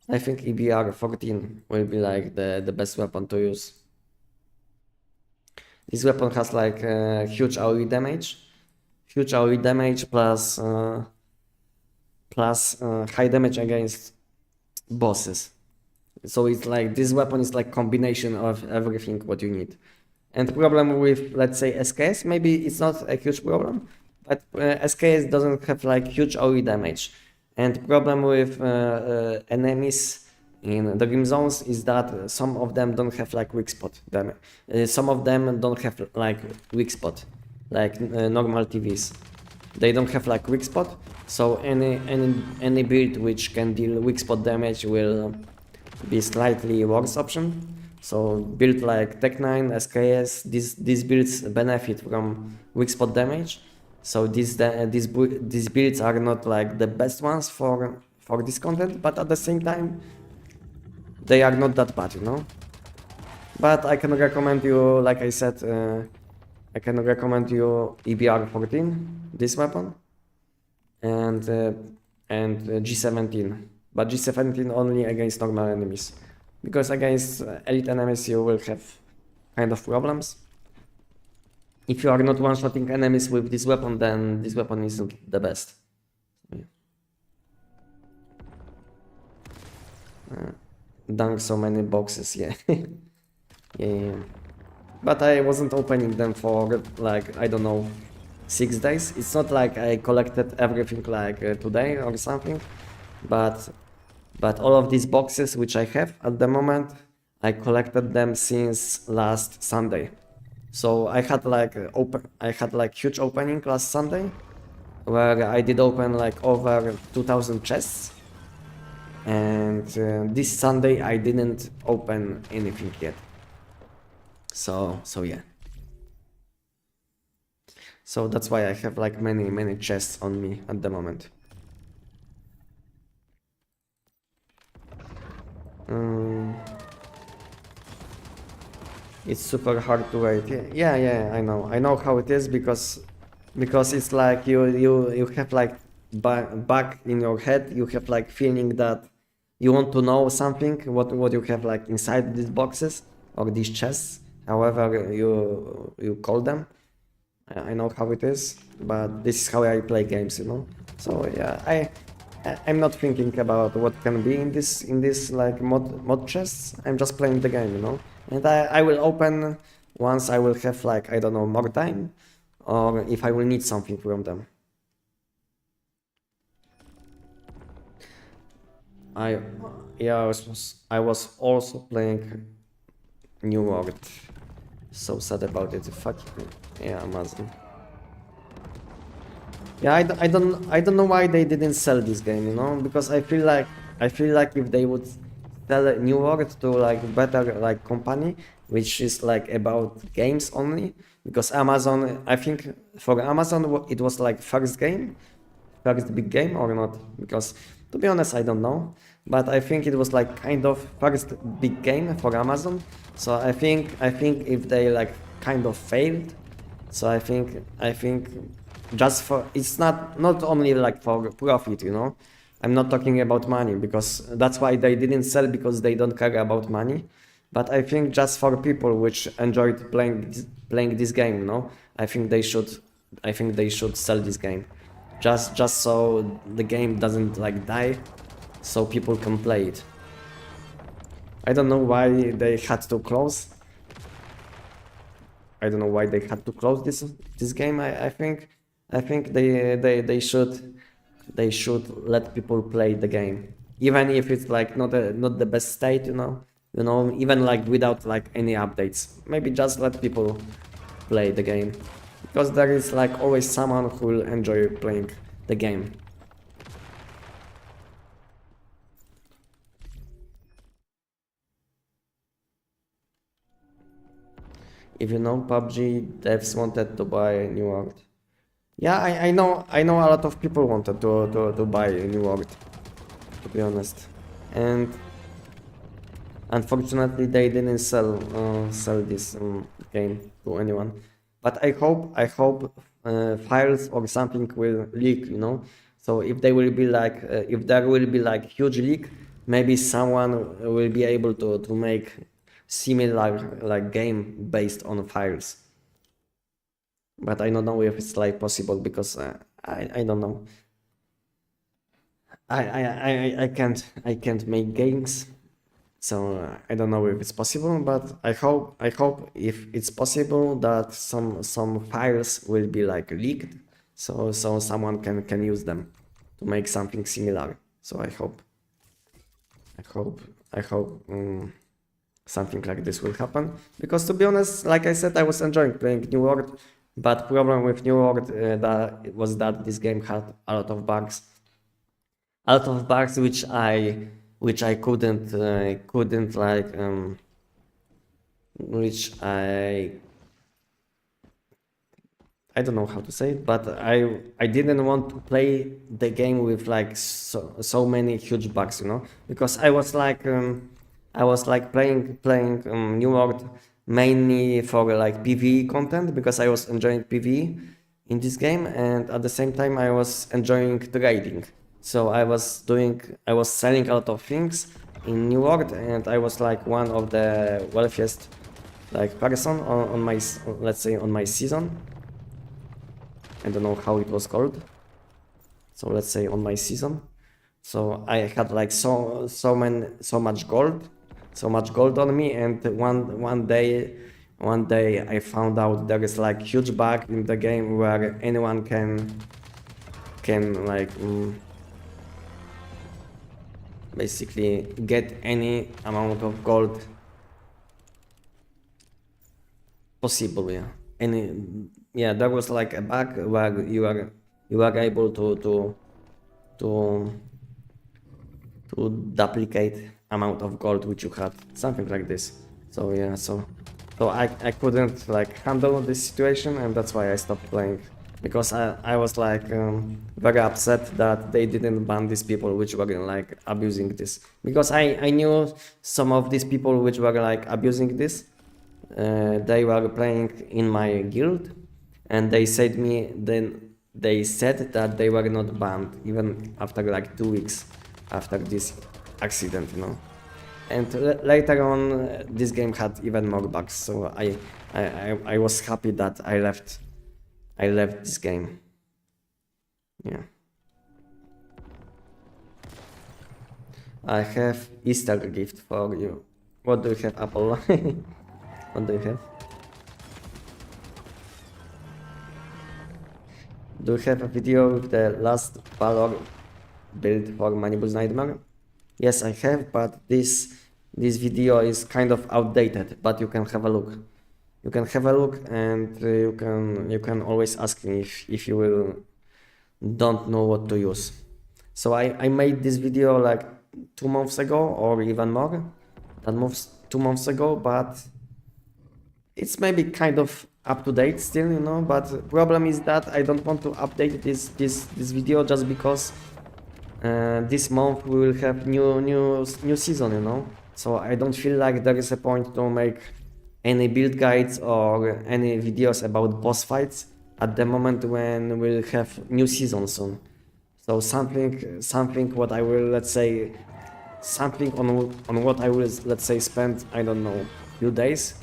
EBR-14 will be like the best weapon to use. This weapon has like huge AoE damage plus high damage against bosses. So it's like this weapon is like combination of everything what you need. And problem with, let's say, SKS, maybe it's not a huge problem, but SKS doesn't have like huge AoE damage. And problem with enemies in the Grim Zones is that some of them don't have like weak spot damage. Some of them don't have like weak spot, like normal TVs. They don't have like weak spot, so any build which can deal weak spot damage will be slightly worse option. So build like Tech9, SKS, these builds benefit from weak spot damage. So these builds are not like the best ones for this content, but at the same time they are not that bad, you know. But I can recommend you, like I said, I can recommend you EBR-14, this weapon, and G17, but G17 only against normal enemies, because against elite enemies you will have kind of problems. If you are not one-shotting enemies with this weapon, then this weapon isn't the best. Dunk so many boxes, yeah. Yeah. But I wasn't opening them for like, I don't know, 6 days. It's not like I collected everything like today or something, but all of these boxes which I have at the moment, I collected them since last Sunday. So I had like huge opening last Sunday, where I did open like over 2000 chests, and this Sunday I didn't open anything yet. So yeah. So that's why I have like many chests on me at the moment. It's super hard to wait. Yeah, I know how it is, because it's like you have like back in your head, you have like feeling that you want to know something, what you have like inside these boxes or these chests, however you call them. I know how it is, but this is how I play games, you know. So yeah, I'm not thinking about what can be in this like mod chests. I'm just playing the game, you know. And I will open once I will have like, I don't know, more time, or if I will need something from them. I was also playing New World. So sad about it. Fuck yeah, Amazon. Yeah, I don't know why they didn't sell this game, you know, because I feel like if they would sell a New World to like better like company, which is like about games only, because Amazon, I think for Amazon it was like first big game or not, because to be honest I don't know, but I think it was like kind of first big game for Amazon. So I think if they like kind of failed, so I think just for it's not only like for profit, you know. I'm not talking about money, because that's why they didn't sell, because they don't care about money. But I think just for people which enjoyed playing this game, you know, I think they should sell this game, just so the game doesn't like die, so people can play it. I don't know why they had to close. I don't know why they had to close this game. I think they should let people play the game, even if it's like not the best state, you know. You know, even like without like any updates. Maybe just let people play the game, because there is like always someone who will enjoy playing the game. If you know, PUBG devs wanted to buy New World. Yeah, I know a lot of people wanted to buy New World, to be honest. And unfortunately they didn't sell this game to anyone. But I hope files or something will leak, you know. So if they will be like if there will be like huge leak, maybe someone will be able to make similar like game based on files. But I don't know if it's like possible, because I don't know. I can't make games, so I don't know if it's possible. But I hope if it's possible that some files will be like leaked, so someone can use them to make something similar. So I hope something like this will happen, because to be honest, like I said, I was enjoying playing New World. But problem with New World that this game had a lot of bugs, which I couldn't like which I don't know how to say it, but I didn't want to play the game with like so many huge bugs, you know, because I was like playing New World mainly for like PvE content, because I was enjoying PvE in this game, and at the same time I was enjoying trading. So I was selling a lot of things in New World, and I was like one of the wealthiest like person on my, let's say, on my season. I don't know how it was called. So let's say on my season. So I had like so much gold on me, and one day I found out there is like huge bug in the game where anyone can like basically get any amount of gold possible. Yeah, there was like a bug where you are able to duplicate amount of gold which you had, something like this. So yeah, so I couldn't like handle this situation, and that's why I stopped playing, because I was like very upset that they didn't ban these people which were like abusing this, because I knew some of these people which were like abusing this. They were playing in my guild, and they said that they were not banned even after like 2 weeks after this accident, you know. And later on, this game had even more bugs, so I was happy that I left this game. Yeah. I have Easter gift for you. What do you have, Apple? What do you have? Do you have a video with the last Valor build for Manibus Nightmare? Yes, I have, but this this video is kind of outdated, but you can have a look. You can have a look, and you can always ask me if you will don't know what to use. So I made this video like 2 months ago, or even more than 2 months ago, but it's maybe kind of up to date still, you know. But the problem is that I don't want to update this video just because this month we will have new season, you know. So I don't feel like there is a point to make any build guides or any videos about boss fights at the moment when we'll have new season soon. So something what I will, let's say, something on what I will, let's say, spend, I don't know, few days,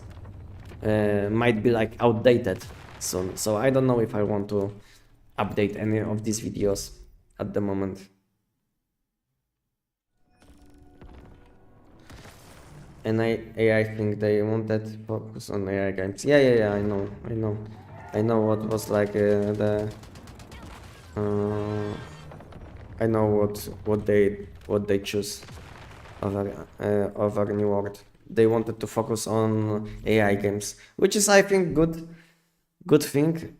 might be like outdated soon. So I don't know if I want to update any of these videos at the moment. And I think they wanted to focus on AI games. Yeah, I know what was like I know what they choose over New World. They wanted to focus on AI games, which is, I think, good thing,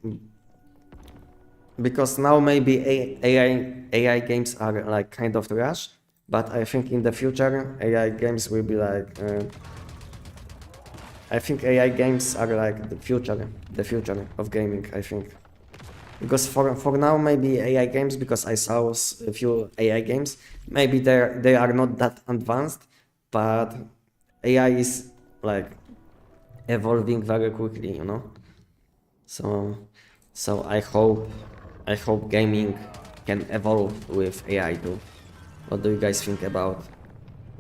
because now maybe AI games are like kind of trash. But I think in the future, AI games will be like. I think AI games are like the future of gaming. I think, because for now maybe AI games, because I saw a few AI games, maybe they are not that advanced, but AI is like evolving very quickly, you know. So I hope gaming can evolve with AI too. What do you guys think about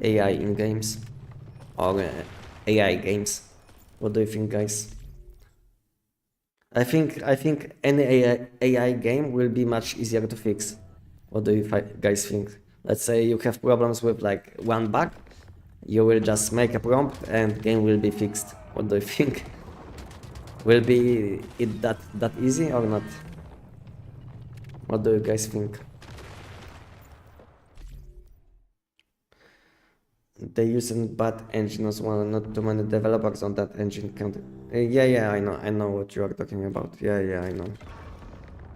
AI in games or AI games? What do you think, guys? I think any AI game will be much easier to fix. What do you guys think? Let's say you have problems with like one bug, you will just make a prompt and game will be fixed. What do you think? Will be it that easy or not? What do you guys think? They use a bad engine as well, not too many developers on that engine can. Yeah, I know what you are talking about. Yeah, I know.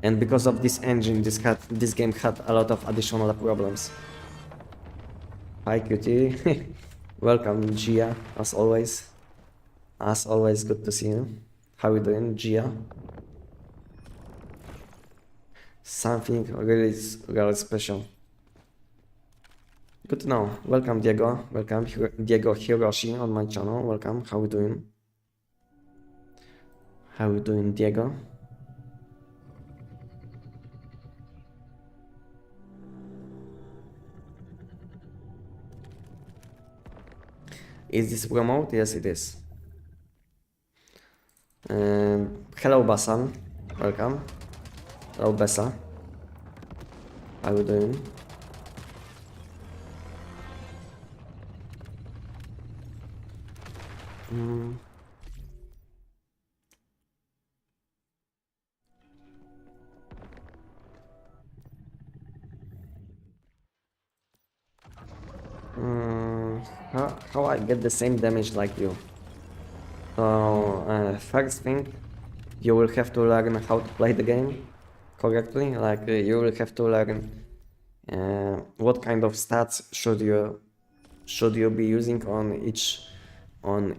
And because of this engine, this game had a lot of additional problems. Hi QT, welcome Gia, as always. As always, good to see you. How you doing, Gia? Something really special. Good to know. Welcome, Diego. Welcome, Diego Hiroshi on my channel. Welcome. How you doing? How you doing, Diego? Is this remote? Yes, it is. Hello, Basan. Welcome. Hello, Bessa. How you doing? How I get the same damage like you? So first thing, you will have to learn how to play the game correctly. Like you will have to learn what kind of stats should you be using on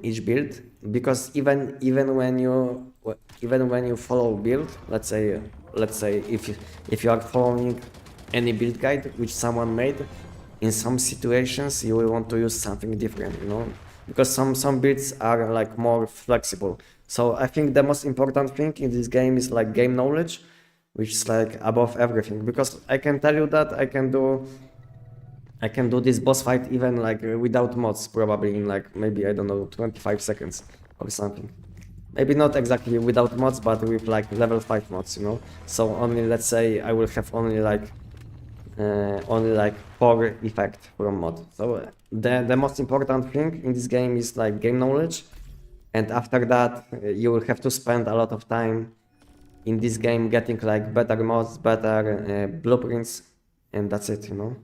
each build, because even when you follow build, let's say if you are following any build guide which someone made, in some situations you will want to use something different, you know, because some builds are like more flexible. So I think the most important thing in this game is like game knowledge, which is like above everything, because I can tell you that I can do this boss fight even like without mods, probably in like maybe, I don't know, 25 seconds or something. Maybe not exactly without mods, but with like level 5 mods, you know. So only, let's say I will have only like 4 effect from mod. So the most important thing in this game is like game knowledge, and after that you will have to spend a lot of time in this game getting like better mods, better blueprints, and that's it, you know.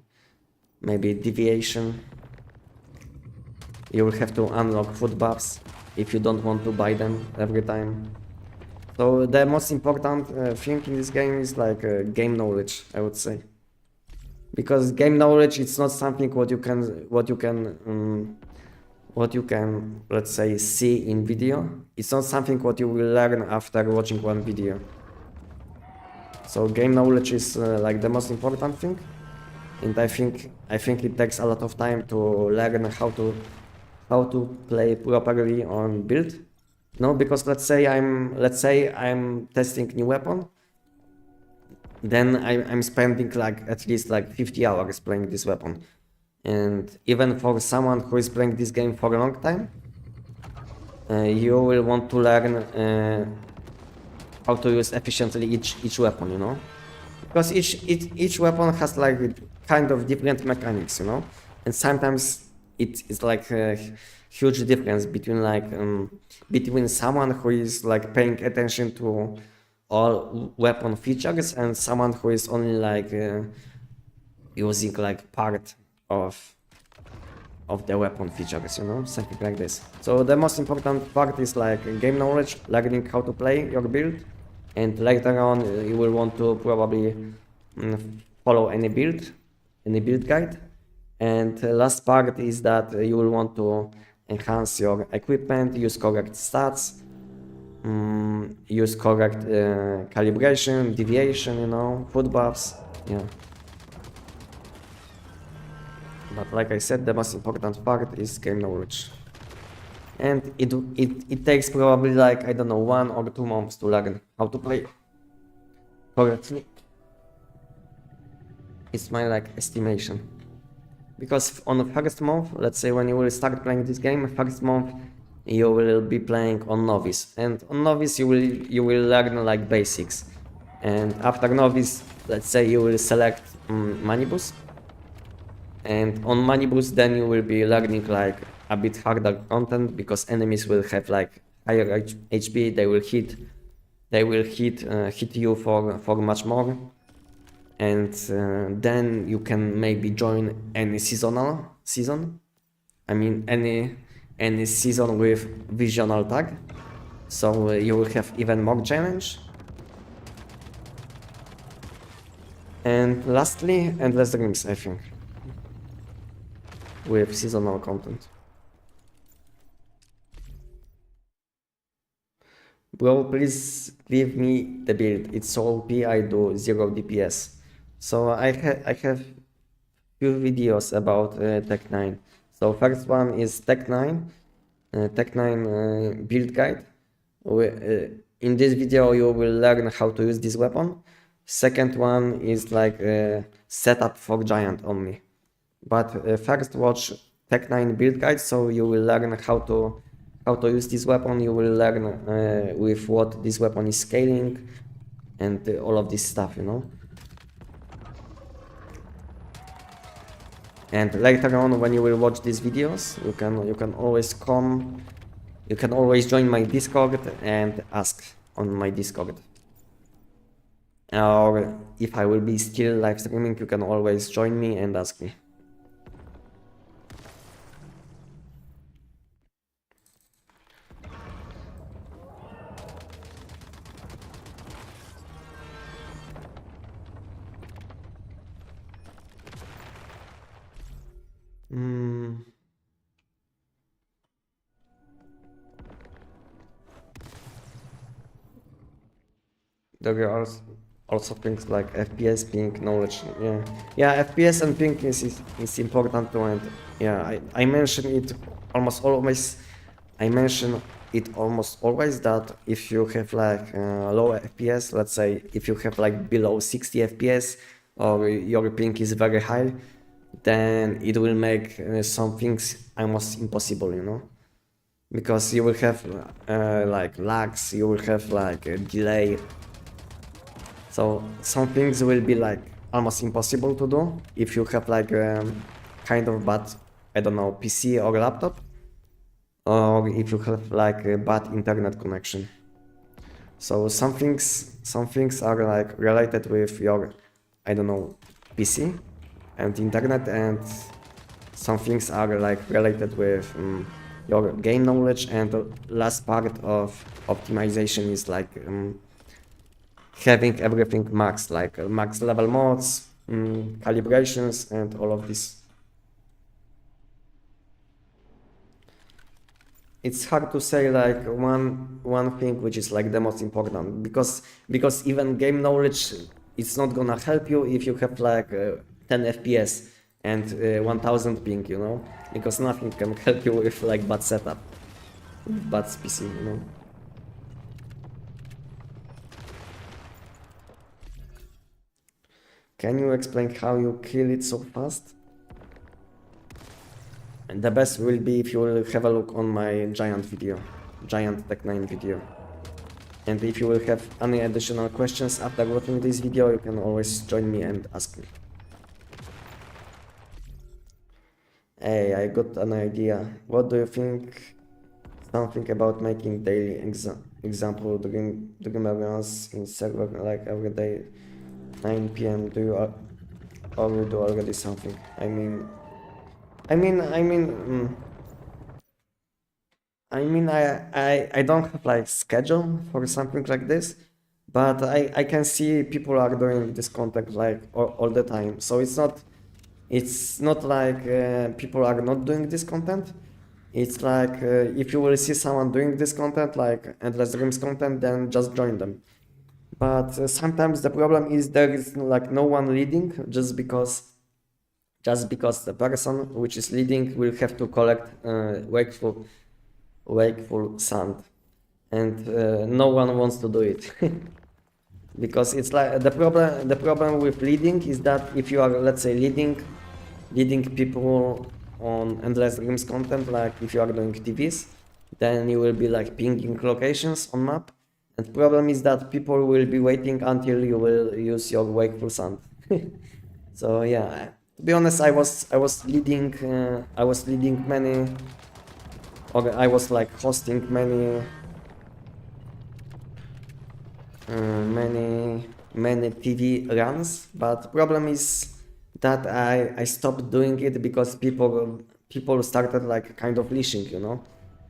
Maybe deviation. You will have to unlock food buffs if you don't want to buy them every time. So the most important thing in this game is like game knowledge, I would say. Because game knowledge, it's not something what you can let's say see in video. It's not something what you will learn after watching one video. So game knowledge is like the most important thing, and I think it takes a lot of time to learn how to play properly on build. No, because let's say I'm testing new weapon, then I'm spending like at least like 50 hours playing this weapon. And even for someone who is playing this game for a long time, you will want to learn how to use efficiently each weapon, you know, because each weapon has like kind of different mechanics, you know, and sometimes it's like a huge difference between like between someone who is like paying attention to all weapon features and someone who is only like using like part of the weapon features, you know, something like this. So the most important part is like game knowledge, learning how to play your build, and later on you will want to probably follow any build guide. And the last part is that you will want to enhance your equipment, use correct stats, use correct calibration, deviation, you know, food buffs, yeah. But like I said, the most important part is game knowledge. And it takes probably like, I don't know, 1 or 2 months to learn how to play correctly. It's my like estimation. Because on the first month, let's say when you will start playing this game, first month you will be playing on novice. And on novice you will learn like basics. And after novice, let's say you will select manibus. And on manibus then you will be learning like a bit harder content, because enemies will have like higher HP, they will hit you for much more. And then you can maybe join any season. I mean any season with visional tag. So you will have even more challenge. And lastly, endless dreams, I think, with seasonal content. Bro, please give me the build. It's so OP, I do 0 DPS. So I have few videos about Tech 9. So first one is Tech 9 build guide. In this video you will learn how to use this weapon. Second one is like setup for giant only. But first watch Tech 9 build guide, so you will learn how to use this weapon. You will learn with what this weapon is scaling and all of this stuff, you know. And later on, when you will watch these videos, you can always join my Discord and ask on my Discord. Or if I will be still live streaming, you can always join me and ask me. There are also things like FPS, ping, knowledge. Yeah, FPS and ping is important too, and yeah, I mention it almost always. That if you have like low FPS, let's say if you have like below 60 FPS or your ping is very high, then it will make some things almost impossible, you know, because you will have like lags, you will have like a delay. So some things will be like almost impossible to do if you have like kind of bad, I don't know, PC or laptop, or if you have like a bad internet connection. So some things are like related with your, I don't know, PC and internet, and some things are like related with your game knowledge, and the last part of optimization is like having everything max, like max level mods, calibrations, and all of this. It's hard to say like one thing which is like the most important, because even game knowledge, it's not gonna help you if you have like 10 FPS and 1000 ping, you know, because nothing can help you with like bad setup, bad PC, you know. Can you explain how you kill it so fast? And the best will be if you will have a look on my giant video, giant Tech 9 video. And if you will have any additional questions after watching this video, you can always join me and ask me. Hey, I got an idea. What do you think? Something about making daily example dream runs in server like every day, 9 PM. Do you already do already something? I don't have like schedule for something like this, but I can see people are doing this content like all the time. So it's not like people are not doing this content. It's like if you will see someone doing this content, like Endless Dreams content, then just join them. But sometimes the problem is there is like no one leading, just because the person which is leading will have to collect wakeful sand, and no one wants to do it. Because it's like the problem with leading is that if you are, let's say, leading people on Endless Dreams content, like if you are doing TVs, then you will be like pinging locations on map, and problem is that people will be waiting until you will use your wakeful sand. So yeah, to be honest, I was leading many, or I was like hosting many TV runs, but problem is that I stopped doing it because people started like kind of leashing, you know.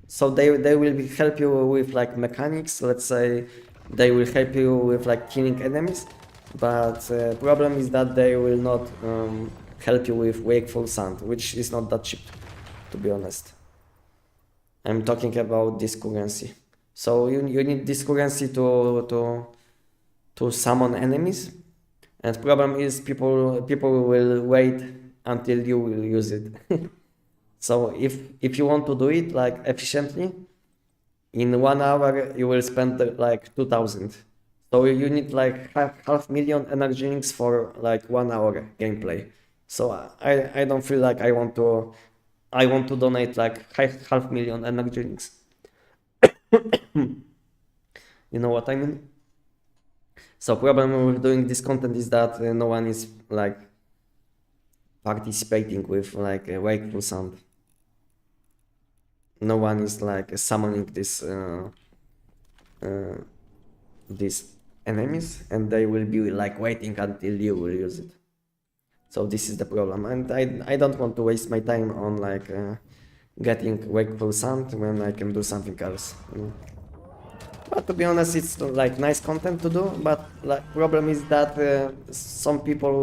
So they will help you with like mechanics, let's say they will help you with like killing enemies, but problem is that they will not help you with wakeful sand, which is not that cheap, to be honest. I'm talking about this currency. So you need this currency to summon enemies, and problem is people will wait until you will use it. So if you want to do it like efficiently, in 1 hour you will spend like 2000. So you need like half million energy links for like 1 hour gameplay. So I don't feel like I want to donate like half million energy links. You know what I mean? So problem with doing this content is that no one is like participating with like a wakeful sound. No one is like summoning these enemies, and they will be like waiting until you will use it. So this is the problem, and I don't want to waste my time on like getting wakeful sound when I can do something else, you know? But to be honest, it's like nice content to do, but like problem is that some people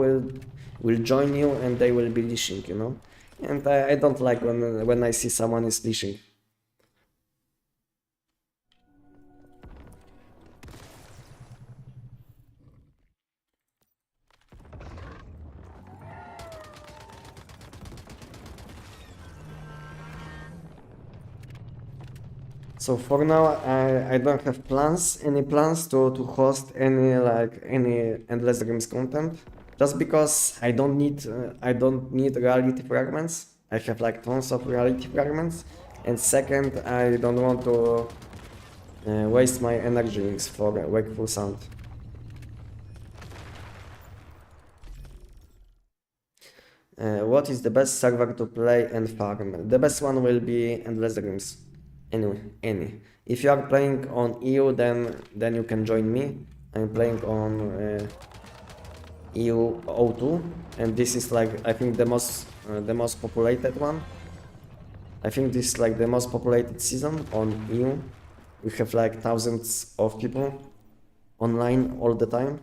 will join you and they will be leashing, you know, and I don't like when I see someone is leashing. So for now, I don't have any plans to host any Endless Dreams content, just because I don't need reality fragments. I have like tons of reality fragments, and second, I don't want to waste my energy links for wakeful sound. What is the best server to play and farm? The best one will be Endless Dreams. Anyway, if you are playing on EU, then you can join me. I'm playing on EU 02, and this is like I think the most the most populated one. I think this is like the most populated season on EU. We have like thousands of people online all the time.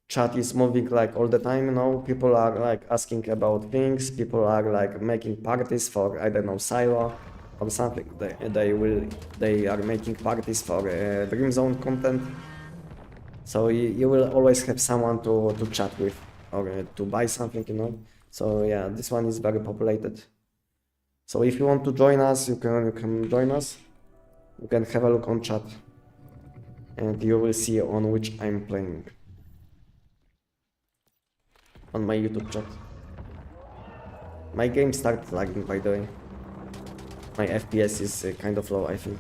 Chat is moving like all the time, you know. People are like asking about things. People are like making parties for, I don't know, Silo or something. They are making parties for Dream Zone content. So you will always have someone to chat with or to buy something, you know. So yeah, this one is very populated. So if you want to join us, you can join us. You can have a look on chat, and you will see on which I'm playing on my YouTube chat. My game started lagging, by the way. My FPS is kind of low, I think.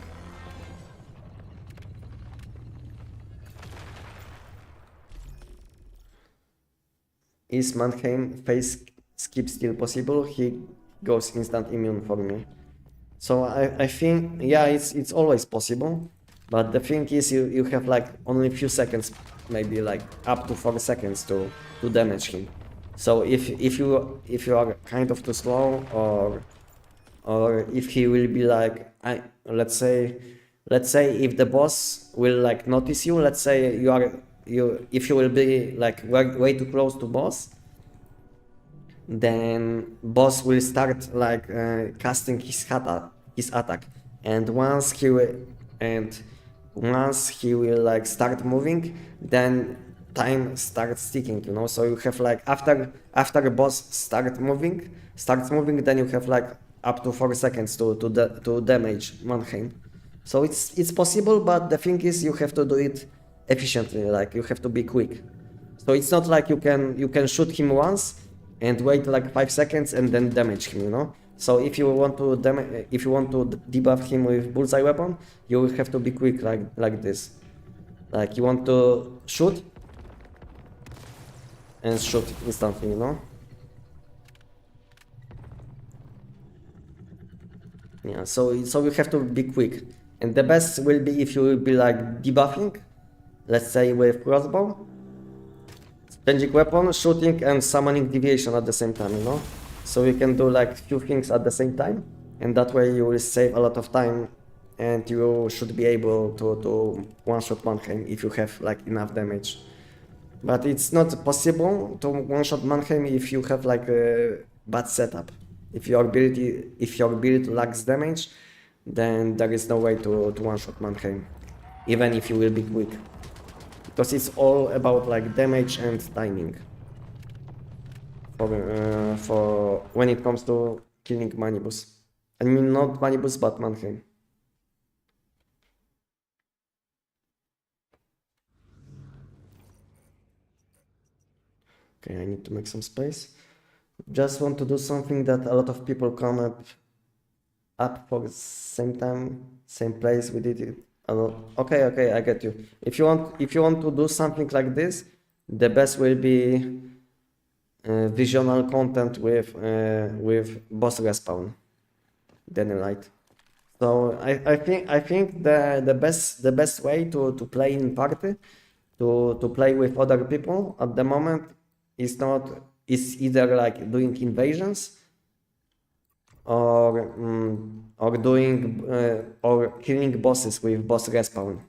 Is Mannheim face skip still possible? He goes instant immune for me. So I think, yeah, it's always possible. But the thing is, you have like only a few seconds, maybe like up to 4 seconds to damage him. So if you are kind of too slow, or if he will be like, let's say if the boss will like notice you, let's say if you will be like way too close to boss, then boss will start like casting his attack, and once he will like start moving, then time starts ticking, you know. So you have like after the boss starts moving, then you have like up to 4 seconds to damage Mannheim. So it's possible, but the thing is you have to do it efficiently, like you have to be quick. So it's not like you can shoot him once and wait like 5 seconds and then damage him, you know. So if you want to debuff him with bullseye weapon, you will have to be quick like this. Like you want to shoot and shoot instantly, you know. Yeah, so you have to be quick, and the best will be if you will be like debuffing, let's say with crossbow, changing weapon, shooting and summoning deviation at the same time, you know. So you can do like few things at the same time, and that way you will save a lot of time, and you should be able to one-shot Mannheim if you have like enough damage. But it's not possible to one-shot Mannheim if you have like a bad setup. If your build lacks damage, then there is no way to one-shot Mannheim, even if you will be quick. Because it's all about like damage and timing for when it comes to killing Manibus. I mean not Manibus but Mannheim. Okay, I need to make some space. Just want to do something that a lot of people come up for the same time, same place. We did it a lot. Okay, I get you. If you want to do something like this, the best will be visual content with boss respawn, Light. So I think the best way to play in party, to play with other people at the moment is either like doing invasions or doing or killing bosses with boss respawn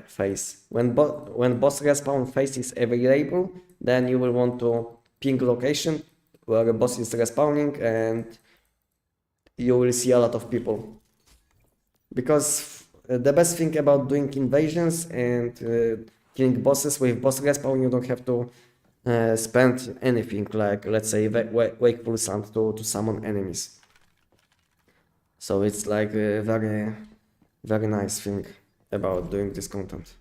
phase. When boss respawn phase is available, then you will want to ping location where the boss is respawning, and you will see a lot of people. Because the best thing about doing invasions and killing bosses with boss respawn, you don't have to spend anything, like let's say wakeful sound to summon enemies. So it's like a very, very nice thing about doing this content.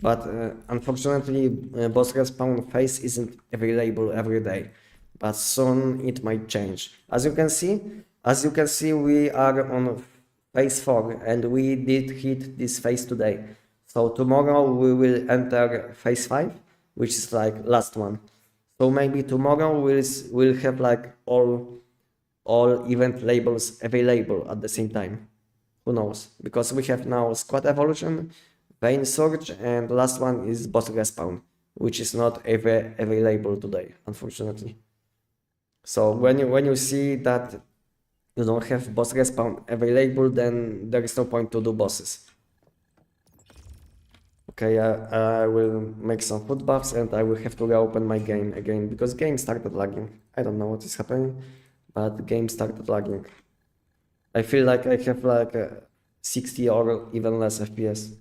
But unfortunately, boss respawn phase isn't available every day. But soon it might change. As you can see, we are on phase 4, and we did hit this phase today. So tomorrow we will enter phase 5, which is like last one. So maybe tomorrow we'll have like all event labels available at the same time. Who knows? Because we have now Squad Evolution, Vein Surge, and the last one is Boss Respawn, which is not available today, unfortunately. So when you see that you don't have boss respawn available, then there is no point to do bosses. Okay, I will make some food buffs and I will have to reopen my game again because game started lagging. I don't know what is happening, but the game started lagging. I feel like I have like 60 or even less FPS.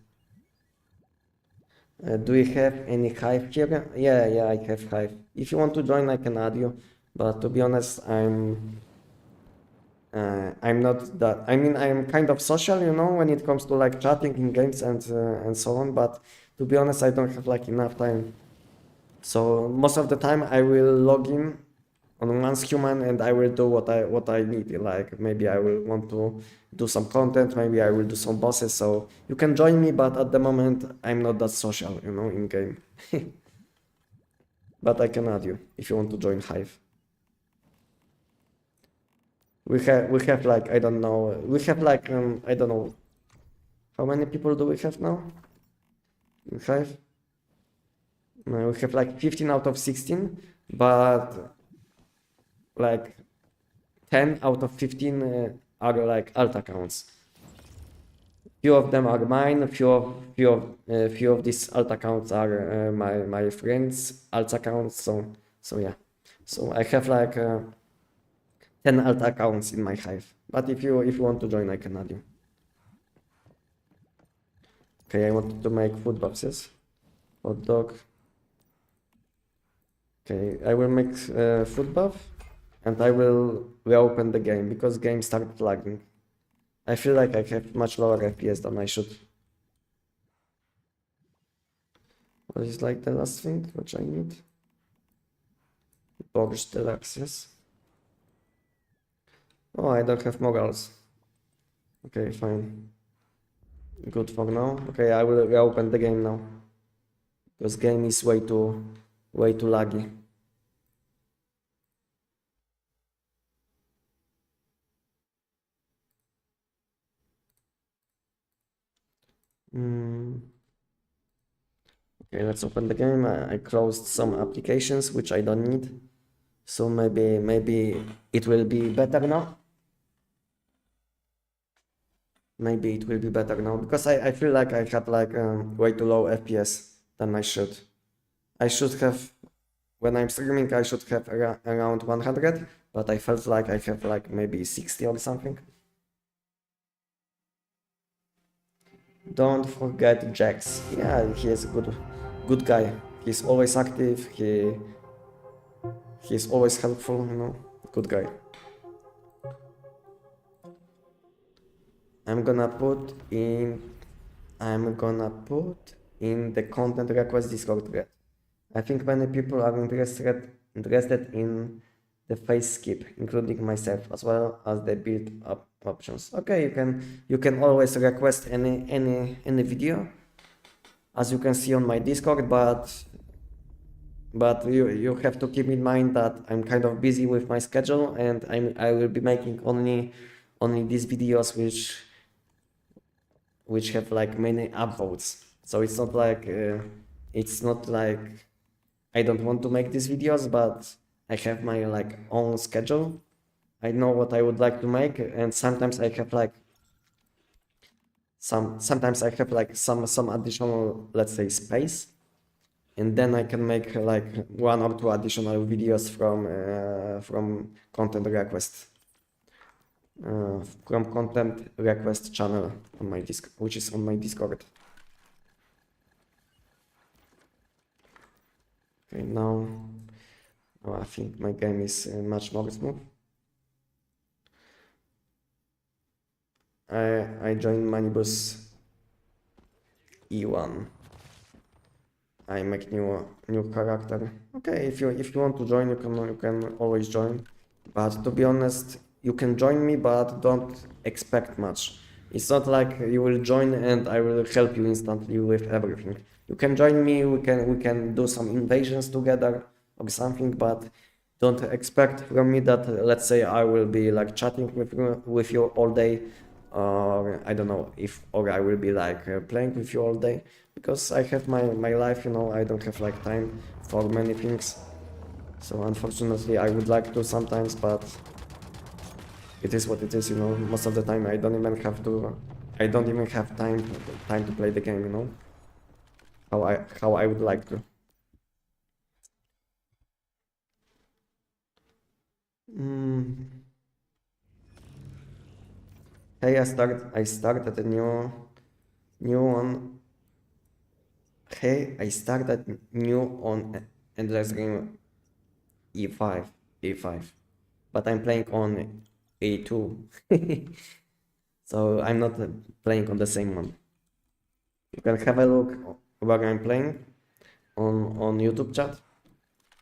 Do you have any hive here? Yeah, I have hive. If you want to join, I can add you. But to be honest, I'm not that. I mean, I'm kind of social, when it comes to like chatting in games and so on. But to be honest, I don't have like enough time. So most of the time, I will log in on once human and I will do what I need. Like maybe I will want to do some content, maybe I will do some bosses. So you can join me, but at the moment, I'm not that social, in game. But I can add you if you want to join Hive. We have like I don't know. We have like I don't know. How many people do we have now in Hive? We have like 15 out of 16, but like 10 out of 15 are like alt accounts. Few of them are mine. Few of these alt accounts are my friends' alt accounts. So yeah. So I have like 10 alt accounts in my Hive. But if you want to join, I can add you. Okay, I wanted to make food boxes. Hot dog. Okay, I will make food buff and I will reopen the game because game started lagging. I feel like I have much lower FPS than I should. What is like the last thing which I need? Borscht Deluxe, yes. Oh, I don't have morals. Okay, fine. Good for now. Okay, I will reopen the game now. Because game is way too laggy. Okay, let's open the game. I closed some applications which I don't need. So maybe it will be better now. Maybe it will be better now because I feel like I had like way too low FPS than I should. I should have, when I'm streaming, I should have around 100, but I felt like I have like maybe 60 or something. Don't forget Jax. Yeah, he is a good guy. He's always active. He's always helpful. Good guy. I'm gonna put in the content request Discord thread. I think many people are interested in the face skip, including myself, as well as the build up options. Okay, you can always request any video, as you can see on my Discord, but you have to keep in mind that I'm kind of busy with my schedule and I will be making only these videos which have like many upvotes. So it's not like I don't want to make these videos, but I have my like own schedule. I know what I would like to make, and sometimes I have like some additional, let's say, space, and then I can make like 1 or 2 additional videos from content request channel on my which is on my Discord. Okay, now I think my game is much more smooth. I joined Manibus E1. I make new character. Okay, if you want to join, you can always join. But to be honest, you can join me, but don't expect much. It's not like you will join and I will help you instantly with everything. You can join me. We can do some invasions together or something, but don't expect from me that let's say I will be like chatting with you all day, or I don't know or I will be like playing with you all day, because I have my life. I don't have like time for many things. So unfortunately I would like to sometimes, but it is what it is, you know. Most of the time I don't even have time to play the game, you know, how I would like to. Hey, I started a new one. Hey, I started new on endless game e5, but I'm playing on a2. So I'm not playing on the same one. You can have a look where I'm playing on YouTube chat,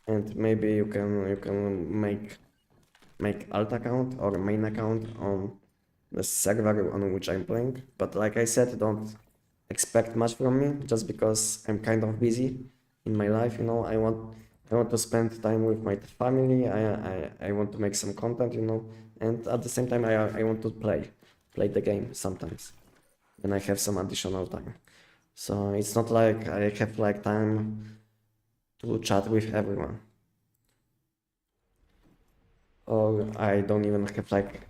and maybe you can make alt account or main account on the server on which I'm playing. But like I said, don't expect much from me just because I'm kind of busy in my life. You know, I want to spend time with my family. I want to make some content. You know, and at the same time I want to play the game sometimes when I have some additional time. So it's not like I have like time to chat with everyone, or I don't even have like,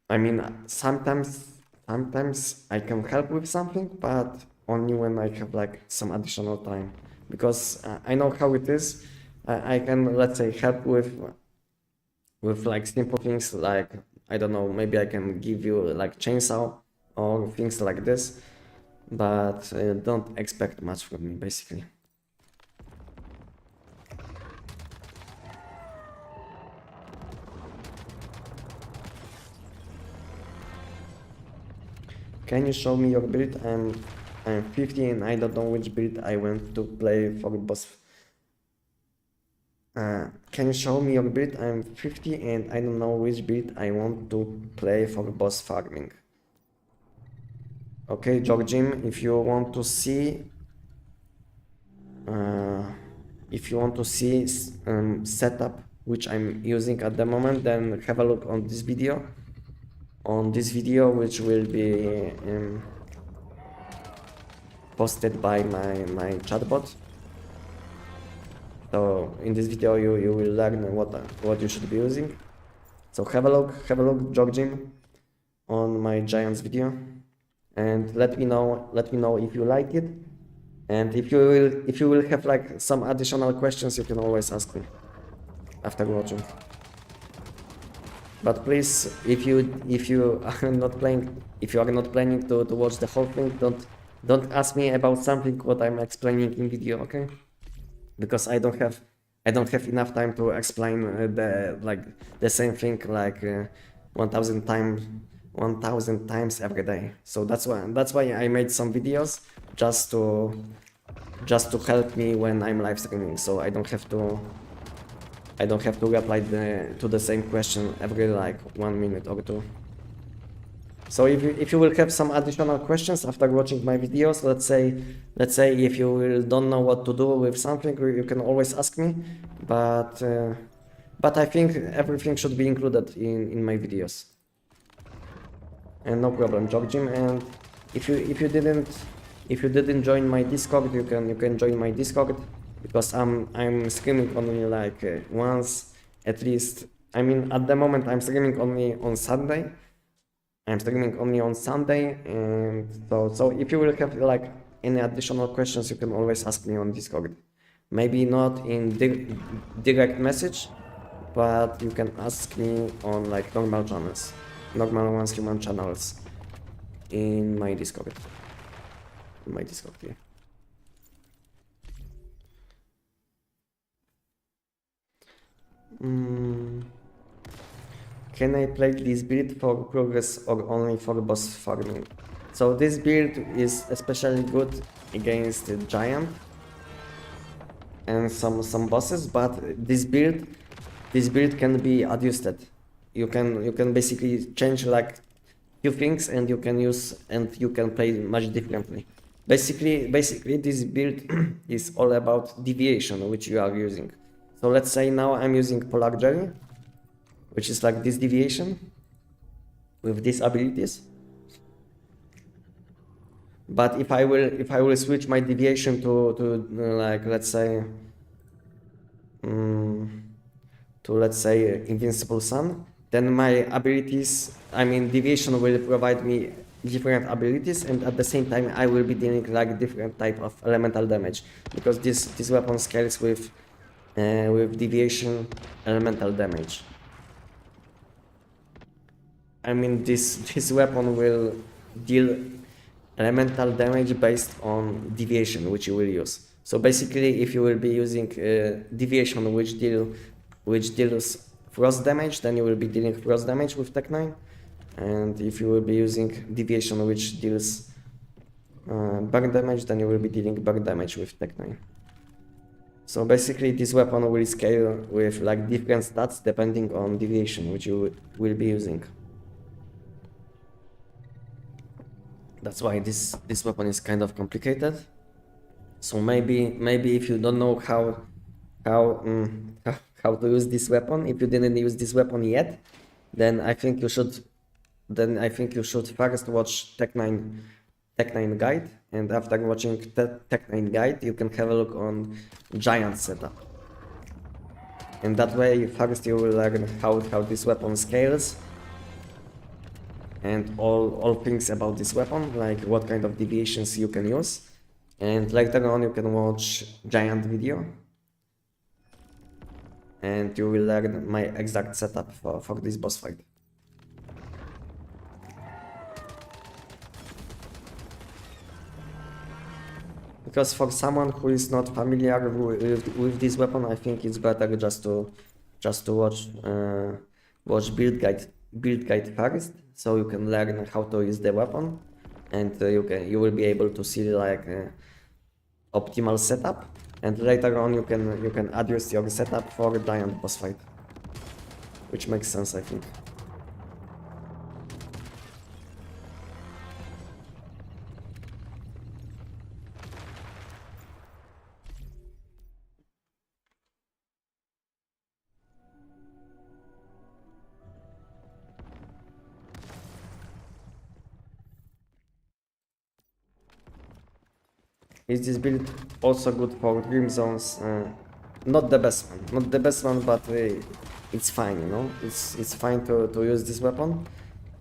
I mean, sometimes I can help with something, but only when I have like some additional time, because I know how it is. I can, let's say, help with like simple things like, I don't know, maybe I can give you like chainsaw or things like this, but don't expect much from me basically. Can you show me your build? I'm 50 and I don't know which build I want to play for boss. Can you show me your build? I'm 50 and I don't know which build I want to play for boss farming. Okay, Jim, uh, if you want to see setup which I'm using at the moment, then have a look on this video. On this video, which will be posted by my chatbot. So in this video you will learn what you should be using. So have a look, Jim, on my giants video, and let me know if you like it, and if you will have like some additional questions, you can always ask me after watching. But please, if you are not planning to watch the whole thing, don't ask me about something what I'm explaining in video, okay? Because I don't have enough time to explain the same thing like 1000 times every day. So that's why I made some videos just to help me when I'm live streaming, so I don't have to reply to the same question every like 1 minute or two. So if you will have some additional questions after watching my videos, let's say if you don't know what to do with something, you can always ask me. But I think everything should be included in my videos. And no problem, Jim. And if you didn't join my Discord, you can join my Discord, because I'm streaming only like once at least. I mean, at the moment I'm streaming only on Sunday. And so if you will have like any additional questions, you can always ask me on Discord. Maybe not in direct message, but you can ask me on like normal human channels in my Discord. Yeah. Can I play this build for progress or only for boss farming? So this build is especially good against the giant and some bosses, but this build can be adjusted. You can basically change like few things, and you can play much differently. Basically this build is all about deviation which you are using. So let's say now I'm using Polar Jelly, which is like this deviation with these abilities. But if I will switch my deviation to like, let's say, to let's say Invincible Sun, then my abilities, I mean deviation will provide me different abilities, and at the same time I will be dealing like different type of elemental damage, because this weapon scales with deviation elemental damage. I mean this weapon will deal elemental damage based on deviation which you will use. So basically, if you will be using deviation which deals frost damage, then you will be dealing frost damage with Tech 9. And if you will be using deviation which deals burn damage, then you will be dealing burn damage with Tech 9. So basically, this weapon will scale with like different stats depending on deviation which you will be using. That's why this weapon is kind of complicated. So maybe if you don't know how to use this weapon, if you didn't use this weapon yet, then I think you should first watch Tech 9 guide, and after watching Tech 9 guide, you can have a look on giant setup. And that way, first you will learn how this weapon scales, and all things about this weapon, like what kind of deviations you can use. And later on you can watch giant video, and you will learn my exact setup for this boss fight. Because for someone who is not familiar with this weapon, I think it's better just to watch build guide first, so you can learn how to use the weapon, and you will be able to see like optimal setup, and later on you can adjust your setup for a giant boss fight, which makes sense, I think. Is this build also good for Dream Zones? Not the best one, but it's fine, you know? It's fine to use this weapon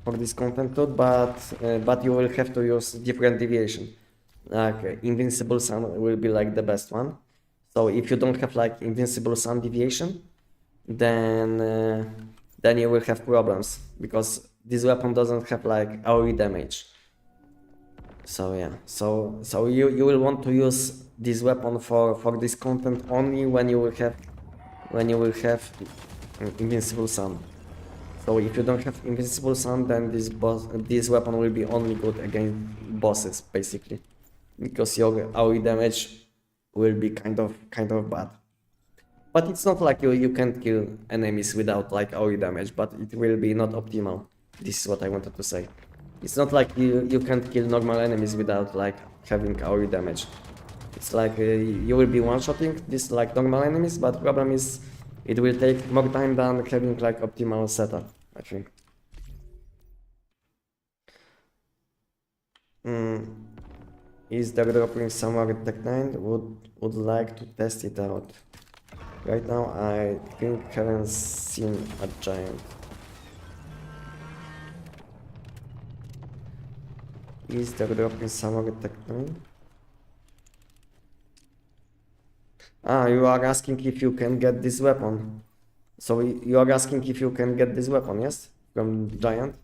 for this content load, but you will have to use different deviation. Like Invincible Sun will be like the best one. So if you don't have like Invincible Sun deviation, then you will have problems, because this weapon doesn't have like AoE damage. So yeah, so you will want to use this weapon for this content only when you will have Invincible Sun. So if you don't have Invincible Sun, then this weapon will be only good against bosses, basically, because your AoE damage will be kind of bad. But it's not like you can't kill enemies without like AoE damage, but it will be not optimal. This is what I wanted to say. It's not like you can't kill normal enemies without like having AoE damage. It's like you will be one-shotting this like normal enemies, but the problem is it will take more time than having like optimal setup, I think. Is there dropping somewhere at Tech 9? Would like to test it out. Right now I think haven't seen a giant. Is there dropping somewhere at Tech 9? Ah, you are asking if you can get this weapon. So you are asking if you can get this weapon, yes? From Giant?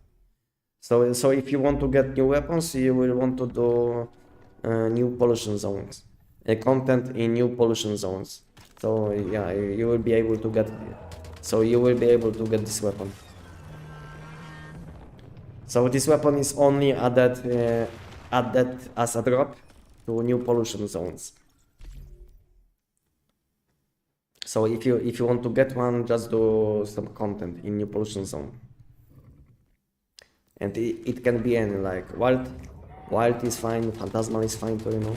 So if you want to get new weapons, you will want to do new pollution zones. Content in new pollution zones. So yeah, you will be able to get this weapon. So this weapon is only added as a drop to new pollution zones. So if you want to get one, just do some content in new pollution zone. And it can be any, like wild is fine, phantasmal is fine too, you know.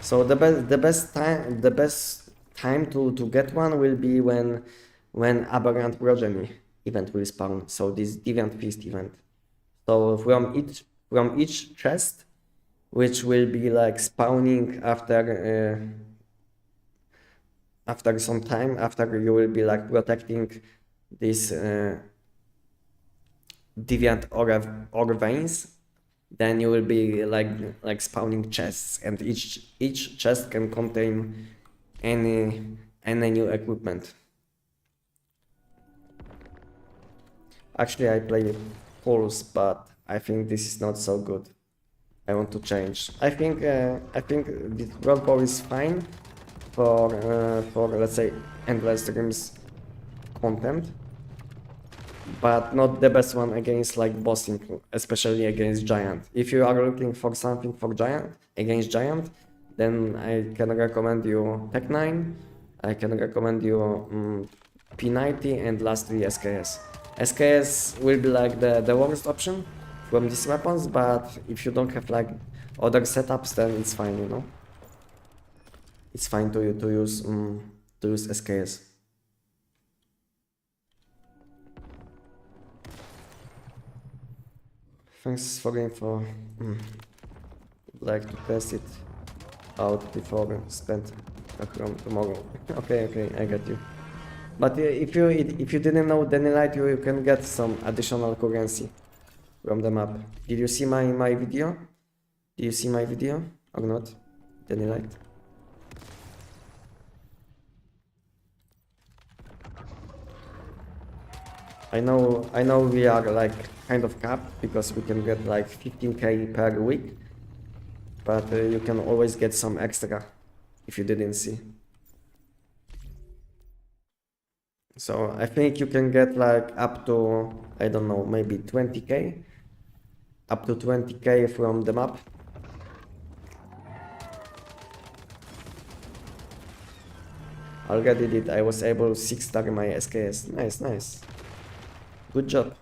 So the best time to get one will be when Aberrant Progeny event will spawn. So this Deviant Feast event. So from each chest which will be like spawning after some time, after you will be like protecting these deviant ore veins. Then you will be like spawning chests, and each chest can contain any new equipment. Actually, I play Pulse, but I think this is not so good. I want to change. I think this World War is fine for let's say endless streams content, but not the best one against like bossing, especially against giant. If you are looking for something for giant against giant, then I can recommend you Tech 9. I can recommend you P90, and lastly SKS. SKS will be like the worst option from these weapons, but if you don't have like other setups, then it's fine, you know. It's fine to use SKS. Thanks for the info. Like to test it out before spend a chrome tomorrow. Okay, I get you. But if you didn't know Danilite, you can get some additional currency from the map. Did you see my video? Did you see my video or not? Danilite. I know we are like kind of capped because we can get like 15k per week, but you can always get some extra if you didn't see. So I think you can get like up to, I don't know, maybe 20k, up to 20k from the map. Already did. I was able to 6-star my SKS. Nice. Good job.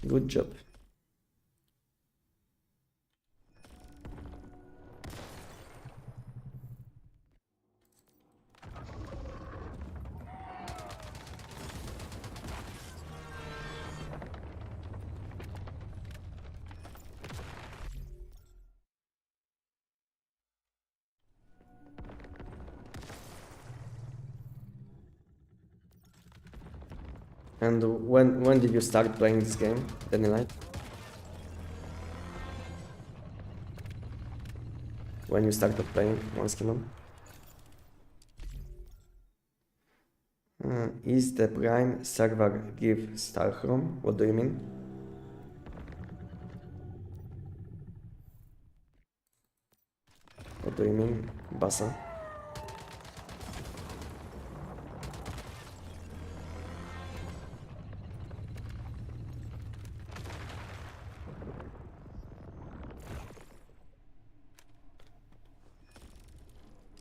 Good job. And when did you start playing this game, Danilite? When you started playing Monskimon? Is the Prime server give Starchrome? What do you mean? What do you mean, Basa?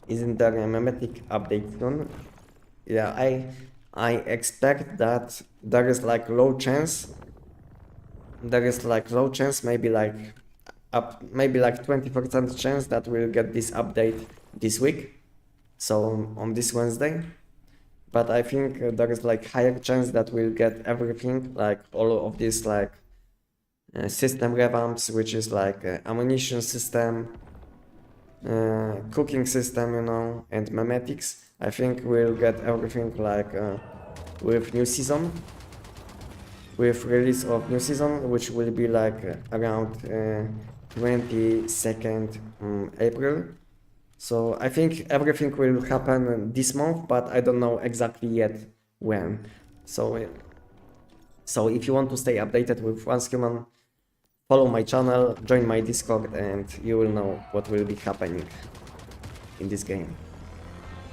Isn't there a memetic update soon? Yeah, I expect that there is like low chance. There is like low chance, maybe like 20% chance that we'll get this update this week. So on this Wednesday. But I think there is like higher chance that we'll get everything, like all of these like system revamps, which is like ammunition system, cooking system, you know, and memetics. I think we'll get everything like with new season, with release of new season, which will be like around 22nd April. So I think everything will happen this month, but I don't know exactly yet when. So if you want to stay updated with Once Human, follow my channel, join my Discord, and you will know what will be happening in this game.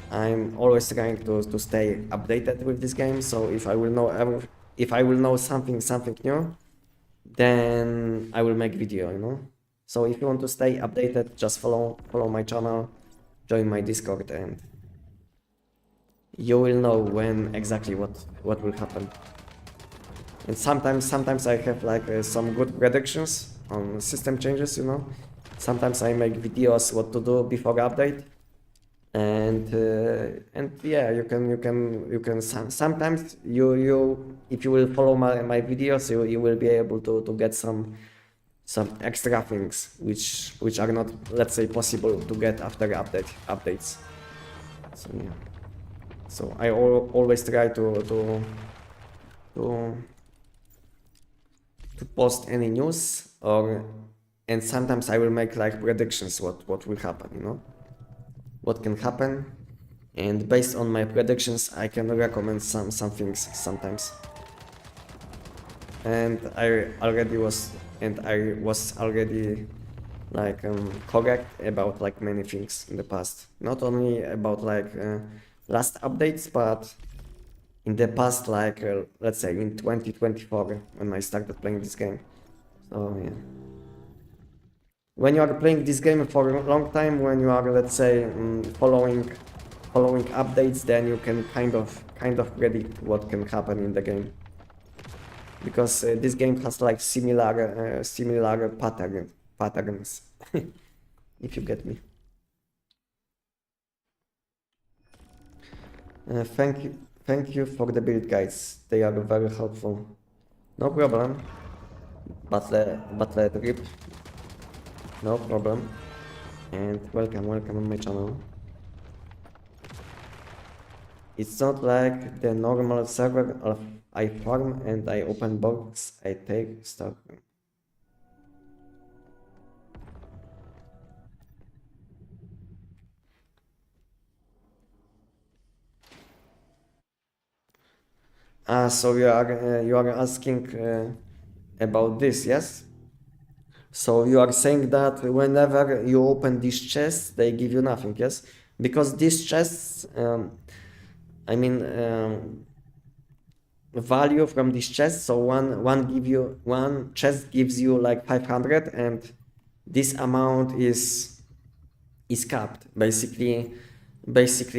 I'm always trying to stay updated with this game, so if I will know something new, then I will make video, you know. So if you want to stay updated, just follow my channel, join my Discord, and you will know when exactly what will happen. And sometimes I have like some good predictions on system changes, you know. Sometimes I make videos what to do before update, and yeah, you can sometimes you if you will follow my videos, you will be able to get some some extra things which are not, let's say, possible to get after updates. So yeah. So I always try to post any news, and sometimes I will make like predictions what will happen, you know, what can happen, and based on my predictions I can recommend some things sometimes. And I was already like correct about like many things in the past, not only about like last updates, but in the past, like let's say in 2024 when I started playing this game. So yeah, when you are playing this game for a long time, when you are, let's say, following updates, then you can kind of predict what can happen in the game, because this game has like similar patterns if you get me. Thank you for the build guides, they are very helpful. No problem. But rip, no problem. And welcome on my channel. It's not like the normal server of I farm and I open box, I take stock. So you are asking about this, yes? So you are saying that whenever you open these chests, they give you nothing, yes? Because these chests, I mean, value from this chest. So one chest gives you like 500, and this amount is capped. Basically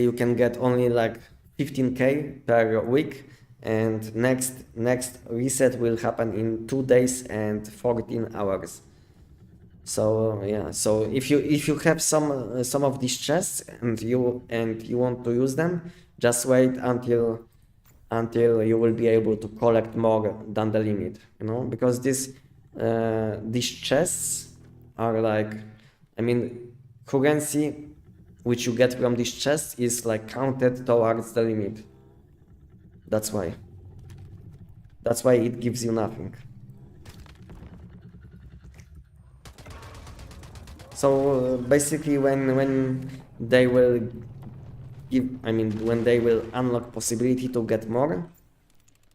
you can get only like 15k per week, and next reset will happen in 2 days and 14 hours. So yeah, so if you have some of these chests and you want to use them, just wait until you will be able to collect more than the limit, you know, because these chests are like, I mean, currency which you get from these chests is like counted towards the limit. That's why it gives you nothing. So basically when they will when they will unlock possibility to get more,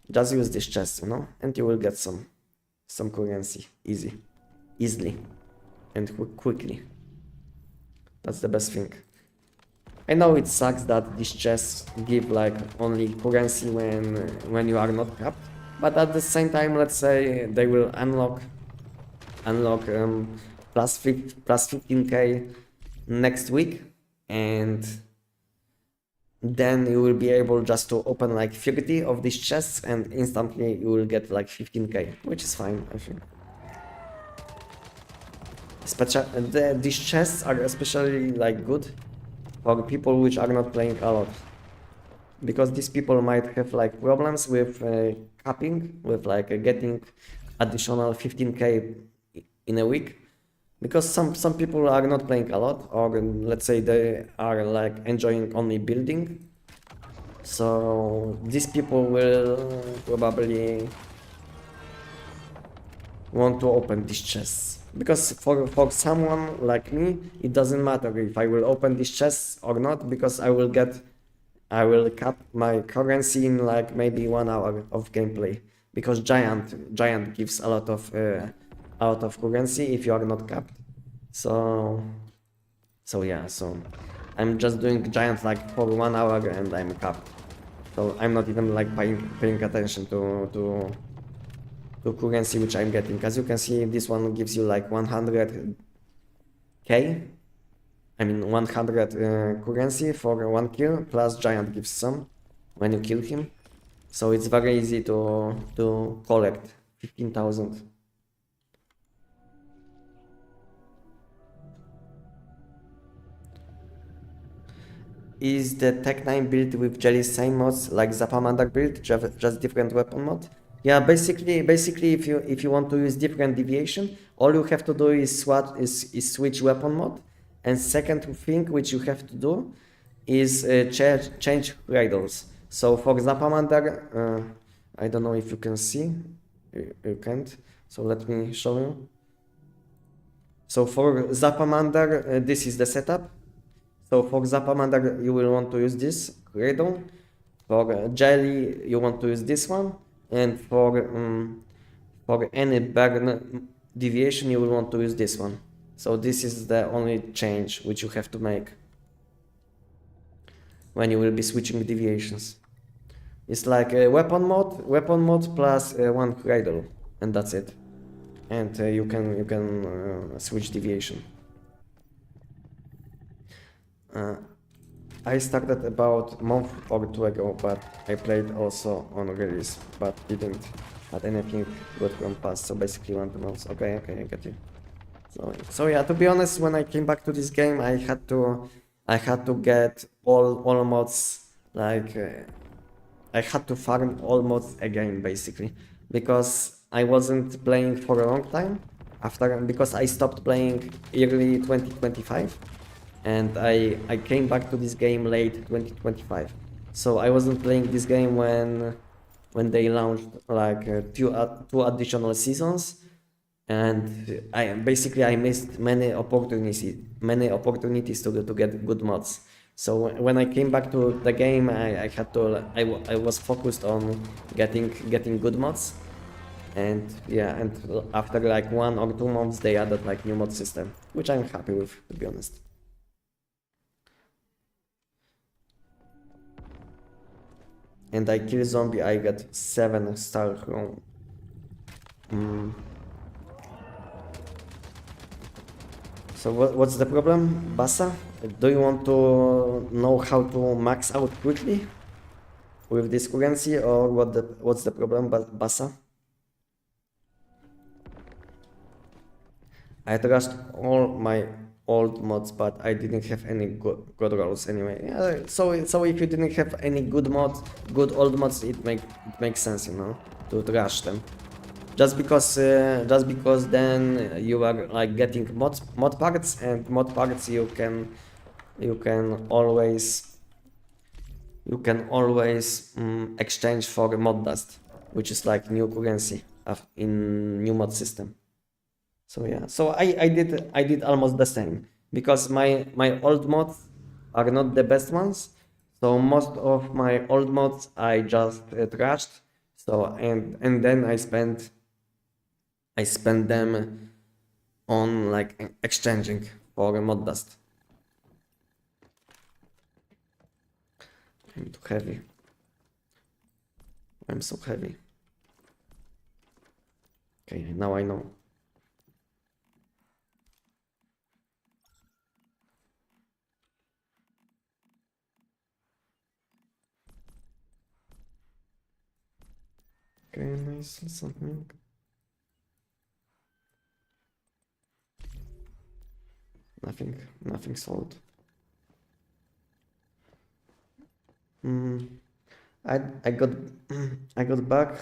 just use this chest, you know, and you will get some currency easily and quickly. That's the best thing. I know it sucks that these chests give like only currency when you are not capped, but at the same time, let's say they will unlock plus 15k next week, and then you will be able just to open like 30 of these chests, and instantly you will get like 15k, which is fine, I think. These chests are especially like good for people which are not playing a lot, because these people might have like problems with capping, with like getting additional 15k in a week, because some people are not playing a lot, or let's say they are like enjoying only building. So these people will probably want to open these chests, because for someone like me, it doesn't matter if I will open these chests or not, because I will cap my currency in like maybe 1 hour of gameplay, because giant gives a lot of currency if you are not capped. So yeah, so I'm just doing giant like for 1 hour and I'm capped. So I'm not even like paying attention to currency which I'm getting. As you can see, this one gives you like 100k. I mean 100 currency for 1 kill, plus giant gives some when you kill him. So it's very easy to collect 15,000. Is the Tech 9 build with Jelly same mods like Zapamander build, just different weapon mod? Yeah, basically, if you want to use different deviation, all you have to do is switch weapon mode, and second thing which you have to do is change radars. So for Zapamander, I don't know if you can see, you can't. So let me show you. So for Zapamander, this is the setup. So for Zapamander, you will want to use this radar. For jelly, you want to use this one, and for any burn deviation, you will want to use this one. So this is the only change which you have to make when you will be switching deviations. It's like a weapon mode plus one cradle, and that's it. And you can switch deviation. I started about a month or two ago, but I played also on release, but didn't had anything good from past. So basically 1 2 months. Okay, I get you. So yeah, to be honest, when I came back to this game, I had to get all mods like I had to farm all mods again basically because I wasn't playing for a long time after because I stopped playing early 2025 and I came back to this game late 2025. So I wasn't playing this game when they launched like two additional seasons, and I missed many opportunities to get good mods. So when I came back to the game, I had to I was focused on getting good mods, and yeah, and after like 1 or 2 months they added like new mod system, which I'm happy with, to be honest. And I kill zombie, I get 7-star from. So what's the problem, Bassa? Do you want to know how to max out quickly with this currency, or what's the problem, Bassa? I trashed all my old mods, but I didn't have any good rolls anyway. Yeah, so if you didn't have any good old mods, it makes sense, you know, to trash them. Just because then you are like getting mod parts, and mod parts you can always exchange for mod dust, which is like new currency in new mod system. So yeah, so I did almost the same because my old mods are not the best ones. So most of my old mods I just trashed. So and then I spent them on like exchanging for mod dust. I'm too heavy. I'm so heavy. Okay, now I know. Okay, nice, something. Nothing sold. I got I got back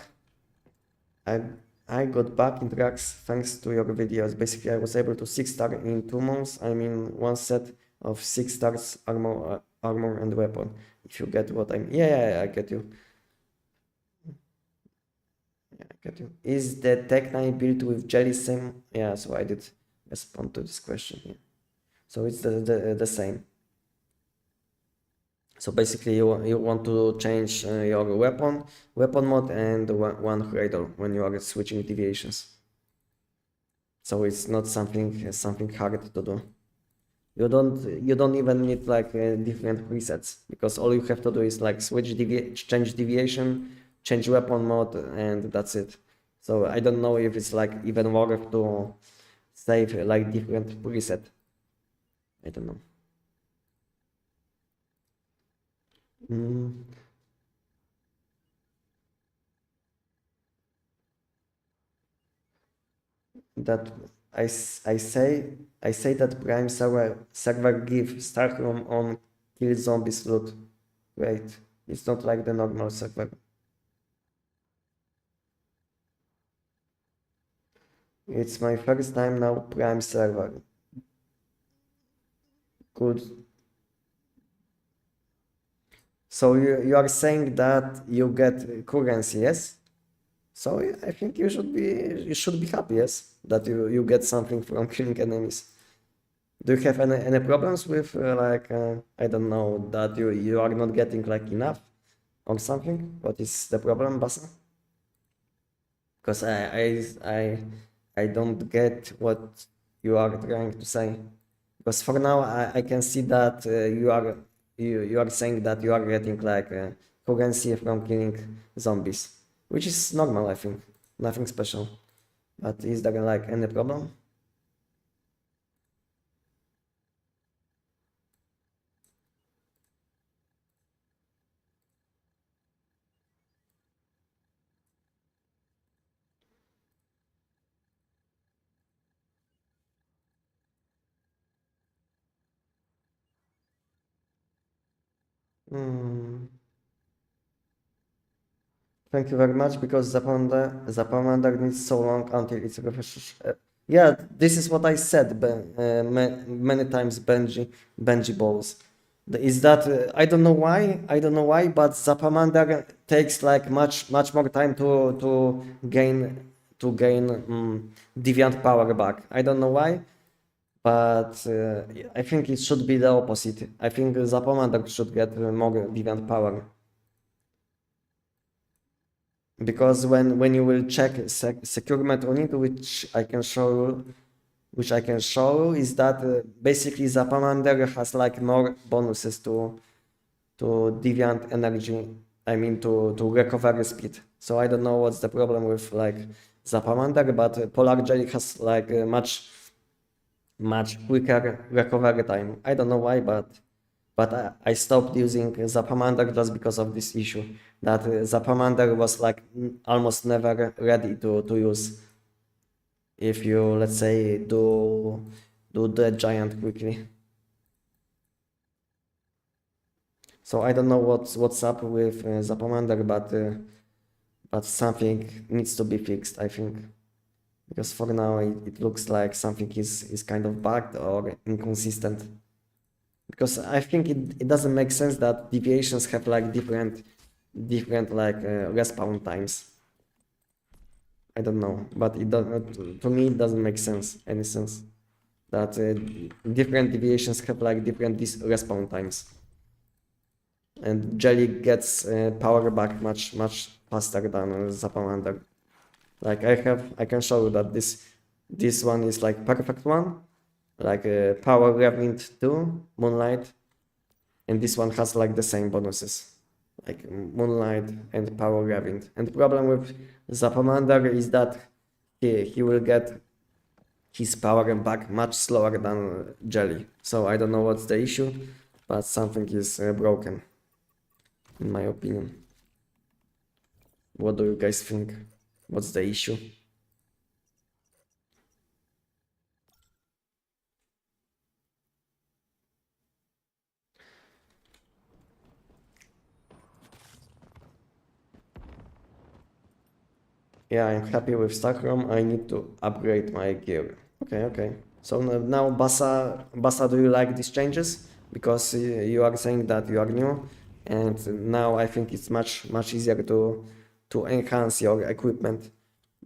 I I got back in tracks thanks to your videos. Basically, I was able to 6-star in 2 months. I mean, one set of 6 stars armor and weapon. If you get what I'm, yeah, I get you. Yeah, I get you. Is the Tech 9 built with jelly same? Yeah, so I did respond to this question here. So it's the same. So basically, you want to change your weapon mode and one radar when you are switching deviations. So it's not something hard to do. You don't even need like different presets, because all you have to do is like change deviation, change weapon mode, and that's it. So I don't know if it's like even worth to save like different preset. I don't know. That I say that Prime server give start room on kill zombies loot. Wait, it's not like the normal server. It's my first time now Prime server. Good. So you are saying that you get currency, yes? So I think you should be happy, yes, that you get something from killing enemies. Do you have any problems with I don't know, that you are not getting like enough or something? What is the problem, Basa? Because I don't get what you are trying to say. Because for now I can see that you are saying that you are getting like currency from killing zombies, which is normal, I think, nothing special. But is there like any problem? Hmm. Thank you very much, because the needs so long until it's refreshes. Yeah, this is what I said many times, Benji balls. Is that I don't know why, but Zapamander takes like much more time to gain deviant power back. I don't know why, but I think it should be the opposite. I think Zapamander should get more deviant power. Because when you will check securement on it, which I can show you, is that basically Zapamander has like more bonuses to deviant energy. I mean to recovery speed. So I don't know what's the problem with like Zapamander, but Polar Jelly has like a much quicker recovery time. I don't know why, but I stopped using Zapamander just because of this issue. That Zapamander was like almost never ready to use if you, let's say, do the giant quickly. So I don't know what's up with Zapamander, but something needs to be fixed, I think, because for now it looks like something is kind of bugged or inconsistent. Because I think it doesn't make sense that deviations have like different like respawn times. I don't know, but it doesn't, to me it doesn't make any sense that different deviations have like different respawn times, and Jelly gets power back much faster than Zapamander. Like I can show you that this one is like perfect one, like power rewind 2 moonlight, and this one has like the same bonuses, like moonlight and power rewind. And the problem with Zapamander is that he will get his power back much slower than Jelly. So I don't know what's the issue, but something is broken, in my opinion. What do you guys think? What's the issue? Yeah, I'm happy with Stockholm. I need to upgrade my gear. Okay. So now, Basa, do you like these changes? Because you are saying that you are new, and now I think it's much easier to enhance your equipment.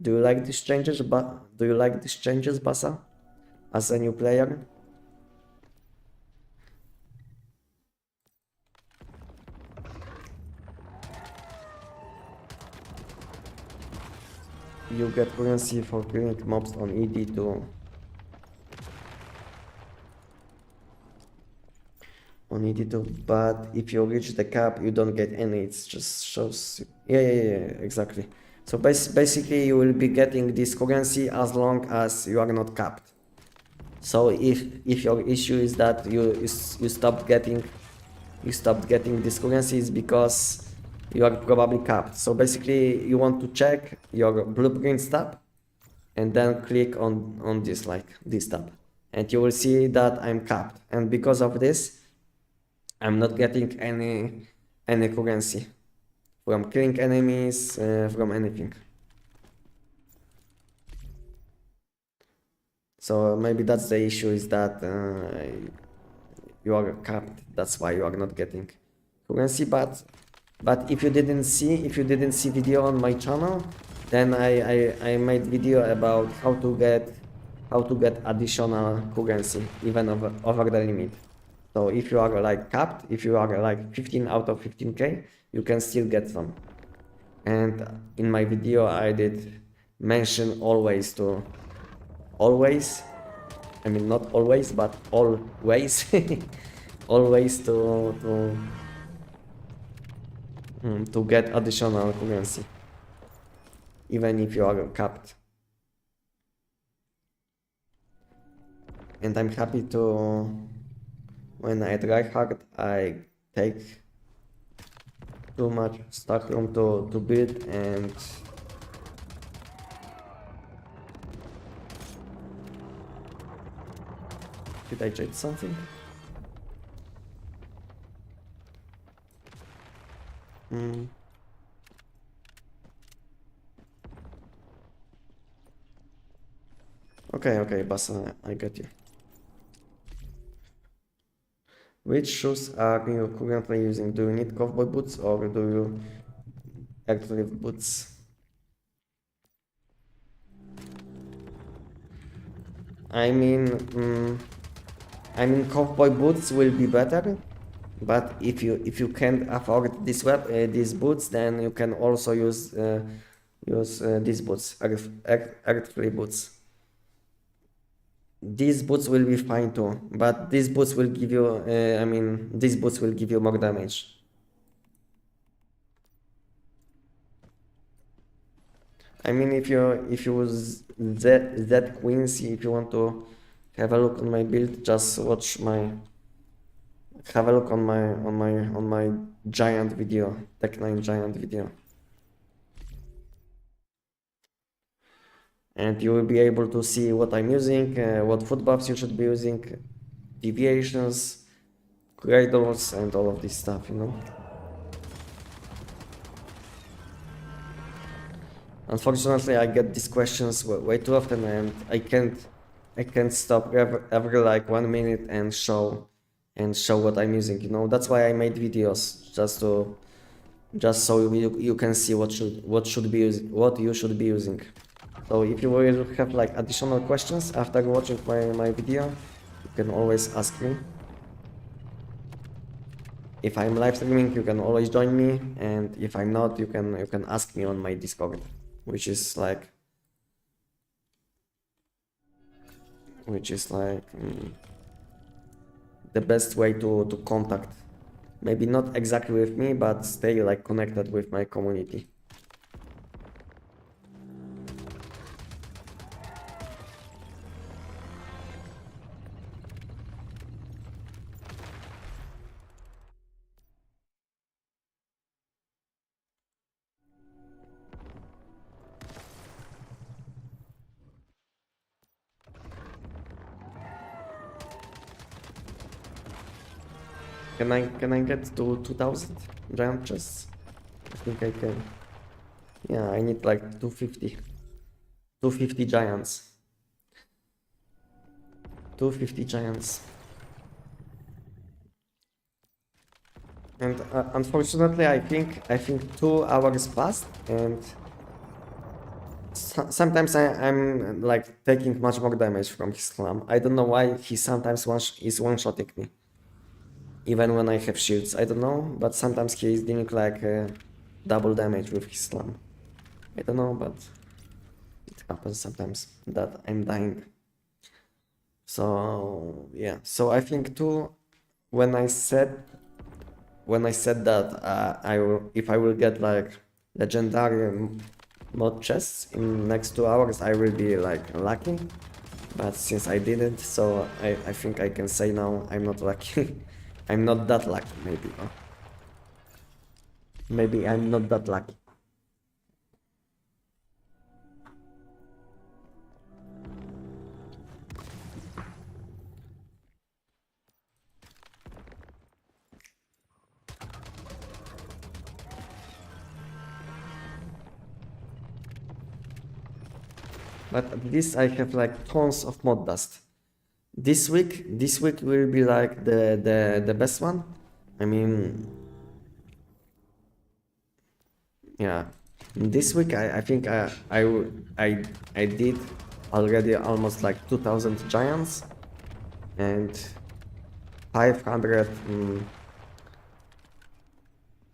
Do you like these changes? But do you like these changes, Basa, as a new player? You get currency for killing mobs on ED2. On ED2, but if you reach the cap, you don't get any. It just shows. Yeah, exactly. So basically, you will be getting this currency as long as you are not capped. So if your issue is that you stopped getting this currency, is because you are probably capped. So basically, you want to check your blueprints tab and then click on this, like this tab, and you will see that I'm capped, and because of this I'm not getting any currency from killing enemies, from anything. So maybe that's the issue, is that you are capped. That's why you are not getting currency. But if you didn't see video on my channel, then I made video about how to get additional currency even over the limit. So if you are like capped, if you are like 15 out of 15k, you can still get some. And in my video I did mention always, I mean not always, but always always to get additional currency even if you are capped. And I'm happy to, when I try hard, I take too much stock room to build, and did I change something? Okay, boss, I get you. Which shoes are you currently using? Do you need cowboy boots or do you actually boots? I mean, cowboy boots will be better, but if you can't afford these boots, then you can also use these boots, earthly boots. These boots will be fine too, but these boots will give you, these boots will give you more damage. I mean, if you use Z Quincy, if you want to have a look on my build, just have a look on my giant video, Tech 9 giant video. And you will be able to see what I'm using, what food buffs you should be using, deviations, cradles, and all of this stuff, you know. Unfortunately, I get these questions way too often, and I can't stop ever like 1 minute and show what I'm using. You know, that's why I made videos, just so you can see what you should be using. So if you will have like additional questions after watching my video, you can always ask me. If I'm live streaming, you can always join me, and if I'm not, you can ask me on my Discord, which is like the best way to contact. Maybe not exactly with me, but stay like connected with my community. Can I get to 2000 giant chests? I think I can. Yeah, I need like 250 giants. 250 giants. And unfortunately, I think 2 hours passed, and sometimes I'm like taking much more damage from his slam. I don't know why he sometimes is one-shotting me, even when I have shields. I don't know, but sometimes he is dealing like double damage with his slam. I don't know, but it happens sometimes that I'm dying. So yeah, so I think too, when I said that if I will get like legendary mod chests in next 2 hours, I will be like lucky. But since I didn't, so I think I can say now I'm not lucky. I'm not that lucky, maybe. Maybe I'm not that lucky. but at least I have like tons of mod dust. This week will be like the best one. I mean, yeah. This week I think I did already almost like 2000 giants and 500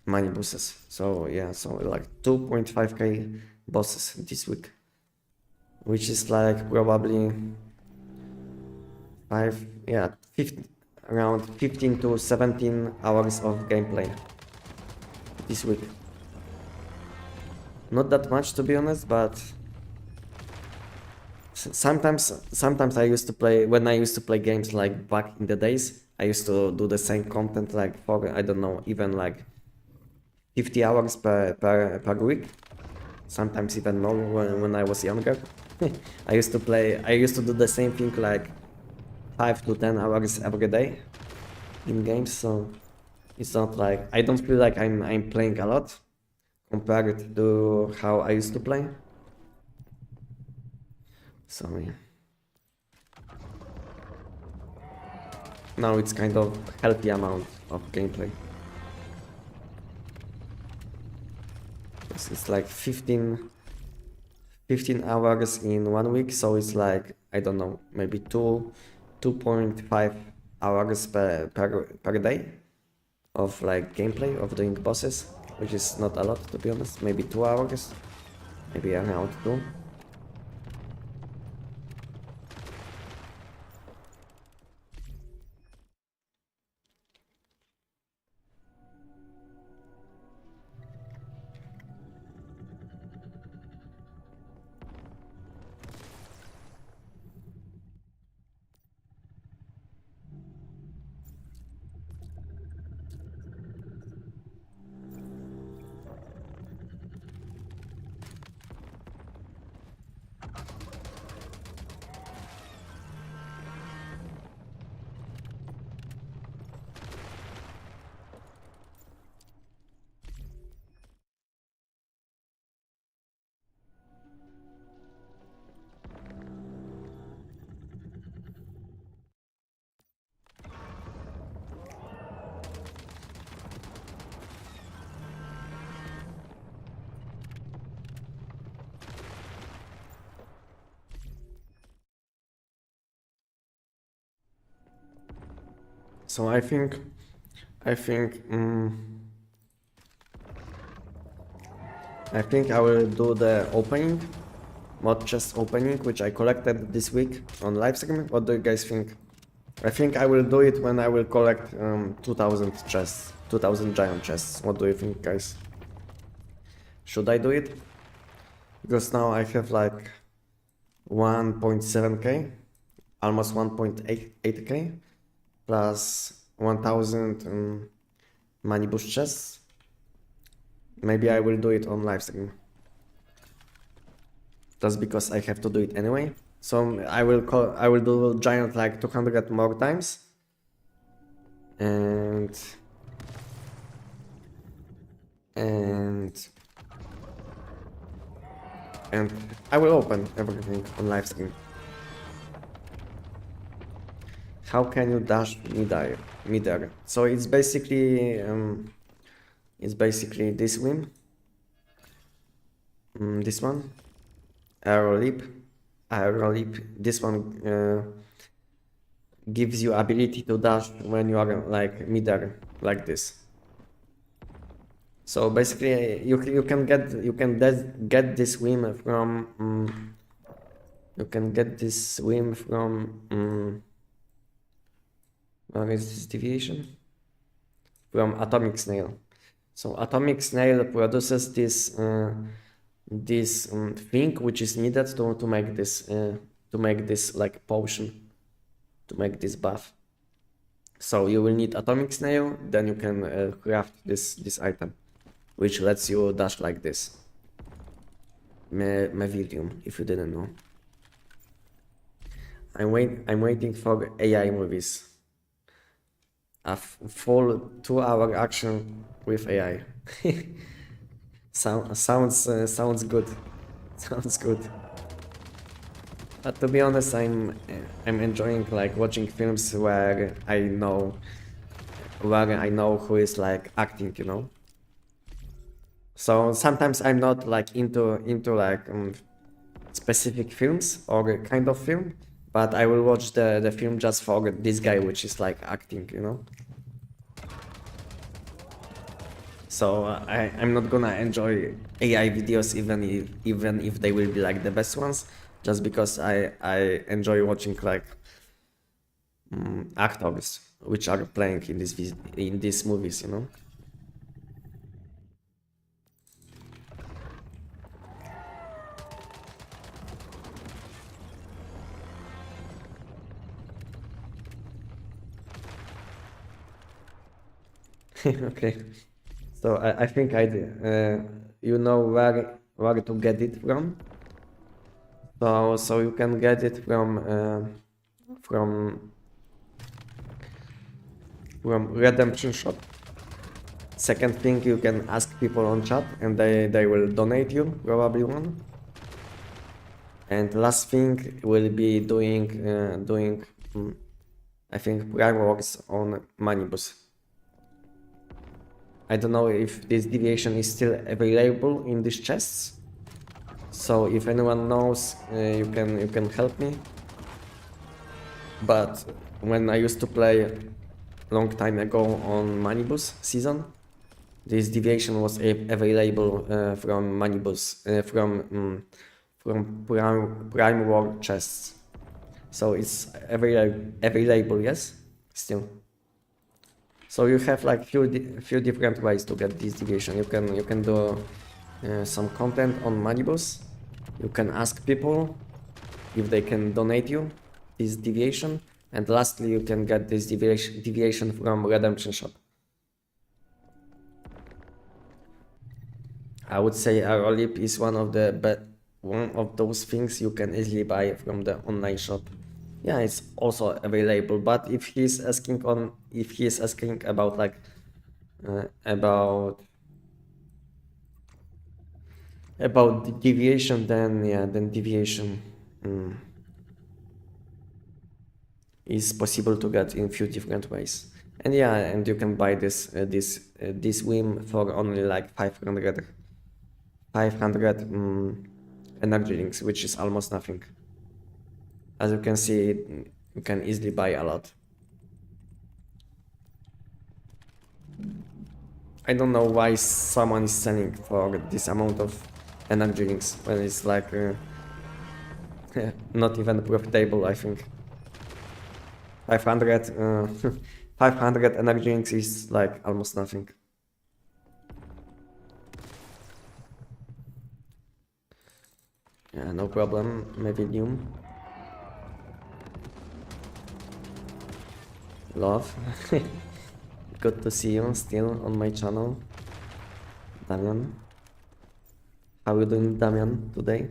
money bosses. So yeah, so like 2.5k bosses this week, which is like probably 50, around 15 to 17 hours of gameplay this week. Not that much, to be honest, but sometimes I used to play, when I used to play games like back in the days, I used to do the same content like for, I don't know, even like 50 hours per week, sometimes even more when I was younger. I used to do the same thing like 5 to 10 hours every day in games, so it's not like, I don't feel like I'm playing a lot compared to how I used to play. So yeah. Now it's kind of healthy amount of gameplay. It's like 15 hours in 1 week, so it's like, I don't know, maybe 2.5 hours per day of like gameplay of doing bosses, which is not a lot, to be honest. Maybe 2 hours, maybe around 2. So I think I will do the opening, mod chest opening, which I collected this week on live stream. What do you guys think? I think I will do it when I will collect 2000 chests, 2000 giant chests. What do you think, guys? Should I do it? Because now I have like 1.7k, almost 1.8k, plus 1000 money boost chests. Maybe I will do it on live stream. Just because I have to do it anyway. So I will do giant like 200 more times. And I will open everything on live stream. How can you dash midair? So it's basically this win. This one. Aero leap. This one gives you ability to dash when you are like midair, like this. So basically, you can get this whim from where is this deviation? From atomic snail. So atomic snail produces this thing which is needed to make this like potion, to make this buff. So you will need atomic snail, then you can craft this item, which lets you dash like this. Mevilium, if you didn't know. I'm waiting for AI movies. A full 2-hour action with AI. Sounds good. Sounds good. To be honest, I'm enjoying like watching films where I know who is like acting, you know. So sometimes I'm not like into like specific films or kind of film, but I will watch the film just for this guy, which is like acting, you know. So I'm not gonna enjoy AI videos even if they will be like the best ones, just because I enjoy watching like actors which are playing in these movies, you know. Okay, so I think you know where to get it from. So you can get it from redemption shop. Second thing, you can ask people on chat and they will donate you probably one. And last thing will be doing I think prime works on Manibus. I don't know if this deviation is still available in these chests. So if anyone knows, you can help me. But when I used to play long time ago on Manibus season, this deviation was available from Manibus from Prime World chests. So it's available, yes, still. So you have like few different ways to get this deviation. You can do some content on Manibus. You can ask people if they can donate you this deviation, and lastly you can get this deviation from redemption shop. I would say Aerolip is one of those things you can easily buy from the online shop. Yeah, it's also available, but if he's asking about like about the deviation, then yeah, then deviation is possible to get in few different ways. And yeah, and you can buy this whim for only like 500 energy drinks, which is almost nothing. As you can see, you can easily buy a lot. I don't know why someone is selling for this amount of energy drinks when it's like not even profitable, I think. 500, 500 energy drinks is like almost nothing. Yeah, no problem, maybe new. Love. Good to see you still on my channel. Damian. How are you doing, Damian, today?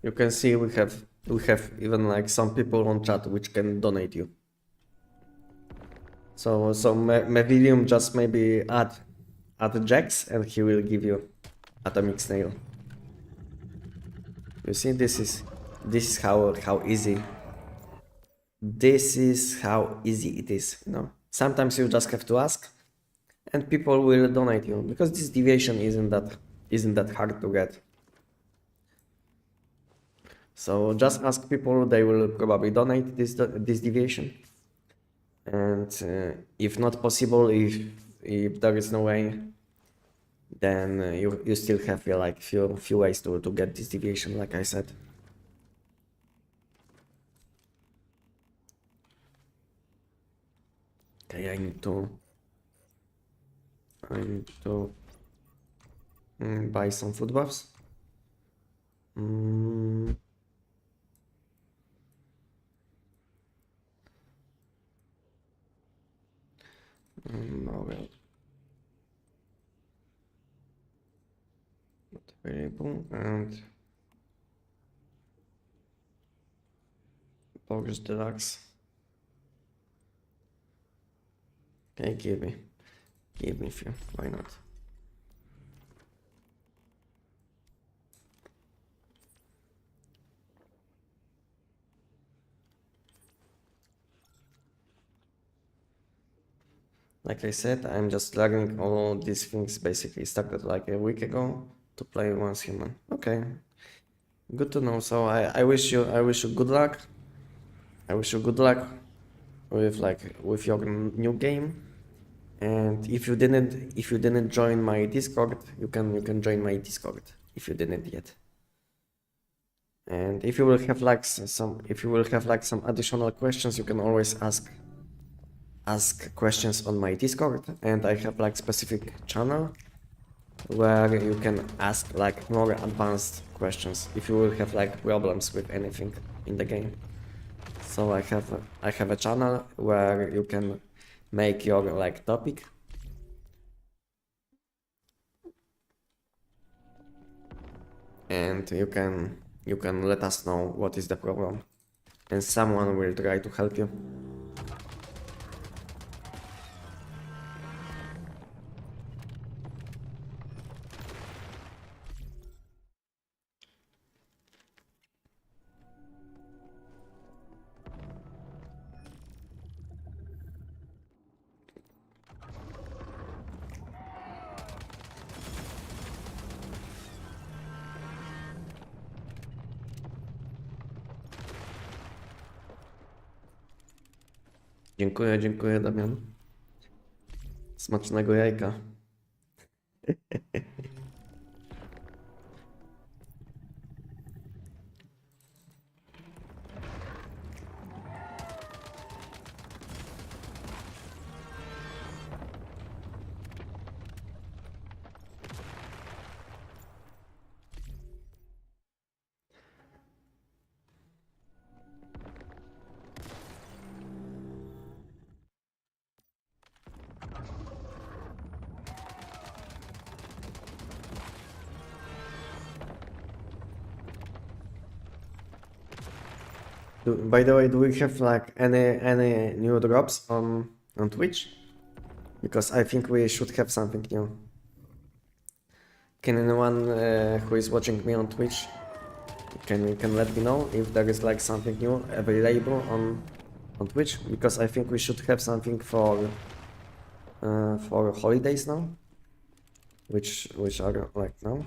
You can see we have even like some people on chat which can donate you. So Mevilium just maybe add Jax and he will give you atomic snail. You see, this is how easy. This is how easy it is. You know, sometimes you just have to ask, and people will donate you because this deviation isn't that hard to get. So just ask people; they will probably donate this deviation. And if not possible, if there is no way, then you still have like few ways to get this deviation, like I said. Okay, I need to buy some food buffs. Not available, and Bogus Deluxe. Okay, give me a few, why not? Like I said, I'm just learning all these things. Basically started like a week ago to play once human. Okay, good to know. So I wish you good luck. I wish you good luck with your new game. And if you didn't join my Discord, you can join my Discord if you didn't yet. And if you will have like some additional questions, you can always ask questions on my Discord, and I have like specific channel where you can ask like more advanced questions if you will have like problems with anything in the game. So I have a channel where you can make your like topic, and you can let us know what is the problem, and someone will try to help you. Dziękuję Damian. Smacznego jajka. By the way, do we have like any new drops on Twitch? Because I think we should have something new. Can anyone who is watching me on Twitch can let me know if there is like something new available on Twitch? Because I think we should have something for holidays now, which are like now.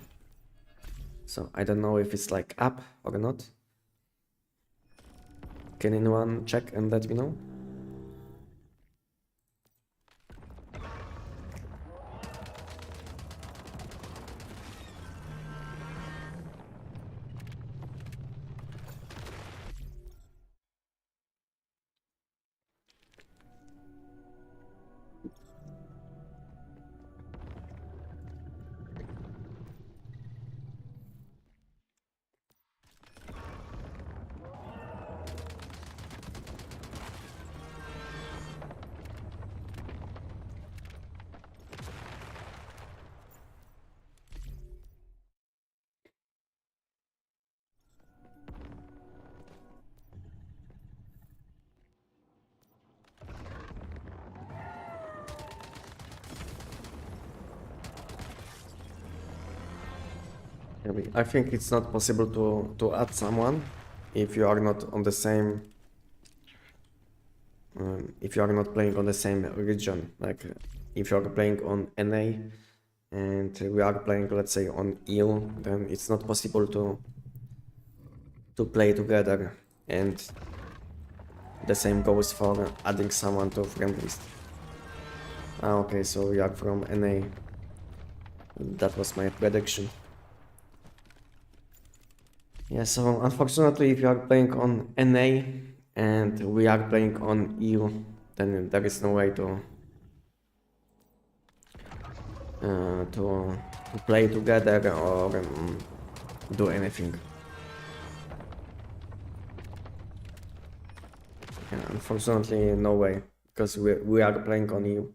So I don't know if it's like up or not. Can anyone check and let me know? I think it's not possible to add someone if you are not on the same if you are not playing on the same region. Like if you are playing on NA and we are playing, let's say, on EU, then it's not possible to play together, and the same goes for adding someone to friend list. Okay, so we are from NA. That was my prediction. Yeah, so unfortunately, if you are playing on NA and we are playing on EU, then there is no way to play together or do anything. Yeah, unfortunately, no way, because we are playing on EU.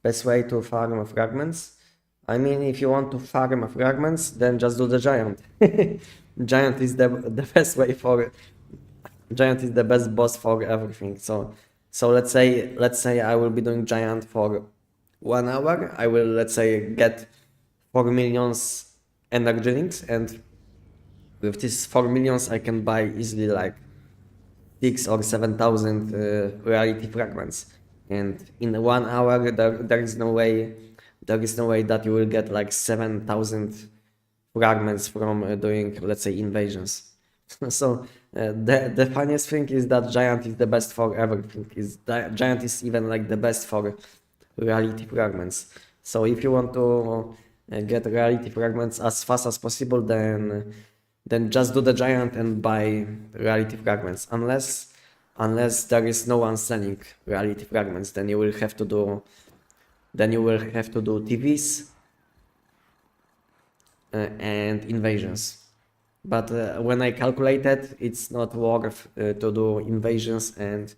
best way to farm fragments. I mean, if you want to farm fragments, then just do the giant. Giant is the best way for giant is the best boss for everything. So let's say I will be doing giant for 1 hour. I will, let's say, get 4 millions energy links, and with these 4 millions I can buy easily like 6 or 7,000 reality fragments. And in 1 hour there is no way that you will get like 7,000 fragments from doing, let's say, invasions. So the funniest thing is that giant is the best for everything. Giant is even like the best for reality fragments. So if you want to get reality fragments as fast as possible, then just do the giant and buy reality fragments. Unless there is no one selling reality fragments, then you will have to do TVs and invasions. But when I calculated, it's not worth to do invasions and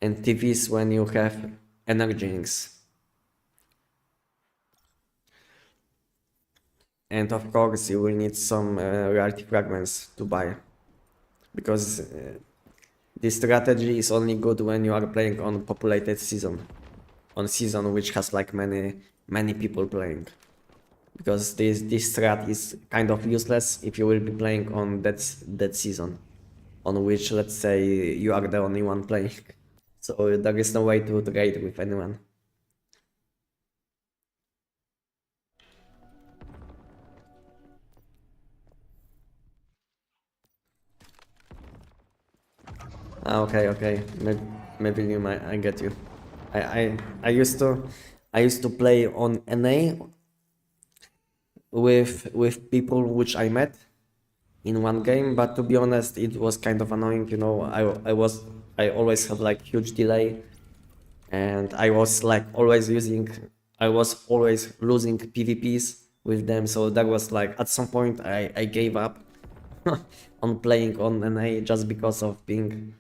TVs when you have energy links. And of course, you will need some reality fragments to buy, because this strategy is only good when you are playing on populated season, which has like many people playing. Because this strat is kind of useless if you will be playing on that season, on which, let's say, you are the only one playing. So there is no way to trade with anyone. Okay. Maybe you might. I get you. I used to play on NA with people which I met in one game, but to be honest, it was kind of annoying. You know, I always had like huge delay, and I was always losing PvPs with them. So that was like, at some point I gave up on playing on NA just because of being.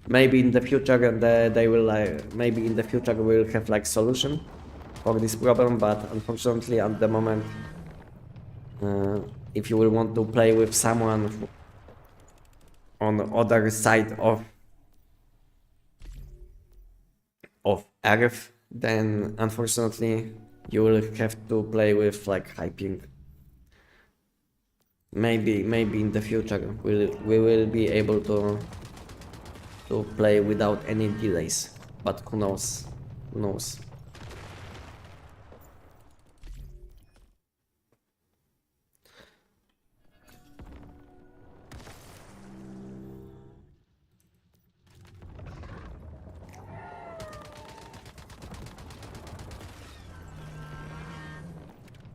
Maybe in the future they will maybe in the future we'll have like solution for this problem, but unfortunately at the moment, if you will want to play with someone on the other side of Earth, then unfortunately you will have to play with like high ping. Maybe in the future we will be able to play without any delays, but who knows? Who knows?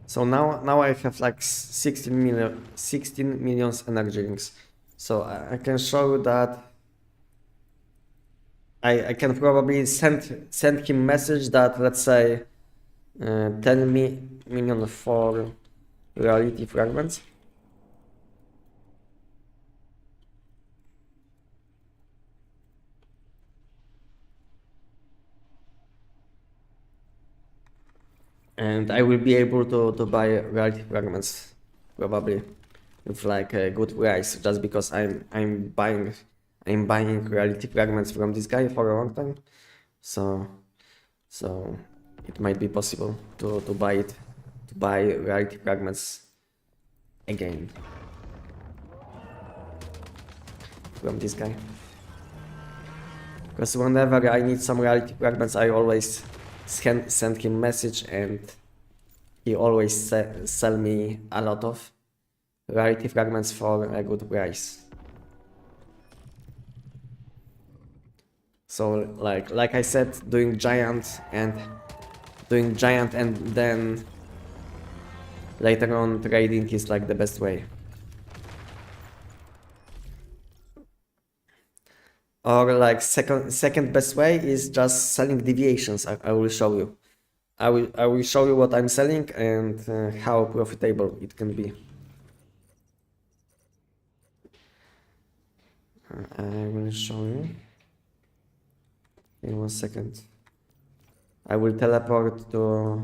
So now I have like 16 millions energy links. So I can show you that I can probably send him message that, let's say, 10 million for reality fragments. And I will be able to buy reality fragments probably with like a good price, just because I'm buying reality fragments from this guy for a long time. So it might be possible to buy reality fragments again from this guy. Because whenever I need some reality fragments, I always send him message, and he always sell me a lot of reality fragments for a good price. So like I said, doing giant and then later on trading is like the best way. Or like second best way is just selling deviations. I will show you. I will show you what I'm selling and how profitable it can be. I will show you in 1 second. I will teleport to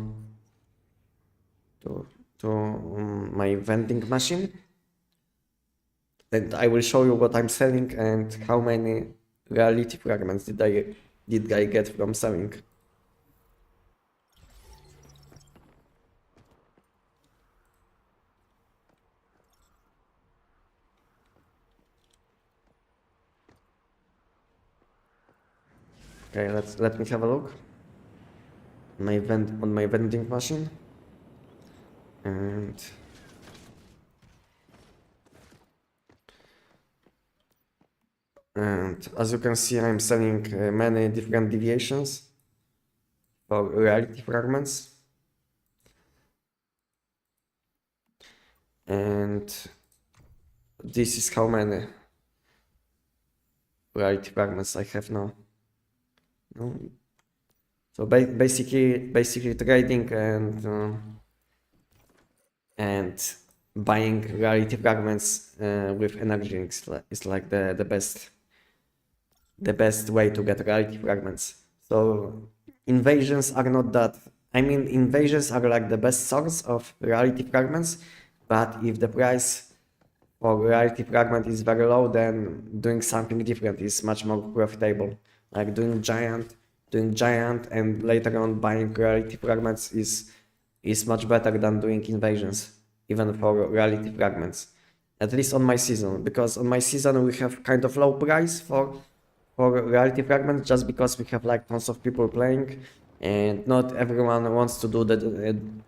my vending machine, and I will show you what I'm selling and how many reality fragments did I get from selling. Okay, let me have a look. On my vending machine, and as you can see, I'm selling many different deviations for reality fragments, and this is how many reality fragments I have now. No? So basically trading and buying reality fragments with energy drinks is like the best way to get reality fragments. So invasions are not that. I mean, invasions are like the best source of reality fragments, but if the price for reality fragment is very low, then doing something different is much more profitable. Like doing giant, and later on buying reality fragments is much better than doing invasions, even for reality fragments. At least on my season, because on my season we have kind of low price for reality fragments, just because we have like tons of people playing, and not everyone wants to do that.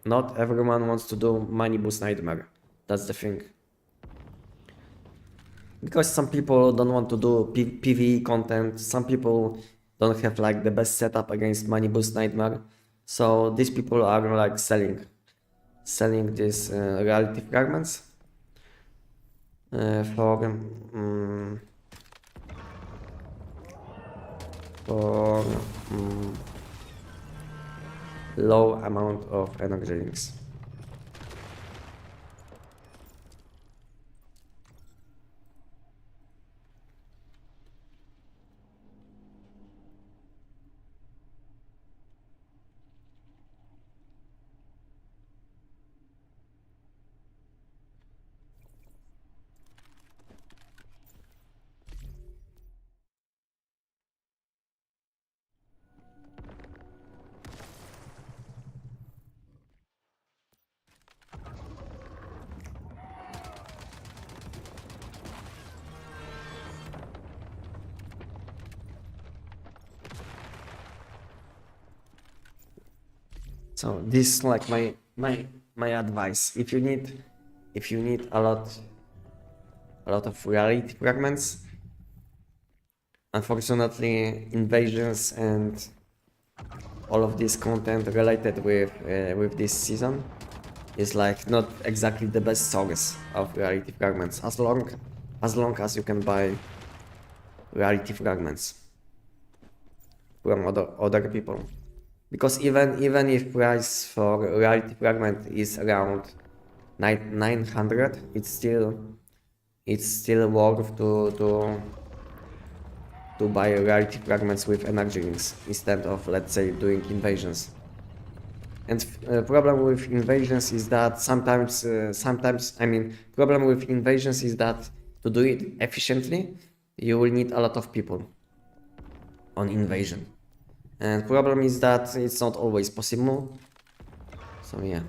Not everyone wants to do money boost nightmare. That's the thing. Because some people don't want to do PvE content, some people don't have like the best setup against money boost nightmare, so these people are like selling these reality fragments for low amount of energy drinks. So this is like my advice. If you need a lot of reality fragments, unfortunately invasions and all of this content related with this season is like not exactly the best source of reality fragments, as long as you can buy reality fragments from other people. Because even if price for reality fragment is around 900, it's still worth to buy reality fragments with energy rings instead of, let's say, doing invasions. And problem with invasions is that sometimes problem with invasions is that to do it efficiently, you will need a lot of people on invasion. And problem is that it's not always possible. So yeah.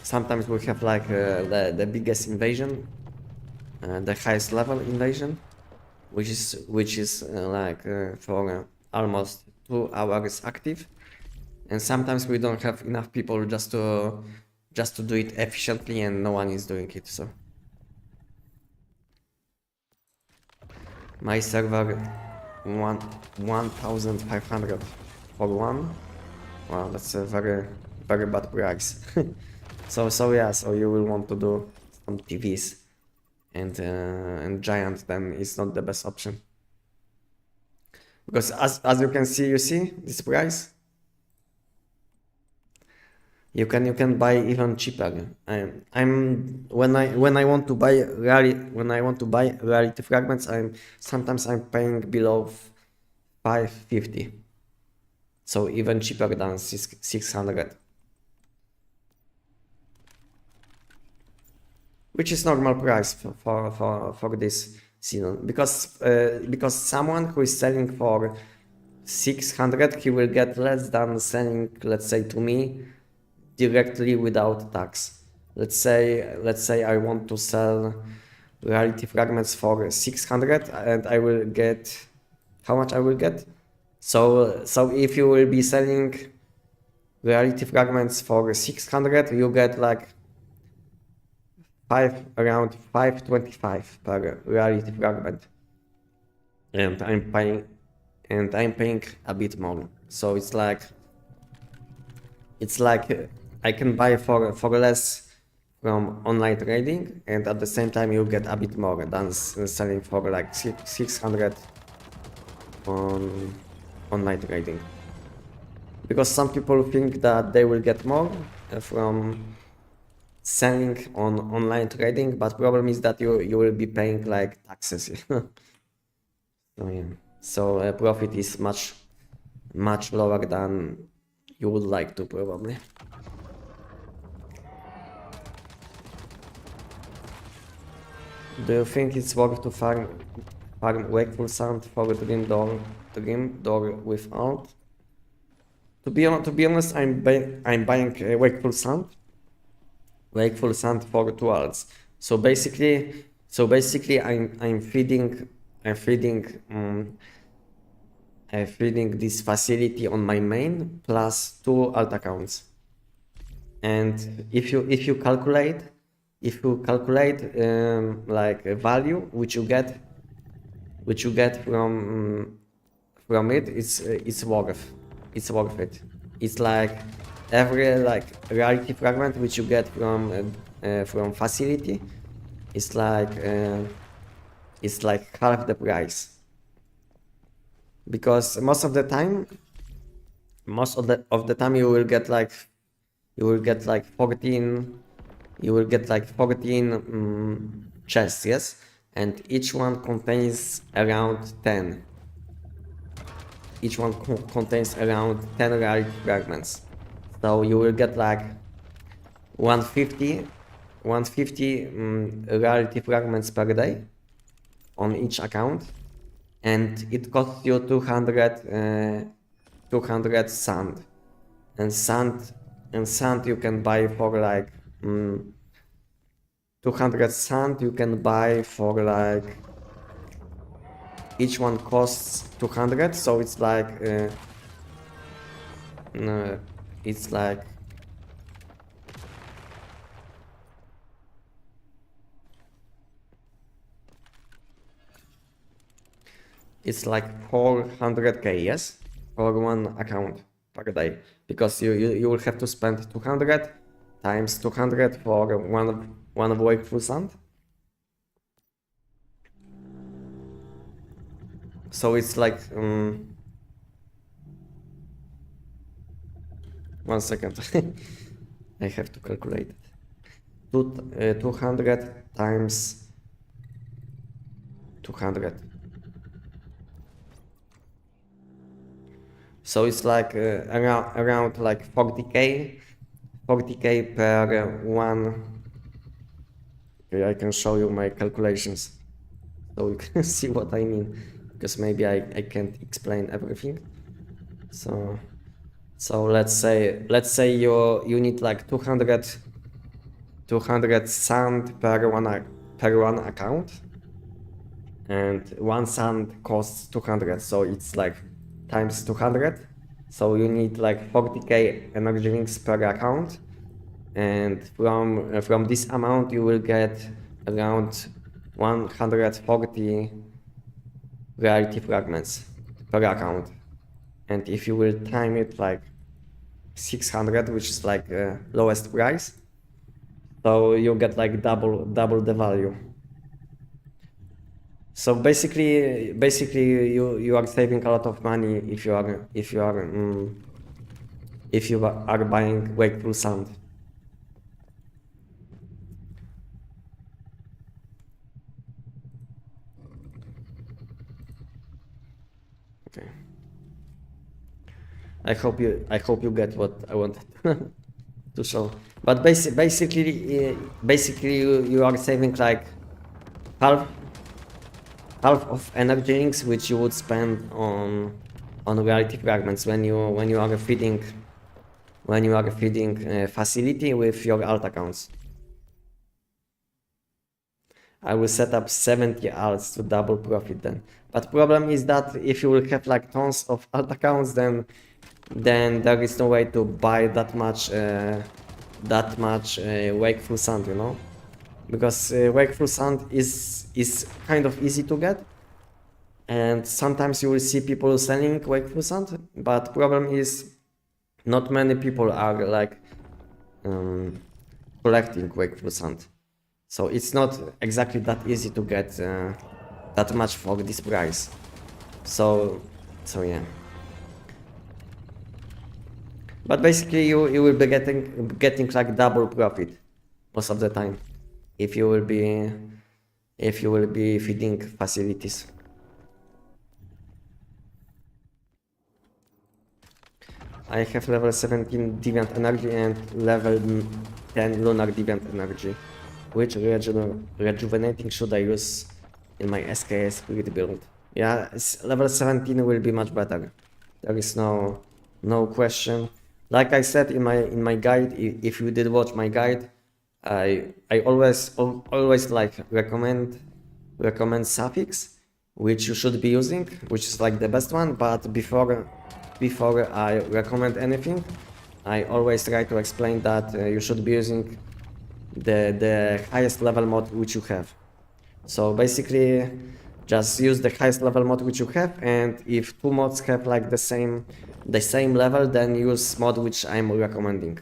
Sometimes we have like the biggest invasion, the highest level invasion, which is like for almost 2 hours active, and sometimes we don't have enough people just to do it efficiently, and no one is doing it. So my server 1500 for one. Wow, that's a very bad price. so yeah, so you will want to do some TVs, and giant, then it's not the best option, because as you can see, this price, you can buy even cheaper. When I want to buy reality fragments, sometimes I'm paying below 550. So even cheaper than 600. Which is normal price for this season, because someone who is selling for 600, he will get less than selling, let's say, to me directly without tax. Let's say I want to sell reality fragments for 600, and I will get, how much I will get? So if you will be selling reality fragments for 600, you get like around 525 per reality fragment, and I'm paying a bit more. So it's like I can buy for less from online trading, and at the same time you get a bit more than selling for like 600 on online trading. Because some people think that they will get more from selling on online trading, but problem is that you will be paying like taxes. So yeah, so profit is much lower than you would like to, probably. Do you think it's worth to farm wakeful sand for dream door without? To be honest, I'm buying wakeful sand for 2 hours. So basically I'm feeding this facility on my main plus 2 alt accounts. And if you calculate like a value which you get from it, it's worth it. It's like every like reality fragment which you get from facility is like half the price, because most of the time you will get like 14 chests, yes, and each one contains around 10. Each one contains around 10 reality fragments. So you will get like 150 reality fragments per day on each account, and it costs you 200 sand. And sand you can buy for like 200 sand you can buy for like, each one costs 200, so it's like it's like it's like 400k, yes, for one account per day, because you will have to spend 200 times 200 for one wakeful sand. So it's like 1 second. I have to calculate it. 200 times 200. So it's like around like 40k per one. Okay, I can show you my calculations so you can see what I mean, because maybe I can't explain everything. So let's say you need like 200 sand per one account, and one sand costs 200, so it's like times 200. So you need like 40k energy rings per account, and from this amount you will get around 140 reality fragments per account. And if you will time it like 600, which is like lowest price, so you get like double the value. So basically you are saving a lot of money if you are buying wakeful sand. Okay. I hope you get what I wanted to show. But basically you are saving like half of energy links which you would spend on reality fragments when you are feeding facility with your alt accounts. I will set up 70 alts to double profit then. But problem is that if you will have like tons of alt accounts, then there is no way to buy that much wakeful sand, you know, because wakeful sand is kind of easy to get, and sometimes you will see people selling wakeful sand, but problem is not many people are like collecting wakeful sand, so it's not exactly that easy to get that much for this price. So yeah. But basically you will be getting like double profit most of the time if you will be feeding facilities. I have level 17 deviant energy and level 10 lunar deviant energy. Which rejuvenating should I use in my SKS spirit build? Yeah, level 17 will be much better. There is no question. Like I said in my guide, if you did watch my guide, I always like recommend suffix, which you should be using, which is like the best one. But before I recommend anything, I always try to explain that you should be using the highest level mod which you have. So basically just use the highest level mod which you have, and if two mods have like the same level, then use mod which I'm recommending.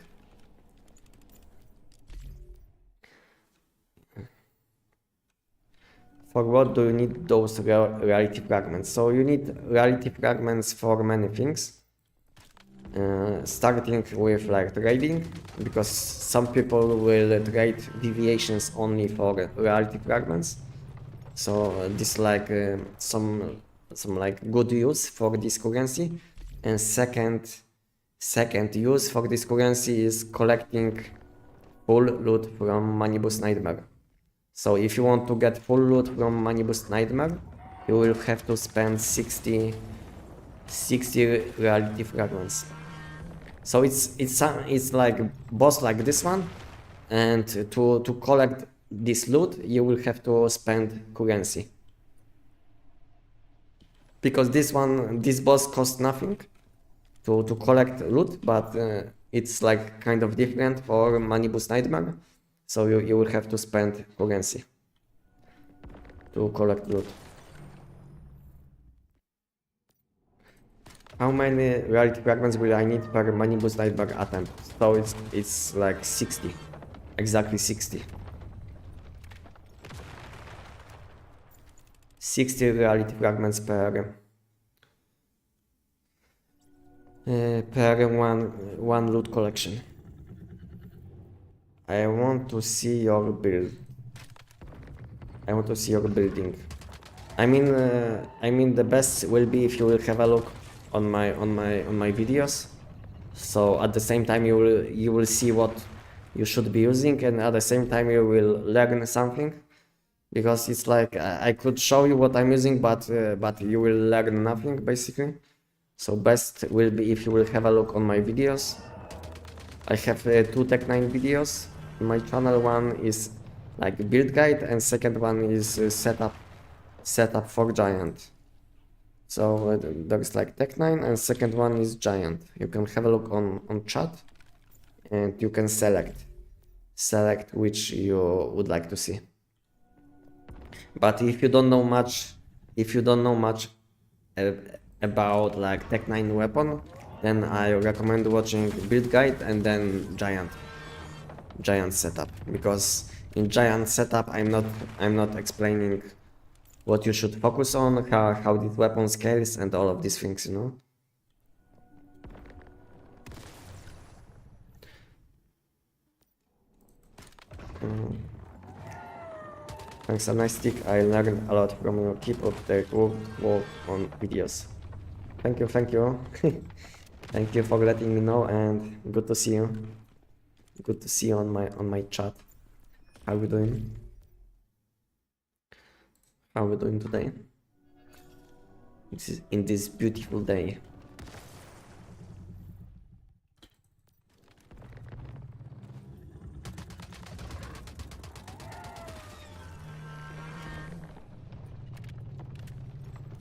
For what do you need those reality fragments? So you need reality fragments for many things. Starting with like trading, because some people will trade deviations only for reality fragments. So this like some like good use for this currency. And second use for this currency is collecting full loot from Manibus Nightmare. So if you want to get full loot from Manibus Nightmare, you will have to spend 60 reality fragments. So it's like boss like this one, and to collect this loot you will have to spend currency, because this boss costs nothing to collect loot, but it's like kind of different for Manibus Nightmare, so you will have to spend currency to collect loot. How many reality fragments will I need per Manibus Nightmare attempt? So it's like 60. Exactly 60. 60 reality fragments per one loot collection. I want to see your build. I want to see your building. I mean the best will be if you will have a look on my videos. So at the same time you will see what you should be using, and at the same time you will learn something, because it's like I could show you what I'm using, but you will learn nothing basically. So best will be if you will have a look on my videos. I have 2 Tech9 videos on my channel. One is like build guide, and second one is setup for Giant. So there's like Tech9, and second one is Giant. You can have a look on chat, and you can select which you would like to see. But if you don't know much about like Tech9 weapon, then I recommend watching build guide and then Giant setup, because in Giant setup I'm not explaining what you should focus on, how this weapon scales, and all of these things, you know. Thanks, Anestic. I learned a lot from you. Keep up the good work on videos. thank you, thank you. Thank you for letting me know, and good to see you. Good to see you on my chat. How we doing? How we doing today? This is in this beautiful day.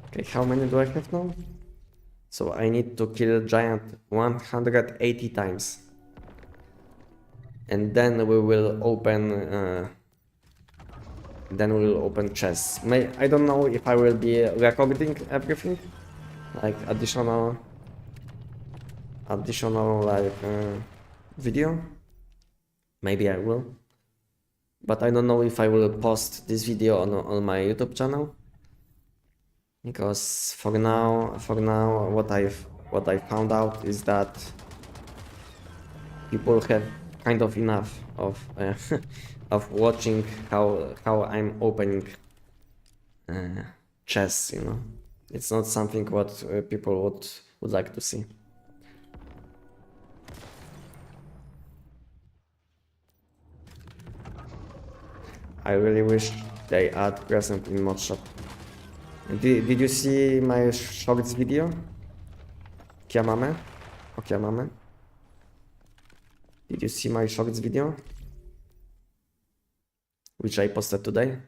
Okay, how many do I have now? So I need to kill a giant 180 times. And then we will open chests. I don't know if I will be recording everything, like additional like video. Maybe I will, but I don't know if I will post this video on my YouTube channel, because for now what I found out is that people have kind of enough of of watching how I'm opening chests, you know. It's not something what people would like to see. I really wish they add present in mod shop. Did you see my shorts video? Kiamame? O Kiamame? Did you see my shorts video? Which I posted today?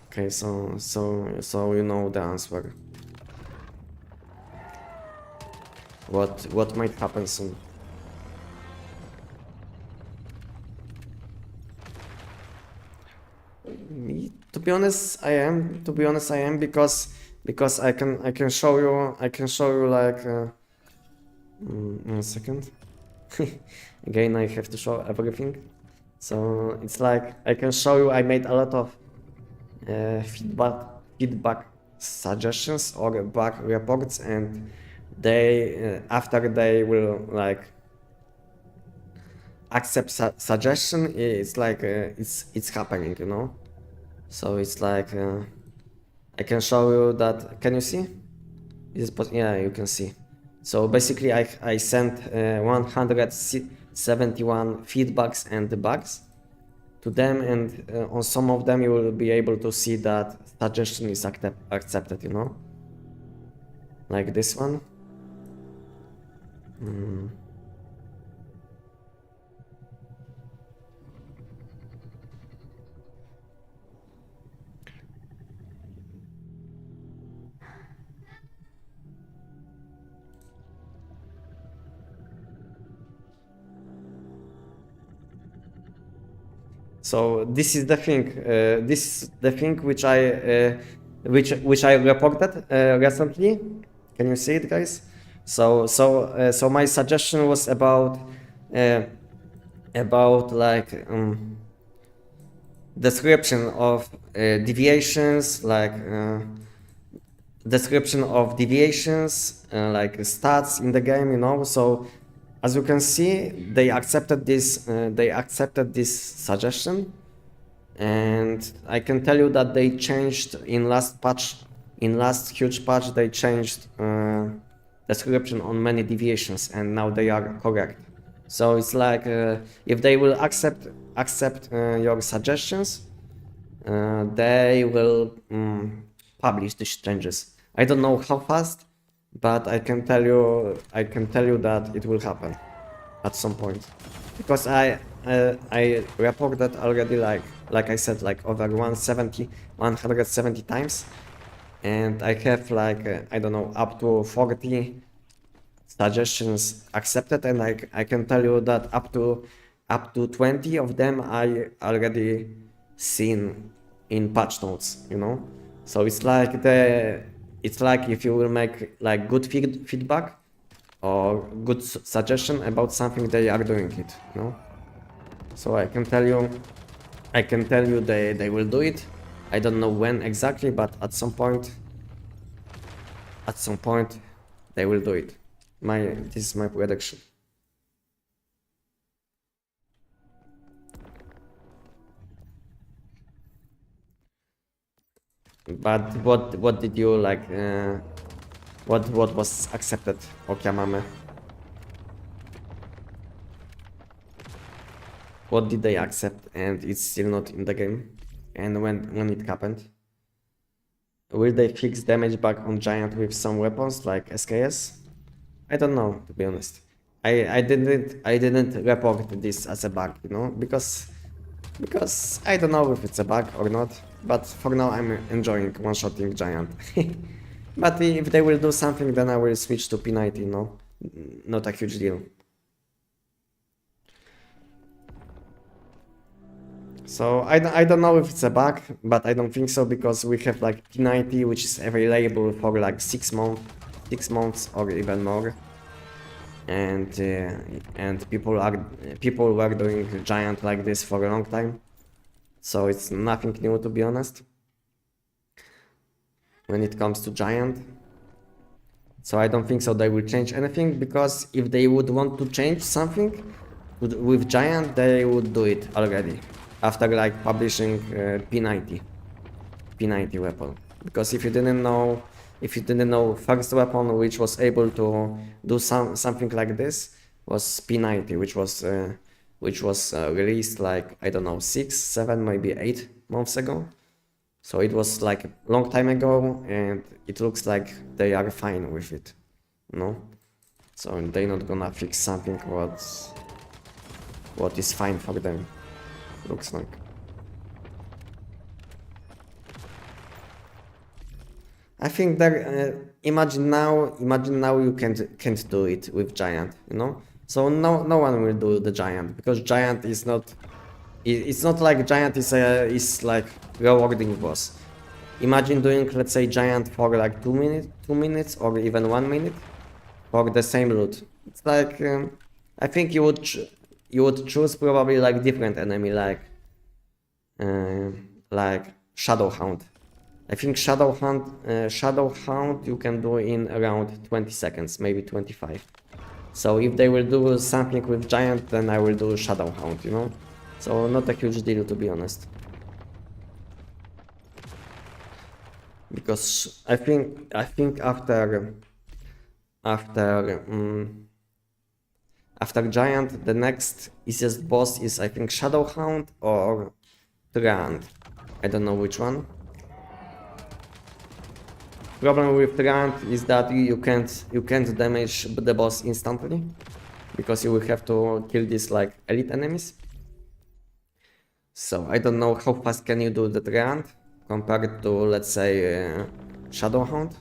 Okay, so you know the answer. What might happen soon? To be honest, I am because I can show you like 1 second. Again, I have to show everything. So it's like I can show you I made a lot of feedback suggestions or bug reports, and they after they will like accept suggestion, it's like it's happening, you know. So it's like I can show you that. Can you see? Yeah, you can see. So basically I sent 171 feedbacks and debugs to them, and on some of them you will be able to see that suggestion is accepted, you know, like this one. So this is the thing. This is the thing which I reported recently. Can you see it, guys? So my suggestion was about like description of deviations, like like stats in the game, you know. So as you can see, they accepted this suggestion, and I can tell you that they changed in last huge patch. They changed description on many deviations, and now they are correct. So it's like if they will accept your suggestions, they will publish these changes. I don't know how fast, but I can tell you that it will happen at some point, because I reported already, like I said, like over 170 times, and I have like I don't know, up to 40 suggestions accepted, and I can tell you that up to 20 of them I already seen in patch notes, you know. So it's like if you will make like good feedback or good suggestion about something, they are doing it, you know. So I can tell you they will do it. I don't know when exactly, but at some point they will do it. This is my prediction. But what did you like? What was accepted? Okiamame. What did they accept and it's still not in the game? And when it happened? Will they fix damage back on giant with some weapons like SKS? I don't know, to be honest. I didn't report this as a bug, you know, because I don't know if it's a bug or not. But for now I'm enjoying one-shotting giant. But if they will do something, then I will switch to P90, you know? Not a huge deal. So I don't know if it's a bug, but I don't think so because we have like P90, which is available for like 6 months or even more, and people were doing giant like this for a long time, so it's nothing new, to be honest, when it comes to giant. So I don't think so they will change anything, because if they would want to change something with giant, they would do it already after like publishing P90 weapon. Because if you didn't know, first weapon which was able to do something like this was P90, which was released like, I don't know, 6, 7, maybe 8 months ago. So it was like a long time ago, and it looks like they are fine with it, you know? So they're not gonna fix something what is fine for them, looks like. I think that imagine now you can't do it with giant, you know. So no one will do the giant, because giant is not. It's not like giant is like rewarding boss. Imagine doing, let's say, giant for like 2 minutes or even 1 minute for the same loot. It's like I think you would choose probably like different enemy, like Shadow Hound. I think Shadow Hound you can do in around 20 seconds, maybe 25. So if they will do something with giant, then I will do Shadow Hound, you know? So not a huge deal, to be honest. Because I think after giant, the next easiest boss is, I think, Shadow Hound or Trant. I don't know which one. Problem with Trant is that you can't damage the boss instantly, because you will have to kill these like elite enemies. So I don't know how fast can you do the Trant compared to, let's say, Shadow Hound.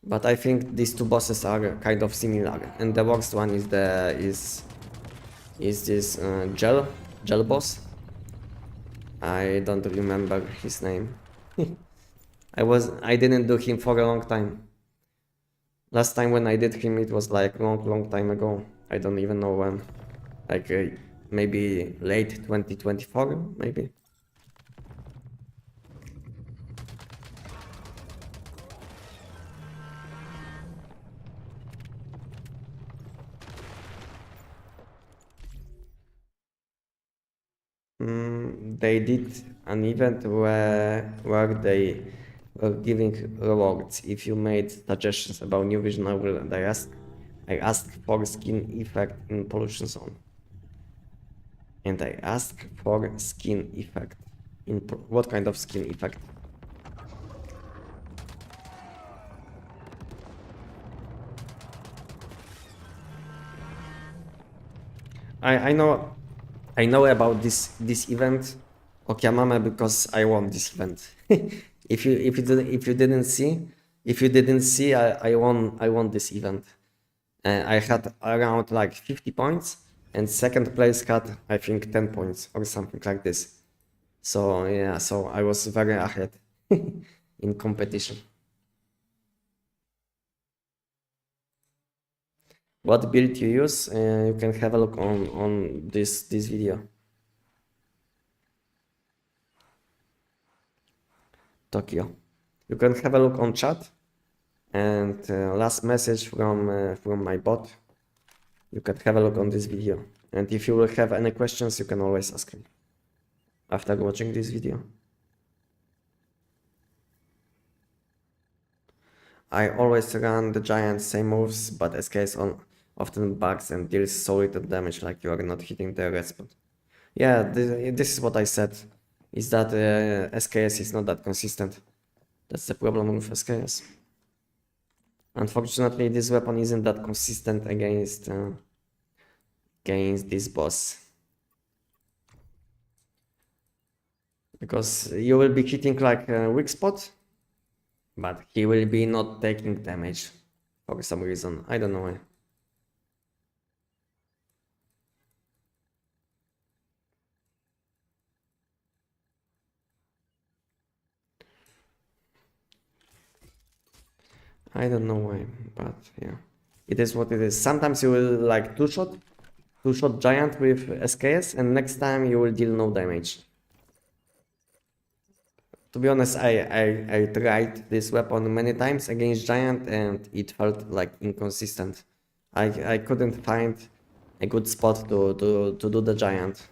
But I think these two bosses are kind of similar, and the worst one is this gel boss. I don't remember his name. I didn't do him for a long time. Last time when I did him, it was like long time ago. I don't even know when. Like maybe late 2024, maybe. They did an event where they were giving rewards if you made suggestions about new vision novel, and I asked for skin effect in pollution zone. And I asked for skin effect in what kind of skin effect? I know about this event, Okiamame, because I won this event. If you didn't see, I won this event. I had around like 50 points, and second place had, I think, 10 points or something like this. So yeah, so I was very ahead in competition. What build you use? You can have a look on this video. Tokyo. You can have a look on chat, and last message from my bot. You can have a look on this video, and if you will have any questions, you can always ask me after watching this video. I always run the giant same moves, but SKS often bugs and deals so little damage, like you are not hitting the red spot. Yeah, this is what I said, is that SKS is not that consistent. That's the problem with SKS. Unfortunately, this weapon isn't that consistent against this boss. Because you will be hitting like a weak spot, but he will be not taking damage for some reason. I don't know why. I don't know why, but yeah. It is what it is. Sometimes you will like two-shot giant with SKS, and next time you will deal no damage. To be honest, I tried this weapon many times against giant and it felt like inconsistent. I couldn't find a good spot to do the giant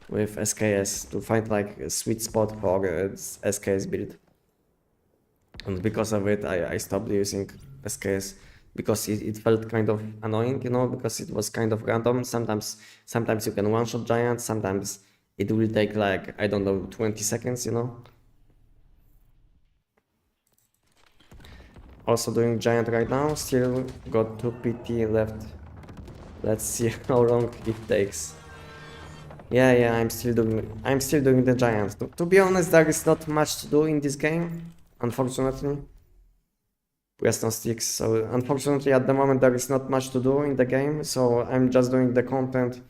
with SKS, to find like a sweet spot for SKS build. And because of it, I stopped using SKS because it felt kind of annoying, you know, because it was kind of random. Sometimes you can one-shot giant, sometimes it will take like, I don't know, 20 seconds, you know. Also doing giant right now, still got 2 PT left. Let's see how long it takes. Yeah, I'm still doing the giant. To be honest, there is not much to do in this game, unfortunately. Preston sticks. So unfortunately at the moment there is not much to do in the game, so I'm just doing the content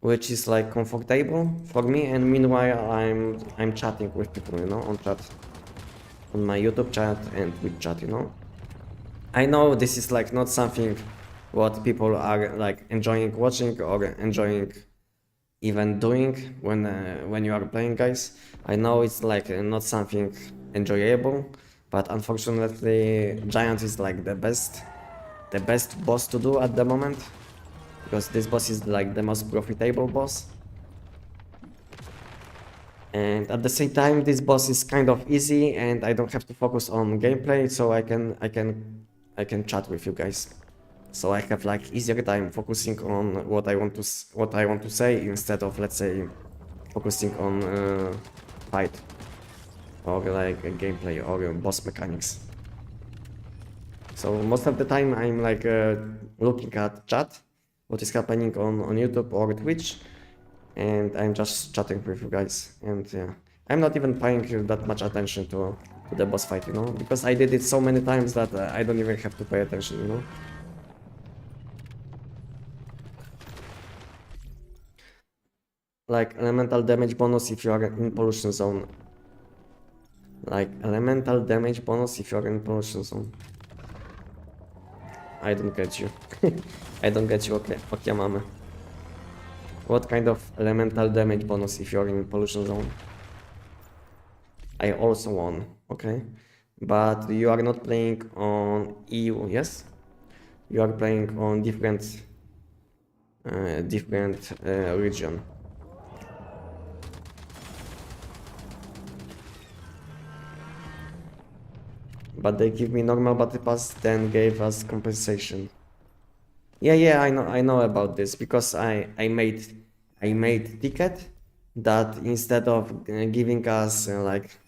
which is like comfortable for me, and meanwhile I'm chatting with people, you know, on chat. On my YouTube chat and Twitch chat, you know. I know this is like not something what people are like enjoying watching or enjoying even doing when you are playing, guys. I know it's like not something enjoyable, but unfortunately giant is like the best boss to do at the moment, because this boss is like the most profitable boss. And at the same time, this boss is kind of easy and I don't have to focus on gameplay, so I can chat with you guys. So I have like easier time focusing on what I want to say, instead of, let's say, focusing on fight or like gameplay or boss mechanics. So most of the time I'm like looking at chat, what is happening on YouTube or Twitch, and I'm just chatting with you guys. And yeah, I'm not even paying that much attention to the boss fight, you know, because I did it so many times that I don't even have to pay attention, you know. Like elemental damage bonus if you are in pollution zone. Like elemental damage bonus if you are in pollution zone. I don't get you. I don't get you, okay, mama. What kind of elemental damage bonus if you're in pollution zone? I also won, okay. But you are not playing on EU, yes? You are playing on different region. But they give me normal battle pass, then gave us compensation. Yeah, I know about this, because I made ticket that instead of giving us like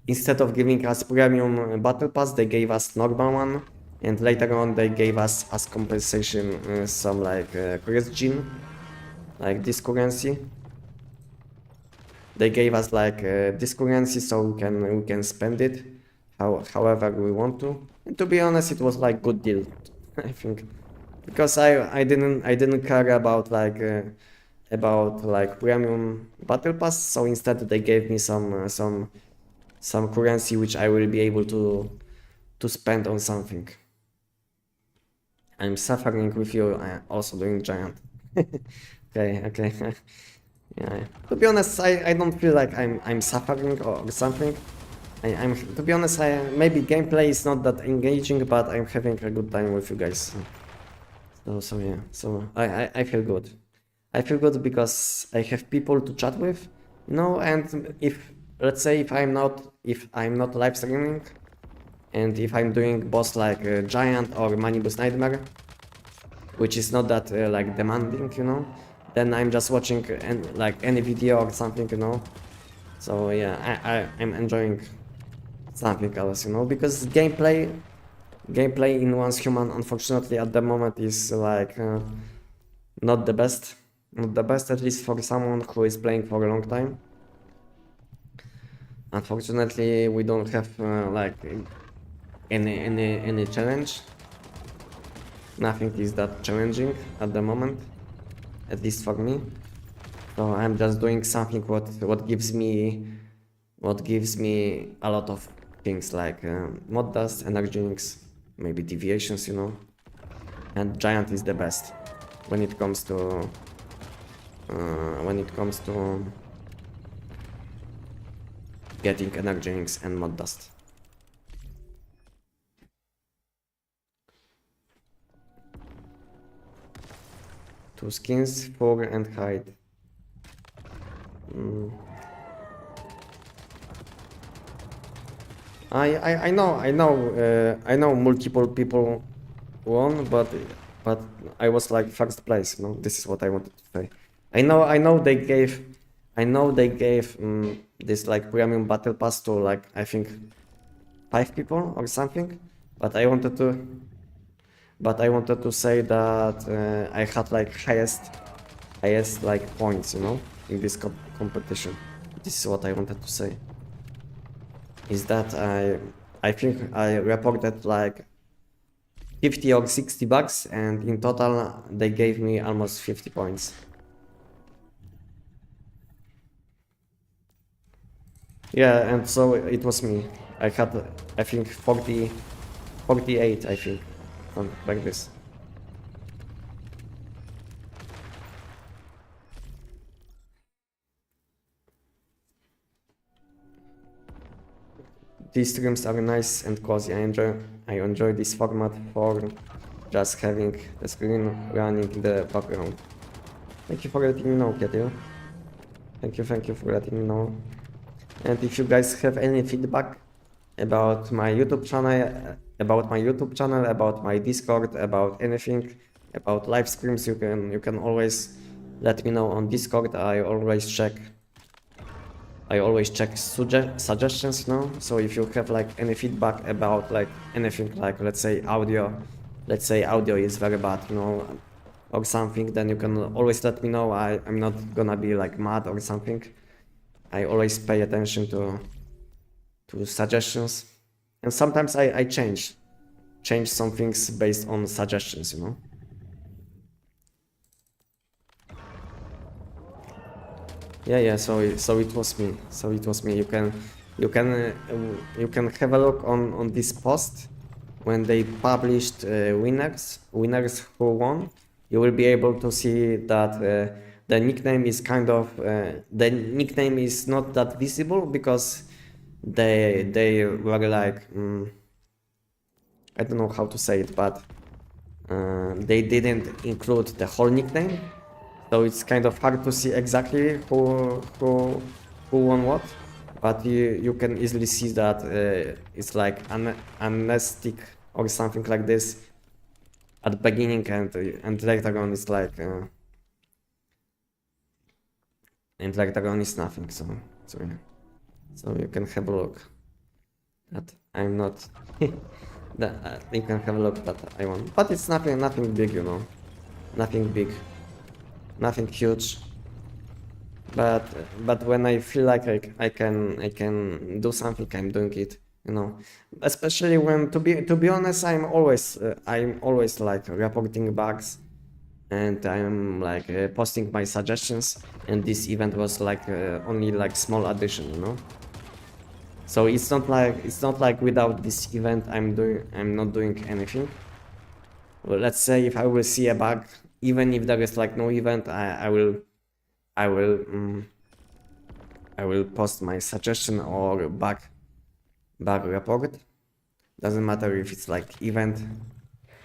instead of giving us premium battle pass, they gave us normal one, and later on they gave us as compensation some like quest gene, like this currency. They gave us like this currency, so we can spend it however we want to. And to be honest, it was like good deal, I think, because I didn't care about like premium battle pass. So instead they gave me some currency which I will be able to spend on something. I'm suffering with you, also doing giant. Okay. Yeah. To be honest, I don't feel like I'm suffering or something. I'm to be honest, maybe gameplay is not that engaging, but I'm having a good time with you guys. So yeah. So I feel good. I feel good because I have people to chat with, you know. And if, let's say, if I'm not live streaming, and if I'm doing boss like Giant or Manibus Nightmare, which is not that like demanding, you know, then I'm just watching like any video or something, you know. So yeah, I'm enjoying something else, you know, because gameplay in Once Human, unfortunately, at the moment is like not the best, at least for someone who is playing for a long time. Unfortunately, we don't have like any challenge. Nothing is that challenging at the moment, at least for me. So I'm just doing something what gives me a lot of things like mod dust, energy drinks, maybe deviations, you know. And Giant is the best when it comes to getting energy drinks and mod dust. Two skins, fur and hide. I know multiple people won, but I was like first place. No, this is what I wanted to say. I know they gave this like premium battle pass to like I think 5 people or something, but I wanted to say that I had like highest like points, you know, in this competition. This is what I wanted to say. Is that I think I reported like 50 or 60 bucks, and in total they gave me almost 50 points. Yeah, and so it was me. I had I think 48, I think, something like this. These streams are nice and cozy. I enjoy this format for just having the screen running in the background. Thank you for letting me know, Ketil. Thank you for letting me know. And if you guys have any feedback about my YouTube channel, about my Discord, about anything, about live streams, you can always let me know on Discord. I always check suggestions, you know. So if you have like any feedback about like anything, like let's say audio is very bad, you know, or something, then you can always let me know. I'm not gonna be like mad or something. I always pay attention to suggestions, and sometimes I change some things based on suggestions, you know. Yeah. So it was me. You can have a look on this post when they published winners who won. You will be able to see that the nickname is kind of the nickname is not that visible because they were like I don't know how to say it, but they didn't include the whole nickname. So it's kind of hard to see exactly who won what, but you can easily see that it's like Anestic or something like this at the beginning, and later on it's like and later on it's nothing. So yeah, so you can have a look. That I'm not. That you can have a look that I won, but it's nothing big, you know, nothing big. Nothing huge, but when I feel like I can do something, I'm doing it, you know. Especially when to be honest, I'm always like reporting bugs, and I'm like posting my suggestions. And this event was like only like small addition, you know. So it's not like without this event I'm not doing anything. Well, let's say if I will see a bug, even if there is like no event, I will post my suggestion or bug report. Doesn't matter if it's like event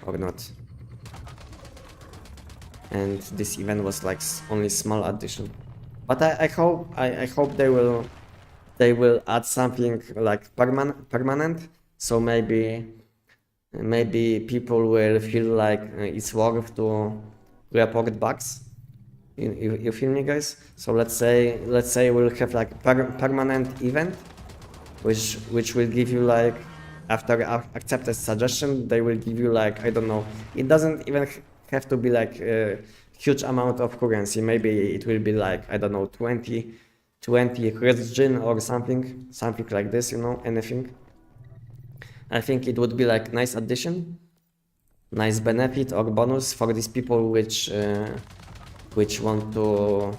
or not. And this event was like only small addition, but I hope they will add something like permanent, So maybe people will feel like it's worth to report bugs. You feel me, guys? So let's say we'll have like permanent event, which will give you like, after accepted suggestion, they will give you like, I don't know, it doesn't even have to be like a huge amount of currency. Maybe it will be like, I don't know, 20 region or something like this, you know, anything. I think it would be like nice addition, nice benefit or bonus for these people which want to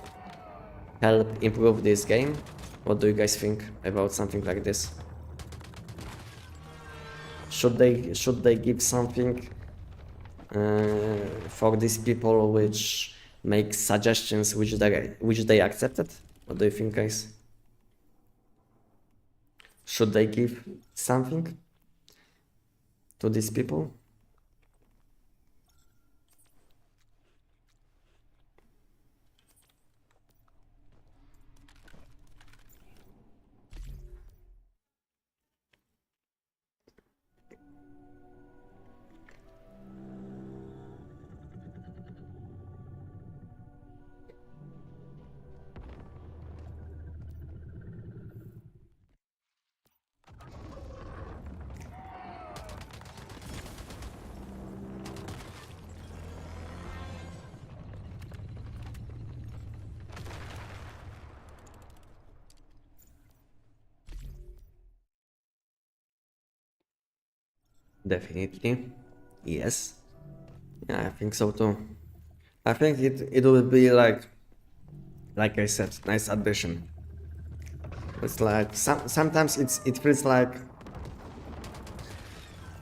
help improve this game. What do you guys think about something like this? Should they give something for these people which make suggestions which they accepted? What do you think, guys? Should they give something to these people? Definitely, yes. Yeah, I think so too. I think it will be like I said, nice addition. It's like sometimes it feels like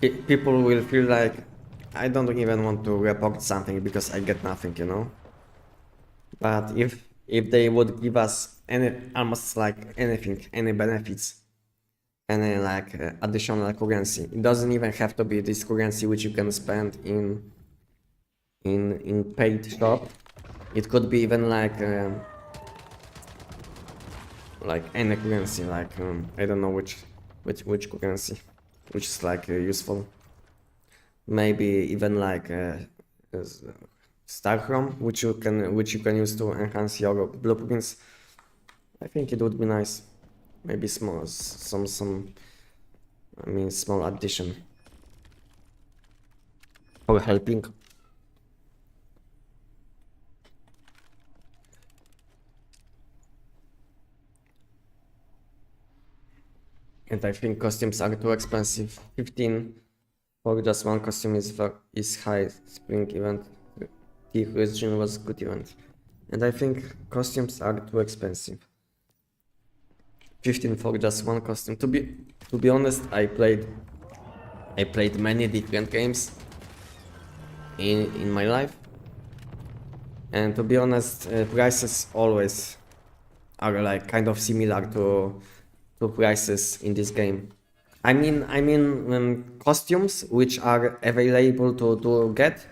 people will feel like I don't even want to report something because I get nothing, you know. But if they would give us almost like anything, any benefits, any like additional currency, it doesn't even have to be this currency which you can spend in paid shop. It could be even like any currency, like I don't know which currency, which is like useful. Maybe even like star chrome, which you can use to enhance your blueprints. I think it would be nice. Maybe small small addition for helping. And I think costumes are too expensive. 15 for just one costume is high. Spring event, the region was good event. And I think costumes are too expensive. 15 for just one costume. To be honest, I played many different games in my life. And to be honest, prices always are like kind of similar to prices in this game. I mean costumes which are available to get,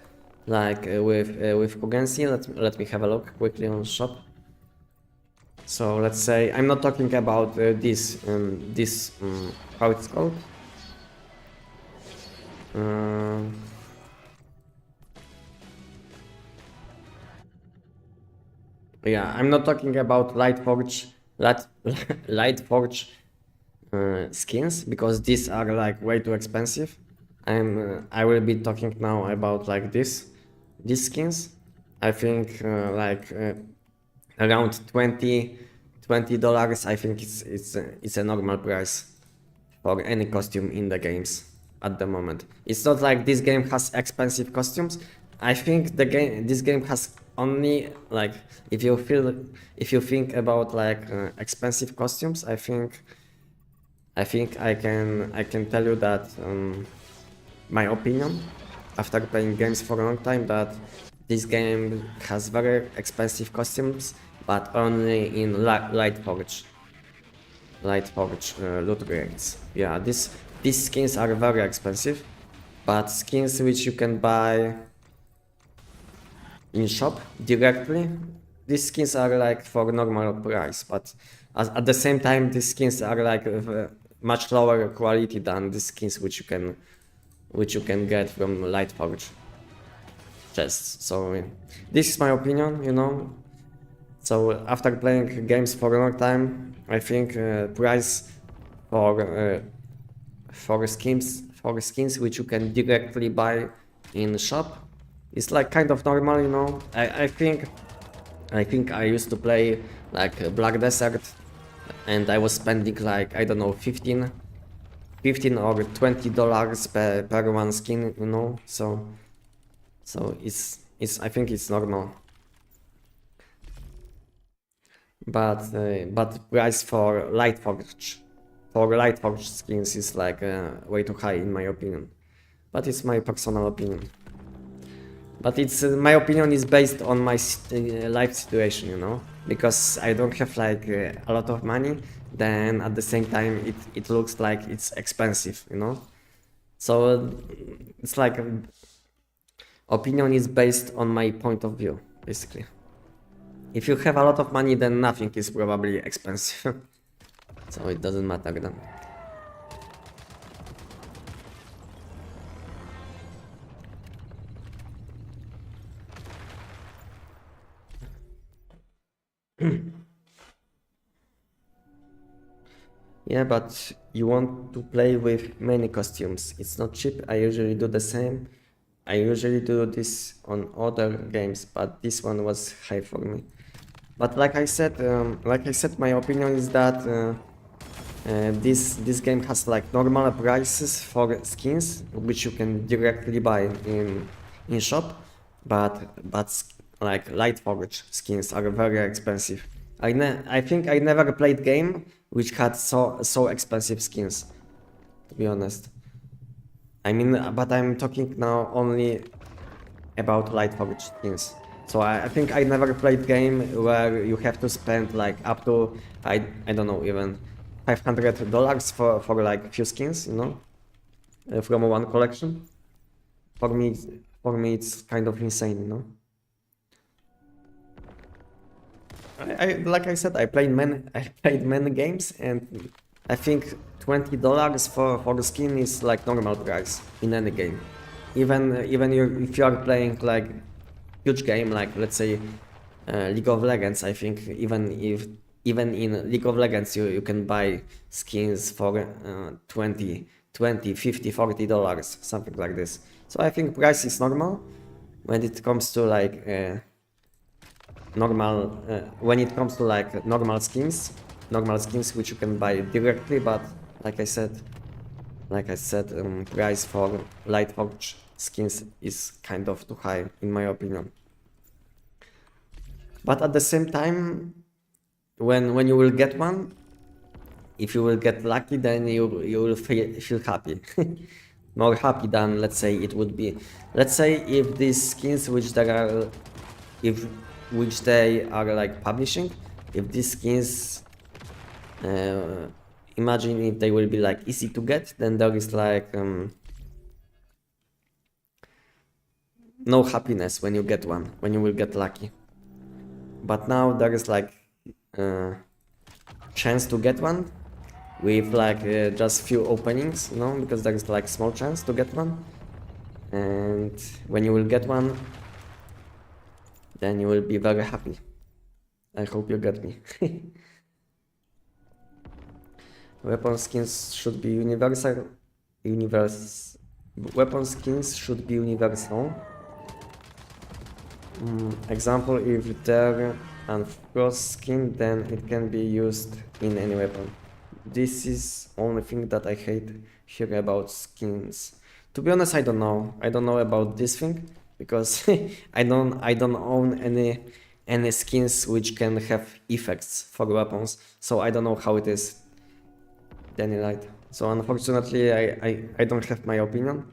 like with currency. Let me have a look quickly on shop. So let's say I'm not talking about this how it's called. Yeah, I'm not talking about Lightforge skins, because these are like way too expensive. I will be talking now about like these skins. I think around $20. I think it's a normal price for any costume in the games at the moment. It's not like this game has expensive costumes. I think this game has only like, if you think about like expensive costumes, I think I can tell you that my opinion after playing games for a long time, that this game has very expensive costumes, but only in Lightforge loot crates. Yeah, these skins are very expensive, but skins which you can buy in shop directly, these skins are like for normal price, but at the same time these skins are like much lower quality than the skins which you can get from Lightforge chests. So this is my opinion, you know. So after playing games for a long time, I think price for skins which you can directly buy in the shop is like kind of normal, you know. I think I used to play like Black Desert, and I was spending like, I don't know, 15 or $20 per one skin, you know. So it's I think it's normal. But price for Lightforge skins is like way too high in my opinion. But it's my personal opinion. But it's my opinion is based on my life situation, you know, because I don't have like a lot of money. Then at the same time, it looks like it's expensive, you know. So it's like opinion is based on my point of view, basically. If you have a lot of money, then nothing is probably expensive. So it doesn't matter then. Yeah, but you want to play with many costumes. It's not cheap. I usually do the same. I usually do this on other games, but this one was high for me. But like I said, my opinion is that this game has like normal prices for skins, which you can directly buy in shop, but like Lightforge skins are very expensive. I think I never played game which had so expensive skins, to be honest. I mean, but I'm talking now only about Lightforge skins. So I think I never played game where you have to spend like up to I don't know, even $500 for like few skins, you know, from one collection. For me it's kind of insane, you know. Like I said, I played many games, and I think $20 for the skin is like normal price in any game. Even if you are playing like huge game, like let's say League of Legends, I think even in League of Legends you can buy skins for 20, 50, $40, something like this. So I think price is normal when it comes to like normal skins which you can buy directly. But like I said, price for Lightforge skins is kind of too high in my opinion. But at the same time, when you will get one, if you will get lucky, then you will feel happy. More happy than, let's say, it would be. Let's say if these skins which they are like publishing, if these skins imagine if they will be like easy to get, then there is like no happiness when you get one, when you will get lucky. But now there is like chance to get one with like just few openings, you know, because there is like small chance to get one. And when you will get one, then you will be very happy. I hope you get me. Weapon skins should be universal. Weapon skins should be universal. Example, if there and frost skin, then it can be used in any weapon. This is only thing that I hate here about skins. To be honest, I don't know. I don't know about this thing because I don't own any skins which can have effects for weapons. So I don't know how it is. Danny Light. So unfortunately, I don't have my opinion.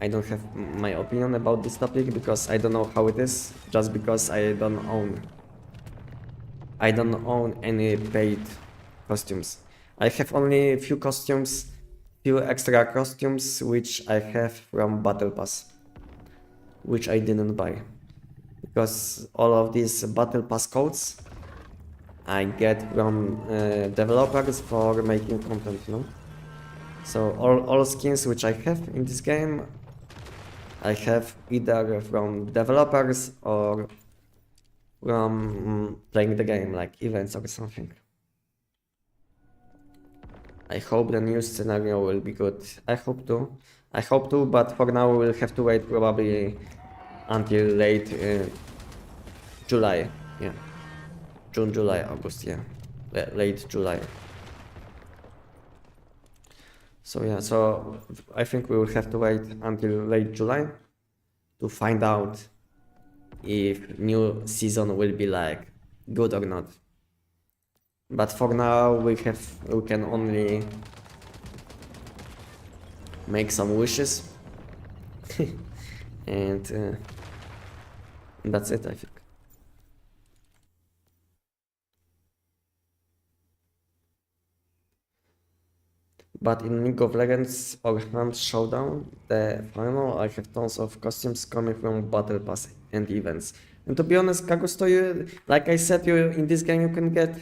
I don't have my opinion about this topic because I don't know how it is, just because I don't own any paid costumes. I have only few extra costumes which I have from Battle Pass, which I didn't buy. Because all of these Battle Pass codes I get from developers for making content, you know. So all skins which I have in this game, I have either from developers or from playing the game, like events or something. I hope the new scenario will be good. I hope to, but for now we'll have to wait probably until late July. Yeah. June, July, August, yeah. Late July. So yeah, so I think we will have to wait until late July to find out if new season will be like good or not. But for now we can only make some wishes and that's it, I think. But in League of Legends or Hunt Showdown, the final, I have tons of costumes coming from Battle Pass and events. And to be honest, Kagusto, like I said, in this game you can get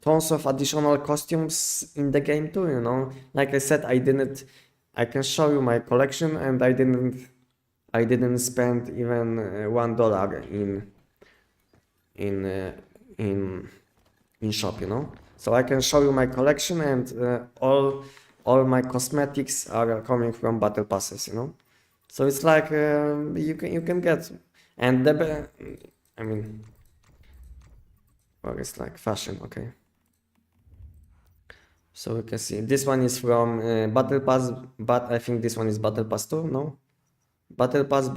tons of additional costumes in the game too, you know. Like I said, I can show you my collection and I didn't spend even $1 in shop, you know. So I can show you my collection and all my cosmetics are coming from battle passes, you know. So it's like you can get, and I mean, well, it's like fashion, okay. So you can see this one is from battle pass, but I think this one is battle pass too. No, battle pass.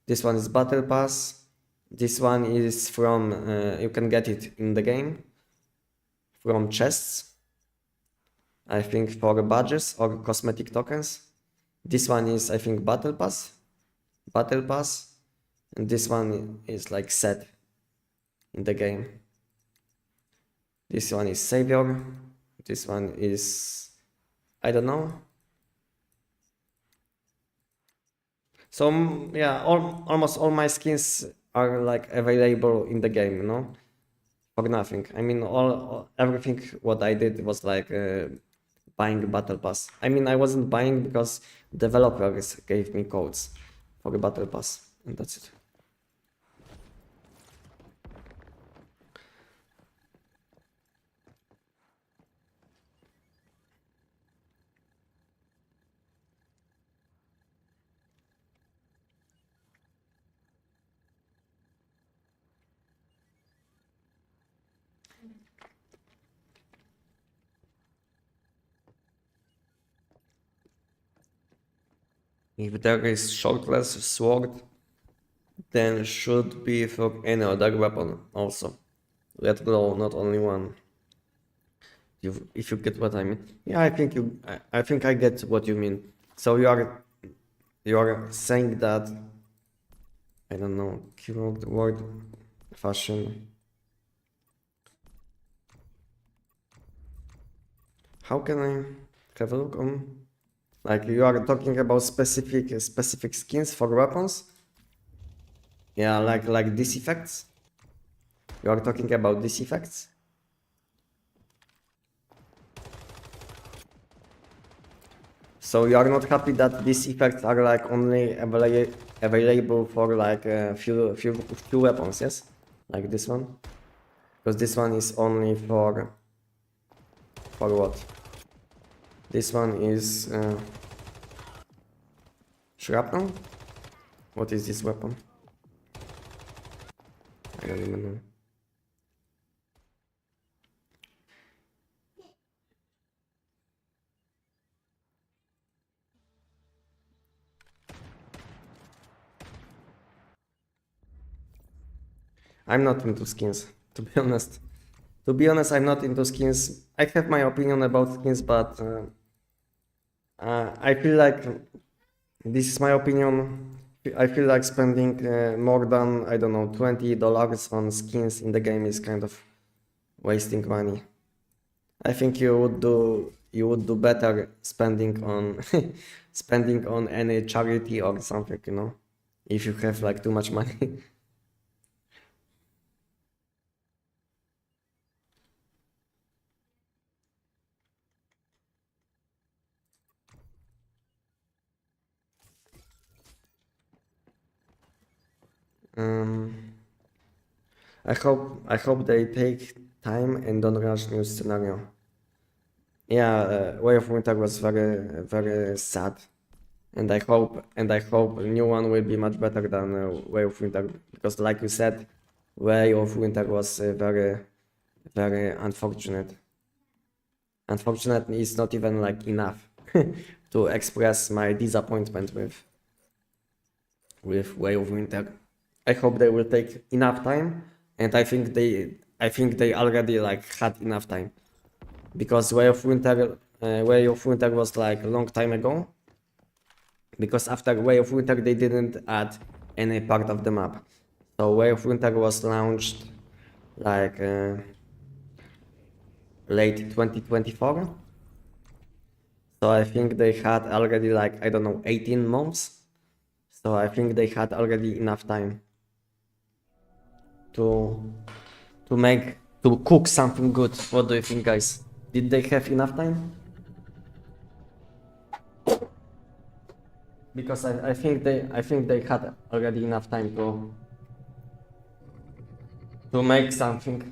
This one is battle pass. This one is from you can get it in the game from chests. I think for badges or cosmetic tokens. This one is, I think, battle pass, and this one is like set in the game. This one is savior. This one is, I don't know. So yeah, almost all my skins are like available in the game, you know, for nothing. I mean, everything what I did was like buying battle pass. I mean, I wasn't buying because developers gave me codes for the battle pass, and that's it. If there is shortless sword, then should be for any other weapon also. Let go, not only one. If you get what I mean. Yeah, I think I get what you mean. So you are saying that, I don't know, keyword word fashion. How can I have a look on? Like you are talking about specific skins for weapons? Yeah, like these effects? You are talking about these effects? So you are not happy that these effects are like only available for like few weapons, yes? Like this one? Because this one is only for what? This one is shrapnel? What is this weapon? I don't even know. I'm not into skins, to be honest. To be honest, I'm not into skins. I have my opinion about skins, but I feel like this is my opinion. I feel like spending more than, I don't know, $20 on skins in the game is kind of wasting money. I think you would do better spending on spending on any charity or something, you know, if you have like too much money. Um, I hope they take time and don't rush new scenario. Yeah, Way of Winter was very sad, and I hope a new one will be much better than Way of Winter, because like you said, Way of Winter was very unfortunate. Unfortunately, it's not even like enough to express my disappointment with Way of Winter. I hope they will take enough time, and I think they already like had enough time, because Way of Winter was like a long time ago. Because after Way of Winter they didn't add any part of the map, so Way of Winter was launched like late 2024. So I think they had already like, I don't know, 18 months. So I think they had already enough time to to cook something good. What do you think, guys? Did they have enough time? Because I think they had already enough time to make something.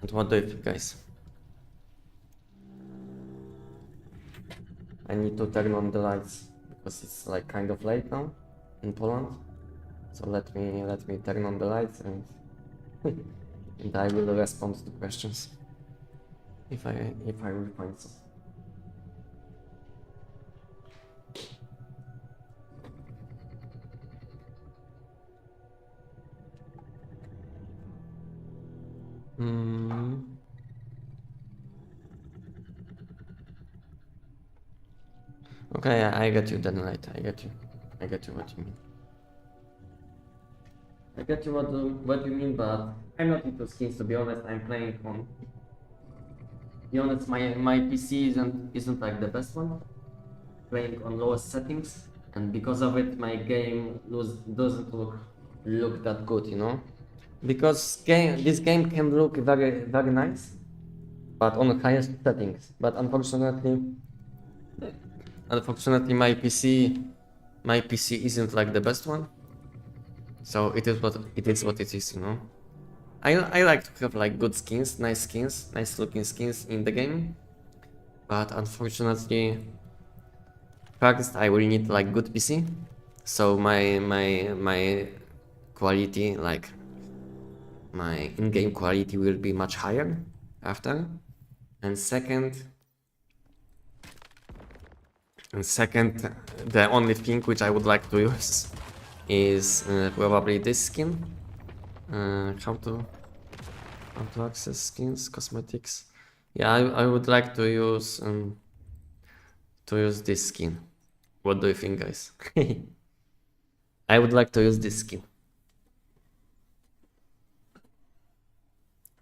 And what do you think, guys? I need to turn on the lights because it's like kind of late now in Poland. So let me turn on the lights and and I will respond to questions if I will find some. Okay, I get you, Danilite. I get you. I get you what you mean. I get you what you mean, but I'm not into skins, to be honest. I'm playing on. To be honest, my PC isn't like the best one. Playing on lowest settings, and because of it, my game doesn't look that good, you know. Because this game can look very nice, but on the highest settings. But unfortunately, my PC isn't like the best one. So it is what it is, you know. I like to have like good skins, nice looking skins in the game. But unfortunately, first I will need like good PC. So my quality, like my in-game quality, will be much higher after. And second, the only thing which I would like to use is probably this skin. How to access skins, cosmetics. Yeah, I would like to use this skin. What do you think, guys? I would like to use this skin.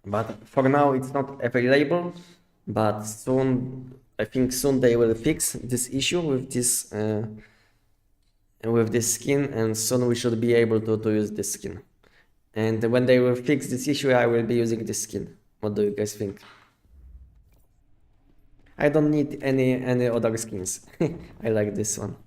But for now it's not available, but soon, I think soon they will fix this issue with this skin, and soon we should be able to use this skin. And when they will fix this issue, I will be using this skin. What do you guys think? I don't need any other skins. I like this one.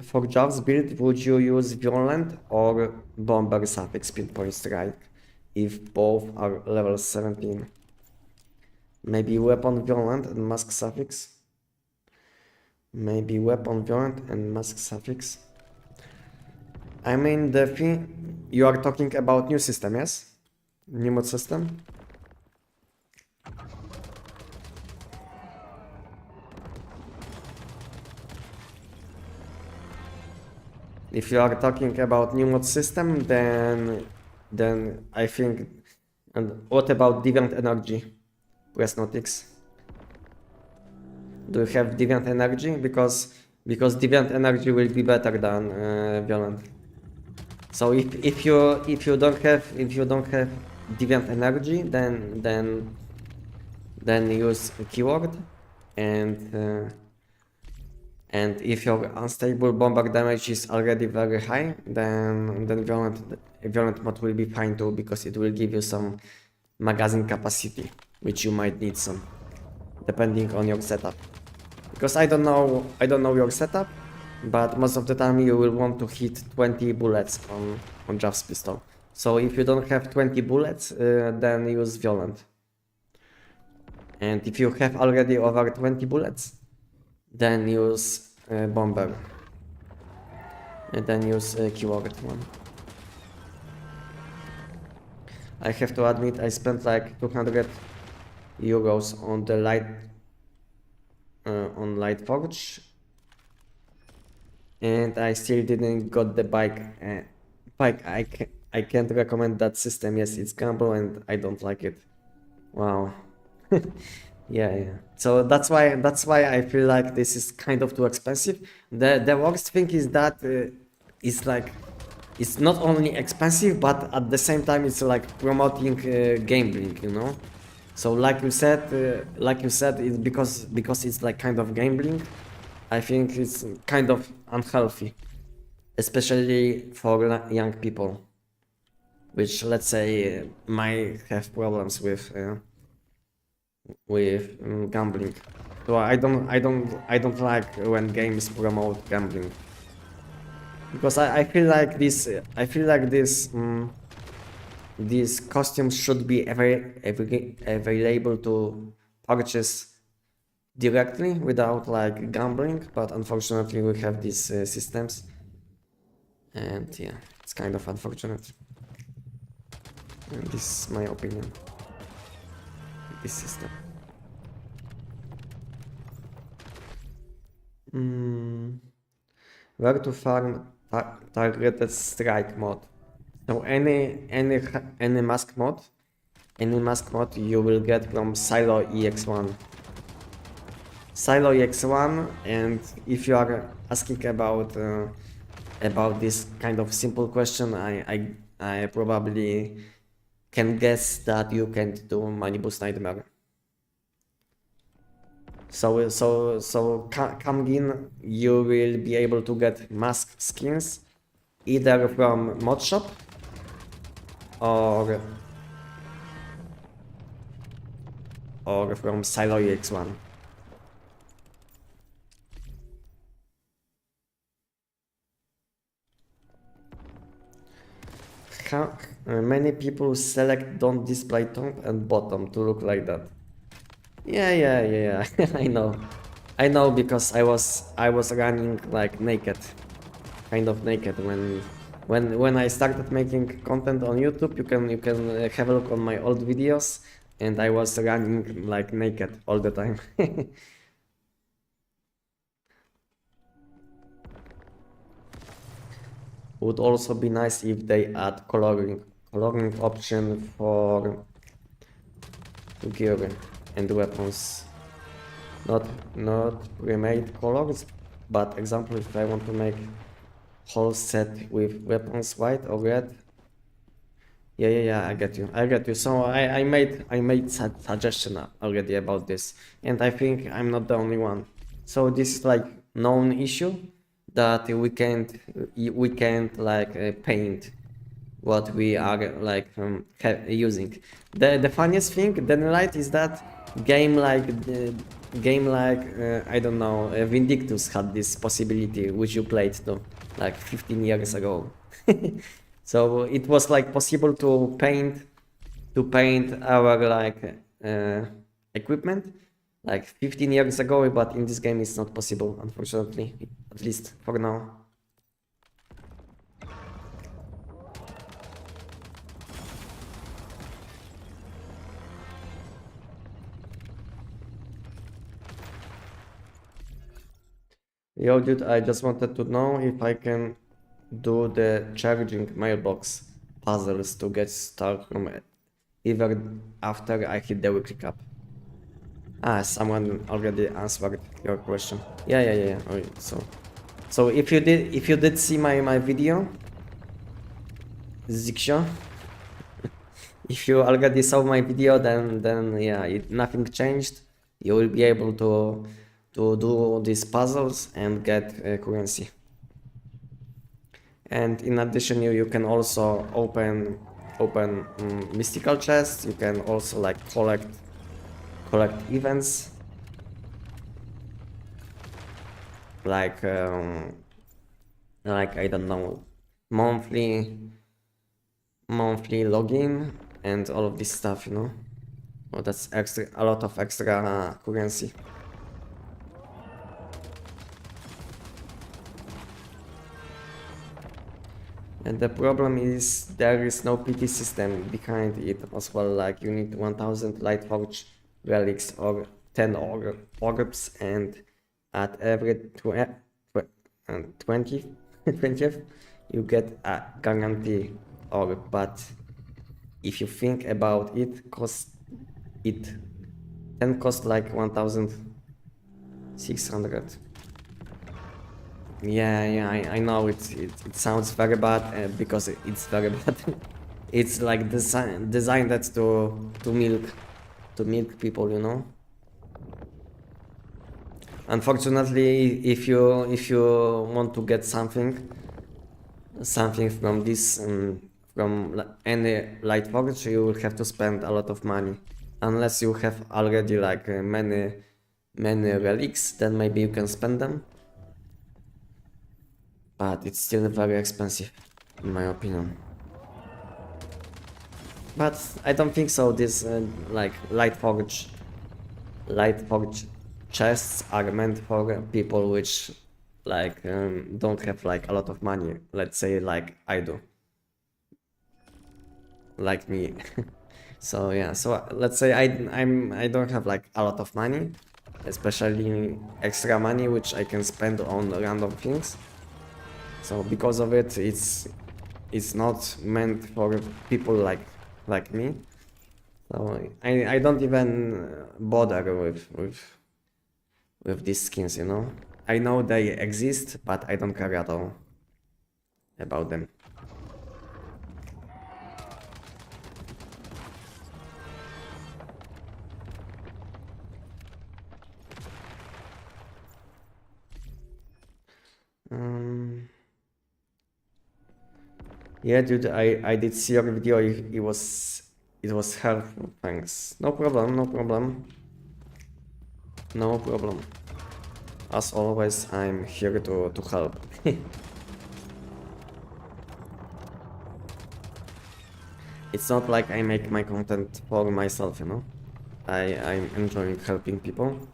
For Jav's build, would you use Violent or Bomber suffix pinpoint strike if both are level 17? Maybe Weapon Violent and Mask suffix? Maybe Weapon Violent and Mask suffix? I mean, the thing, you are talking about new system, yes? New mod system? If you are talking about new mod system, then I think. And what about Deviant Energy? Press Notix. Do you have Deviant Energy? Because Deviant Energy will be better than Violent. So if you don't have Deviant Energy, then use keyword, and if your unstable bomber damage is already very high, then Violent mod will be fine too, because it will give you some magazine capacity, which you might need some. depending on your setup. Because I don't know your setup, but most of the time you will want to hit 20 bullets on Jav's pistol. So if you don't have 20 bullets, then use violent. And if you have already over 20 bullets, then use bomber. And then use keyword one. I have to admit, I spent like 200 euros on the light forge, and I still didn't got the bike. I can't recommend that system. Yes, it's gamble and I don't like it. Wow. Yeah. So that's why I feel like this is kind of too expensive. The worst thing is that it's like it's not only expensive, but at the same time it's like promoting gambling, you know. So like you said, it's because it's like kind of gambling. I think it's kind of unhealthy, especially for young people, which let's say might have problems with gambling. So I don't like when games promote gambling, because I feel like these costumes should be available to purchase directly without like gambling, but unfortunately we have these systems, and yeah, it's kind of unfortunate. And this is my opinion. This system. Where to farm targeted strike mod? So any mask mod you will get from Silo EX1. Silo EX1, and if you are asking about this kind of simple question, I probably can guess that you can't do Manibus Nightmare. So coming in, you will be able to get mask skins either from mod shop or from Silo EX1. Many people select don't display top and bottom to look like that. Yeah. I know because I was running like naked, kind of naked when I started making content on YouTube. You can have a look on my old videos, and I was running like naked all the time. Would also be nice if they add coloring option for gear and weapons. Not pre-made colors, but example, if I want to make whole set with weapons white or red. Yeah, I get you. So I made suggestion already about this, and I think I'm not the only one. So this is like known issue that we can't like paint what we are like using. The funniest thing, the light, is that game like I don't know, Vindictus had this possibility which you played to like 15 years ago. So it was like possible to paint our like equipment like 15 years ago, but in this game it's not possible, unfortunately, at least for now. Yo, dude, I just wanted to know if I can do the charging mailbox puzzles to get stuck from it, even after I hit the weekly cap. Someone already answered your question. Yeah. Okay, so if you did see my video, Ziksho, if you already saw my video, then yeah, nothing changed. You will be able to do these puzzles and get currency. And in addition, you can also open mystical chests. You can also like collect events like I don't know, monthly login and all of this stuff, you know. Oh, that's extra, a lot of extra currency. And the problem is there is no PT system behind it as well. Like you need 1000 Lightforge relics or 10 orbs, and at every 20th, 20th you get a guarantee orb. But if you think about it, it 10 cost like 1600. Yeah, I know it sounds very bad because it's very bad. It's like designed that to milk people, you know. Unfortunately, if you want to get something from this from any Lightforge, you will have to spend a lot of money. Unless you have already like many relics, then maybe you can spend them. But it's still very expensive, in my opinion. But I don't think so. This like Lightforge chests are meant for people which like don't have like a lot of money. Let's say like I do, like me. So yeah. So let's say I don't have like a lot of money, especially extra money which I can spend on random things. So because of it, it's not meant for people like me. So I don't even bother with these skins, you know. I know they exist, but I don't care at all about them. Yeah, dude, I did see your video. It was helpful. Thanks. No problem. No problem. No problem. As always, I'm here to help. It's not like I make my content for myself, you know. I'm enjoying helping people,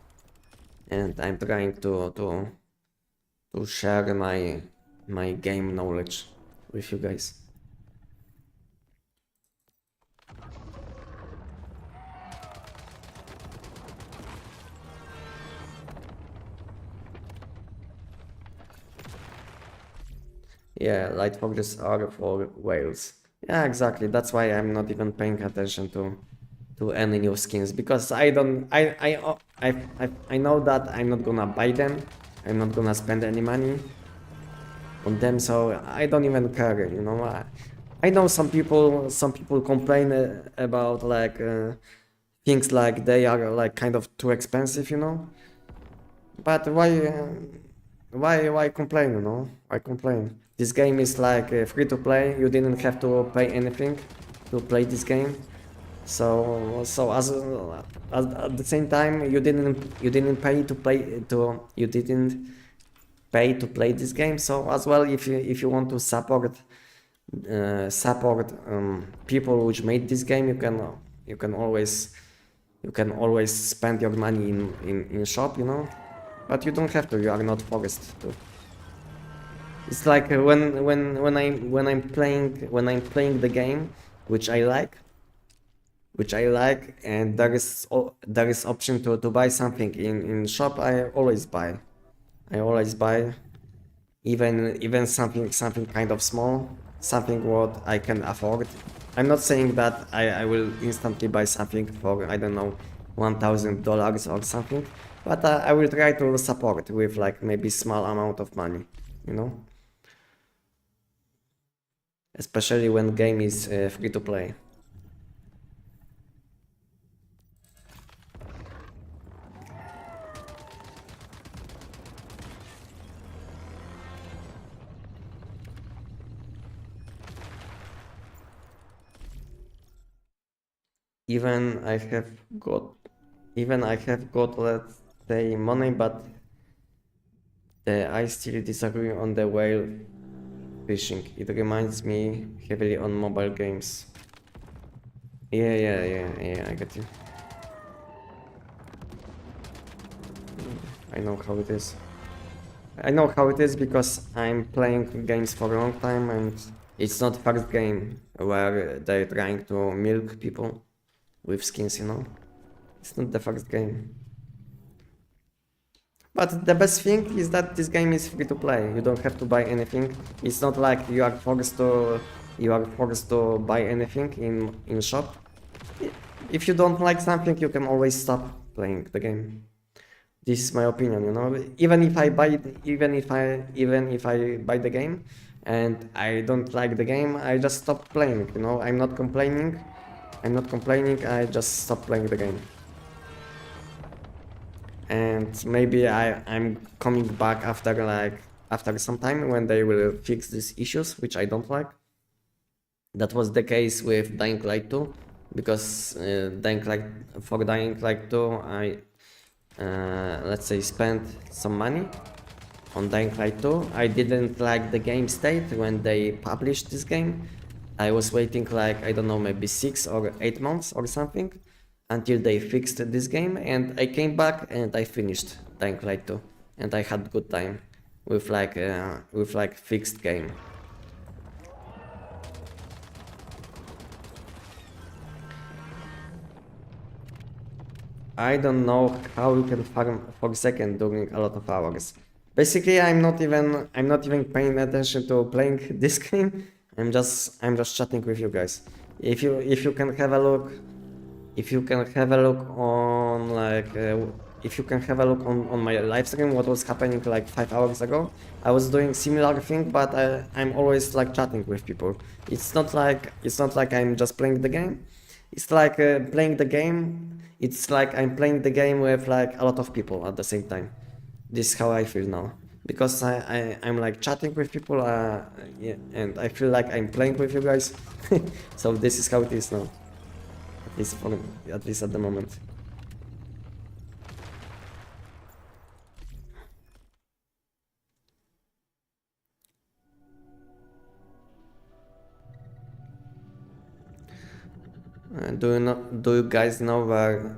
and I'm trying to share my game knowledge with you guys. Yeah, light focuses are for whales. Yeah, exactly. That's why I'm not even paying attention to any new skins, because I don't I know that I'm not gonna buy them. I'm not gonna spend any money on them, so I don't even care, you know. I know some people complain about like things like they are like kind of too expensive, you know. But why complain, you know? Why complain? This game is like free to play. You didn't have to pay anything to play this game. So at the same time, you didn't pay to play this game. So as well, if you want to support people which made this game, you can always spend your money in shop, you know. But you don't have to. You are not forced to. It's like when I'm playing the game, which I like, and there is option to buy something in shop. I always buy. Even something kind of small, something what I can afford. I'm not saying that I will instantly buy something for, I don't know, $1000 or something, but I will try to support with like maybe small amount of money, you know, especially when game is free to play. Even I have got, let's say, money, but I still disagree on the whale fishing. It reminds me heavily on mobile games. Yeah, I get you. I know how it is. I know how it is because I'm playing games for a long time and it's not first game where they're trying to milk people with skins, you know? It's not the first game. But the best thing is that this game is free to play. You don't have to buy anything. It's not like you are forced to buy anything in shop. If you don't like something, you can always stop playing the game. This is my opinion, you know. Even if I buy the game and I don't like the game, I just stop playing, you know. I'm not complaining. I just stop playing the game. And maybe I'm coming back after some time when they will fix these issues, which I don't like. That was the case with Dying Light 2, because Dying Light 2, I let's say spent some money on Dying Light 2. I didn't like the game state when they published this game. I was waiting like, I don't know, maybe 6 or 8 months or something until they fixed this game, and I came back and I finished Dying Light 2 and I had good time with like fixed game. I don't know how you can farm for a second during a lot of hours. Basically, I'm not even paying attention to playing this game. I'm just chatting with you guys. If you can have a look, if you can have a look on like if you can have a look on my live stream, what was happening like 5 hours ago, I was doing similar thing, but I'm always like chatting with people. It's not like I'm just playing the game. It's like playing the game. It's like I'm playing the game with like a lot of people at the same time. This is how I feel now, because I'm like chatting with people, yeah, and I feel like I'm playing with you guys. So this is how it is now, at least at the moment. Do you guys know where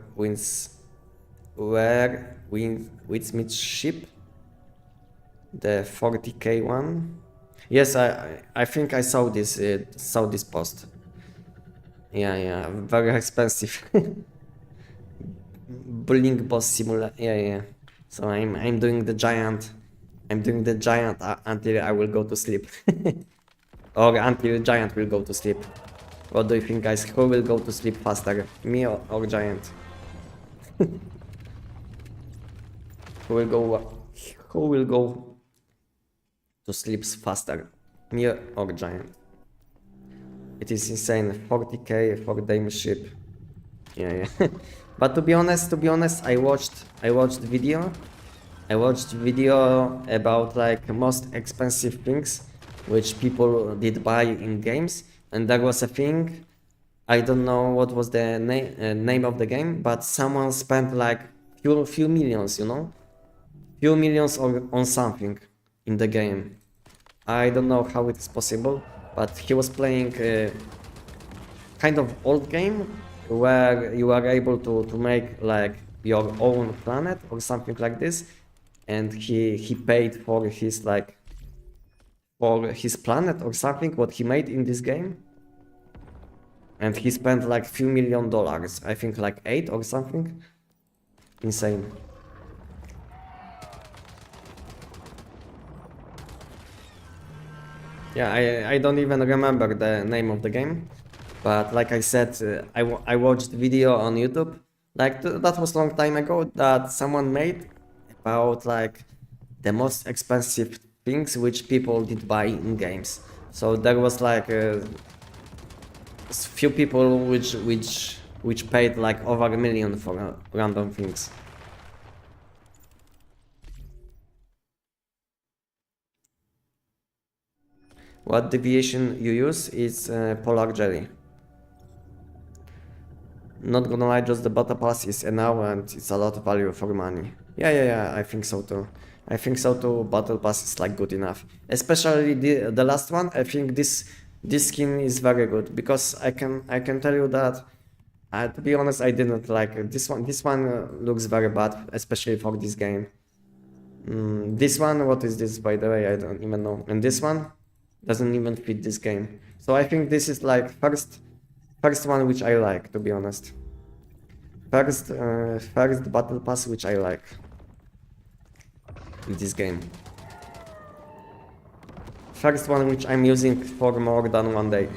Smith's ship? The 40k one? Yes, I think I saw this post. Yeah, very expensive. Bullying boss simulator. Yeah. So I'm doing the giant. Until I will go to sleep. Or until giant will go to sleep. What do you think, guys? Who will go to sleep faster? Me or giant? Who will go to sleep faster? Me or giant? It is insane. 40k for Dame ship. Yeah. But to be honest, I watched video. About like most expensive things which people did buy in games, and there was a thing. I don't know what was the name of the game, but someone spent like few millions, you know, few millions on something in the game. I don't know how it is possible, but he was playing a kind of old game where you are able to make like your own planet or something like this, and he paid for his planet or something what he made in this game, and he spent like few $1,000,000, I think like 8 or something. Insane. Yeah, I don't even remember the name of the game, but like I said, I watched video on YouTube, like that was a long time ago, that someone made about like the most expensive things which people did buy in games. So there was like a few people which paid like over $1 million for random things. What deviation you use is polar jelly. Not gonna lie, just the battle pass is enough and it's a lot of value for money. Yeah, I think so too. I think so too. Battle pass is like good enough. Especially the last one. I think this skin is very good because I can tell you that. To be honest, I didn't like it. This one. This one looks very bad, especially for this game. This one, what is this, by the way? I don't even know. And this one doesn't even fit this game. So I think this is like first one which I like, to be honest. First battle pass which I like in this game. First one which I'm using for more than one day.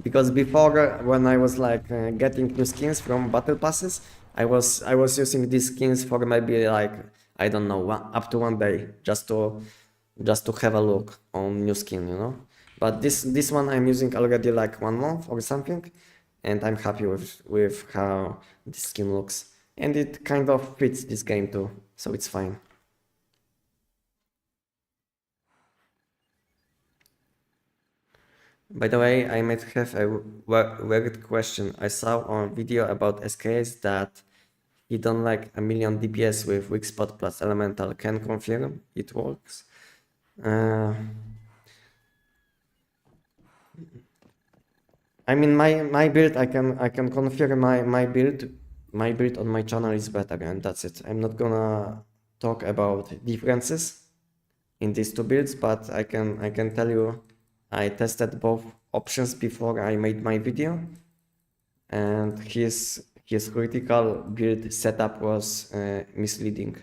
Because before, when I was like getting new skins from battle passes, I was using these skins for maybe like, I don't know, up to one day, just to have a look on new skin, you know. But this one I'm using already like 1 month or something, and I'm happy with how this skin looks, and it kind of fits this game too, so it's fine. By the way, I might have a weird question. I saw on video about SKS that he done like a million DPS with weak spot plus elemental. Can confirm it works. I mean my build, I can confirm my build on my channel is better, and that's it. I'm not gonna talk about differences in these two builds, but I can tell you I tested both options before I made my video, and his critical build setup was misleading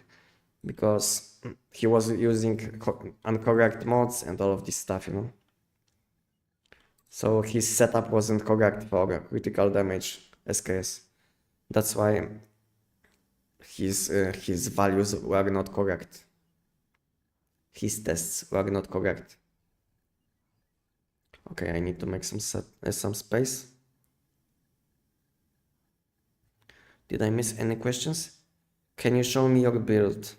because he was using incorrect mods and all of this stuff, you know. So his setup wasn't correct for critical damage SKS. That's why his values were not correct. His tests were not correct. Okay, I need to make some space. Did I miss any questions? Can you show me your build?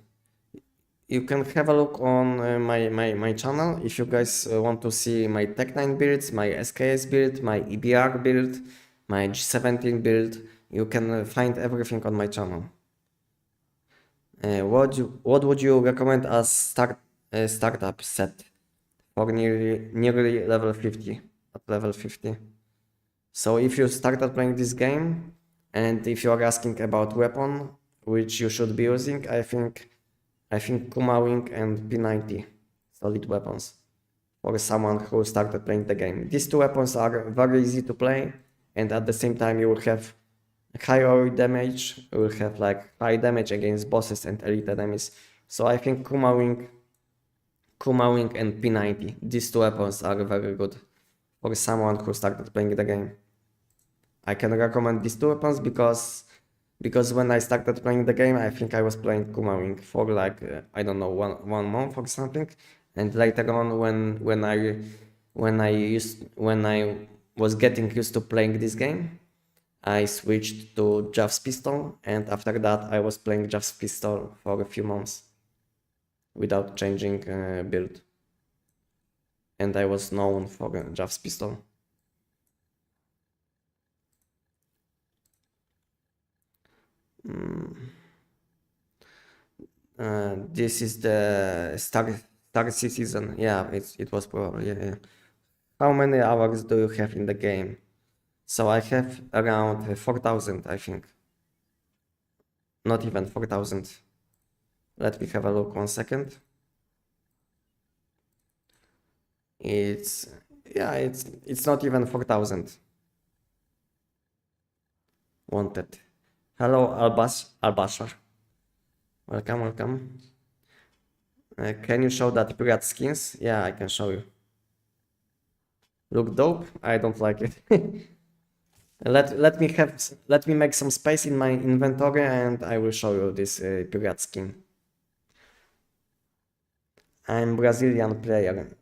You can have a look on my channel if you guys want to see my Tech9 builds, my SKS build, my EBR build, my G17 build. You can find everything on my channel. What would you recommend as startup set for nearly level 50 at level 50? So if you started playing this game and if you are asking about weapon which you should be using, I think Kuma Wing and P90 solid weapons for someone who started playing the game. These two weapons are very easy to play, and at the same time you will have high AoE damage, you will have like high damage against bosses and elite enemies. So I think Kuma Wing and P90, these two weapons are very good for someone who started playing the game. I can recommend these two weapons because when I started playing the game, I think I was playing Kuma Wing for like I don't know, one month or something, and later on when I was getting used to playing this game, I switched to Jav's pistol, and after that I was playing Jav's pistol for a few months without changing build, and I was known for Jav's pistol. This is the Star season. Yeah, it was probably, yeah. How many hours do you have in the game? So I have around 4,000, I think. Not even 4,000. Let me have a look 1 second. It's not even 4,000. Wanted. Hello, Albashar. Welcome. Can you show that pirate skins? Yeah, I can show you. Look dope? I don't like it. Let me make some space in my inventory and I will show you this pirate skin. I'm Brazilian player.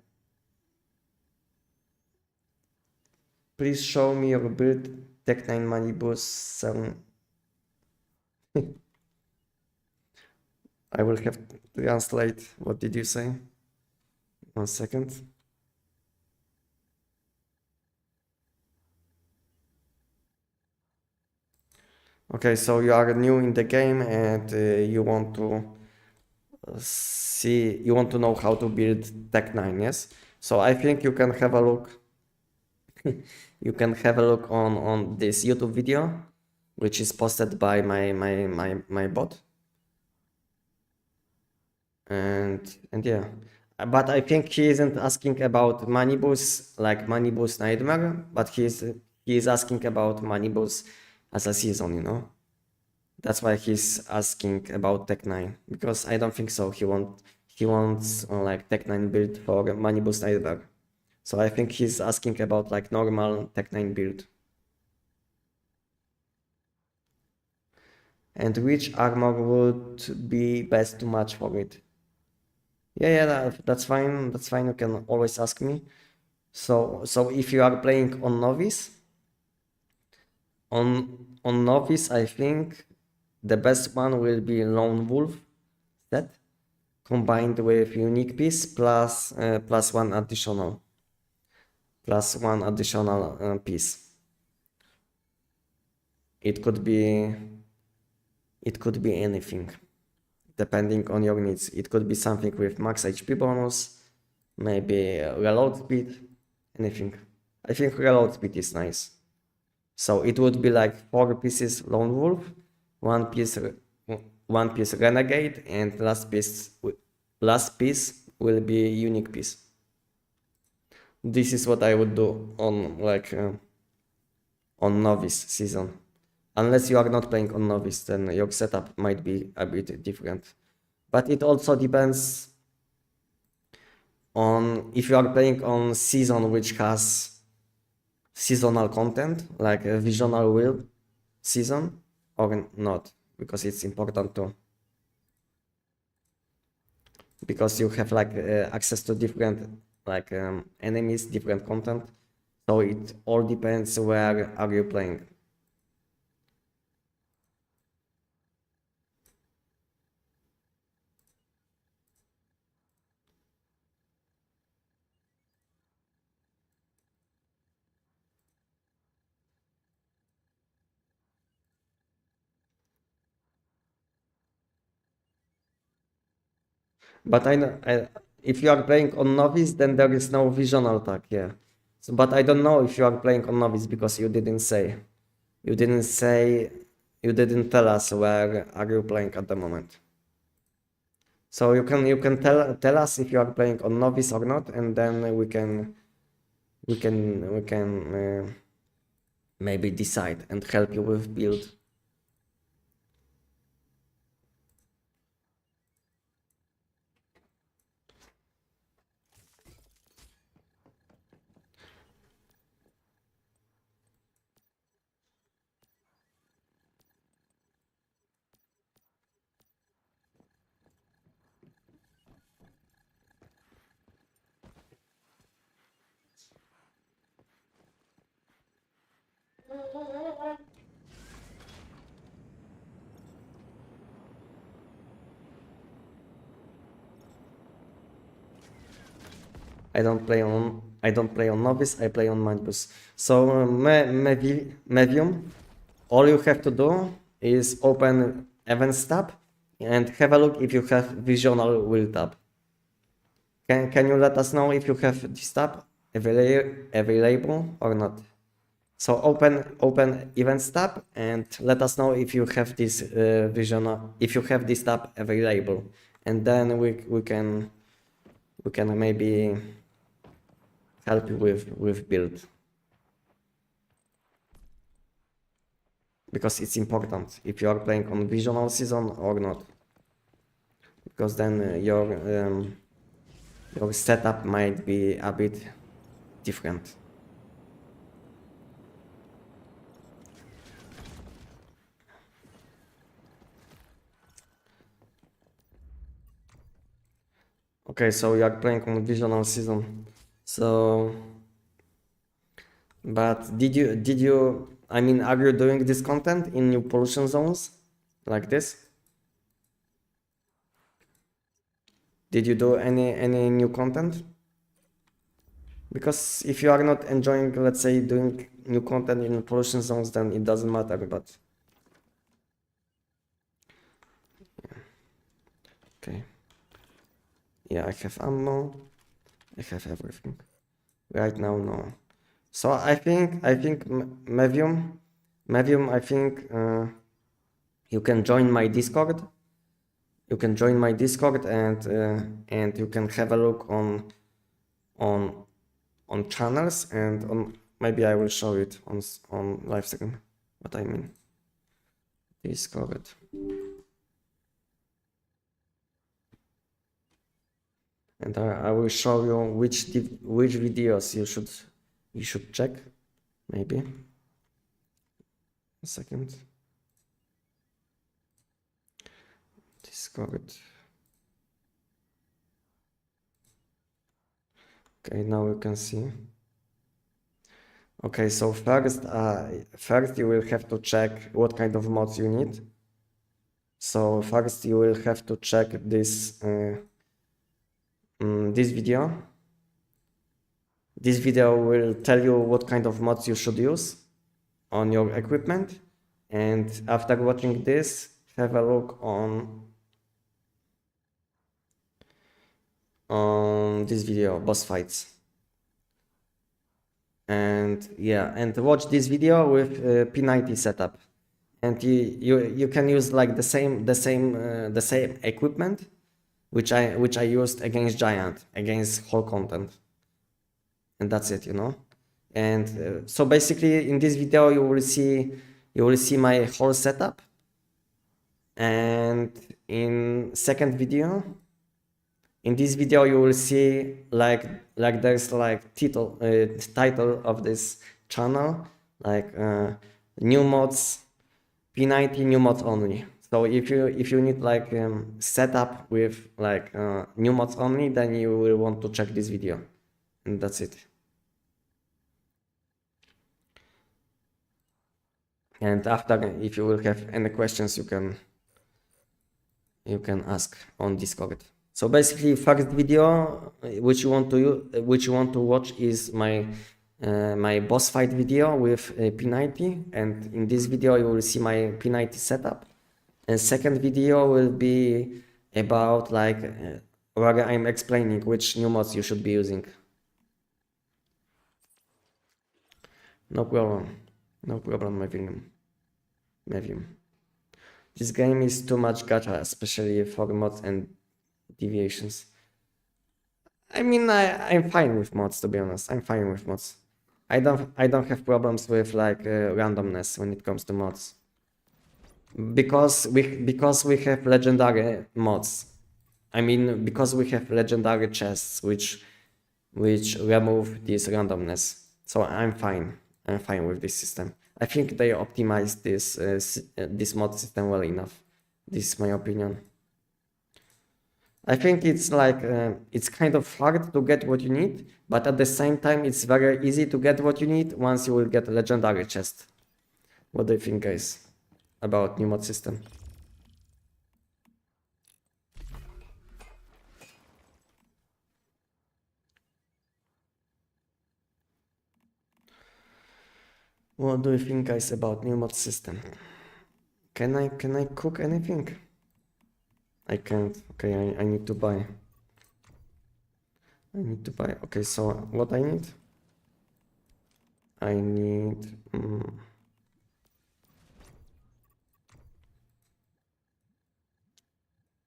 Please show me your build. Tech9 money boost. I will have to translate. What did you say? 1 second. Okay, so you are new in the game and you want to you want to know how to build Tech 9, yes? So I think you can have a look. You can have a look on this YouTube video, which is posted by my bot. And yeah. But I think he isn't asking about Manibus, like Manibus Nightmare, but he is asking about Manibus as a season, you know? That's why he's asking about Tech 9, because I don't think so. He wants like Tech 9 build for Manibus Nightmare. So I think he's asking about like normal Tech 9 build. And which armor would be best to match for it? Yeah, that's fine. That's fine. You can always ask me. So if you are playing on novice, on novice, I think the best one will be Lone Wolf set combined with unique piece plus one additional piece. It could be anything depending on your needs. It could be something with max HP bonus, maybe reload speed, anything. I think reload speed is nice. So it would be like 4 pieces Lone Wolf, one piece Renegade, and last piece will be unique piece. This is what I would do on on novice season. Unless you are not playing on novice, then your setup might be a bit different. But it also depends on if you are playing on season which has seasonal content, like a visional wheel season, or not, because it's important too. Because you have like access to different like enemies, different content. So it all depends where are you playing. But if you are playing on novice, then there is no visional attack, yeah. So, but I don't know if you are playing on novice because you didn't say. You didn't say, you didn't tell us where are you playing at the moment. So you can tell us if you are playing on novice or not, and then we can maybe decide and help you with build. I don't play on novice. I play on Magnus. So medium. All you have to do is open Events tab and have a look if you have Visional Will tab. Can you let us know if you have this tab available or not? So open Events tab and let us know if you have this if you have this tab available, and then we can maybe help you with build, because it's important if you are playing on visional season or not, because then your setup might be a bit different. Okay, so you are playing on visional season. So, but did you? I mean, are you doing this content in new pollution zones like this? Did you do any new content? Because if you are not enjoying, let's say, doing new content in pollution zones, then it doesn't matter. But Yeah, I have ammo. I have everything. Right now, no. So I think Medium, I think you can join my Discord. You can join my Discord and you can have a look on on channels and on maybe I will show it on live stream. What I mean, Discord. And I will show you which videos you should check. Maybe a second. Discord. Okay, now you can see. Okay, so first you will have to check what kind of mods you need. So first you will have to check this this video. This video will tell you what kind of mods you should use on your equipment. And after watching this, have a look on this video, boss fights. And yeah, and watch this video with P90 setup. And you can use like the same equipment which I used against Giant, against whole content. And that's it, you know. And so basically in this video you will see my whole setup. And in second video, in this video you will see like there's like title of this channel, like new mods, P90 new mods only. So if you need like setup with like new mods only, then you will want to check this video, and that's it. And after, if you will have any questions, you can ask on Discord. So basically, first video which you want to watch is my my boss fight video with P90, and in this video you will see my P90 setup. And second video will be about like where I'm explaining which new mods you should be using. No problem, Medium. This game is too much gacha, especially for mods and deviations. I mean, I'm fine with mods, to be honest. I'm fine with mods. I don't have problems with like randomness when it comes to mods. Because we have legendary mods. I mean, because we have legendary chests which remove this randomness. So I'm fine. I'm fine with this system. I think they optimized this mod system well enough. This is my opinion. I think it's like it's kind of hard to get what you need, but at the same time it's very easy to get what you need once you will get a legendary chest. What do you think, guys, about new mod system? What do you think, guys, about new mod system? Can I cook anything? I can't. Okay, I need to buy. Okay, so what I need? I need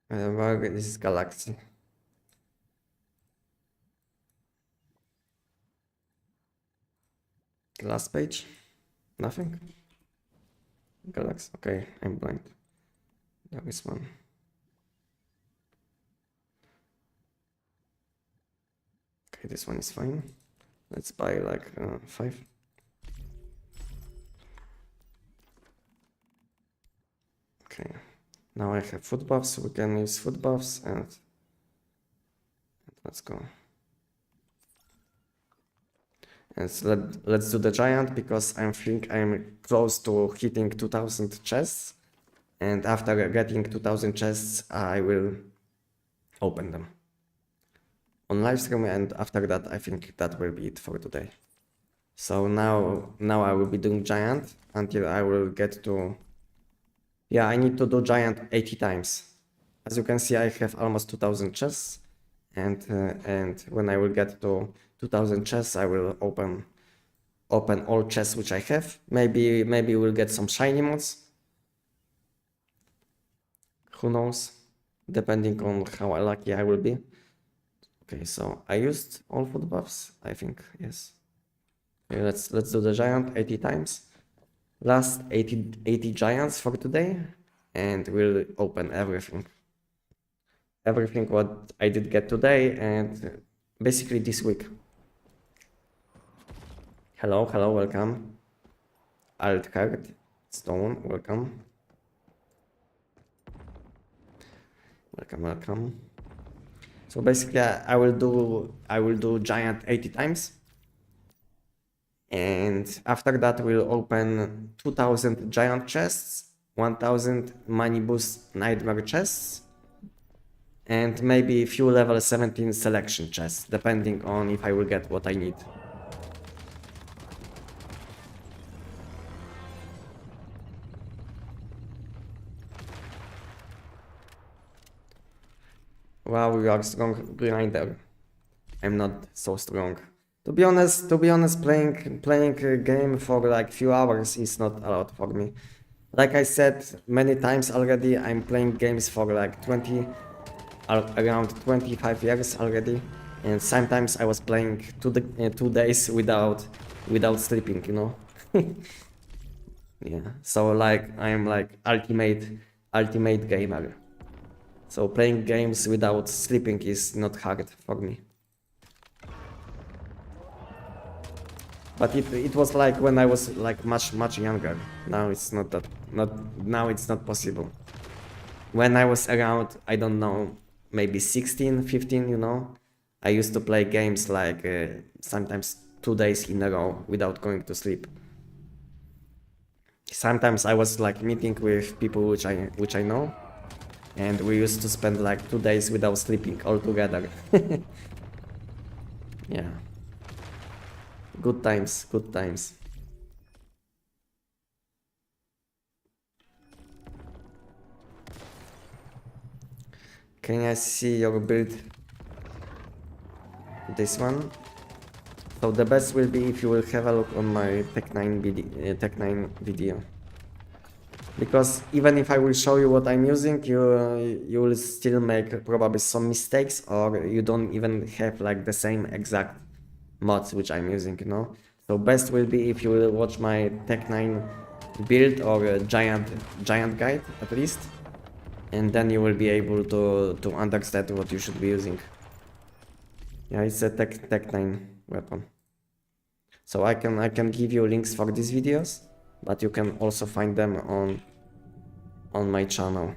where is Galaxy? Last page? Nothing? Galaxy. Okay, I'm blind. There is one. Okay, this one is fine. Let's buy like 5. Okay, now I have food buffs, so we can use food buffs and let's go. And so let's do the giant, because I think I'm close to hitting 2000 chests, and after getting 2000 chests I will open them on live stream, and after that I think that will be it for today. So now I will be doing giant until I will get to, yeah, I need to do giant 80 times. As you can see, I have almost 2000 chests, and when I will get to 2000 chests, I will open all chests which I have. Maybe we'll get some shiny mods. Who knows? Depending on how lucky I will be. Okay, so I used all food buffs, I think, yes. Okay, let's do the giant 80 times. Last 80 giants for today, and we'll open everything. Everything what I did get today and basically this week. Hello, welcome. Althard, Stone, welcome. Welcome. So basically I will do giant 80 times. And after that we'll open 2000 giant chests, 1000 money boost nightmare chests, and maybe a few level 17 selection chests, depending on if I will get what I need. Wow, you are strong grinder. I'm not so strong. To be honest, playing a game for like few hours is not allowed for me. Like I said many times already, I'm playing games for like around 25 years already, and sometimes I was playing 2 days without sleeping, you know. Yeah, so like I'm like ultimate gamer. So playing games without sleeping is not hard for me. But it was like when I was like much younger. Now it's not now it's not possible. When I was around, I don't know, maybe 16, 15, you know, I used to play games like sometimes 2 days in a row without going to sleep. Sometimes I was like meeting with people which I know, and we used to spend like 2 days without sleeping all together. Yeah. Good times. Can I see your build? This one. So the best will be if you will have a look on my Tech 9 video. Because even if I will show you what I'm using, you will still make probably some mistakes, or you don't even have like the same exact mods which I'm using, you know. So best will be if you will watch my Tech 9 build or a giant guide at least, and then you will be able to understand what you should be using. Yeah, it's a Tech 9 weapon. So I can give you links for these videos, but you can also find them on my channel.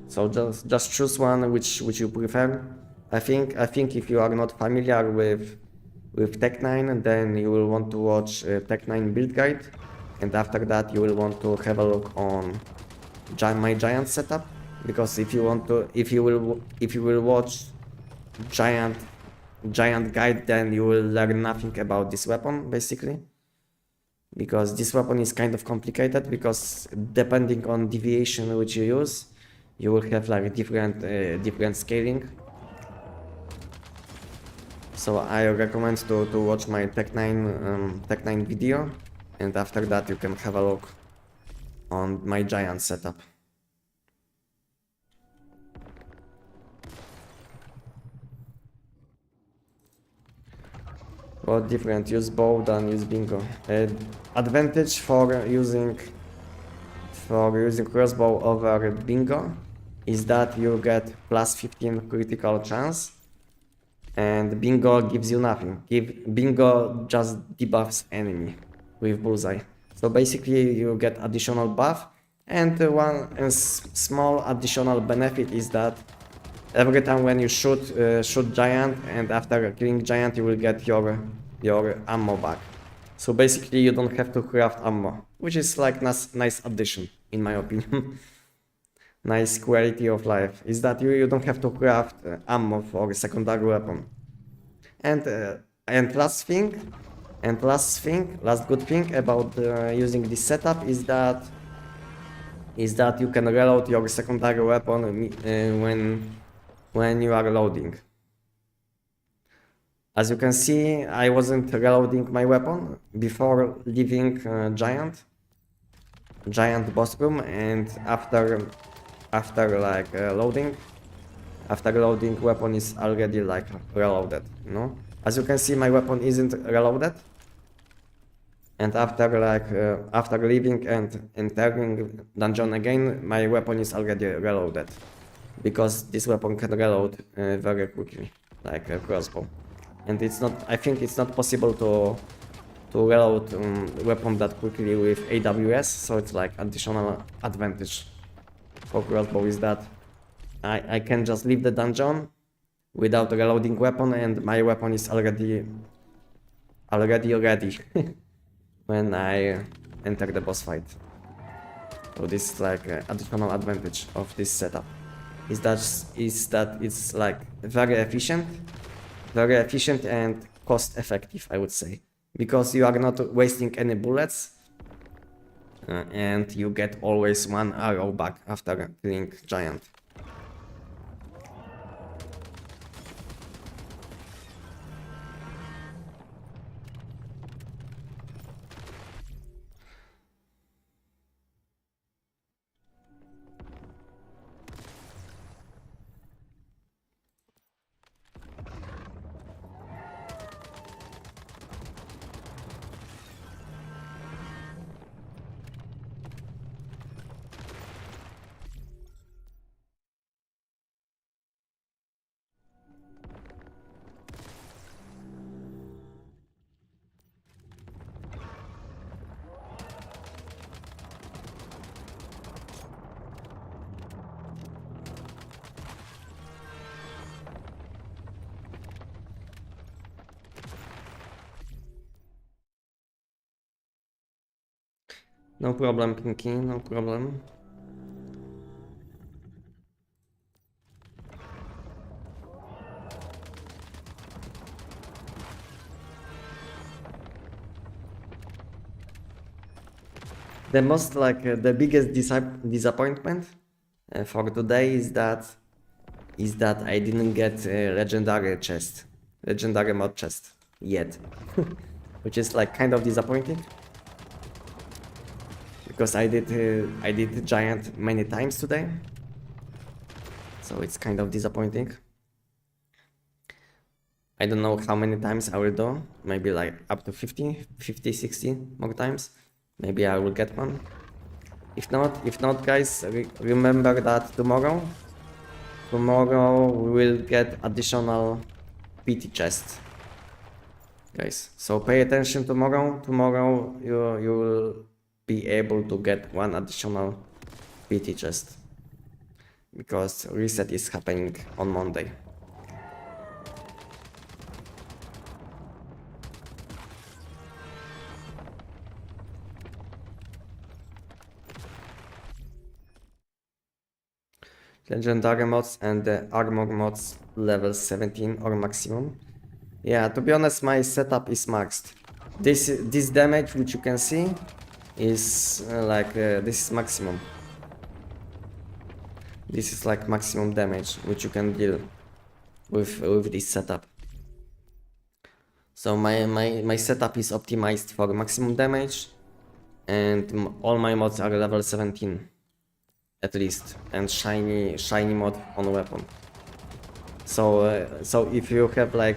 So just choose one which you prefer. I think if you are not familiar with Tech 9, then you will want to watch Tech 9 build guide, and after that you will want to have a look on my giant setup, because if you will watch giant guide, then you will learn nothing about this weapon basically, because this weapon is kind of complicated, because depending on deviation which you use, you will have like different scaling. So I recommend to watch my Tech 9 video, and after that you can have a look on my giant setup. What different? Use bow than use bingo. Advantage for using crossbow over bingo is that you get plus 15 critical chance, and bingo gives you nothing. Bingo just debuffs enemy with bullseye. So basically you get additional buff, and one small additional benefit is that every time when you shoot giant, and after killing giant, you will get your ammo back. So basically you don't have to craft ammo, which is like nice addition in my opinion. Nice quality of life is that you don't have to craft ammo for a secondary weapon. And last good thing about using this setup is that you can reload your secondary weapon when you are loading. As you can see, I wasn't reloading my weapon before leaving giant boss room, and after like loading, weapon is already like reloaded, you know. As you can see, my weapon isn't reloaded, and after leaving and entering dungeon again, my weapon is already reloaded, because this weapon can reload very quickly, like a crossbow. And it's not, I think it's not possible to reload weapon that quickly with AWS, so it's like additional advantage for crossbow is that I can just leave the dungeon without reloading weapon, and my weapon is already ready when I enter the boss fight. So this is like additional advantage of this setup. Is that it's like very efficient and cost effective, I would say, because you are not wasting any bullets, and you get always one arrow back after killing giant. No problem, Pinky, no problem. The most the biggest disappointment for today is that I didn't get legendary mod chest yet, which is like kind of disappointing, because I did giant many times today, so it's kind of disappointing. I don't know how many times I will do, maybe like up to 50, 60 more times. Maybe I will get one. If not, guys, remember that tomorrow we will get additional PT chest, guys. So pay attention tomorrow. Tomorrow you will be able to get one additional PT chest, because reset is happening on Monday. Legendary mods and the armor mods level 17 or maximum. Yeah, to be honest, my setup is maxed. This damage which you can see is this is maximum. This is like maximum damage which you can deal with this setup. So my setup is optimized for maximum damage, and all my mods are level 17 at least, and shiny mod on weapon. So so if you have like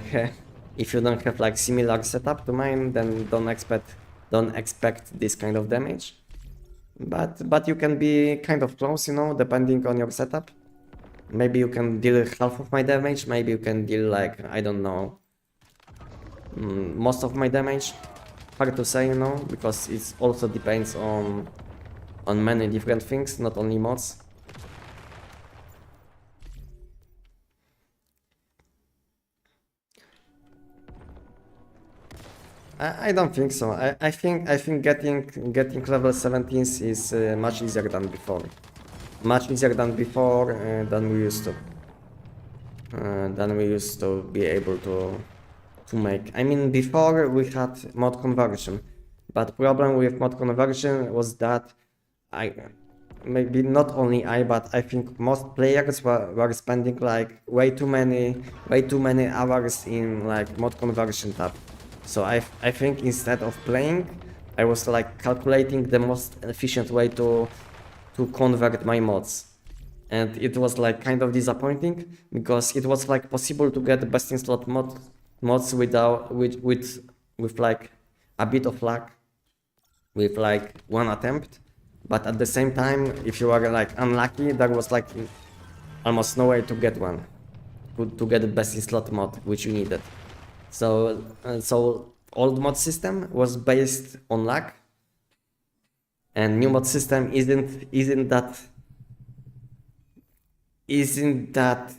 if you don't have like similar setup to mine, then don't expect this kind of damage. But you can be kind of close, you know, depending on your setup. Maybe you can deal half of my damage, maybe you can deal like, I don't know, most of my damage. Hard to say, you know, because it also depends on many different things, not only mods. I don't think so. I think getting level 17 is much easier than before. Much easier than before, than we used to be able to make. I mean, before we had mod conversion, but problem with mod conversion was that maybe not only I, but I think most players were spending like way too many hours in like mod conversion tab. So I think instead of playing, I was like calculating the most efficient way to convert my mods. And it was like kind of disappointing because it was like possible to get best in slot mods with like a bit of luck, with like one attempt. But at the same time, if you are like unlucky, there was like almost no way to get one, to get the best in slot mod which you needed. So old mod system was based on luck, and new mod system isn't that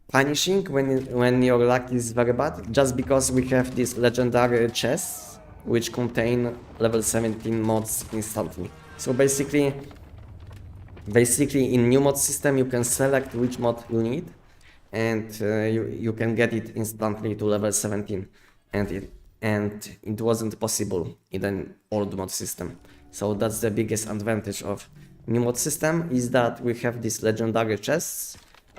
punishing when your luck is very bad, just because we have these legendary chests which contain level 17 mods instantly. So basically in new mod system you can select which mod you need, and you can get it instantly to level 17, and it wasn't possible in an old mod system. So that's the biggest advantage of new mod system, is that we have these legendary chests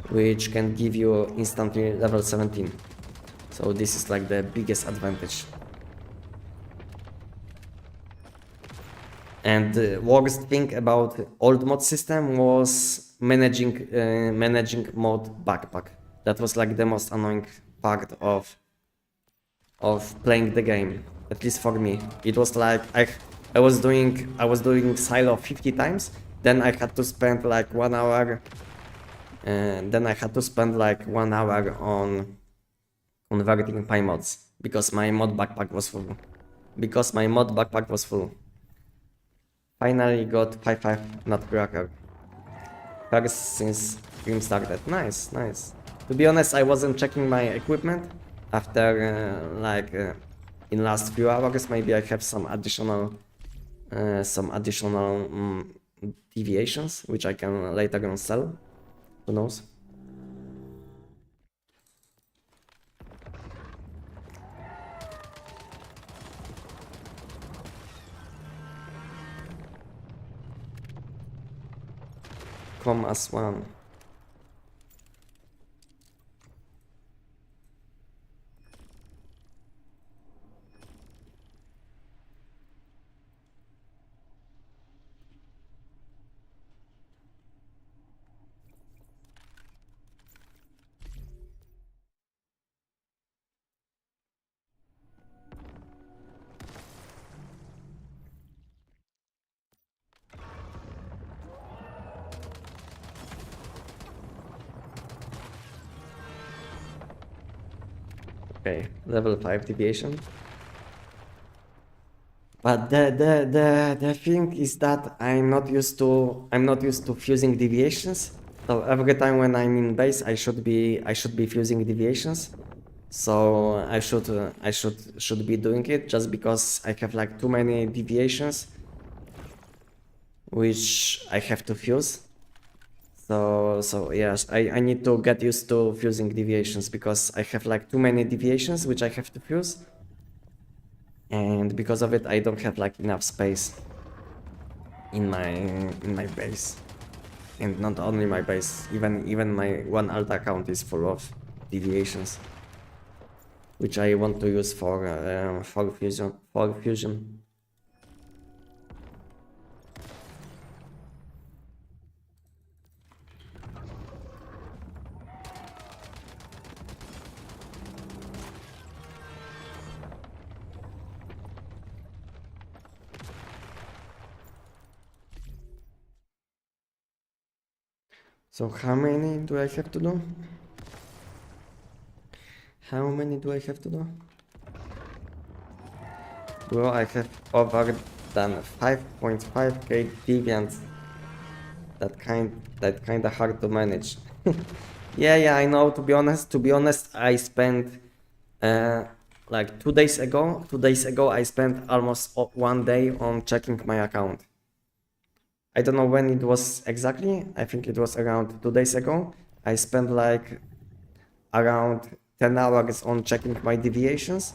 which can give you instantly level 17. So this is like the biggest advantage. And the worst thing about old mod system was managing mod backpack. That was like the most annoying part of playing the game, at least for me. It was like I was doing silo 50 times, then I had to spend like 1 hour, and then I had to spend like 1 hour on converting my mods because my mod backpack was full. Finally got 5-5 nutcracker. First since game started. Nice. To be honest, I wasn't checking my equipment after in last few hours. Maybe I have some additional deviations which I can later on sell. Who knows? Come as one. Okay, level 5 deviation. But the thing is that I'm not used to fusing deviations. So every time when I'm in base, I should be fusing deviations. So I should be doing it, just because I have like too many deviations which I have to fuse. So yes, I need to get used to fusing deviations, because I have like too many deviations which I have to fuse, and because of it I don't have like enough space in my base. And not only my base, even my one alt account is full of deviations which I want to use for fusion. So how many do I have to do? How many do I have to do? Bro, I have over than 5.5k deviants. That kinda hard to manage. Yeah, I know. To be honest, I spent like 2 days ago. I spent almost 1 day on checking my account. I don't know when it was exactly. I think it was around 2 days ago. I spent like around 10 hours on checking my deviations,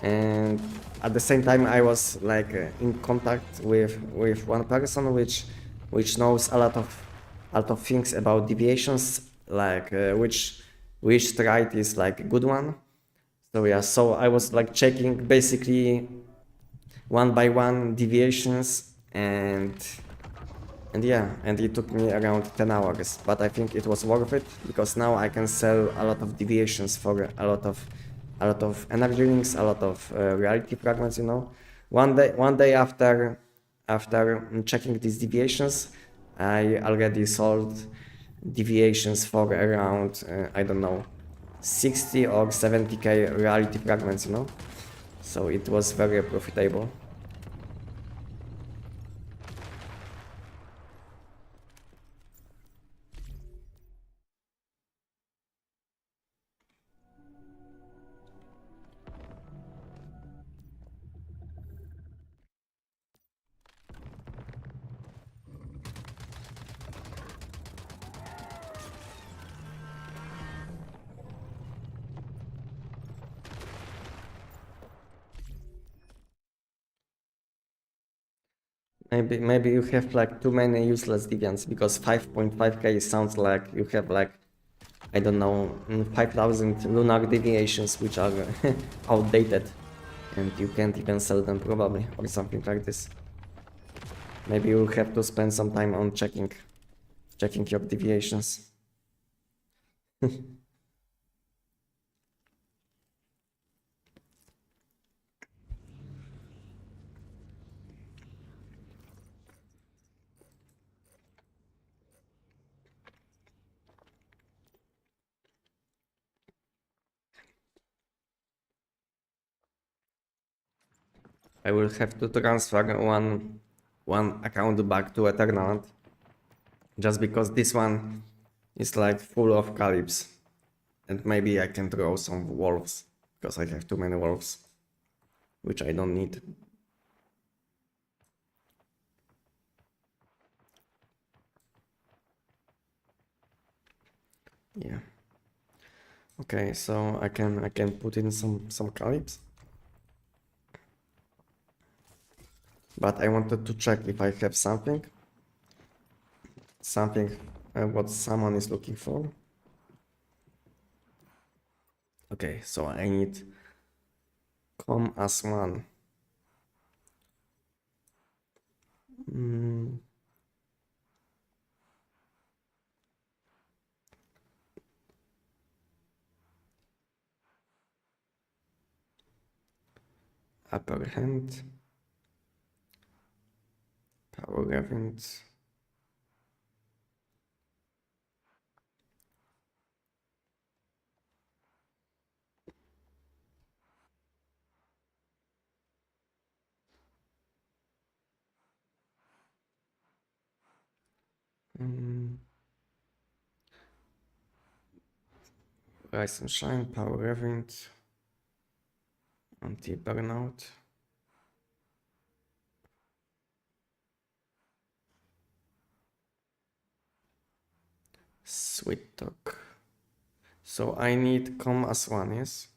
and at the same time I was like in contact with one person which which knows a lot of things about deviations, like which trait is like a good one. So yeah, so I was like checking basically one by one deviations, and yeah, and it took me around 10 hours, but I think it was worth it because now I can sell a lot of deviations for a lot of energy links, a lot of reality fragments, you know. One day after checking these deviations, I already sold deviations for around I don't know, 60 or 70k reality fragments, you know. So it was very profitable. Maybe you have like too many useless deviants because 5.5k sounds like you have like I don't know 5,000 lunar deviations which are outdated and you can't even sell them probably or something like this. Maybe you have to spend some time on checking your deviations. I will have to transfer one account back to Eternal just because this one is like full of Calyps. And maybe I can throw some wolves because I have too many wolves, which I don't need. Yeah. Okay, so I can put in some Calyps. But I wanted to check if I have something what someone is looking for. Okay, so I need come as one. Mm, upper hand, power event. Mm, rise and shine, power event, anti burnout. Sweet talk. So I need come as one, yes?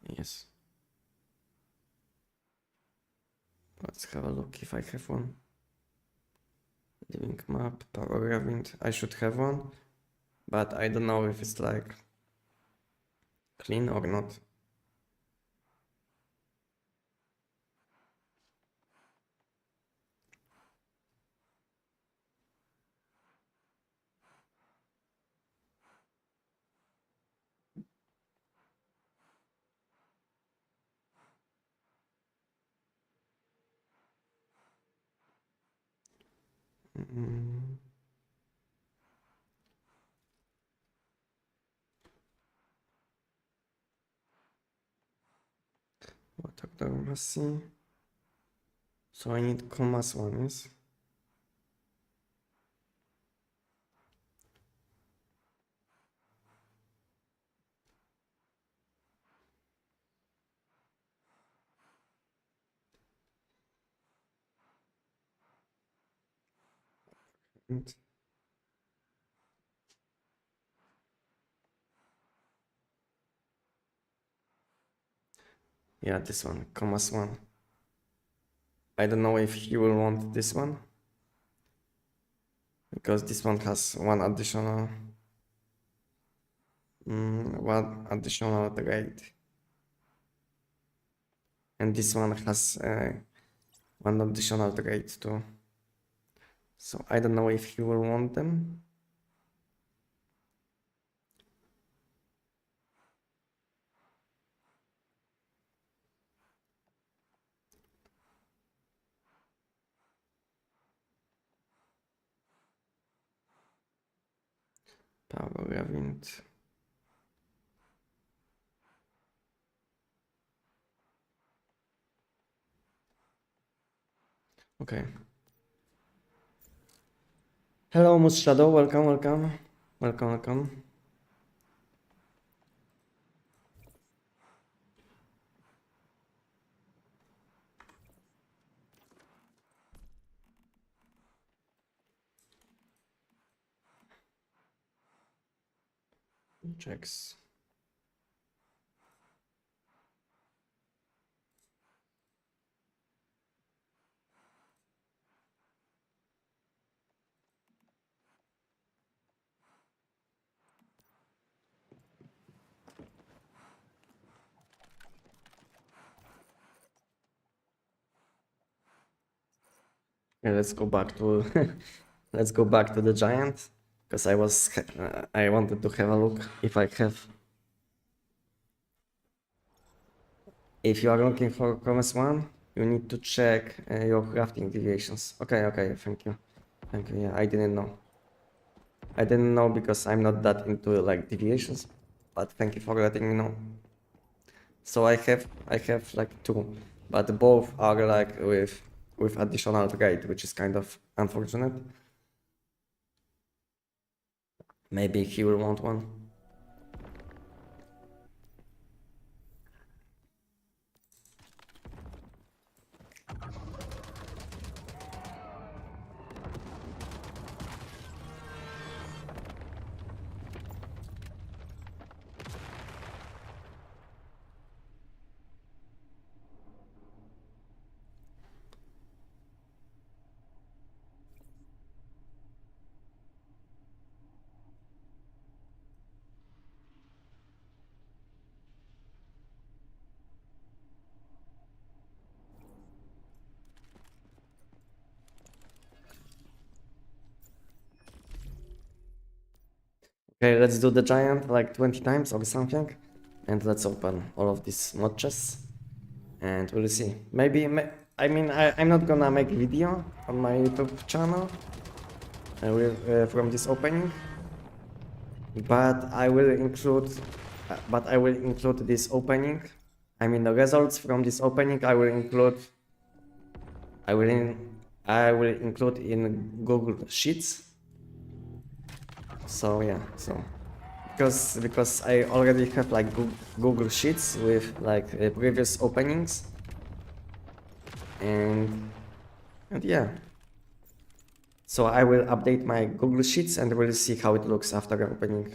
Yes. Let's have a look if I have one. Living map, power event. I should have one, but I don't know if it's like clean or not. Mm, water diplomacy. So I need commas one, yes? And yeah, this one, commas one. I don't know if you will want this one. because this one has one additional trait, and this one has one additional trait too. So I don't know if he will want them. Power Revenant. Okay. Hello, Moose Shadow. Welcome, welcome. Welcome, welcome. Checks. Yeah, let's go back to let's go back to the giant, because I wanted to have a look if I have. If you are looking for Chromes 1, you need to check your crafting deviations. Okay, okay, thank you. Thank you. Yeah, I didn't know. I didn't know because I'm not that into like deviations, but thank you for letting me know. So I have like two, but both are like with additional trait, which is kind of unfortunate. Maybe he will want one. Okay, let's do the giant like 20 times or something, and let's open all of these mod chests, and we'll see. I'm not gonna make video on my YouTube channel from this opening, but I will include this opening. I mean the results from this opening. I will include in Google Sheets. So yeah, so because I already have like Google Sheets with like previous openings, and yeah, so I will update my Google Sheets and we'll see how it looks after opening.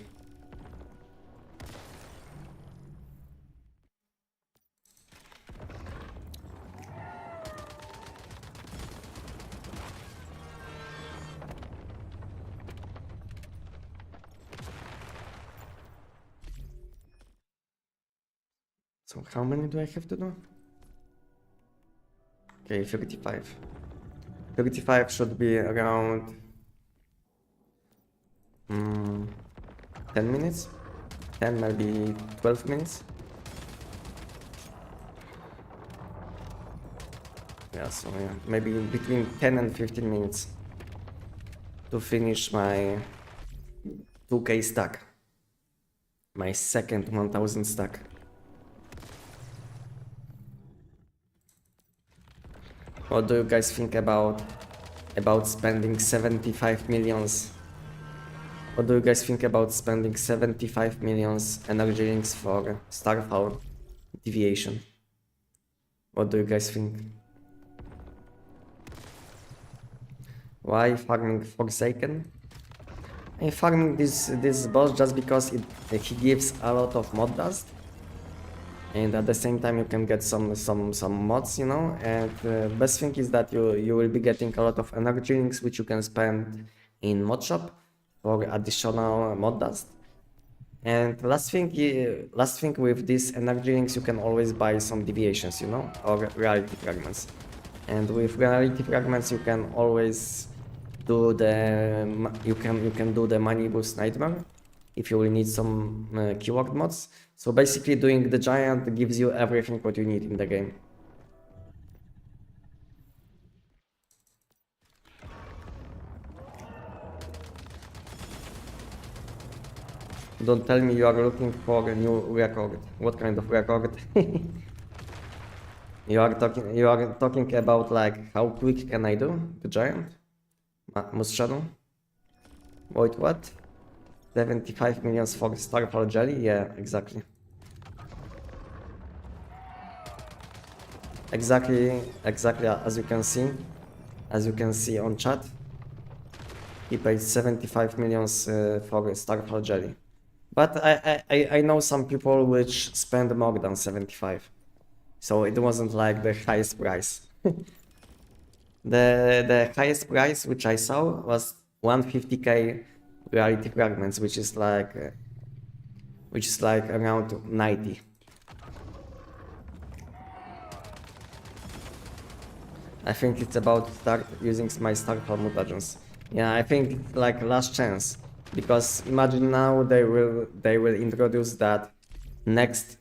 So how many do I have to do? Okay, 35. 35 should be around 10 minutes, 10 maybe 12 minutes. Yeah, so yeah, maybe between 10 and 15 minutes to finish my 2k stack, my second 1000 stack. What do you guys think about spending 75 millions? What do you guys think about spending 75 millions energy rings for Starfall deviation? What do you guys think? Why farming Forsaken? I'm farming this boss just because he gives a lot of mod dust, and at the same time you can get some mods, you know. And the best thing is that you will be getting a lot of energy rings which you can spend in mod shop for additional mod dust. And last thing with these energy links, you can always buy some deviations, you know, or reality fragments. And with reality fragments, you can always do the you can do the money boost nightmare if you will need some keyword mods. So basically, doing the giant gives you everything what you need in the game. Don't tell me you are looking for a new record. What kind of record? You are talking about like how quick can I do the giant? Moose shadow? Wait, what? 75 millions for Starfall Jelly? Yeah, exactly. Exactly as you can see on chat. He paid 75 millions for Starfall Jelly. But I know some people which spend more than 75. So it wasn't like the highest price. The highest price which I saw was 150k reality fragments, which is like around 90. I think it's about to start using my Starfall mutagens. Yeah, I think like last chance, because imagine now they will introduce that next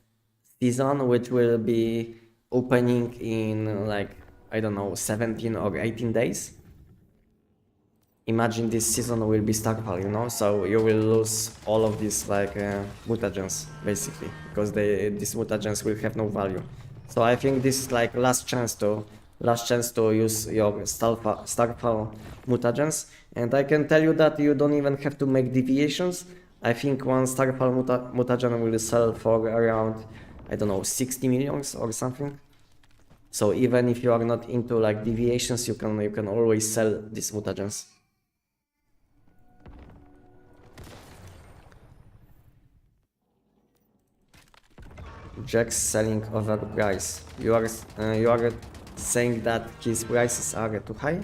season, which will be opening in like I don't know 17 or 18 days. Imagine this season will be Starfall, you know, so you will lose all of these like mutagens basically, because these mutagens will have no value. So I think this is like last chance to use your Starfall mutagens, and I can tell you that you don't even have to make deviations. I think one Starfall mutagen will sell for around I don't know 60 millions or something. So even if you are not into like deviations, you can always sell these mutagens. Jack's selling overpriced. You are saying that his prices are too high?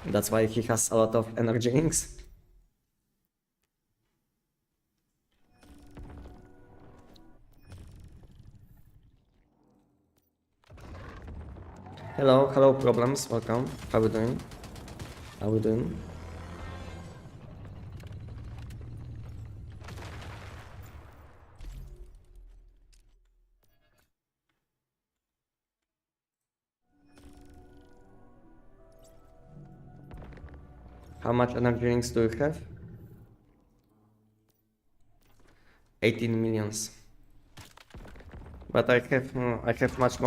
That's why he has a lot of energy links? Hello problems, welcome. How are you doing? How are you doing? How much energy links do you have? 18 millions. But I have much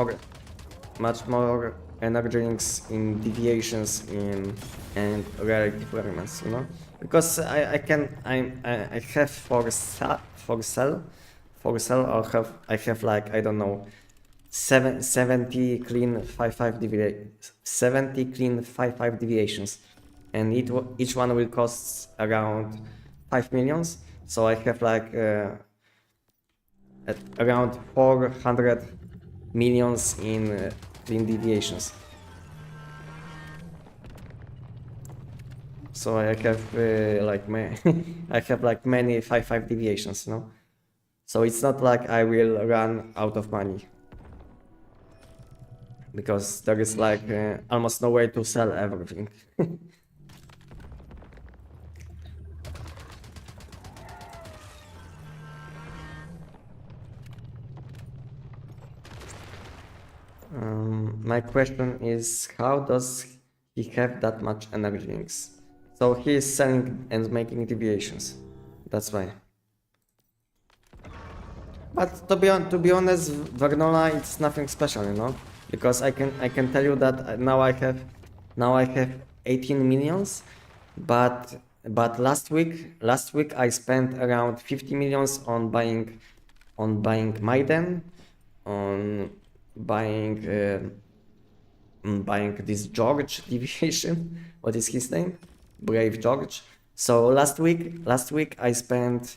more energy links in deviations and reality fragments, you know, because I have for sell I have like I don't know 70 clean 70 clean 5 deviations, and each one will cost around 5 millions. So I have like at around 400 millions in clean deviations. So I have like I have like many 5 deviations, you know. So it's not like I will run out of money, because there is like almost no way to sell everything. My question is, how does he have that much energy links? So he is selling and making deviations. That's why. But to be honest, Vernola, it's nothing special, you know, because I can tell you that now I have 18 millions, but last week I spent around 50 millions on buying Maiden, on buying this George deviation. What is his name? Brave George. So last week I spent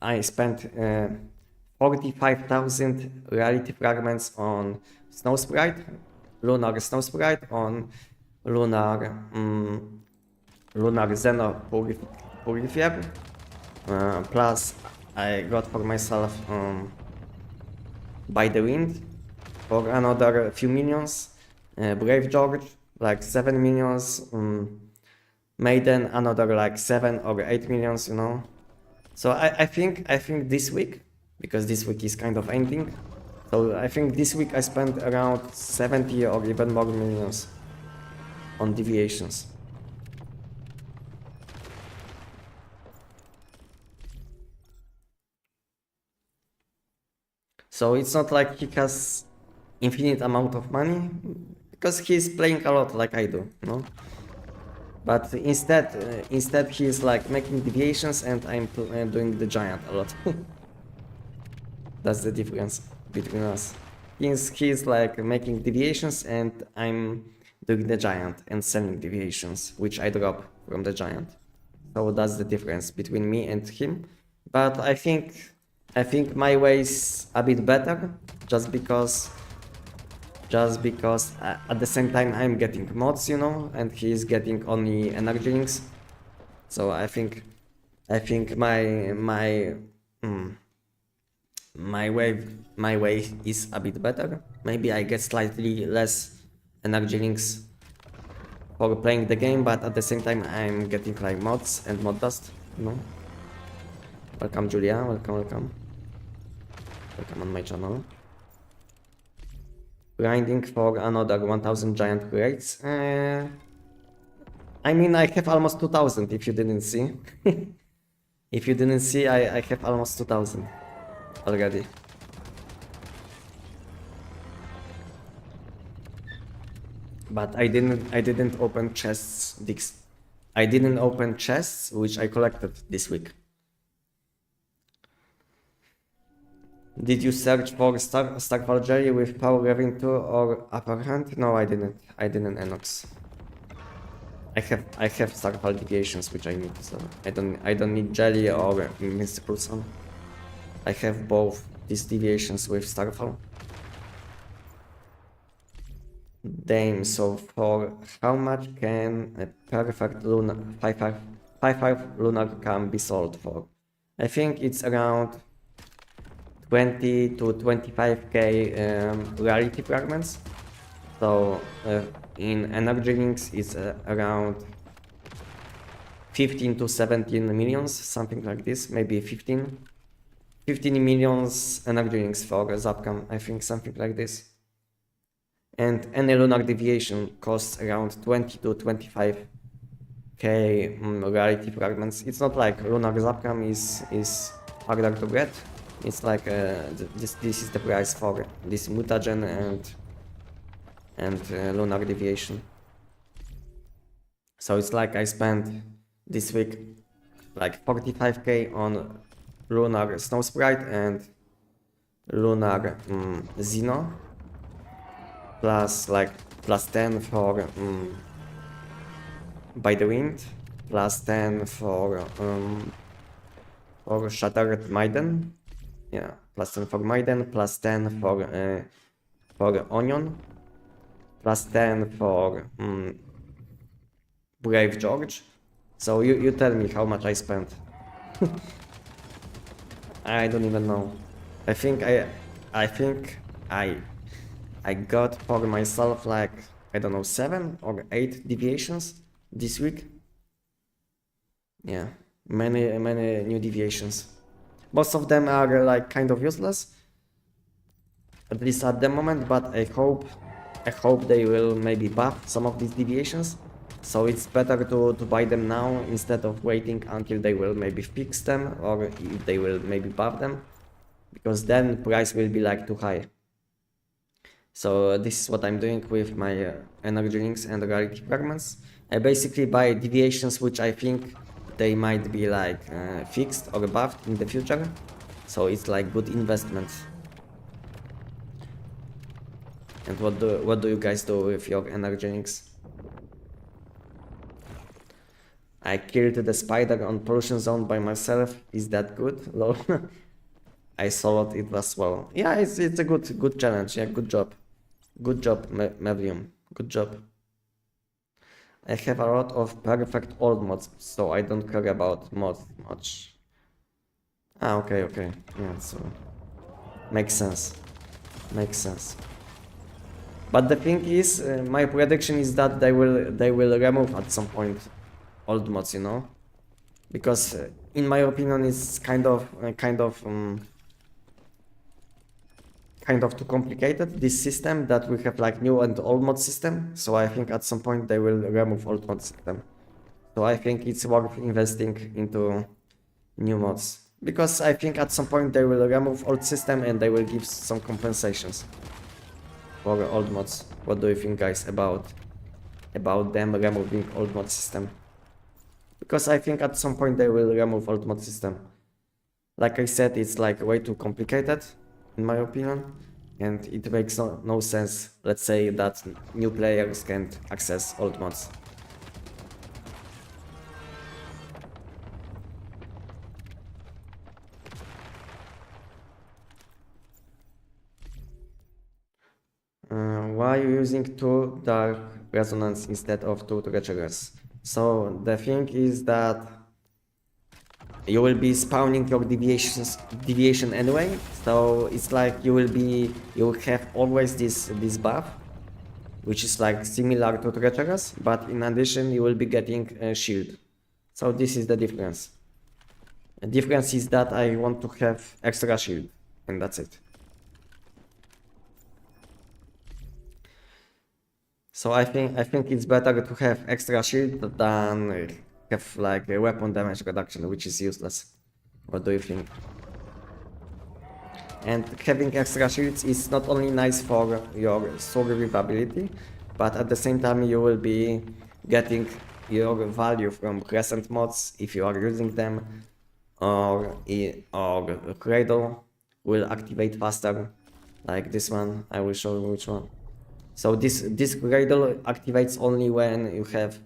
45,000 reality fragments on Snow Sprite, Lunar Snow Sprite, on lunar lunar Xeno Purifier. Plus I got for myself By the Wind for another few minions. Brave George, like 7 minions. Maiden, another like 7 or 8 minions, you know. So I think this week, because this week is kind of ending, so I think this week I spent around 70 or even more minions on deviations. So it's not like he has infinite amount of money, because he's playing a lot like I do, you know. But instead he's like making deviations and I'm doing the giant a lot. That's the difference between us. He's like making deviations and I'm doing the giant and selling deviations, which I drop from the giant. So that's the difference between me and him. But I think my way is a bit better, just because at the same time I'm getting mods, you know, and he's getting only energy links. So I think my way is a bit better. Maybe I get slightly less energy links for playing the game, but at the same time I'm getting like mods and mod dust, you know. Welcome Julia, welcome on my channel. Grinding for another 1000 giant crates. I mean, I have almost 2000 if you didn't see. If you didn't see, I have almost 2000 already. But I didn't open chests I didn't open chests which I collected this week. Did you search for Starfall Jelly with Power Revving 2 or Upper Hand? No, I didn't. I didn't Enox. I have Starfall deviations which I need, so I don't need Jelly or Mystical Sun. I have both these deviations with Starfall. Damn, so for how much can a perfect lunar 5/5 lunar cam be sold for? I think it's around 20 to 25k rarity fragments. So in energy links it's around 15 to 17 millions, something like this, maybe 15 millions energy links for Zapcam, I think something like this. And any lunar deviation costs around 20 to 25k rarity fragments. It's not like lunar Zapcam is harder to get. It's like this is the price for this mutagen and lunar deviation. So it's like I spent this week like 45k on lunar snow sprite and lunar Xeno, plus 10 for By the Wind, plus 10 for Shattered Maiden. Yeah, plus 10 for Maiden, plus 10 for Onion, plus 10 for Brave George. So you tell me how much I spent. I don't even know. I think I got for myself like, I don't know, 7 or 8 deviations this week. Yeah, many new deviations. Most of them are like kind of useless, at least at the moment, but I hope they will maybe buff some of these deviations. So it's better to buy them now instead of waiting until they will maybe fix them, or if they will maybe buff them, because then price will be like too high. So this is what I'm doing with my energy links and rarity fragments. I basically buy deviations which I think they might be like fixed or buffed in the future. So it's like good investment. And what do you guys do with your energy links? I killed the spider on pollution zone by myself. Is that good? Lol. I saw it was well. Yeah, it's a good challenge. Yeah, good job. Good job, Mevlium. Good job. I have a lot of perfect old mods, so I don't care about mods much. Ah, okay. Yeah, so makes sense. Makes sense. But the thing is, my prediction is that they will remove at some point old mods, you know, because in my opinion, it's kind of too complicated, this system, that we have like new and old mod system. So I think at some point they will remove old mod system. So I think it's worth investing into new mods, because I think at some point they will remove old system and they will give some compensations for old mods. What do you think, guys, about them removing old mod system? Because I think at some point they will remove old mod system. Like I said, it's like way too complicated, in my opinion, and it makes no sense, let's say, that new players can't access old mods. Why are you using two dark resonance instead of two treacherous? So the thing is that you will be spawning your deviation anyway. So it's like you will have always this buff, which is like similar to treacherous, but in addition you will be getting a shield. So this is the difference. The difference is that I want to have extra shield, and that's it. So I think it's better to have extra shield than have like a weapon damage reduction, which is useless. What do you think? And having extra shields is not only nice for your survivability, but at the same time you will be getting your value from recent mods if you are using them, or Cradle will activate faster, like this one. I will show you which one. So this Cradle activates only when you have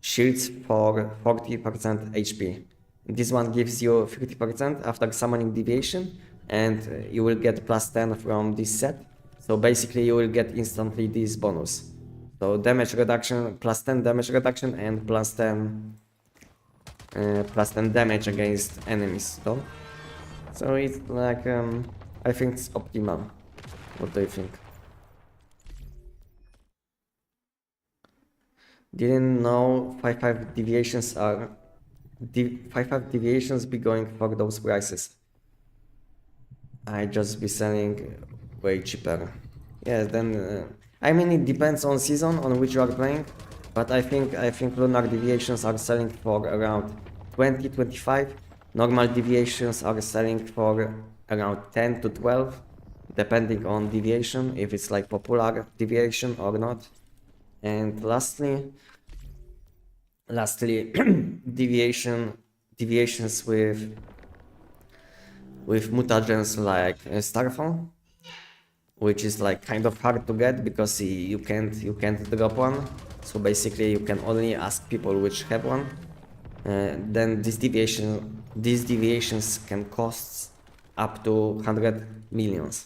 shields for 40% HP. This one gives you 50% after summoning deviation, and you will get plus 10 from this set. So basically you will get instantly this bonus. So damage reduction, plus 10 damage reduction, and plus 10 damage against enemies. So it's like, I think it's optimal. What do you think? Didn't know 5 deviations are 5 deviations be going for those prices. I just be selling way cheaper. Yeah, then I mean it depends on season on which you are playing, but I think lunar deviations are selling for around 20-25. Normal deviations are selling for around 10 to 12, depending on deviation, if it's like popular deviation or not. And lastly, deviations with mutagens like Starfall, which is like kind of hard to get because you can't drop one. So basically you can only ask people which have one. Then these deviations can cost up to 100 millions.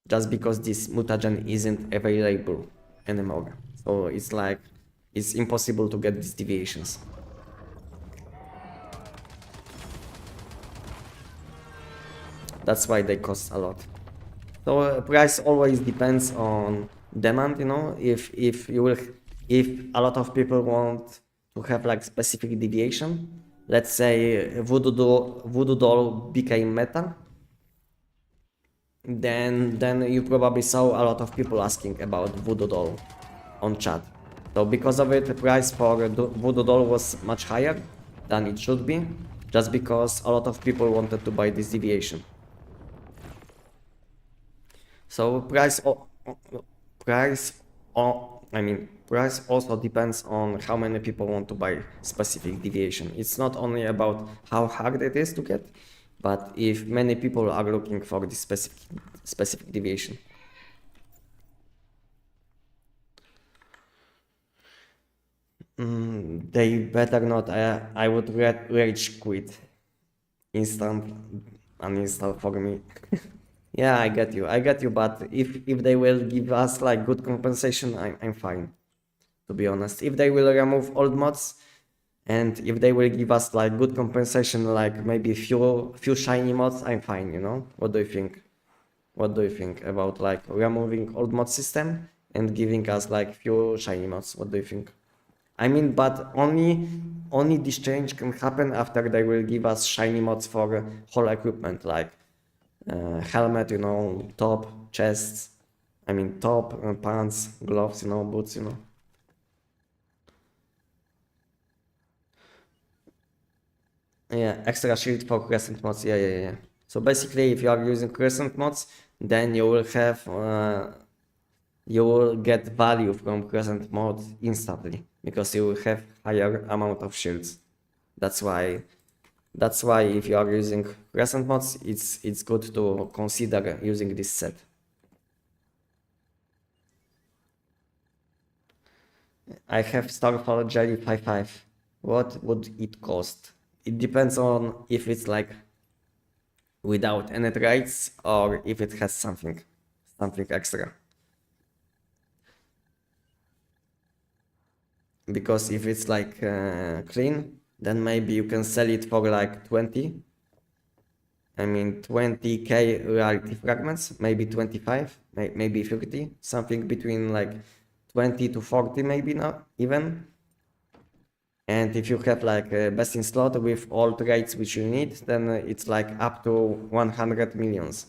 Just because this mutagen isn't available anymore. So it's like, it's impossible to get these deviations. That's why they cost a lot. So price always depends on demand, you know. If a lot of people want to have like specific deviation, let's say Voodoo doll became meta, then you probably saw a lot of people asking about Voodoo doll on chat. So because of it, the price for Voodoo doll was much higher than it should be, just because a lot of people wanted to buy this deviation. So price also depends on how many people want to buy specific deviation. It's not only about how hard it is to get, but if many people are looking for this specific deviation. They better not. I would rage quit. Instant uninstall for me. Yeah, I get you, but if they will give us like good compensation, I'm fine, to be honest. If they will remove old mods and if they will give us like good compensation, like maybe few shiny mods, I'm fine, you know? What do you think? What do you think about like removing old mod system and giving us like few shiny mods? What do you think? I mean, but only this change can happen after they will give us shiny mods for whole equipment, like helmet, you know, top, chests. I mean, top, pants, gloves, you know, boots, you know. Yeah, extra shield for crescent mods. Yeah. So basically, if you are using crescent mods, then you will get value from crescent mods instantly because you will have higher amount of shields. That's why if you are using crescent mods, it's good to consider using this set. I have Starfall Jelly 5.5. What would it cost? It depends on if it's like without any traits or if it has something extra. Because if it's like clean, then maybe you can sell it for like 20. I mean 20k rarity fragments, maybe 25, maybe 30, something between like 20 to 40 maybe not even. And if you have like a best in slot with all traits which you need, then it's like up to 100 millions.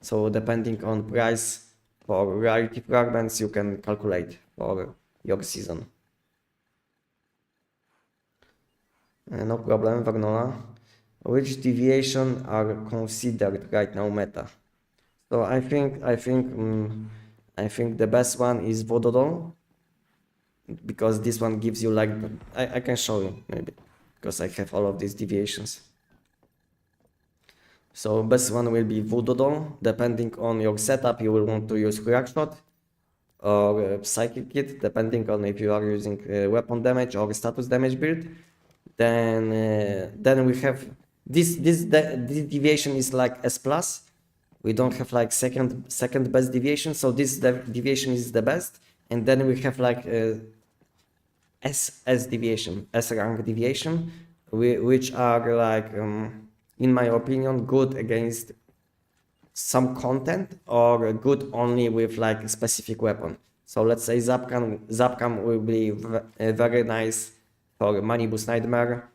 So depending on price for rarity fragments, you can calculate for your season. No problem, Vernola. Which deviation are considered right now meta? So I think the best one is Vododol because this one gives you like I can show you maybe because I have all of these deviations. So best one will be Vododol. Depending on your setup, you will want to use Crack Shot or Psychic Kit, depending on if you are using weapon damage or status damage build. Then we have this deviation is like S plus. We don't have like second best deviation, so this deviation is the best. And then we have like S deviation, S rank deviation, which are like in my opinion good against some content or good only with like a specific weapon. So let's say Zapcam will be very nice for Manibus Nightmare.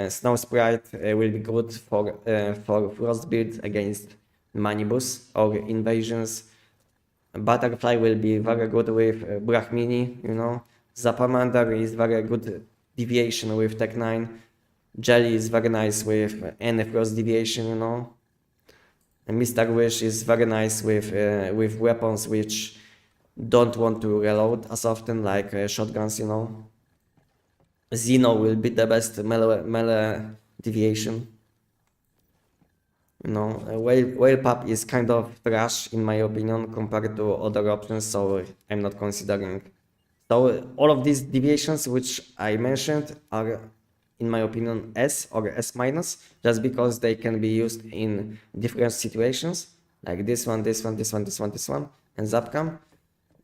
Snow Sprite will be good for Frost build against Manibus or Invasions. Butterfly will be very good with Brahmini, you know. Zapamander is very good deviation with Tech 9. Jelly is very nice with any Frost deviation, you know. And Mr. Wish is very nice with weapons which don't want to reload as often, like shotguns, you know. Xeno will be the best melee deviation. You know, Whale Pup is kind of trash in my opinion compared to other options, so I'm not considering. So all of these deviations which I mentioned are, in my opinion, S or S minus, just because they can be used in different situations, like this one, and Zapcam.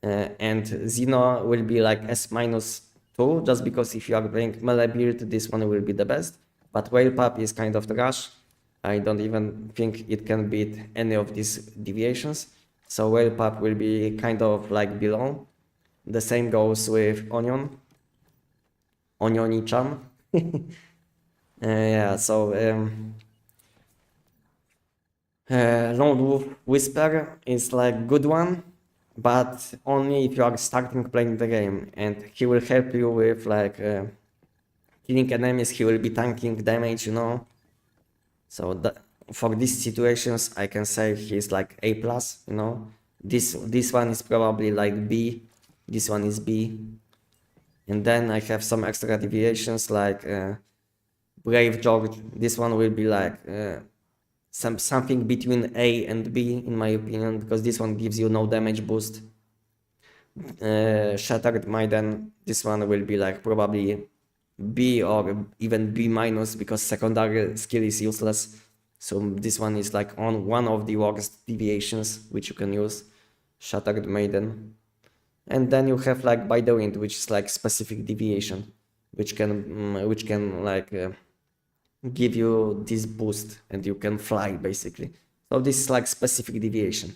And Xeno will be like S minus 2, just because if you are playing melee build, this one will be the best. But Whale Pup is kind of trash. I don't even think it can beat any of these deviations. So Whale Pup will be kind of like below. The same goes with Onion. Onioni-chan. Yeah, so Lone Wolf Whisper is like good one, but only if you are starting playing the game, and he will help you with like killing enemies. He will be tanking damage, you know. So for these situations, I can say he's like A plus, you know. This one is probably like B. This one is B. And then I have some extra deviations like Brave George. This one will be like something between A and B in my opinion, because this one gives you no damage boost. Shattered Maiden, this one will be like probably B or even B minus because secondary skill is useless. So this one is like on one of the worst deviations which you can use, Shattered Maiden. And then you have like By the Wind, which is like specific deviation, which can like give you this boost and you can fly basically. So this is like specific deviation.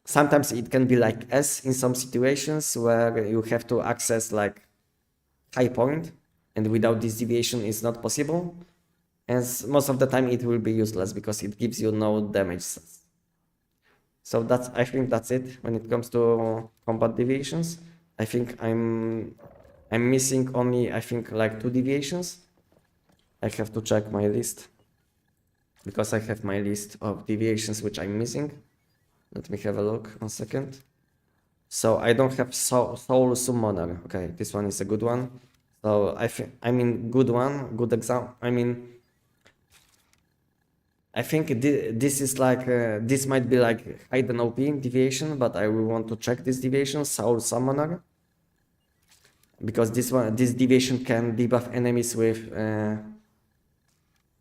Sometimes it can be like S in some situations where you have to access like high point, and without this deviation it's not possible. And most of the time it will be useless because it gives you no damage. So I think that's it when it comes to combat deviations. I think I'm missing only, I think, like 2 deviations. I have to check my list because I have my list of deviations which I'm missing. Let me have a look 1 second. So I don't have Soul Summoner. Okay, this one is a good one. So good one, good example. I think this is like this might be like hidden OP deviation, but I will want to check this deviation, Soul Summoner, because this deviation can debuff enemies with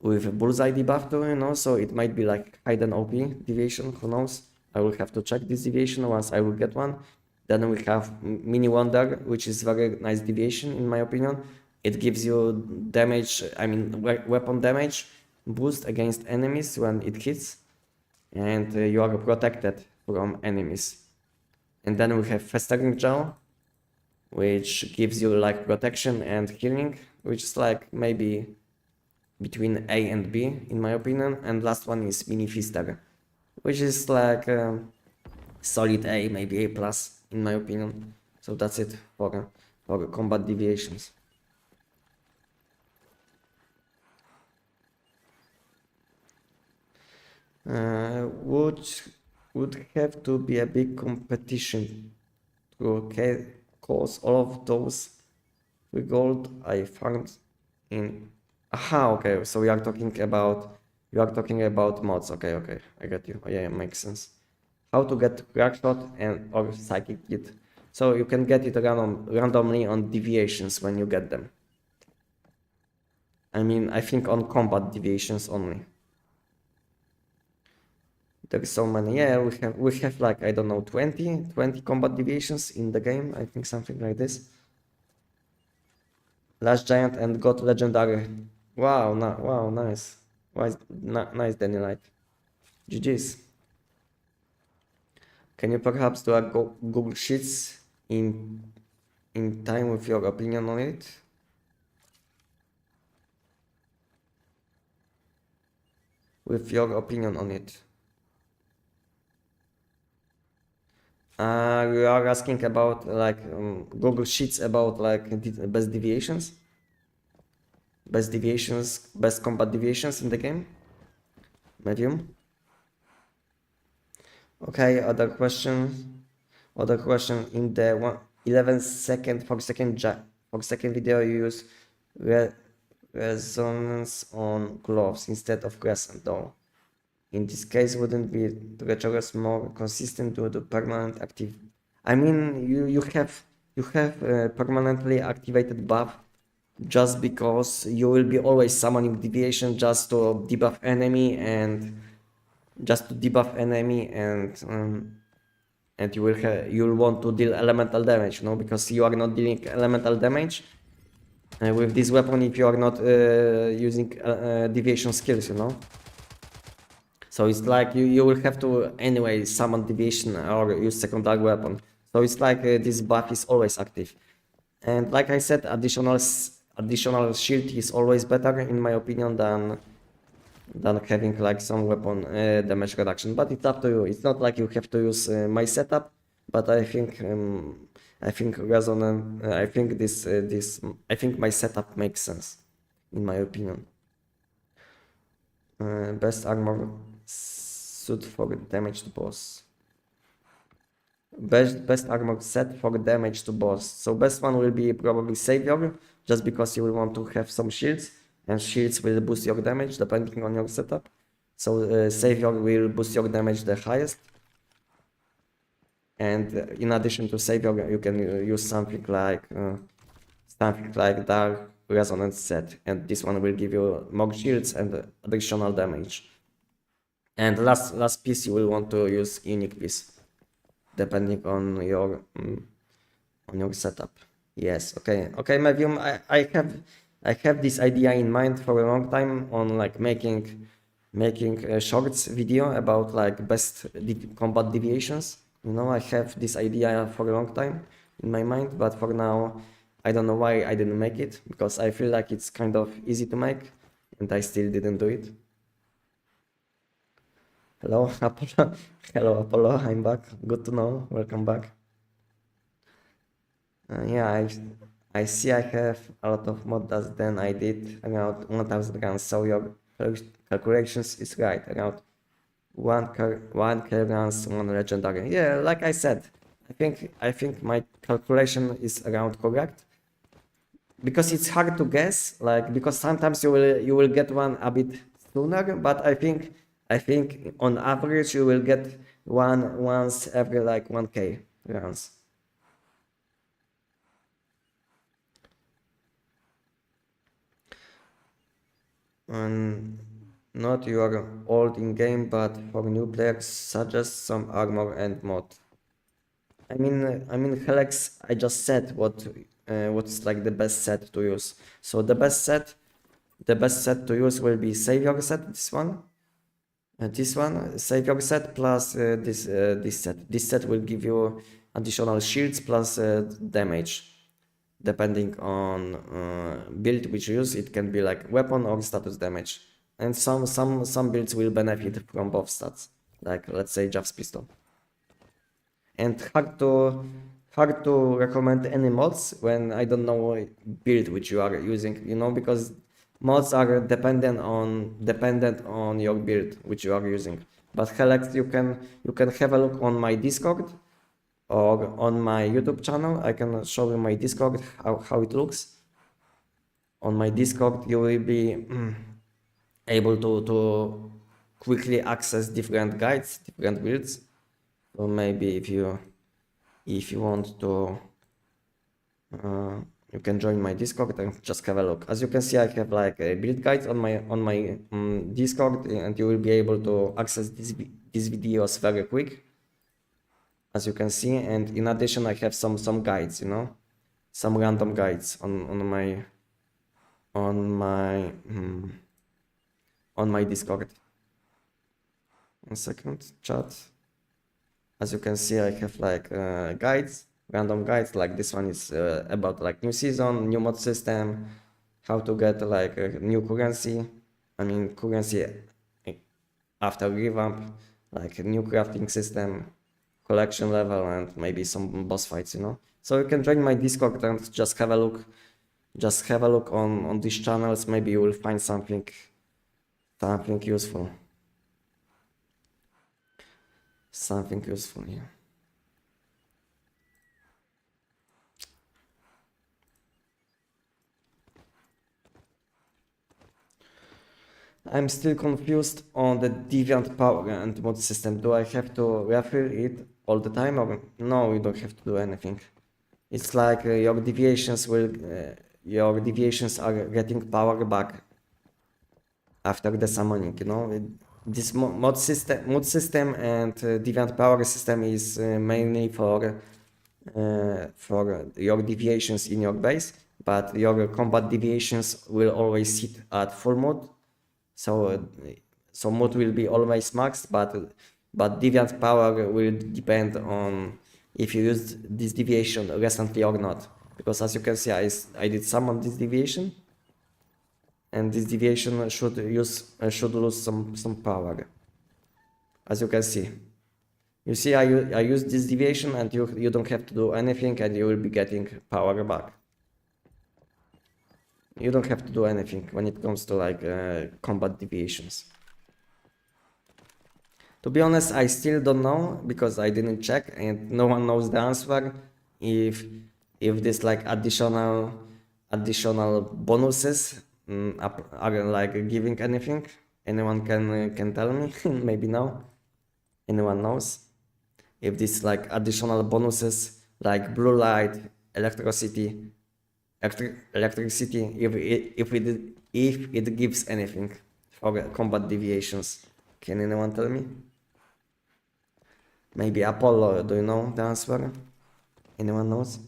bullseye debuff too, you know. So it might be like hidden OP deviation. Who knows? I will have to check this deviation once I will get one. Then we have Mini Wonder, which is very nice deviation in my opinion. It gives you damage, weapon damage boost against enemies when it hits, and you are protected from enemies. And then we have Festering Gel, which gives you like protection and healing, which is like maybe between A and B in my opinion. And last one is Mini Fister, which is like solid A, maybe A plus in my opinion. So that's it for combat deviations. Would have to be a big competition to cause all of those gold I found in. Aha, okay. So you are talking about mods. Okay, I get you. Yeah, it makes sense. How to get crackshot and or psychic hit. So you can get it randomly on deviations when you get them. I think on combat deviations only. There's so many. Yeah, we have like, I don't know, 20 combat deviations in the game. I think something like this. Last Giant and God Legendary. Wow, wow, nice. Nice, Danielite. GG's. Can you perhaps do a Google Sheets in time with your opinion on it? With your opinion on it. You are asking about like Google Sheets about like best deviations, best combat deviations in the game. Medium. Okay, other question in the 11 second for second video you use resonance on gloves instead of crescent though. In this case, wouldn't be treacherous more consistent due to permanent active? You have permanently activated buff just because you will be always summoning deviation just to debuff enemy and you'll want to deal elemental damage, you know, because you are not dealing elemental damage with this weapon if you are not using deviation skills, you know. So it's like you will have to anyway summon deviation or use secondary weapon. So it's like this buff is always active. And like I said, additional shield is always better in my opinion than having like some weapon damage reduction. But it's up to you. It's not like you have to use my setup, but I think resonance. I think my setup makes sense, in my opinion. Best armor suit for damage to boss. Best armor set for damage to boss. So best one will be probably Savior, just because you will want to have some shields, and shields will boost your damage depending on your setup. So Savior will boost your damage the highest. And in addition to Savior, you can use something like something like dark resonance set, and this one will give you more shields and additional damage. And last piece, you will want to use unique piece, depending on your setup. Yes, okay, Medium. I have this idea in mind for a long time on like making a shorts video about like best combat deviations. You know, I have this idea for a long time in my mind, but for now, I don't know why I didn't make it, because I feel like it's kind of easy to make, and I still didn't do it. Hello, Apollo. Hello, Apollo. I'm back. Good to know. Welcome back. Yeah, I see I have a lot of mods than I did, around 1000 runs, so your calculations is right, around one K runs, one legendary. Yeah, like I said, I think my calculation is around correct, because it's hard to guess, like, because sometimes you will get one a bit sooner, but I think on average you will get one once every like 1K runs. Not you are old in game, but for new players, suggest some armor and mod. I mean, Helix. I just said what's like the best set to use. So the best set to use will be Savior set. This one Savior set plus this set. This set will give you additional shields plus damage. Depending on build which you use, it can be like weapon or status damage, and some builds will benefit from both stats, like let's say Jav's pistol. And hard to recommend any mods when I don't know build which you are using, you know, because mods are dependent on your build which you are using. But Helix, you can have a look on my Discord or on my YouTube channel. I can show you my Discord, how it looks. On my Discord, you will be able to quickly access different guides, different builds. So maybe if you want to, you can join my Discord and just have a look. As you can see, I have like a build guide on my Discord, and you will be able to access these videos very quick, as you can see. And in addition, I have some guides, you know, some random guides on my Discord. 1 second, chat. As you can see, I have like guides, random guides. Like this one is about like new season, new mod system, how to get like a new currency. I mean currency after revamp, like a new crafting system, collection level, and maybe some boss fights, you know. So you can join my Discord and just have a look. Just have a look on these channels. Maybe you will find something useful. Something useful, yeah. I'm still confused on the deviant power and mod system. Do I have to refill it all the time, or no? You don't have to do anything. It's like your deviations are getting power back after the summoning. You know, this mod system and deviant power system is mainly for your deviations in your base, but your combat deviations will always sit at full mod. So mod will be always maxed, but deviant power will depend on if you used this deviation recently or not. Because as you can see, I did summon this deviation, and this deviation should lose some power. As you can see, I use this deviation, and you don't have to do anything, and you will be getting power back. You don't have to do anything when it comes to like combat deviations. To be honest, I still don't know, because I didn't check, and no one knows the answer. If this like additional bonuses are like giving anything, anyone can tell me. Maybe now anyone knows if this like additional bonuses like blue light, electricity, electricity if it gives anything for combat deviations. Can anyone tell me? Maybe Apollo, do you know the answer? Anyone knows?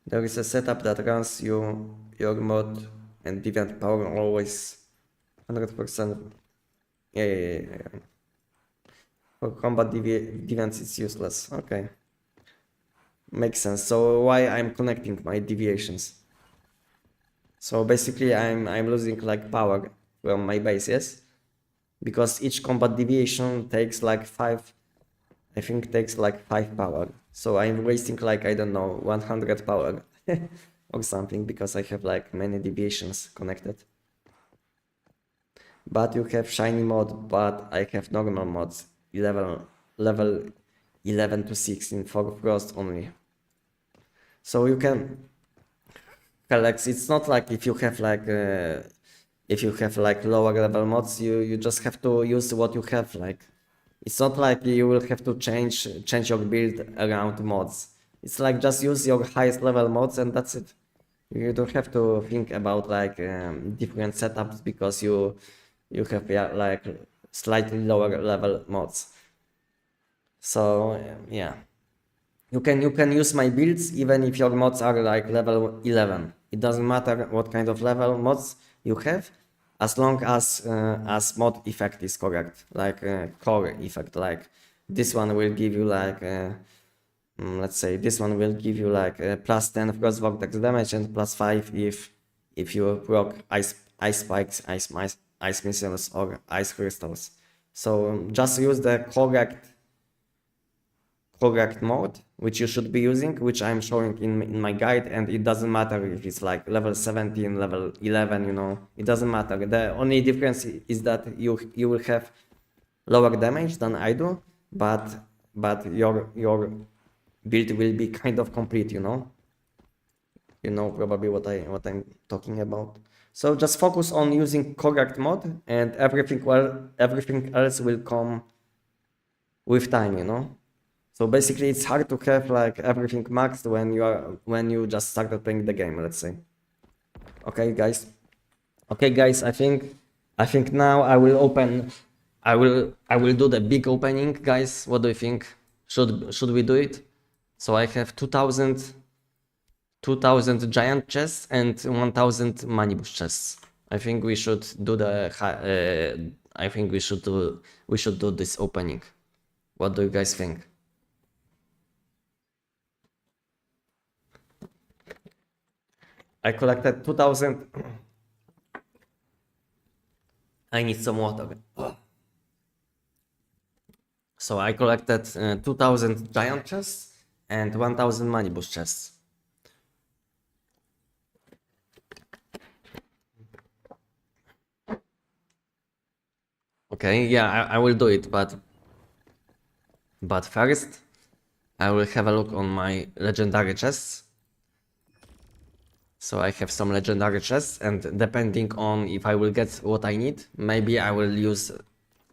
There is a setup that runs your mod and deviant power always 100%. Yeah. For combat deviants it's useless. Okay. Makes sense. So why I'm connecting my deviations? So basically I'm losing like power from my base, yes? Because each combat deviation takes like 5, I think takes like 5 power. So I'm wasting like, I don't know, 100 power or something because I have like many deviations connected. But you have shiny mod, but I have normal mods, level 11 to 16 for frost only. So you can collect, it's not like if you have like lower level mods, you just have to use what you have. Like it's not like you will have to change your build around mods. It's like just use your highest level mods and that's it. You don't have to think about like different setups because you have like slightly lower level mods. So yeah, you can use my builds even if your mods are like level 11. It doesn't matter what kind of level mods you have, as long as mod effect is correct, like core effect. Like this one will give you like let's say this one will give you like plus 10 frost vortex damage and plus 5 if you proc ice spikes, ice missiles or ice crystals. So just use the correct mode which you should be using, which I'm showing in my guide, and it doesn't matter if it's like level 17, level 11, you know, it doesn't matter. The only difference is that you will have lower damage than I do, but your build will be kind of complete, you know probably what I'm talking about. So just focus on using correct mod and everything else will come with time, you know. So basically it's hard to have like everything maxed when you just started playing the game, let's say. Okay guys, I think now I will do the big opening, guys. What do you think? Should we do it? So I have 2000 giant chests and 1000 money boost chests. I think we should do we should do this opening. What do you guys think? I collected 2000. I need some water. So I collected 2000 giant chests and 1000 money boost chests. Okay, yeah, I will do it, but first I will have a look on my legendary chests. So I have some legendary chests, and depending on if I will get what I need, maybe I will use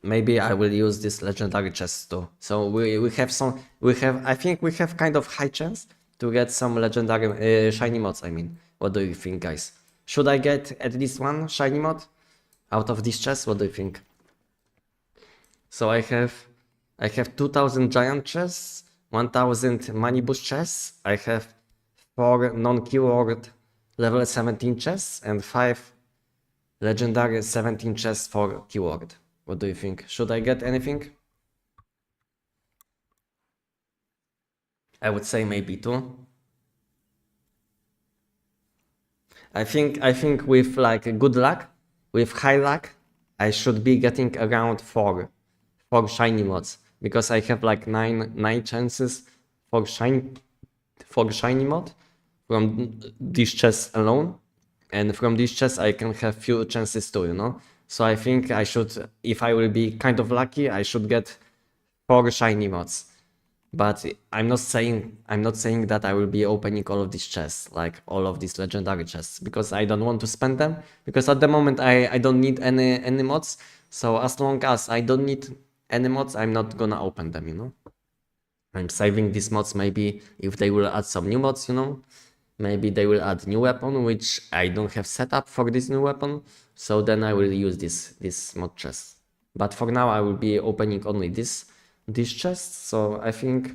this legendary chest too. So I think we have kind of high chance to get some legendary shiny mods. I mean, what do you think, guys? Should I get at least one shiny mod out of this chest? What do you think? So I have 2000 giant chests, 1000 money boost chests. I have 4 non-keyword level 17 chests and 5 legendary 17 chests for keyword. What do you think? Should I get anything? I would say maybe 2. I think with like good luck, with high luck, I should be getting around 4 shiny mods, because I have like 9 chances for shiny mod from these chests alone, and from these chests I can have few chances too, you know. So I think I should, if I will be kind of lucky, I should get 4 shiny mods. But I'm not saying that I will be opening all of these chests, like all of these legendary chests, because I don't want to spend them, because at the moment I don't need any mods. So as long as I don't need any mods, I'm not gonna open them, you know. I'm saving these mods, maybe if they will add some new mods, you know. Maybe they will add new weapon, which I don't have set up for this new weapon. So then I will use this mod chest. But for now I will be opening only this chest. So I think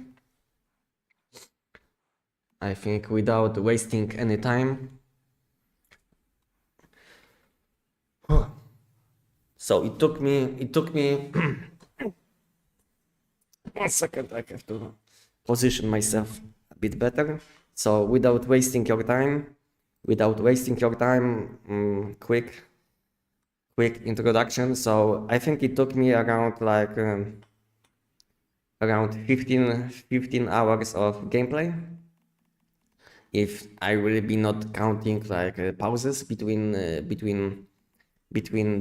without wasting any time. So it took me 1 second, I have to position myself a bit better. So without wasting your time, quick introduction. So I think it took me around like around 15 hours of gameplay. If I will be not counting like pauses between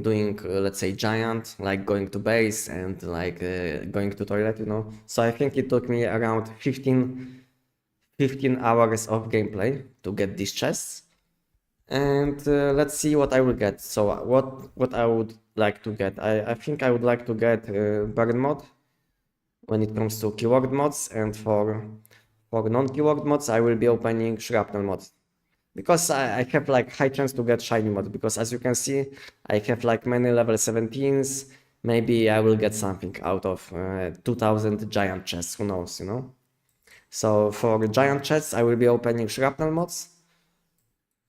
doing let's say giant, like going to base and like going to toilet, you know. So I think it took me around 15 hours of gameplay to get these chests. And let's see what I will get. So what I would like to get, I think I would like to get burn mod when it comes to keyword mods, and for non-keyword mods I will be opening shrapnel mods, because I have like high chance to get shiny mod, because as you can see I have like many level 17s. Maybe I will get something out of 2000 giant chests, who knows, you know. So for giant chests I will be opening shrapnel mods,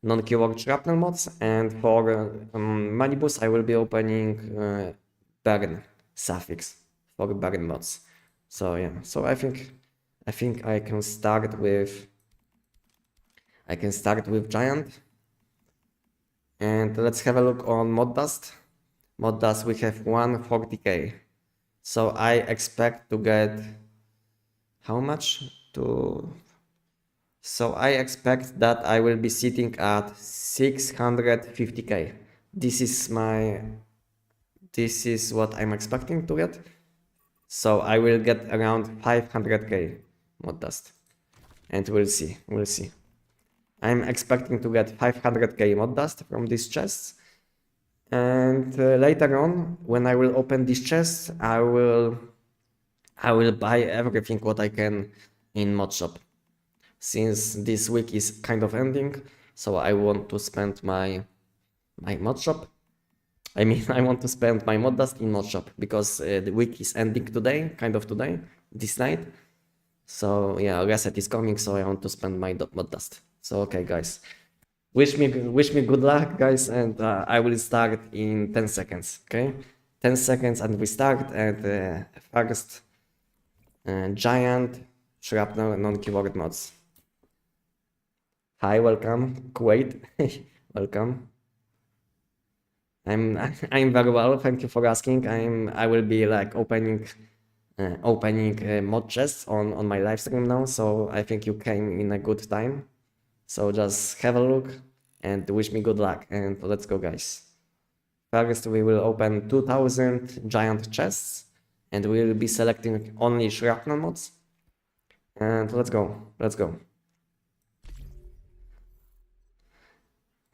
non-keyword shrapnel mods, and for money boost I will be opening burn suffix for burn mods. So yeah, so I think I can start with giant. And let's have a look on mod dust. Mod dust we have 140k. So I expect to get how much to. So I expect that I will be sitting at 650k. This is what I'm expecting to get. So I will get around 500k mod dust, and we'll see. I'm expecting to get 500k mod dust from these chests, and later on, when I will open these chests, I will buy everything what I can in mod shop. Since this week is kind of ending, so I want to spend my mod shop. I mean, I want to spend my mod dust in mod shop, because the week is ending today, this night. So yeah, reset is coming, so I want to spend my mod dust. So okay, guys, wish me good luck, guys, and I will start in 10 seconds. Okay, 10 seconds, and we start. And first, giant shrapnel non-keyword mods. Hi, welcome, Kuwait. Welcome. I'm very well, thank you for asking. I will be like opening mod chests on my live stream now, so I think you came in a good time. So just have a look and wish me good luck, and let's go, guys. First we will open 2000 giant chests, and we will be selecting only shrapnel mods, and let's go.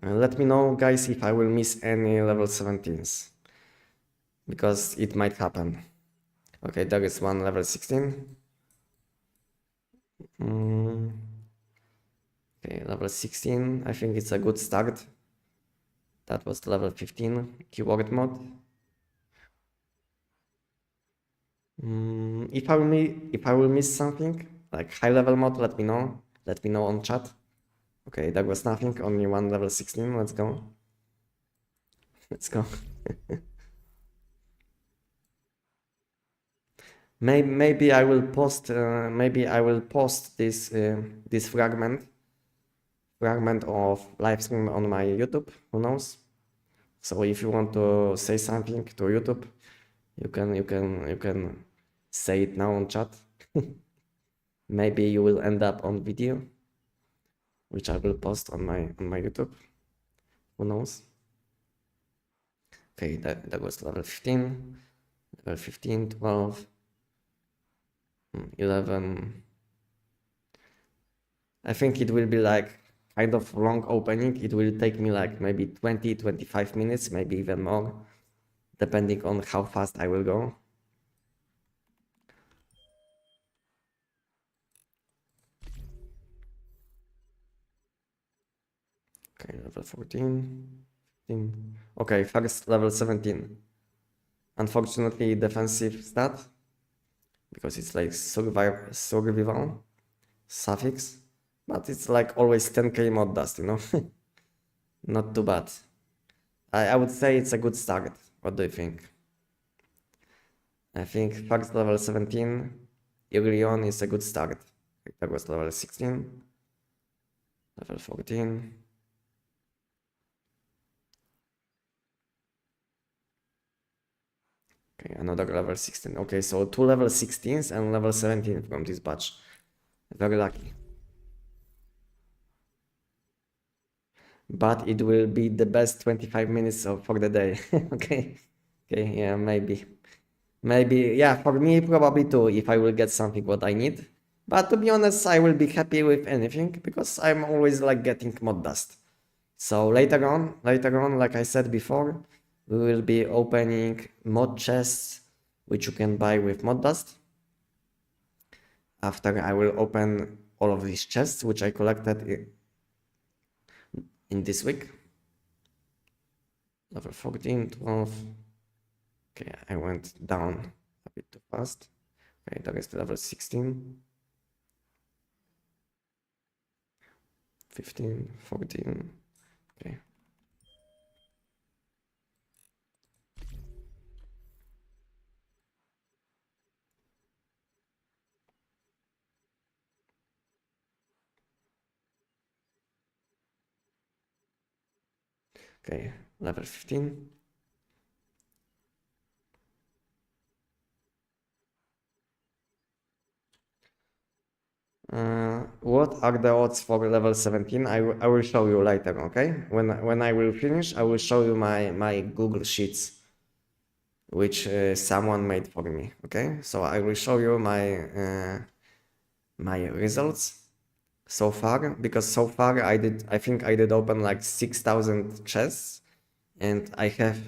Let me know, guys, if I will miss any level 17s, because it might happen. Okay, there is one level 16. Okay, level 16, I think it's a good start. That was level 15 keyword mod. If I will miss something like high level mod, let me know on chat. Okay, that was nothing, only one level 16. Let's go. Maybe I will post this this fragment of live stream on my YouTube, who knows. So if you want to say something to YouTube, you can say it now on chat. Maybe you will end up on video, which I will post on my YouTube, who knows. Okay, that was level 15, 12, 11. I think it will be like kind of long opening. It will take me like maybe 20-25 minutes, maybe even more, depending on how fast I will go. Okay, level 14. 15. Okay, first level 17. Unfortunately, defensive stat, because it's like survival suffix, but it's like always 10k mod dust, you know? Not too bad. I would say it's a good start. What do you think? I think first level 17 early on is a good start. That was level 16, level 14. Okay, another level 16. Okay, so 2 level 16s and level 17 from this batch. Very lucky. But it will be the best 25 minutes for the day. Okay. Okay, yeah, maybe. Maybe, yeah, for me, probably too, if I will get something what I need. But to be honest, I will be happy with anything because I'm always like getting mod dust. So later on, like I said before, we will be opening mod chests, which you can buy with mod dust. After I will open all of these chests, which I collected in this week. Level 14, 12. Okay, I went down a bit too fast. Okay, that is level 16. 15, 14. Okay. Okay, level 15. What are the odds for level 17? I will show you later, okay? When I will finish, I will show you my Google Sheets, which someone made for me, okay? So I will show you my results so far, because so far I think I did open like 6,000 chests, and I have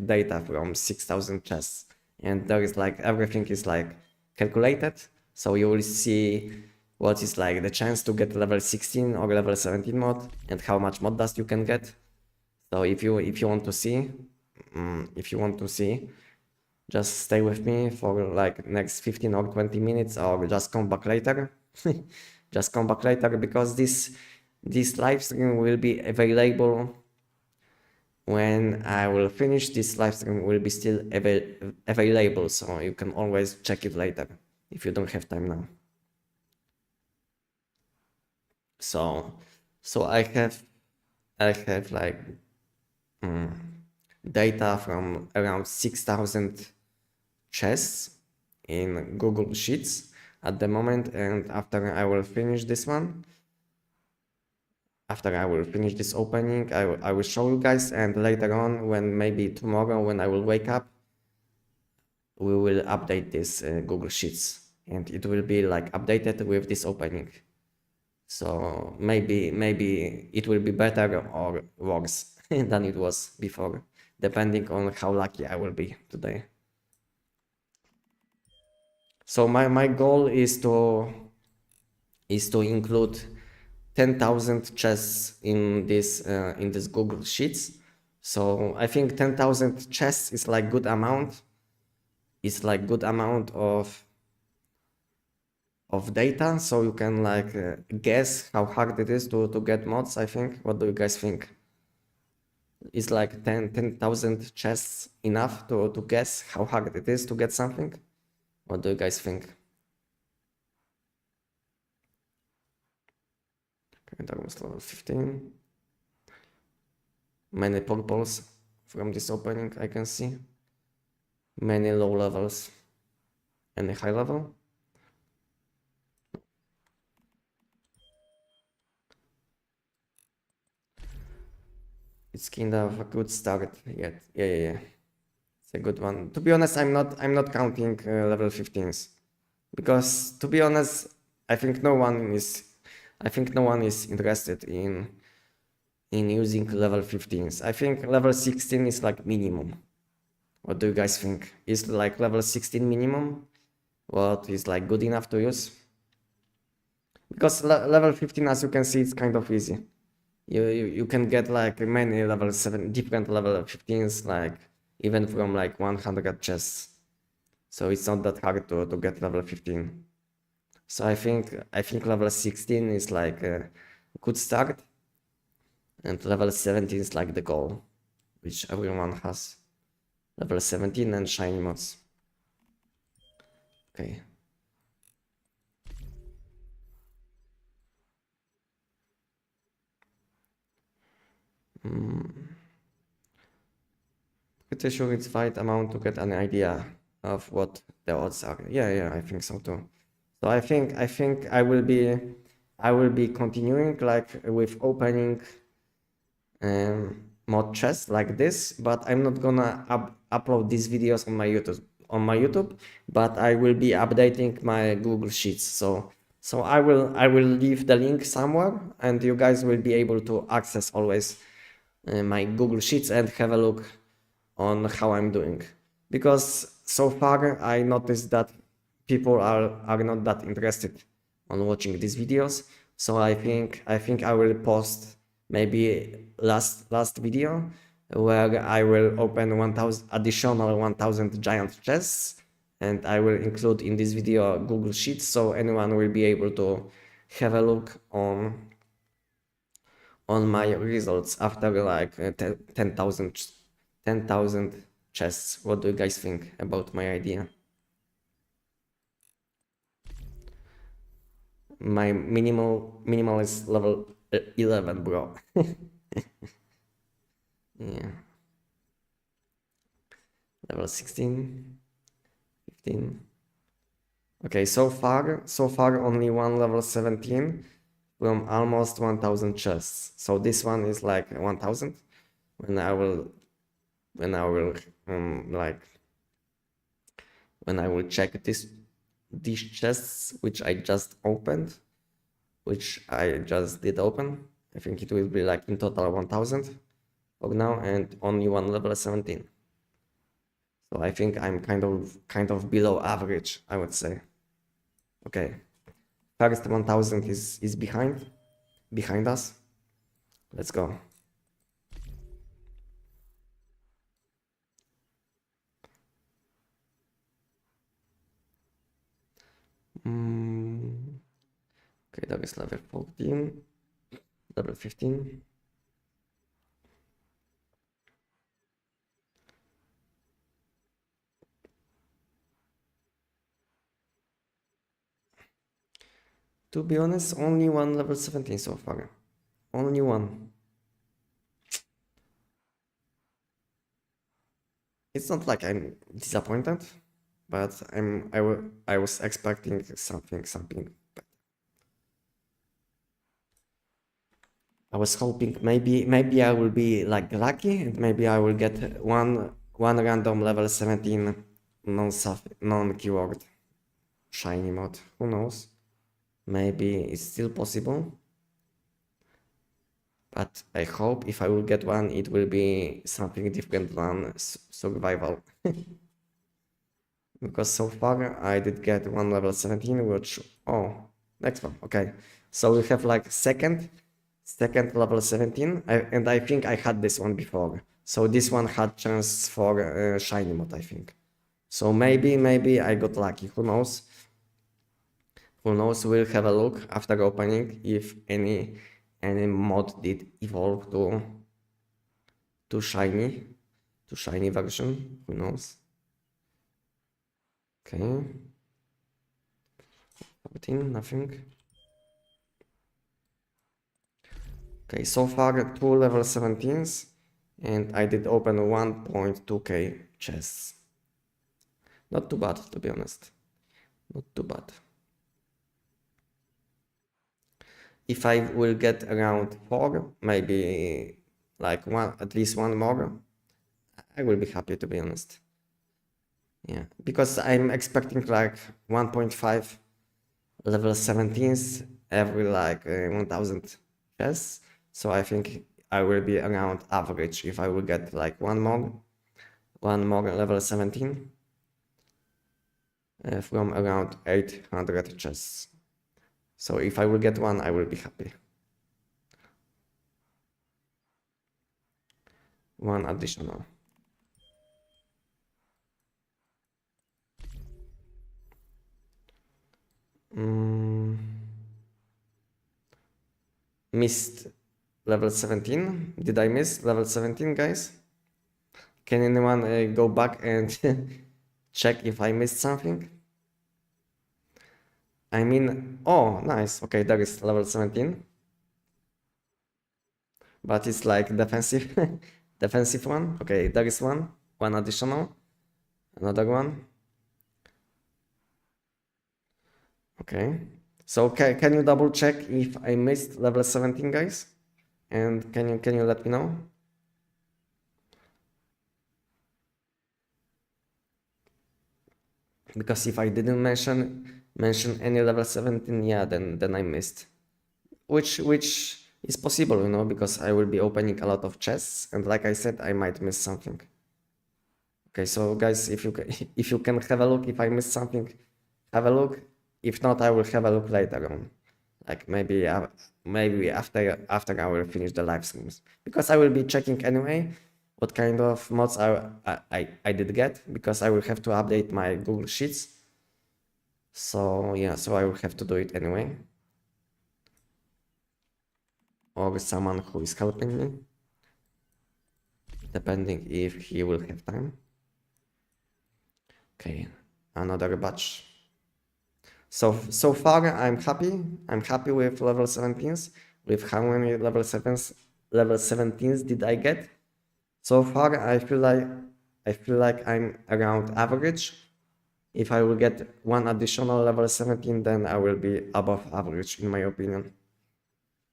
data from 6,000 chests, and there is like everything is like calculated, so you will see what is like the chance to get level 16 or level 17 mod and how much mod dust you can get. So if you want to see, just stay with me for like next 15 or 20 minutes, or just come back later. Just come back later, because this live stream will be available when I will finish. This live stream will be still available, so you can always check it later if you don't have time now. So I have like data from around 6,000 chests in Google Sheets at the moment, and after I will finish this one, after I will finish this opening, I will show you guys, and later on, when maybe tomorrow when I will wake up, we will update this Google Sheets, and it will be like updated with this opening. So maybe it will be better or worse than it was before, depending on how lucky I will be today. So my goal is to include 10,000 chests in this Google Sheets. So I think 10,000 chests is like good amount. It's like good amount of data, so you can like guess how hard it is to get mods. I think. What do you guys think? Is like 10,000 chests enough to guess how hard it is to get something? What do you guys think? Okay, that was level 15. Many purples from this opening, I can see. Many low levels and a high level. It's kind of a good start yet. Yeah. It's a good one. To be honest, I'm not counting level 15s, because to be honest, I think no one is interested in using level 15s. I think level 16 is like minimum. What do you guys think? Is like level 16 minimum what is like good enough to use? Because level 15, as you can see, it's kind of easy. You can get like many level 7 different level 15s, like even from like 100 chests. So it's not that hard to get level 15. So I think level 16 is like a good start, and level 17 is like the goal, which everyone has. Level 17 and shiny mods. Okay. Pretty sure it's right amount to get an idea of what the odds are. Yeah, I think so too. So I think I will be continuing like with opening mod chests like this, but I'm not gonna upload these videos on my YouTube, but I will be updating my Google Sheets. So I will leave the link somewhere, and you guys will be able to access always my Google Sheets and have a look on how I'm doing. Because so far I noticed that people are not that interested on watching these videos. So I think I will post maybe last video where I will open 1000 additional 1000 giant chests, and I will include in this video Google Sheets, so anyone will be able to have a look on my results after like 10,000 chests. What do you guys think about my idea? My minimal is level 11, bro. Yeah, level 16, 15. Okay, so far only one level 17 from almost 1000 chests. So this one is like 1000. When I will like when I will check these chests which I just opened, which I just did open, I think it will be like in total 1000 for now, and only one level 17. So I think I'm kind of below average, I would say. Okay, first 1000 is behind us. Let's go. Okay, that is level 14, level 15. To be honest, only one level 17 so far. Only one. It's not like I'm disappointed, but I was expecting something. I was hoping maybe I will be like lucky, and maybe I will get one random level 17 non-keyword shiny mod. Who knows? Maybe it's still possible. But I hope if I will get one, it will be something different than survival. Because so far I did get one level 17, which, oh, next one, okay. So we have like second level 17, and I think I had this one before. So this one had chance for shiny mod, I think. So maybe I got lucky, who knows? Who knows, we'll have a look after opening if any mod did evolve to shiny version, who knows? Okay. 14, nothing. Okay, so far 2 level 17s, and I did open 1.2k chests. Not too bad, to be honest. Not too bad. If I will get around 4, maybe like at least one more, I will be happy, to be honest. Yeah, because I'm expecting like 1.5 level 17s every like 1000 chests. So I think I will be around average if I will get like one more level 17 from around 800 chests. So if I will get one, I will be happy. One additional. Missed level 17. Did I miss level 17, guys? Can anyone go back and check if I missed something? I mean, oh, nice. Okay, that is level 17. But it's like defensive, defensive one. Okay, there is one additional, another one. Okay, so can you double check if I missed level 17, guys? And can you let me know? Because if I didn't mention any level 17, yeah, then I missed. Which is possible, you know, because I will be opening a lot of chests, and like I said, I might miss something. Okay, so guys, if you can have a look if I missed something, have a look. If not, I will have a look later on, like maybe after I will finish the live streams, because I will be checking anyway what kind of mods I did get, because I will have to update my Google Sheets. So yeah, so I will have to do it anyway, or with someone who is helping me, depending if he will have time. Okay, another batch. So far I'm happy. I'm happy with level 17s. With how many level 17s did I get? So far I feel like I'm around average. If I will get one additional level 17, then I will be above average in my opinion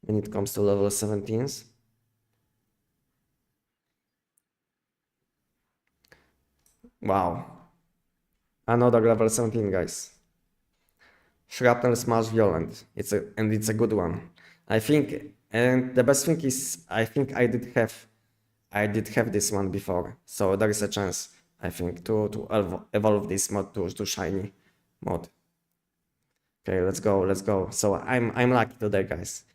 when it comes to level 17s. Wow. Another level 17, guys. Shrapnel Smash Violent. It's a good one. I think, and the best thing is, I think I did have this one before, so there is a chance, I think, to evolve this mod to shiny mod. Okay, let's go. So I'm lucky today, guys.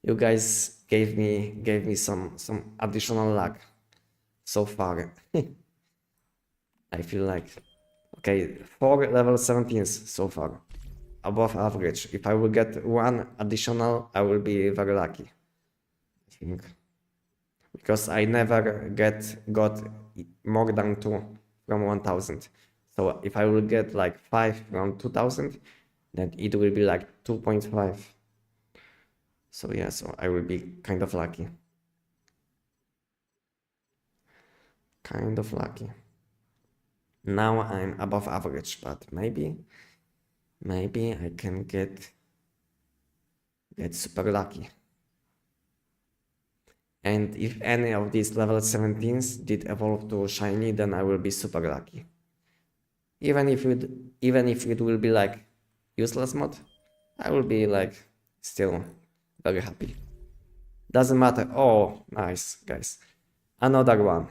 You guys gave me some additional luck so far. I feel like, okay, 4 level 17s so far, above average. If I will get one additional, I will be very lucky, I think, because I never got more than 2 from 1000. So if I will get like 5 from 2000, then it will be like 2.5. So yeah, so I will be kind of lucky. Kind of lucky. Now I'm above average, but maybe I can get super lucky. And if any of these level 17s did evolve to shiny, then I will be super lucky. Even if it will be like useless mod, I will be like still very happy. Doesn't matter. Oh, nice, guys. Another one.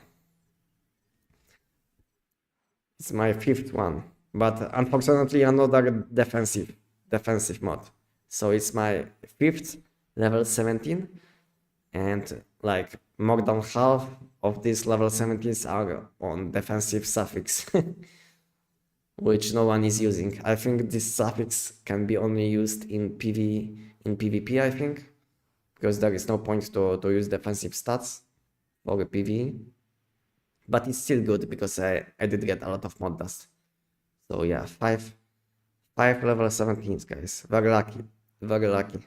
It's my 5th one, but unfortunately another defensive mod. So it's my 5th level 17, and like more than half of these level 17s are on defensive suffix, which no one is using. I think this suffix can be only used in PvP, I think, because there is no point to use defensive stats for the PvE. But it's still good because I did get a lot of mod dust. So yeah, 5 level 17s, guys. Very lucky. Very lucky.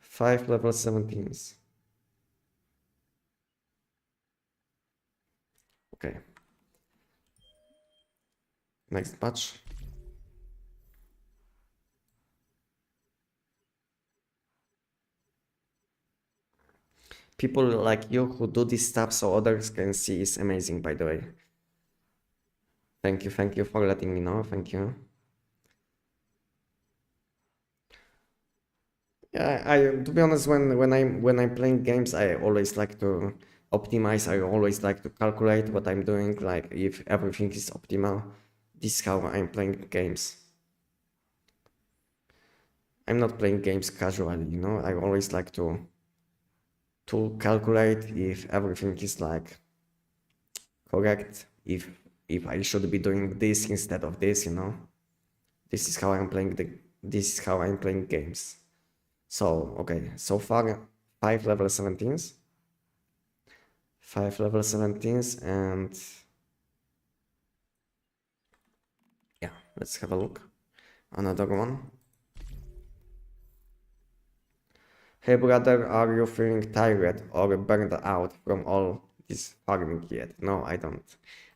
5 level 17s. Okay. Next patch. People like you who do this stuff so others can see is amazing, by the way. Thank you for letting me know. Thank you. Yeah, I to be honest, when I'm playing games, I always like to optimize. I always like to calculate what I'm doing, like if everything is optimal. This is how I'm playing games. I'm not playing games casually, you know. I always like to calculate if everything is like correct, if I should be doing this instead of this, you know. This is how I'm playing games. So okay, so far 5 level 17s. 5 level 17s, and yeah, let's have a look. Another one. Hey brother, are you feeling tired or burned out from all this farming yet? No, I don't.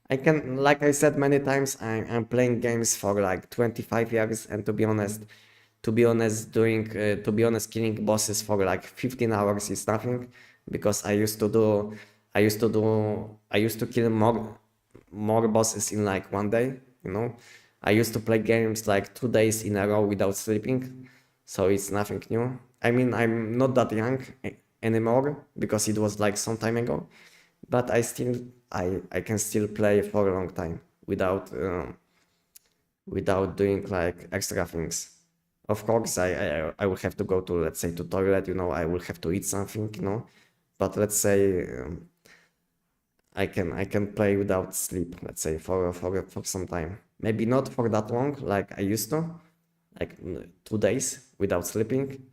I can, like I said many times, I'm playing games for like 25 years, and to be honest, killing bosses for like 15 hours is nothing, because I used to kill more bosses in like one day, you know. I used to play games like 2 days in a row without sleeping, so it's nothing new. I mean, I'm not that young anymore, because it was like some time ago, but I can still play for a long time without doing like extra things. Of course, I will have to go to, let's say, to toilet, you know. I will have to eat something, you know. But let's say I can play without sleep, let's say, for some time. Maybe not for that long like I used to, like 2 days without sleeping.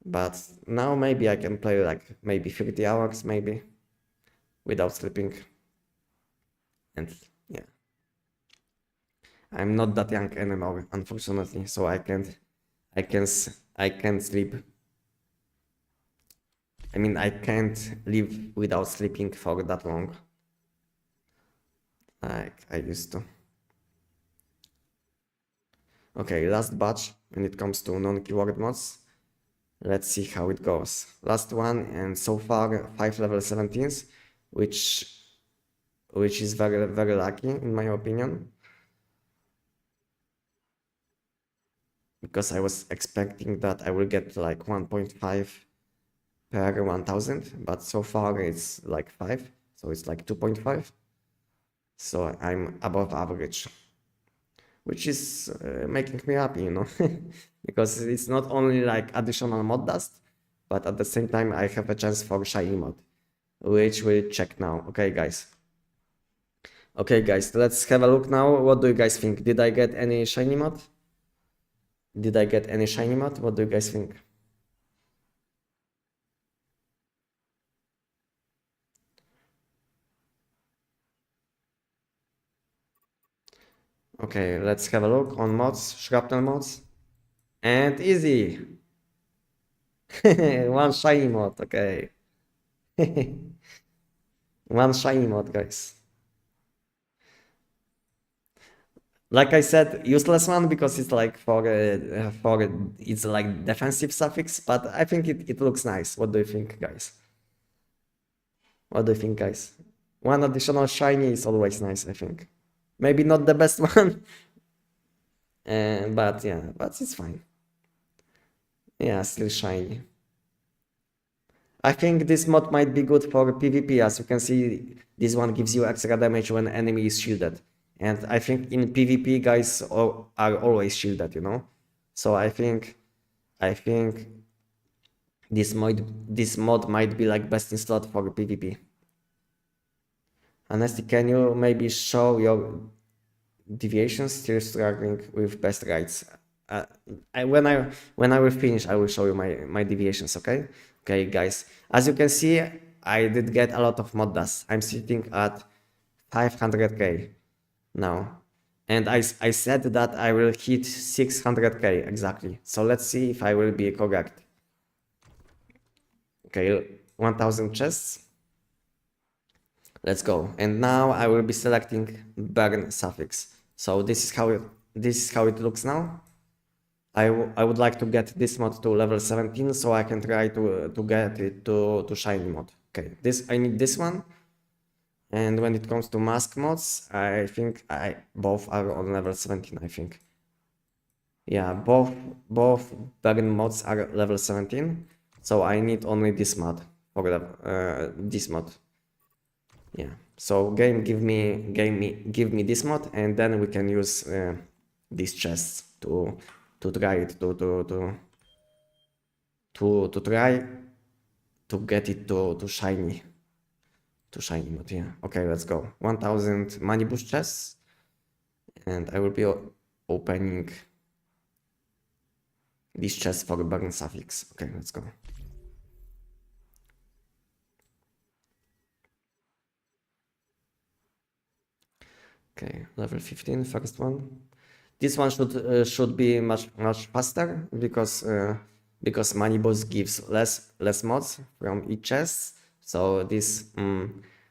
But now maybe I can play like maybe 30 hours maybe without sleeping. And yeah, I'm not that young anymore, unfortunately, so I can't sleep. I mean, I can't live without sleeping for that long like I used to. Okay, last batch when it comes to non-keyword mods. Let's see how it goes. Last one, and so far 5 level 17s, which is very lucky in my opinion, because I was expecting that I will get like 1.5 per 1000, but so far it's like 5, so it's like 2.5. So I'm above average, which is making me happy, you know, because it's not only like additional mod dust, but at the same time I have a chance for shiny mod, which we'll check now. Okay, guys. Okay, guys, let's have a look now. What do you guys think? Did I get any shiny mod? Did I get any shiny mod? What do you guys think? Okay, let's have a look on mods, shrapnel mods, and easy. One shiny mod, okay. One shiny mod, guys. Like I said, useless one, because it's like for it's like defensive suffix, but I think it looks nice. What do you think, guys? What do you think, guys? One additional shiny is always nice, I think. Maybe not the best one, but yeah, but it's fine. Yeah, still shiny. I think this mod might be good for PvP. As you can see, this one gives you extra damage when enemy is shielded. And I think in PvP, guys are always shielded, you know? So I think this mod might be like best in slot for PvP. Anestic, can you maybe show your deviations? Still struggling with best rights. When I will finish, I will show you my deviations. Okay, okay, guys. As you can see, I did get a lot of mod dust. I'm sitting at 500k now, and I said that I will hit 600k exactly. So let's see if I will be correct. Okay, 1000 chests. Let's go. And now I will be selecting burn suffix. So this is how it looks now. I would like to get this mod to level 17, so I can try to get it to shiny mod. Okay, I need this one. And when it comes to mask mods, I think both are on level 17, I think. Yeah, both burn mods are level 17, so I need only this mod for this mod. Yeah, so give me this mod, and then we can use these chests try it to try to get it to shiny. To shiny mode, yeah. Okay, let's go. 1000 money boost chests. And I will be opening this chest for burn suffix. Okay, let's go. Okay, level 15, first one. This one should be much faster because money boost gives less mods from each chest. So this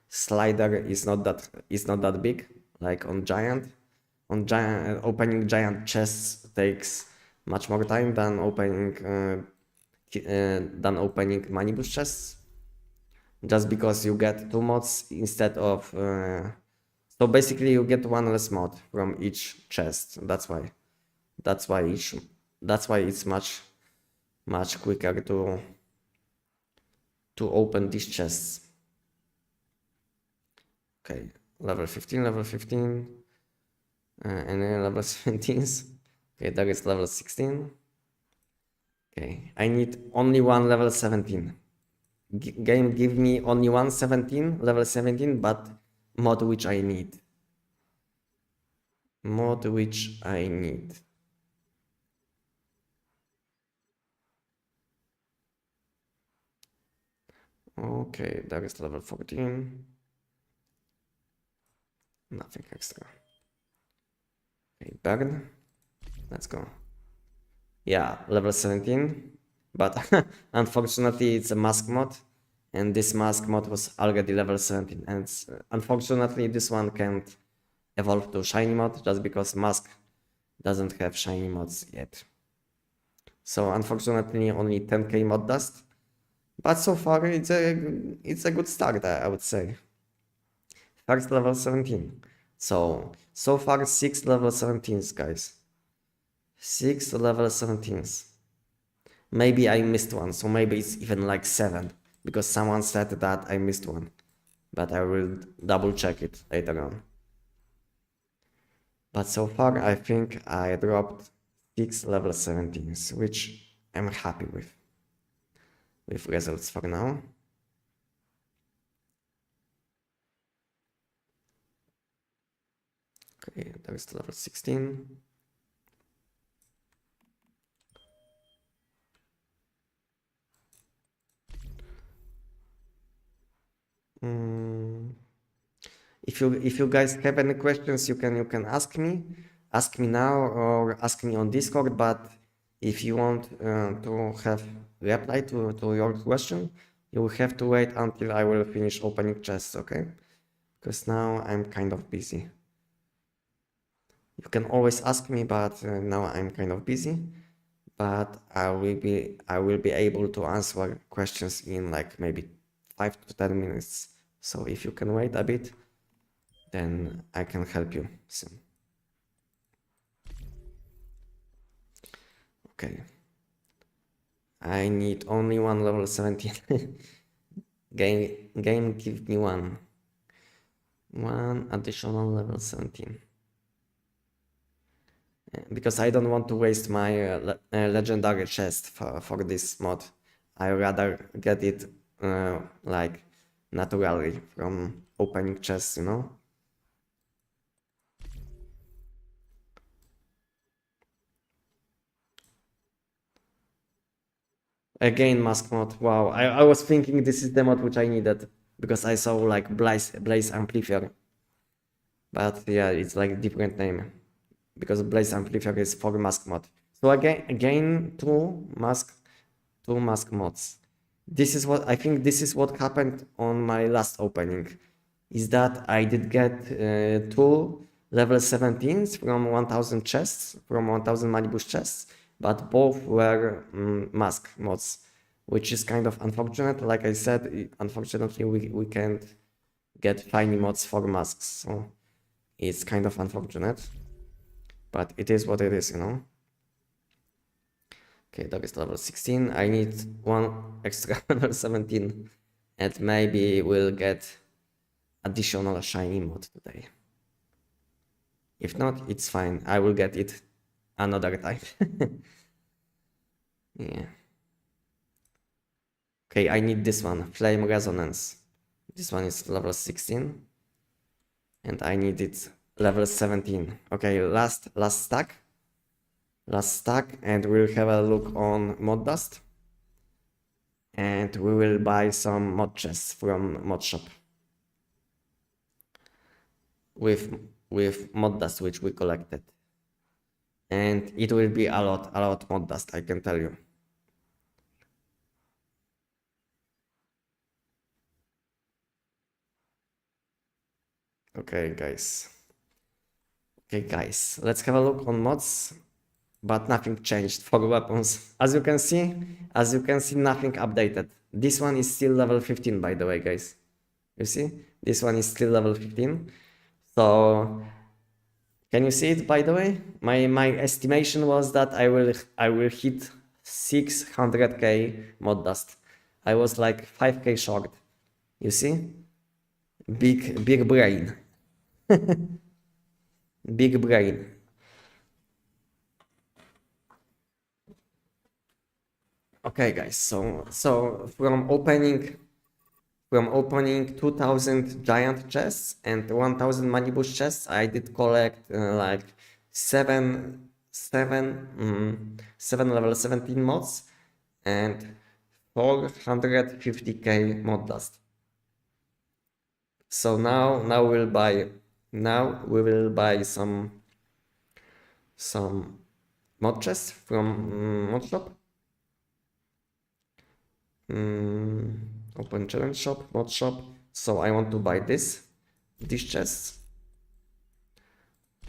slider is not that big like on giant. Opening giant chests takes much more time than opening money boost chests. Just because you get 2 mods instead of so basically you get 1 less mod from each chest. That's why it's much quicker to open these chests. Okay, level 15 and then level 17s. Okay, that is level 16. Okay, I need only 1 level 17. Game give me only 1 level 17, but mod which I need. Okay, that is level 14. Nothing extra. Okay, burn. Let's go. Yeah, level 17. But unfortunately, it's a mask mod. And this mask mod was already level 17. And unfortunately, this one can't evolve to shiny mod just because mask doesn't have shiny mods yet. So unfortunately, only 10k mod dust. But so far, it's a good start, I would say. First level 17. So far 6 level 17s, guys. 6 level 17s. Maybe I missed one, so maybe it's even like 7. Because someone said that I missed one. But I will double check it later on. But so far I think I dropped 6 level 17s, which I'm happy with results for now. Okay, there's level 16. If you guys have any questions, you can ask me now or ask me on Discord. But if you want to have reply to your question, you will have to wait until I will finish opening chests, okay? Because now I'm kind of busy. You can always ask me, but now I'm kind of busy. But I will be able to answer questions in like maybe 5 to 10 minutes. So if you can wait a bit, then I can help you soon. Okay. I need only 1 level 17. Game give me one additional level 17. Because I don't want to waste my legendary chest for this mod. I rather get it like naturally from opening chests, you know? Again, mask mod. Wow, I was thinking this is the mod which I needed because I saw like Blaze Amplifier. But yeah, it's like different name because Blaze Amplifier is for mask mod. So again, two mask mods. This is what I think. This is what happened on my last opening, is that I did get 2 level 17s from 1000 chests, from 1000 money boost chests, but both were mask mods, which is kind of unfortunate. Like I said, unfortunately we can't get shiny mods for masks, so it's kind of unfortunate, but it is what it is, you know. Okay, dog is level 16. I need 1 extra level 17, and maybe we'll get additional shiny mod today. If not, it's fine. I will get it another time. Yeah. Okay, I need this one, Flame Resonance. This one is level 16. And I need it level 17. Okay, last stack. Last stack, and we'll have a look on mod dust. And we will buy some mod chests from mod shop. With mod dust which we collected. And it will be a lot mod dust, I can tell you. Okay, guys. Okay, guys, let's have a look on mods, but nothing changed for weapons. As you can see, nothing updated. This one is still level 15, by the way, guys. You see, this one is still level 15. So, can you see it, by the way? My estimation was that I will hit 600k mod dust. I was like 5k short. You see? Big brain. Big brain. Okay, guys. So from opening 2000 giant chests and 1000 money bush chests, I did collect like seven level 17 mods and 450k mod dust. So now we will buy some mod chests from mod shop. Open challenge shop, mod shop. So I want to buy these chests.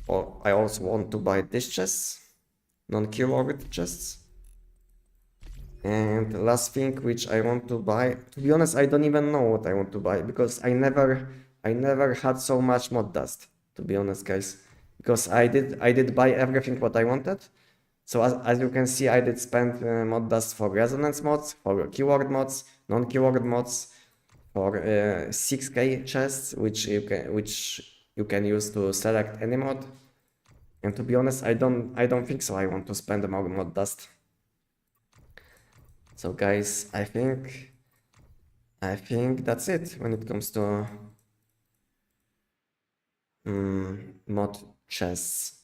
Or I also want to buy these chests, non-keyword chests. And last thing which I want to buy, to be honest, I don't even know what I want to buy because I never had so much mod dust, to be honest, guys. Because I did buy everything what I wanted. So as you can see, I did spend mod dust for resonance mods, for keyword mods, non-keyword mods, for 6k chests, which you can use to select any mod. And to be honest, I don't think so. I want to spend more mod dust. So guys, I think that's it when it comes to mod chests.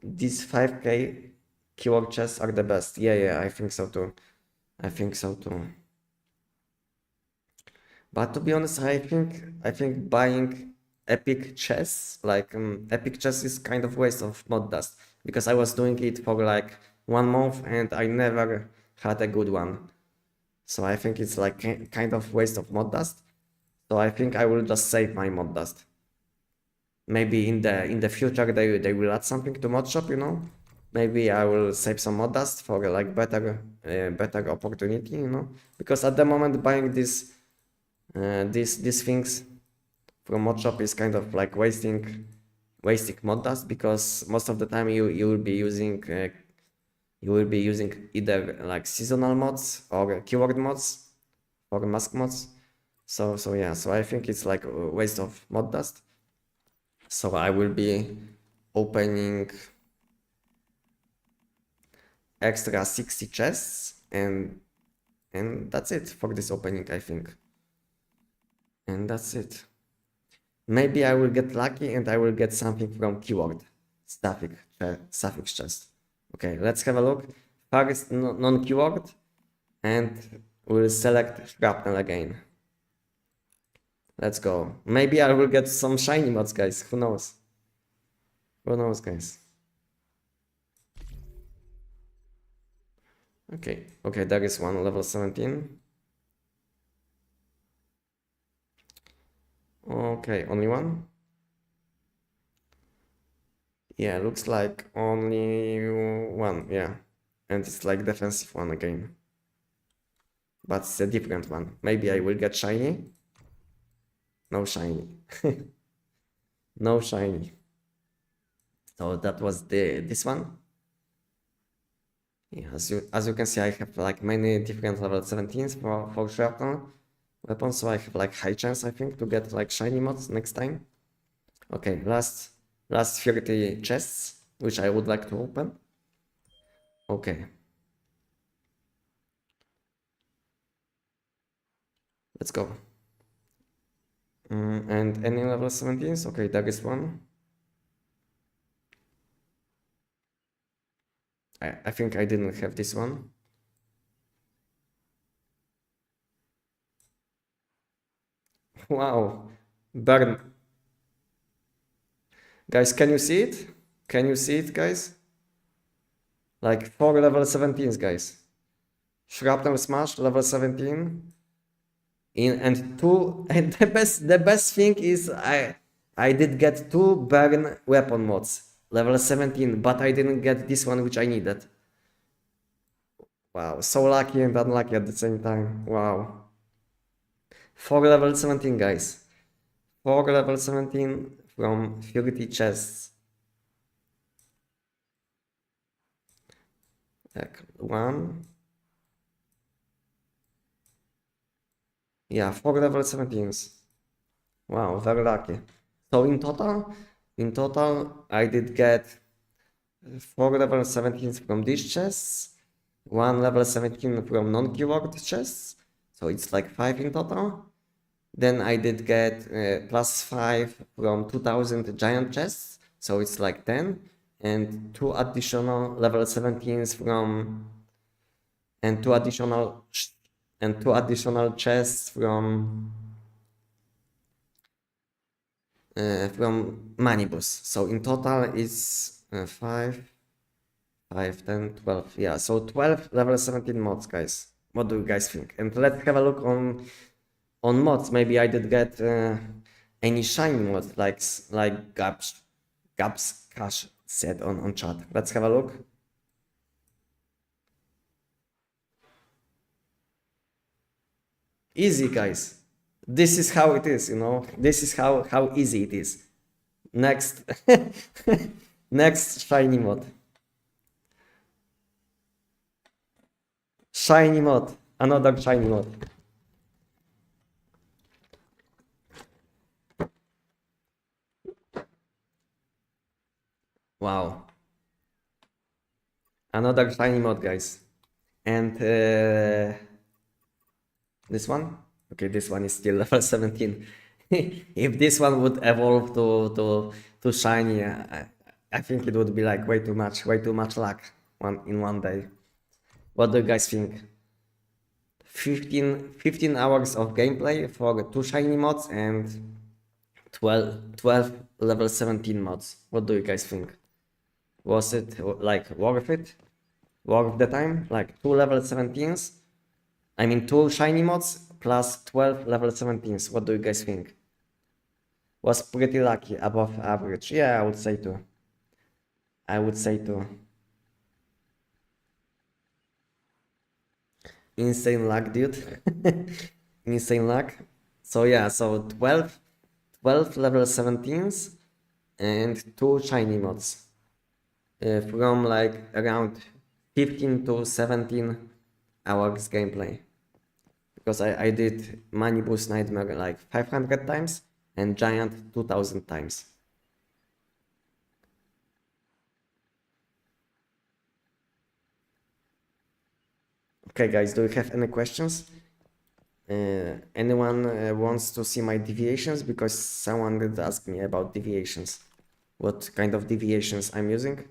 These 5k keyword chests are the best. Yeah, I think so too. But to be honest, I think buying epic chests, like epic chests, is kind of waste of mod dust because I was doing it for like 1 month and I never had a good one. So I think it's like kind of waste of mod dust. So I think I will just save my mod dust. Maybe in the future they will add something to mod shop, you know. Maybe I will save some mod dust for like better opportunity, you know. Because at the moment buying these things from mod shop is kind of like wasting mod dust because most of the time you will be using either like seasonal mods or keyword mods or mask mods. So yeah, so I think it's like a waste of mod dust. So I will be opening extra 60 chests and that's it for this opening, I think. And that's it. Maybe I will get lucky and I will get something from keyword suffix chest. Okay, let's have a look. First non-keyword and we'll select shrapnel again. Let's go. Maybe I will get some shiny mods, guys. Who knows? Who knows, guys? Okay, there is one level 17. Okay, only one? Yeah, looks like only one, yeah. And it's like defensive one again. But it's a different one. Maybe I will get shiny. No shiny. No shiny. So that was this one. Yeah, as you can see, I have like many different level 17s for shrapnel weapons, so I have like high chance, I think, to get like shiny mods next time. Okay, last 30 chests. which I would like to open. Okay. Let's go. And any level 17s? Okay, there is one. I think I didn't have this one. Wow. Burn. Guys, can you see it? Can you see it, guys? Like 4 level 17s, guys. Shrapnel Smash, level 17. And two, and the best thing is I did get 2 burn weapon mods, level 17, but I didn't get this one which I needed. Wow, so lucky and unlucky at the same time. Wow. 4 level 17, guys. 4 level 17 from 30 chests. Like 1. Yeah, 4 level 17s. Wow, very lucky. So in total, I did get 4 level 17s from these chests, 1 level 17 from non-keyword chests, so it's like 5 in total. Then I did get plus 5 from 2000 giant chests, so it's like 10, and 2 additional level 17s from, and 2 additional chests from Manibus. So in total it's 5, 5, 10, 12. Yeah, so 12 level 17 mods, guys. What do you guys think? And let's have a look on mods. Maybe I did get any shiny mods like Gabs Cash said on chat. Let's have a look. Easy, guys. This is how it is, you know. This is how easy it is. Next next shiny mod. Shiny mod. Another shiny mod. Wow. Another shiny mod, guys. And this one? Okay, this one is still level 17. If this one would evolve to shiny, I think it would be like way too much luck in one day. What do you guys think? 15 hours of gameplay for 2 shiny mods and 12 level 17 mods. What do you guys think? Was it like worth it? Worth the time? Like 2 level 17s? I mean 2 shiny mods plus 12 level 17s. What do you guys think? Was pretty lucky, above average. Yeah, I would say too. I would say too. Insane luck, dude. Insane luck. So yeah, so 12 level 17s and 2 shiny mods. From like around 15 to 17 hours gameplay. Because I did Money Boost Nightmare like 500 times and Giant 2000 times. Okay, guys, do you have any questions? Anyone wants to see my deviations? Because someone did ask me about deviations. What kind of deviations I'm using?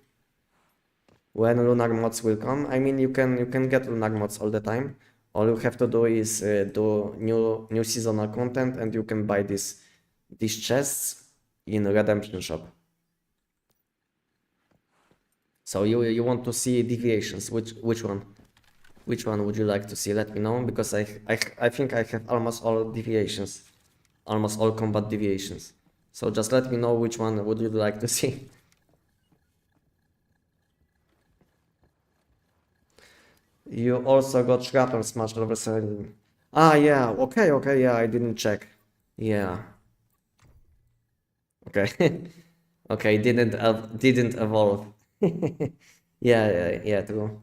When lunar mods will come? I mean, you can get lunar mods all the time. All you have to do is do new seasonal content, and you can buy these chests in Redemption Shop. So you want to see deviations? Which one? Which one would you like to see? Let me know, because I think I have almost all deviations, almost all combat deviations. So just let me know which one would you like to see. You also got Shrapnel Smash level 17. Ah, yeah, okay, yeah, I didn't check. Yeah. Okay. Okay, didn't evolve. Yeah, true.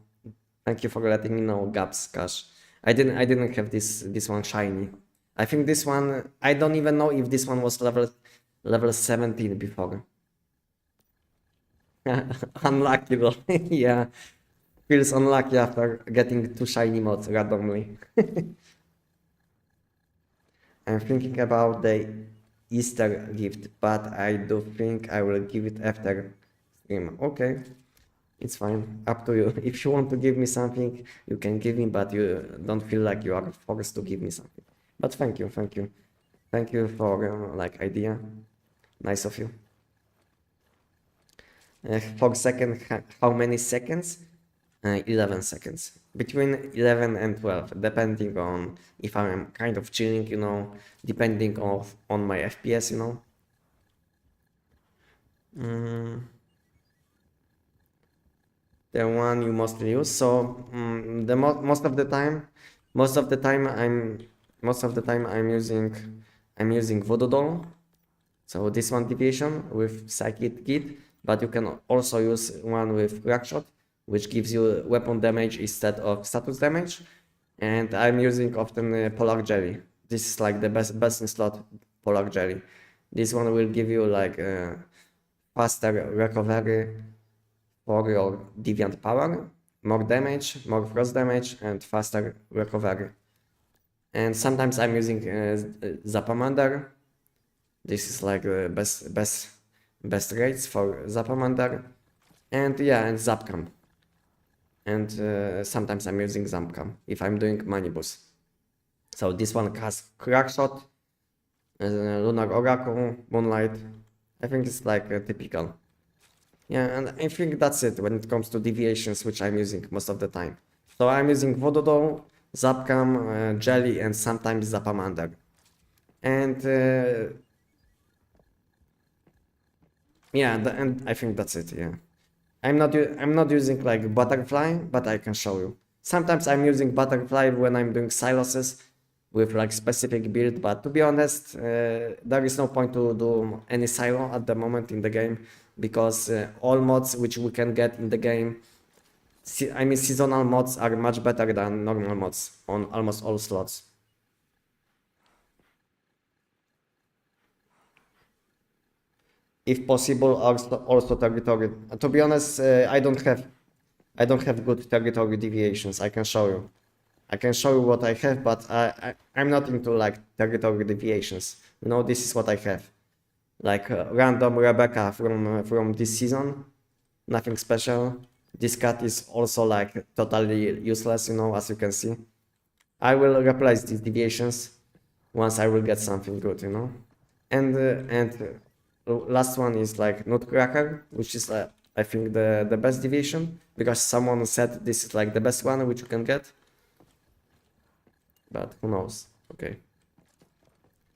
Thank you for letting me know, Gaps Cash. I didn't have this one shiny. I think this one, I don't even know if this one was level 17 before. Unlucky though. Yeah, feels unlucky after getting 2 shiny mods randomly. I'm thinking about the Easter gift, but I do think I will give it after stream. Okay, it's fine. Up to you. If you want to give me something, you can give me, but you don't feel like you are forced to give me something. But thank you, thank you. Thank you for like idea. Nice of you. For second, how many seconds? 11 seconds. Between 11 and 12, depending on if I'm kind of chilling, you know, depending on my FPS, you know. The one you mostly use. So the most of the time, most of the time I'm using Voodoo Doll. So this one deviation with Psychic Kit, but you can also use one with Crackshot, which gives you weapon damage instead of status damage. And I'm using often Polar Jelly. This is like the best in slot Polar Jelly. This one will give you like faster recovery for your Deviant power, more damage, more frost damage, and faster recovery. And sometimes I'm using Zapamander. This is like the best rates for Zapamander. And yeah, and Zapcam. And sometimes I'm using Zapcam if I'm doing Manibus. So this one has Crackshot, Lunar Oracle, Moonlight. I think it's like typical. Yeah, and I think that's it when it comes to deviations, which I'm using most of the time. So I'm using Voodoo, Zapcam, Jelly, and sometimes Zapamander. And yeah, and I think that's it. Yeah, I'm not using like Butterfly, but I can show you. Sometimes I'm using Butterfly when I'm doing siloses with like specific build, but to be honest, there is no point to do any silo at the moment in the game because all mods which we can get in the game, I mean seasonal mods are much better than normal mods on almost all slots. If possible, also territory. To be honest, I don't have good territory deviations. I can show you. I can show you what I have, but I'm not into like territory deviations. You know, this is what I have. Like random Rebecca from this season. Nothing special. This cat is also like totally useless, you know, as you can see. I will replace these deviations once I will get something good, you know. And last one is like Nutcracker, which is I think the best deviation because someone said this is like the best one which you can get. But who knows? Okay.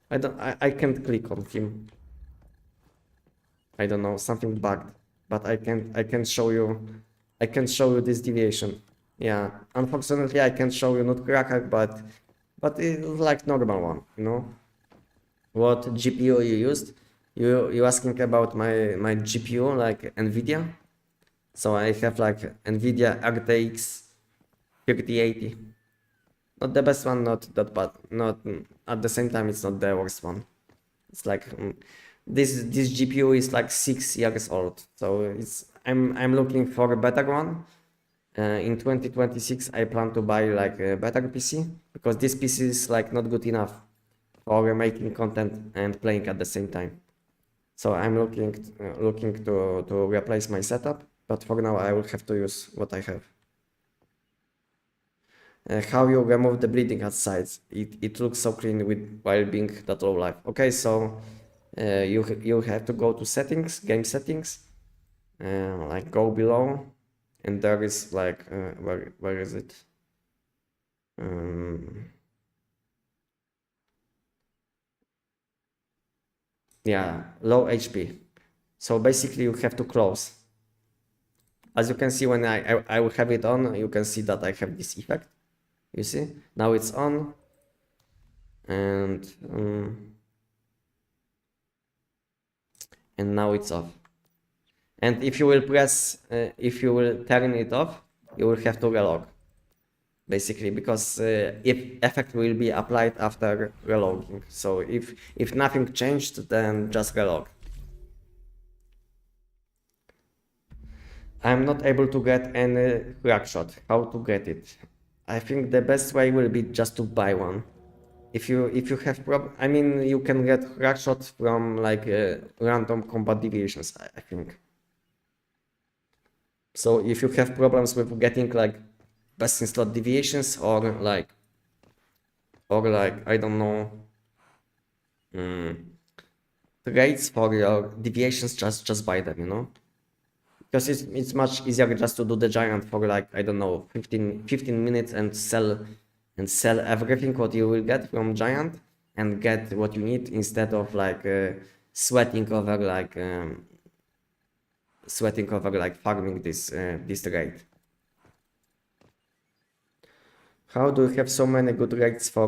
I can't click on him. I don't know, something bugged. But I can show you this deviation. Yeah. Unfortunately I can't show you Nutcracker, but it's like normal one, you know? What GPU you used? You asking about my GPU like NVIDIA? So I have like NVIDIA RTX 3080. Not the best one, not that bad. Not at the same time, it's not the worst one. It's like this GPU is like 6 years old, so I'm looking for a better one. In 2026, I plan to buy like a better PC because this PC is like not good enough for making content and playing at the same time. So I'm looking to replace my setup, but for now I will have to use what I have. How you remove the bleeding at sides. It looks so clean while being that low life. Okay, so you have to go to settings, game settings, like go below, and there is like where is it? Yeah, low HP. So basically you have to close. As you can see when I will have it on, you can see that I have this effect. You see? Now it's on. And now it's off. And if you will if you will turn it off, you will have to relog. Basically, because if effect will be applied after relogging. So if nothing changed, then just relog. I'm not able to get any crack shot. How to get it? I think the best way will be just to buy one. If you have I mean, you can get crack shots from like random combat deviations, I think. So if you have problems with getting like best in slot deviations or like I don't know rates for your deviations, just buy them, you know, because it's much easier just to do the giant for like I don't know 15 minutes and sell everything what you will get from giant and get what you need instead of like sweating over like farming this rate. How do you have so many good rates for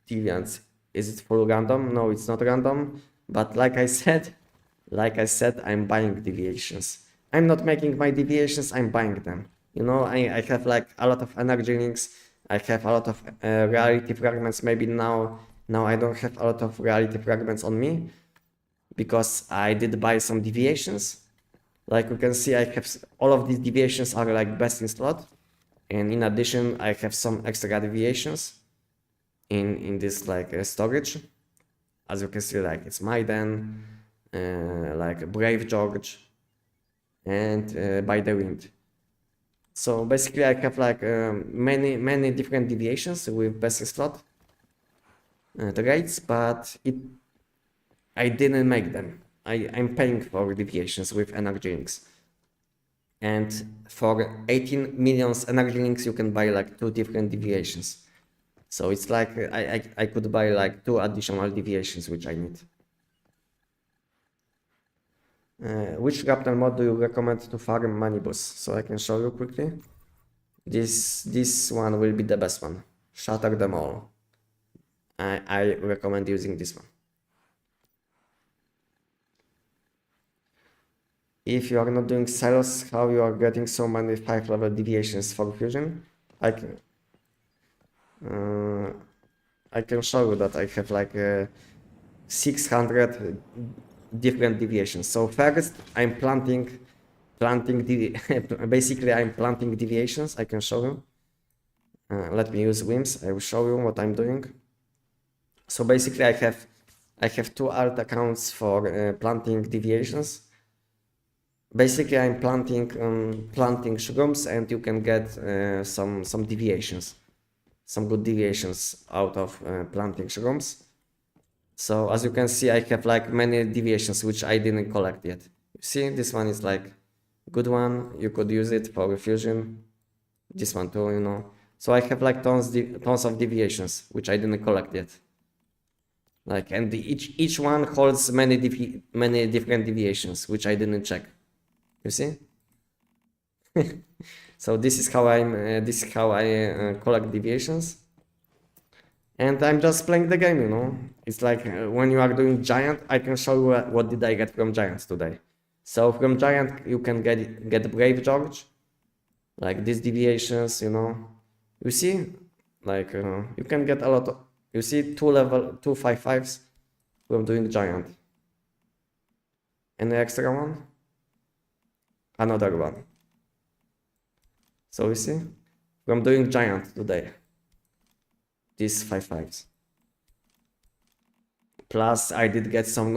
deviants? Is it full random? No, it's not random. But like I said, I'm buying deviations. I'm not making my deviations, I'm buying them. You know, I have like a lot of energy links. I have a lot of reality fragments. Maybe now I don't have a lot of reality fragments on me because I did buy some deviations. Like you can see, I have all of these deviations are like best in slot. And in addition, I have some extra deviations in this like storage. As you can see, like it's Maiden, like Brave George, and By the Wind. So basically, I have like many different deviations with best in slot rates, but I didn't make them. I'm paying for deviations with energy links. And for 18 million energy links, you can buy like 2 different deviations. So it's like I could buy like 2 additional deviations, which I need. Which Raptor mod do you recommend to farm Manibus? So I can show you quickly. This one will be the best one. Shatter them all. I recommend using this one. If you are not doing sales, how you are getting so many 5-level deviations for fusion? I can show you that I have like 600 different deviations. So first I'm planting basically I'm planting deviations. I can show you. Let me use whims. I will show you what I'm doing. So basically I have 2 alt accounts for planting deviations. Basically, I'm planting shrooms, and you can get some deviations, some good deviations out of planting shrooms. So as you can see, I have like many deviations which I didn't collect yet. You see, this one is like good one. You could use it for fusion. This one too, you know. So I have like tons of deviations which I didn't collect yet. Like, and each one holds many different deviations which I didn't check. You see? So this is how I collect deviations, and I'm just playing the game, you know. It's like when you are doing giant, I can show you what did I get from giant today. So from giant you can get Brave George, like these deviations, you know. You see, like you can get a lot of, you see 2 5/5s from doing giant. Any extra one? Another one. So you see, from doing giant today, these 5/5s. Plus I did get some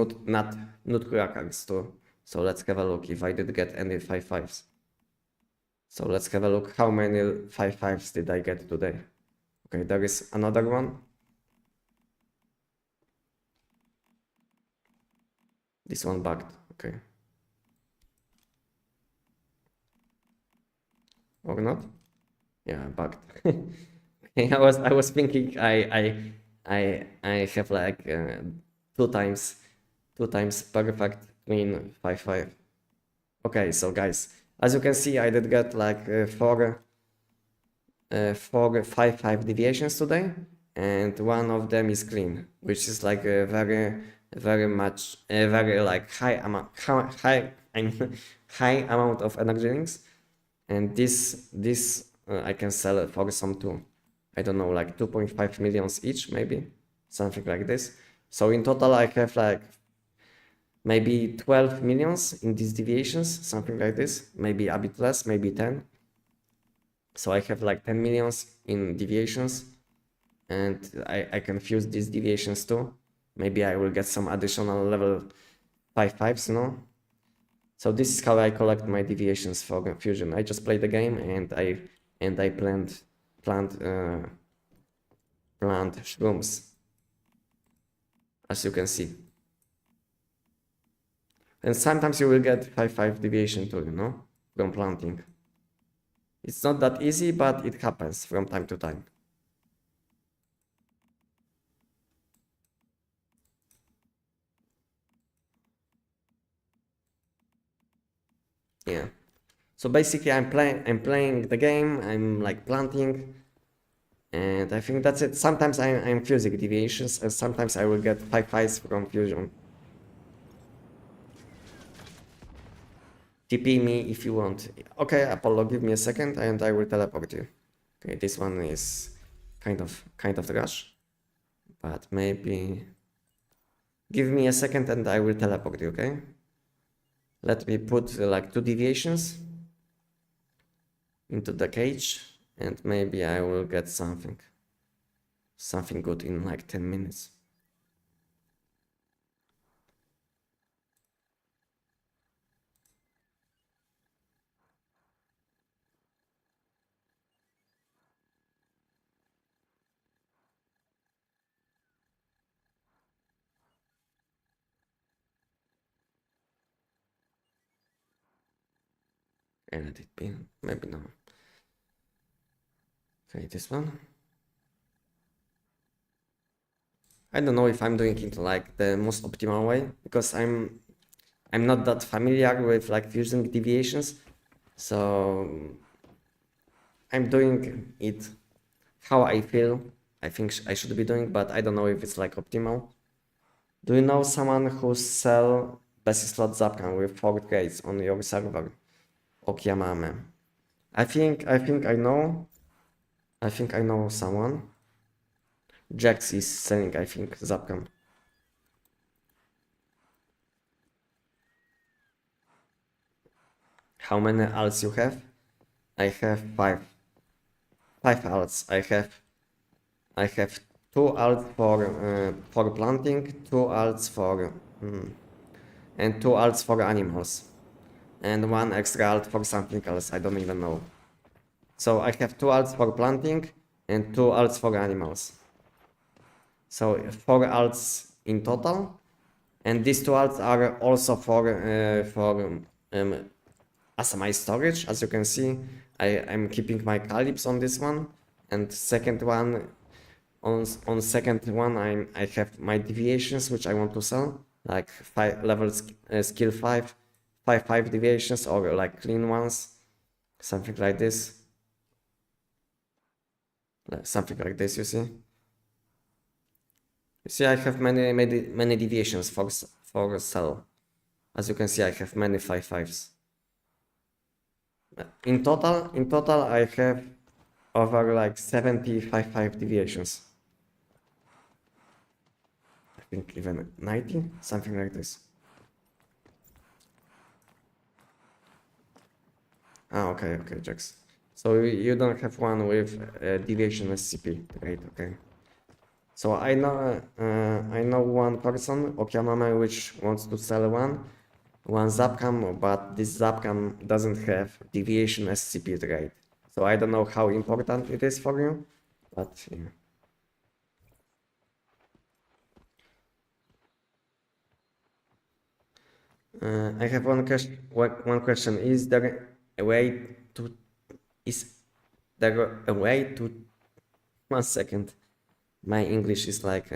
nutcrackers too. So let's have a look if I did get any 5/5s. So let's have a look how many 5/5s did I get today. Okay, there is another one. This one bugged, okay. Or not? Yeah, bugged. I was thinking I have like 2 times perfect queen 5/5. Okay, so guys, as you can see, I did get like 4 5/5 deviations today, and one of them is clean, which is like a very much very like high amount of energy links. And this I can sell it for some too. I don't know, like 2.5 millions each, maybe something like this. So in total I have like maybe 12 millions in these deviations, something like this, maybe a bit less, maybe 10. So I have like 10 millions in deviations, and I can fuse these deviations too. Maybe I will get some additional level 5/5s, you know. So this is how I collect my deviations for fusion. I just play the game and I plant shrooms, as you can see. And sometimes you will get 5/5 deviation too, you know, from planting. It's not that easy, but it happens from time to time. Yeah. So basically I'm playing the game, I'm like planting, and I think that's it. Sometimes I'm fusing deviations, and sometimes I will get 5/5s from fusion. TP me if you want. Okay, Apollo, give me a second and I will teleport you. Okay, this one is kind of the rush, but maybe give me a second and I will teleport you, okay? Let me put like 2 deviations into the cage and maybe I will get something good in like 10 minutes. And let it be, maybe no. Okay, this one. I don't know if I'm doing it like the most optimal way because I'm not that familiar with like fusing deviations, so I'm doing it how I feel I think I should be doing, but I don't know if it's like optimal. Do you know someone who sell basic slot Zapkan with 4 grades on your server? Okiamame. I think I know. I think I know someone. Jax is selling, I think, Zapkan. How many alts you have? I have 5. 5 alts. I have 2 alts for planting, 2 alts for and 2 alts for animals, and 1 extra alt for something else. I don't even know. So I have 2 alts for planting and 2 alts for animals. So 4 alts in total, and these 2 alts are also for as my storage. As you can see, I'm keeping my calyps on this one, and second one on second one I have my deviations which I want to sell, like 5 levels skill 5 deviations, or like clean ones, something like this. Something like this, you see. You see, I have many deviations for sell. As you can see, I have many 5/5s. In total, I have over like 75 deviations. I think even 90, something like this. Ah, okay, Jax. So you don't have one with deviation SCP, right? Okay. So I know one person, Okiamame, which wants to sell one Zapcam, but this Zapcam doesn't have deviation SCP trait. So I don't know how important it is for you, but yeah. I have one question. Is there a way to is there a way to 1 second? My English is like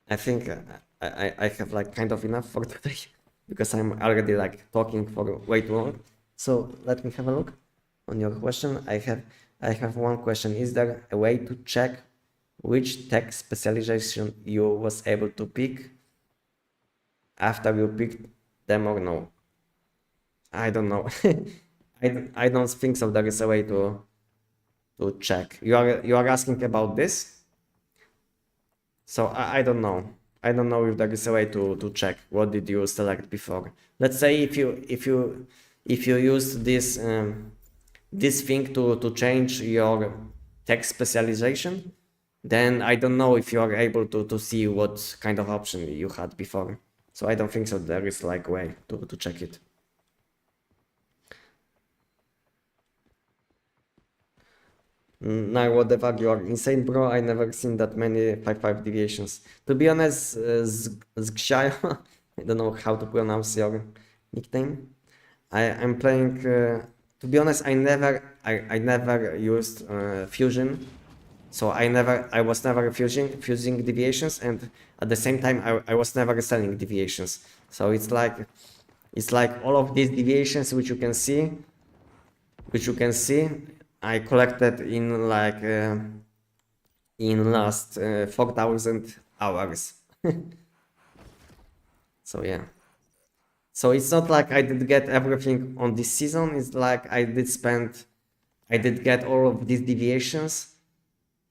I think I have like kind of enough for today because I'm already like talking for way too long. So let me have a look on your question. I have one question. Is there a way to check which tech specialization you was able to pick after you picked them or no? I don't know. I don't think so. There is a way to check. You are asking about this? So I don't know. I don't know if there is a way to check what did you select before. Let's say if you use this thing to change your text specialization, then I don't know if you are able to see what kind of option you had before. So I don't think so there is like a way to check it. Now, what the fuck, you are insane, bro. I never seen that many 5-5 deviations. To be honest, Zgxiayo, I don't know how to pronounce your nickname. I'm playing. To be honest, I never used fusion, so I was never fusing deviations, and at the same time I was never selling deviations. So it's like all of these deviations which you can see, I collected in like in last 4,000 hours. So yeah. So it's not like I did get everything on this season. It's like I did get all of these deviations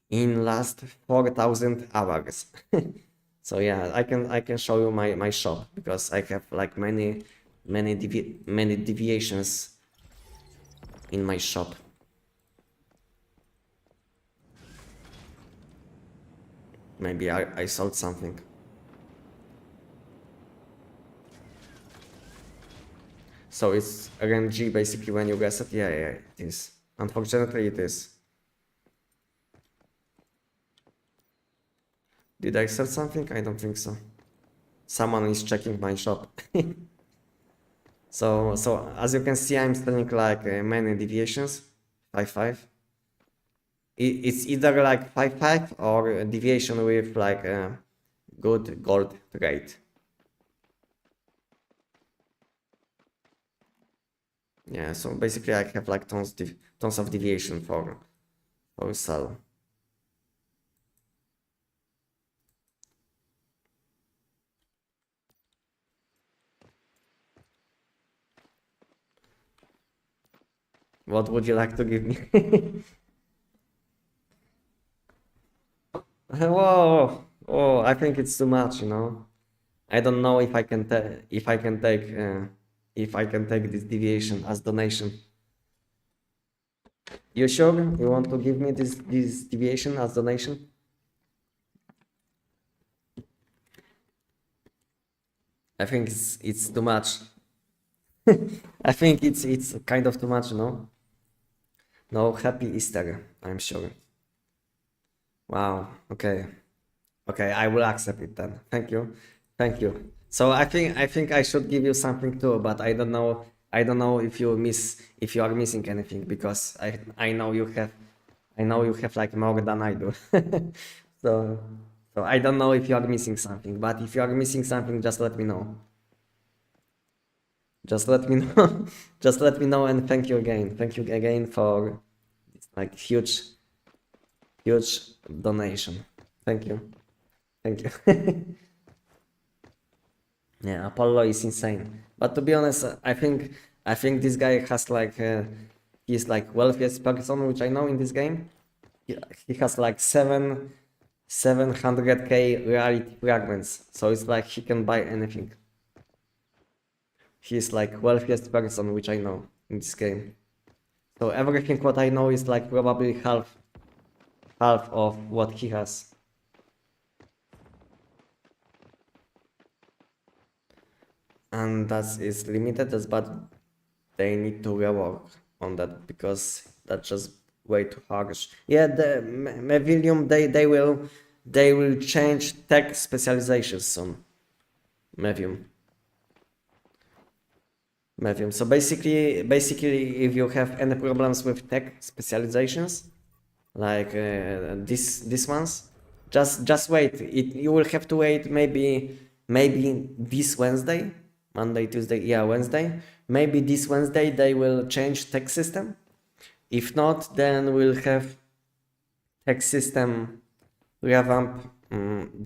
in last 4,000 hours. So yeah, I can show you my shop because I have like many deviations in my shop. Maybe I sold something. So it's RNG basically when you guess it? Yeah, it is. Unfortunately, it is. Did I sell something? I don't think so. Someone is checking my shop. So as you can see, I'm selling like many deviations, 5-5. It's either like 5-5 or a deviation with like a good gold rate. Yeah, so basically I have like tons of deviation for sell. What would you like to give me? Whoa, oh, I think it's too much, you know. I don't know if I can if I can take this deviation as donation. You sure you want to give me this deviation as donation? I think it's too much. I think it's kind of too much, no? No, happy Easter, I'm sure. Wow, okay. Okay, I will accept it then. Thank you. Thank you. So I think I should give you something too, but I don't know if you are missing anything because I know you have like more than I do. So I don't know if you are missing something, but if you are missing something, just let me know. Just let me know. Just let me know, and thank you again. Thank you again for this like huge donation. Thank you. Thank you. Yeah, Apollo is insane. But to be honest, I think this guy has like he's like wealthiest person which I know in this game. He has like 700k reality fragments, so it's like he can buy anything. He's like wealthiest person which I know in this game. So everything what I know is like probably half of what he has. And that is limited, but they need to rework on that because that's just way too harsh. Yeah, the Mevilium they will change tech specializations soon. Mevium. So basically, if you have any problems with tech specializations, like this ones, just wait. You will have to wait maybe this Wednesday, Monday, Tuesday, yeah, Wednesday. Maybe this Wednesday they will change tech system. If not, then we'll have tech system revamp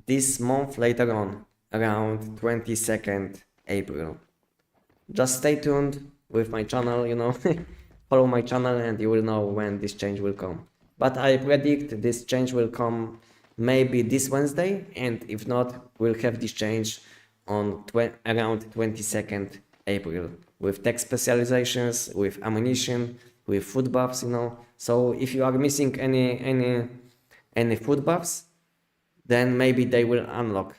this month later on, around 22nd April. Just stay tuned with my channel, you know, follow my channel and you will know when this change will come. But I predict this change will come maybe this Wednesday, and if not, we'll have this change on around 22nd April with tech specializations, with ammunition, with food buffs, you know. So if you are missing any food buffs, then maybe they will unlock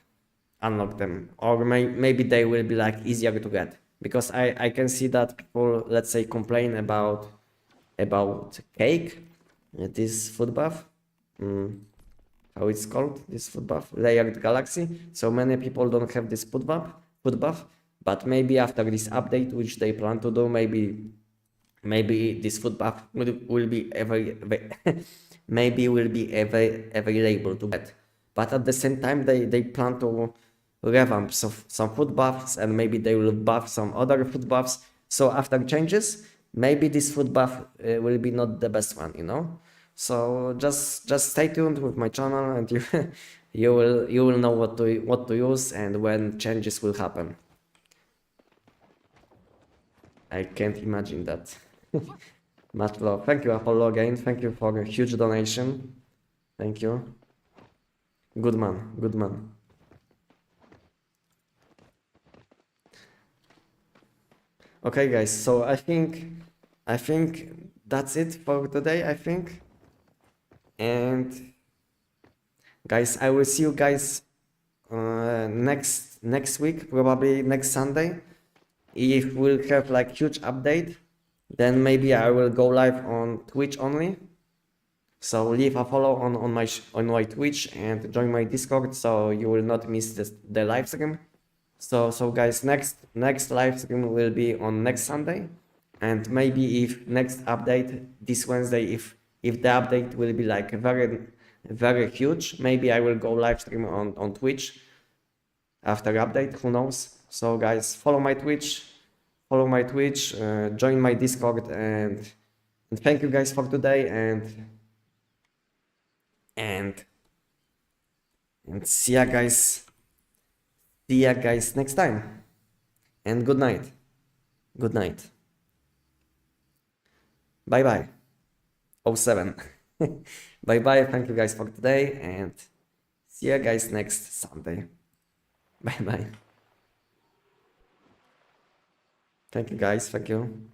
them, or maybe they will be like easier to get, because I can see that people, let's say, complain about cake, this food buff, how it's called, this food buff, layered galaxy. So many people don't have this food buff, but maybe after this update, which they plan to do, maybe this food buff will be maybe will be available to get. But at the same time, they plan to revamp some food buffs, and maybe they will buff some other food buffs. So after changes, maybe this food buff will be not the best one, you know. So just stay tuned with my channel, and you will know what to use and when changes will happen. I can't imagine that. Much love. Thank you, Apollo, again. Thank you for a huge donation. Thank you. Good man. Good man. Okay, guys. So I think that's it for today, I think. And guys, I will see you guys next week, probably next Sunday. If we'll have like huge update, then maybe I will go live on Twitch only. So leave a follow on my Twitch and join my Discord, so you will not miss the live stream. So guys, next live stream will be on next Sunday, and maybe if next update this Wednesday, if the update will be like very huge, maybe I will go live stream on Twitch after update. Who knows? So guys, follow my Twitch, join my Discord, and thank you guys for today, and see ya guys next time, and good night. Bye bye. 07. Bye bye. Thank you guys for today, and see ya guys next Sunday. Bye bye. Thank you guys. Thank you.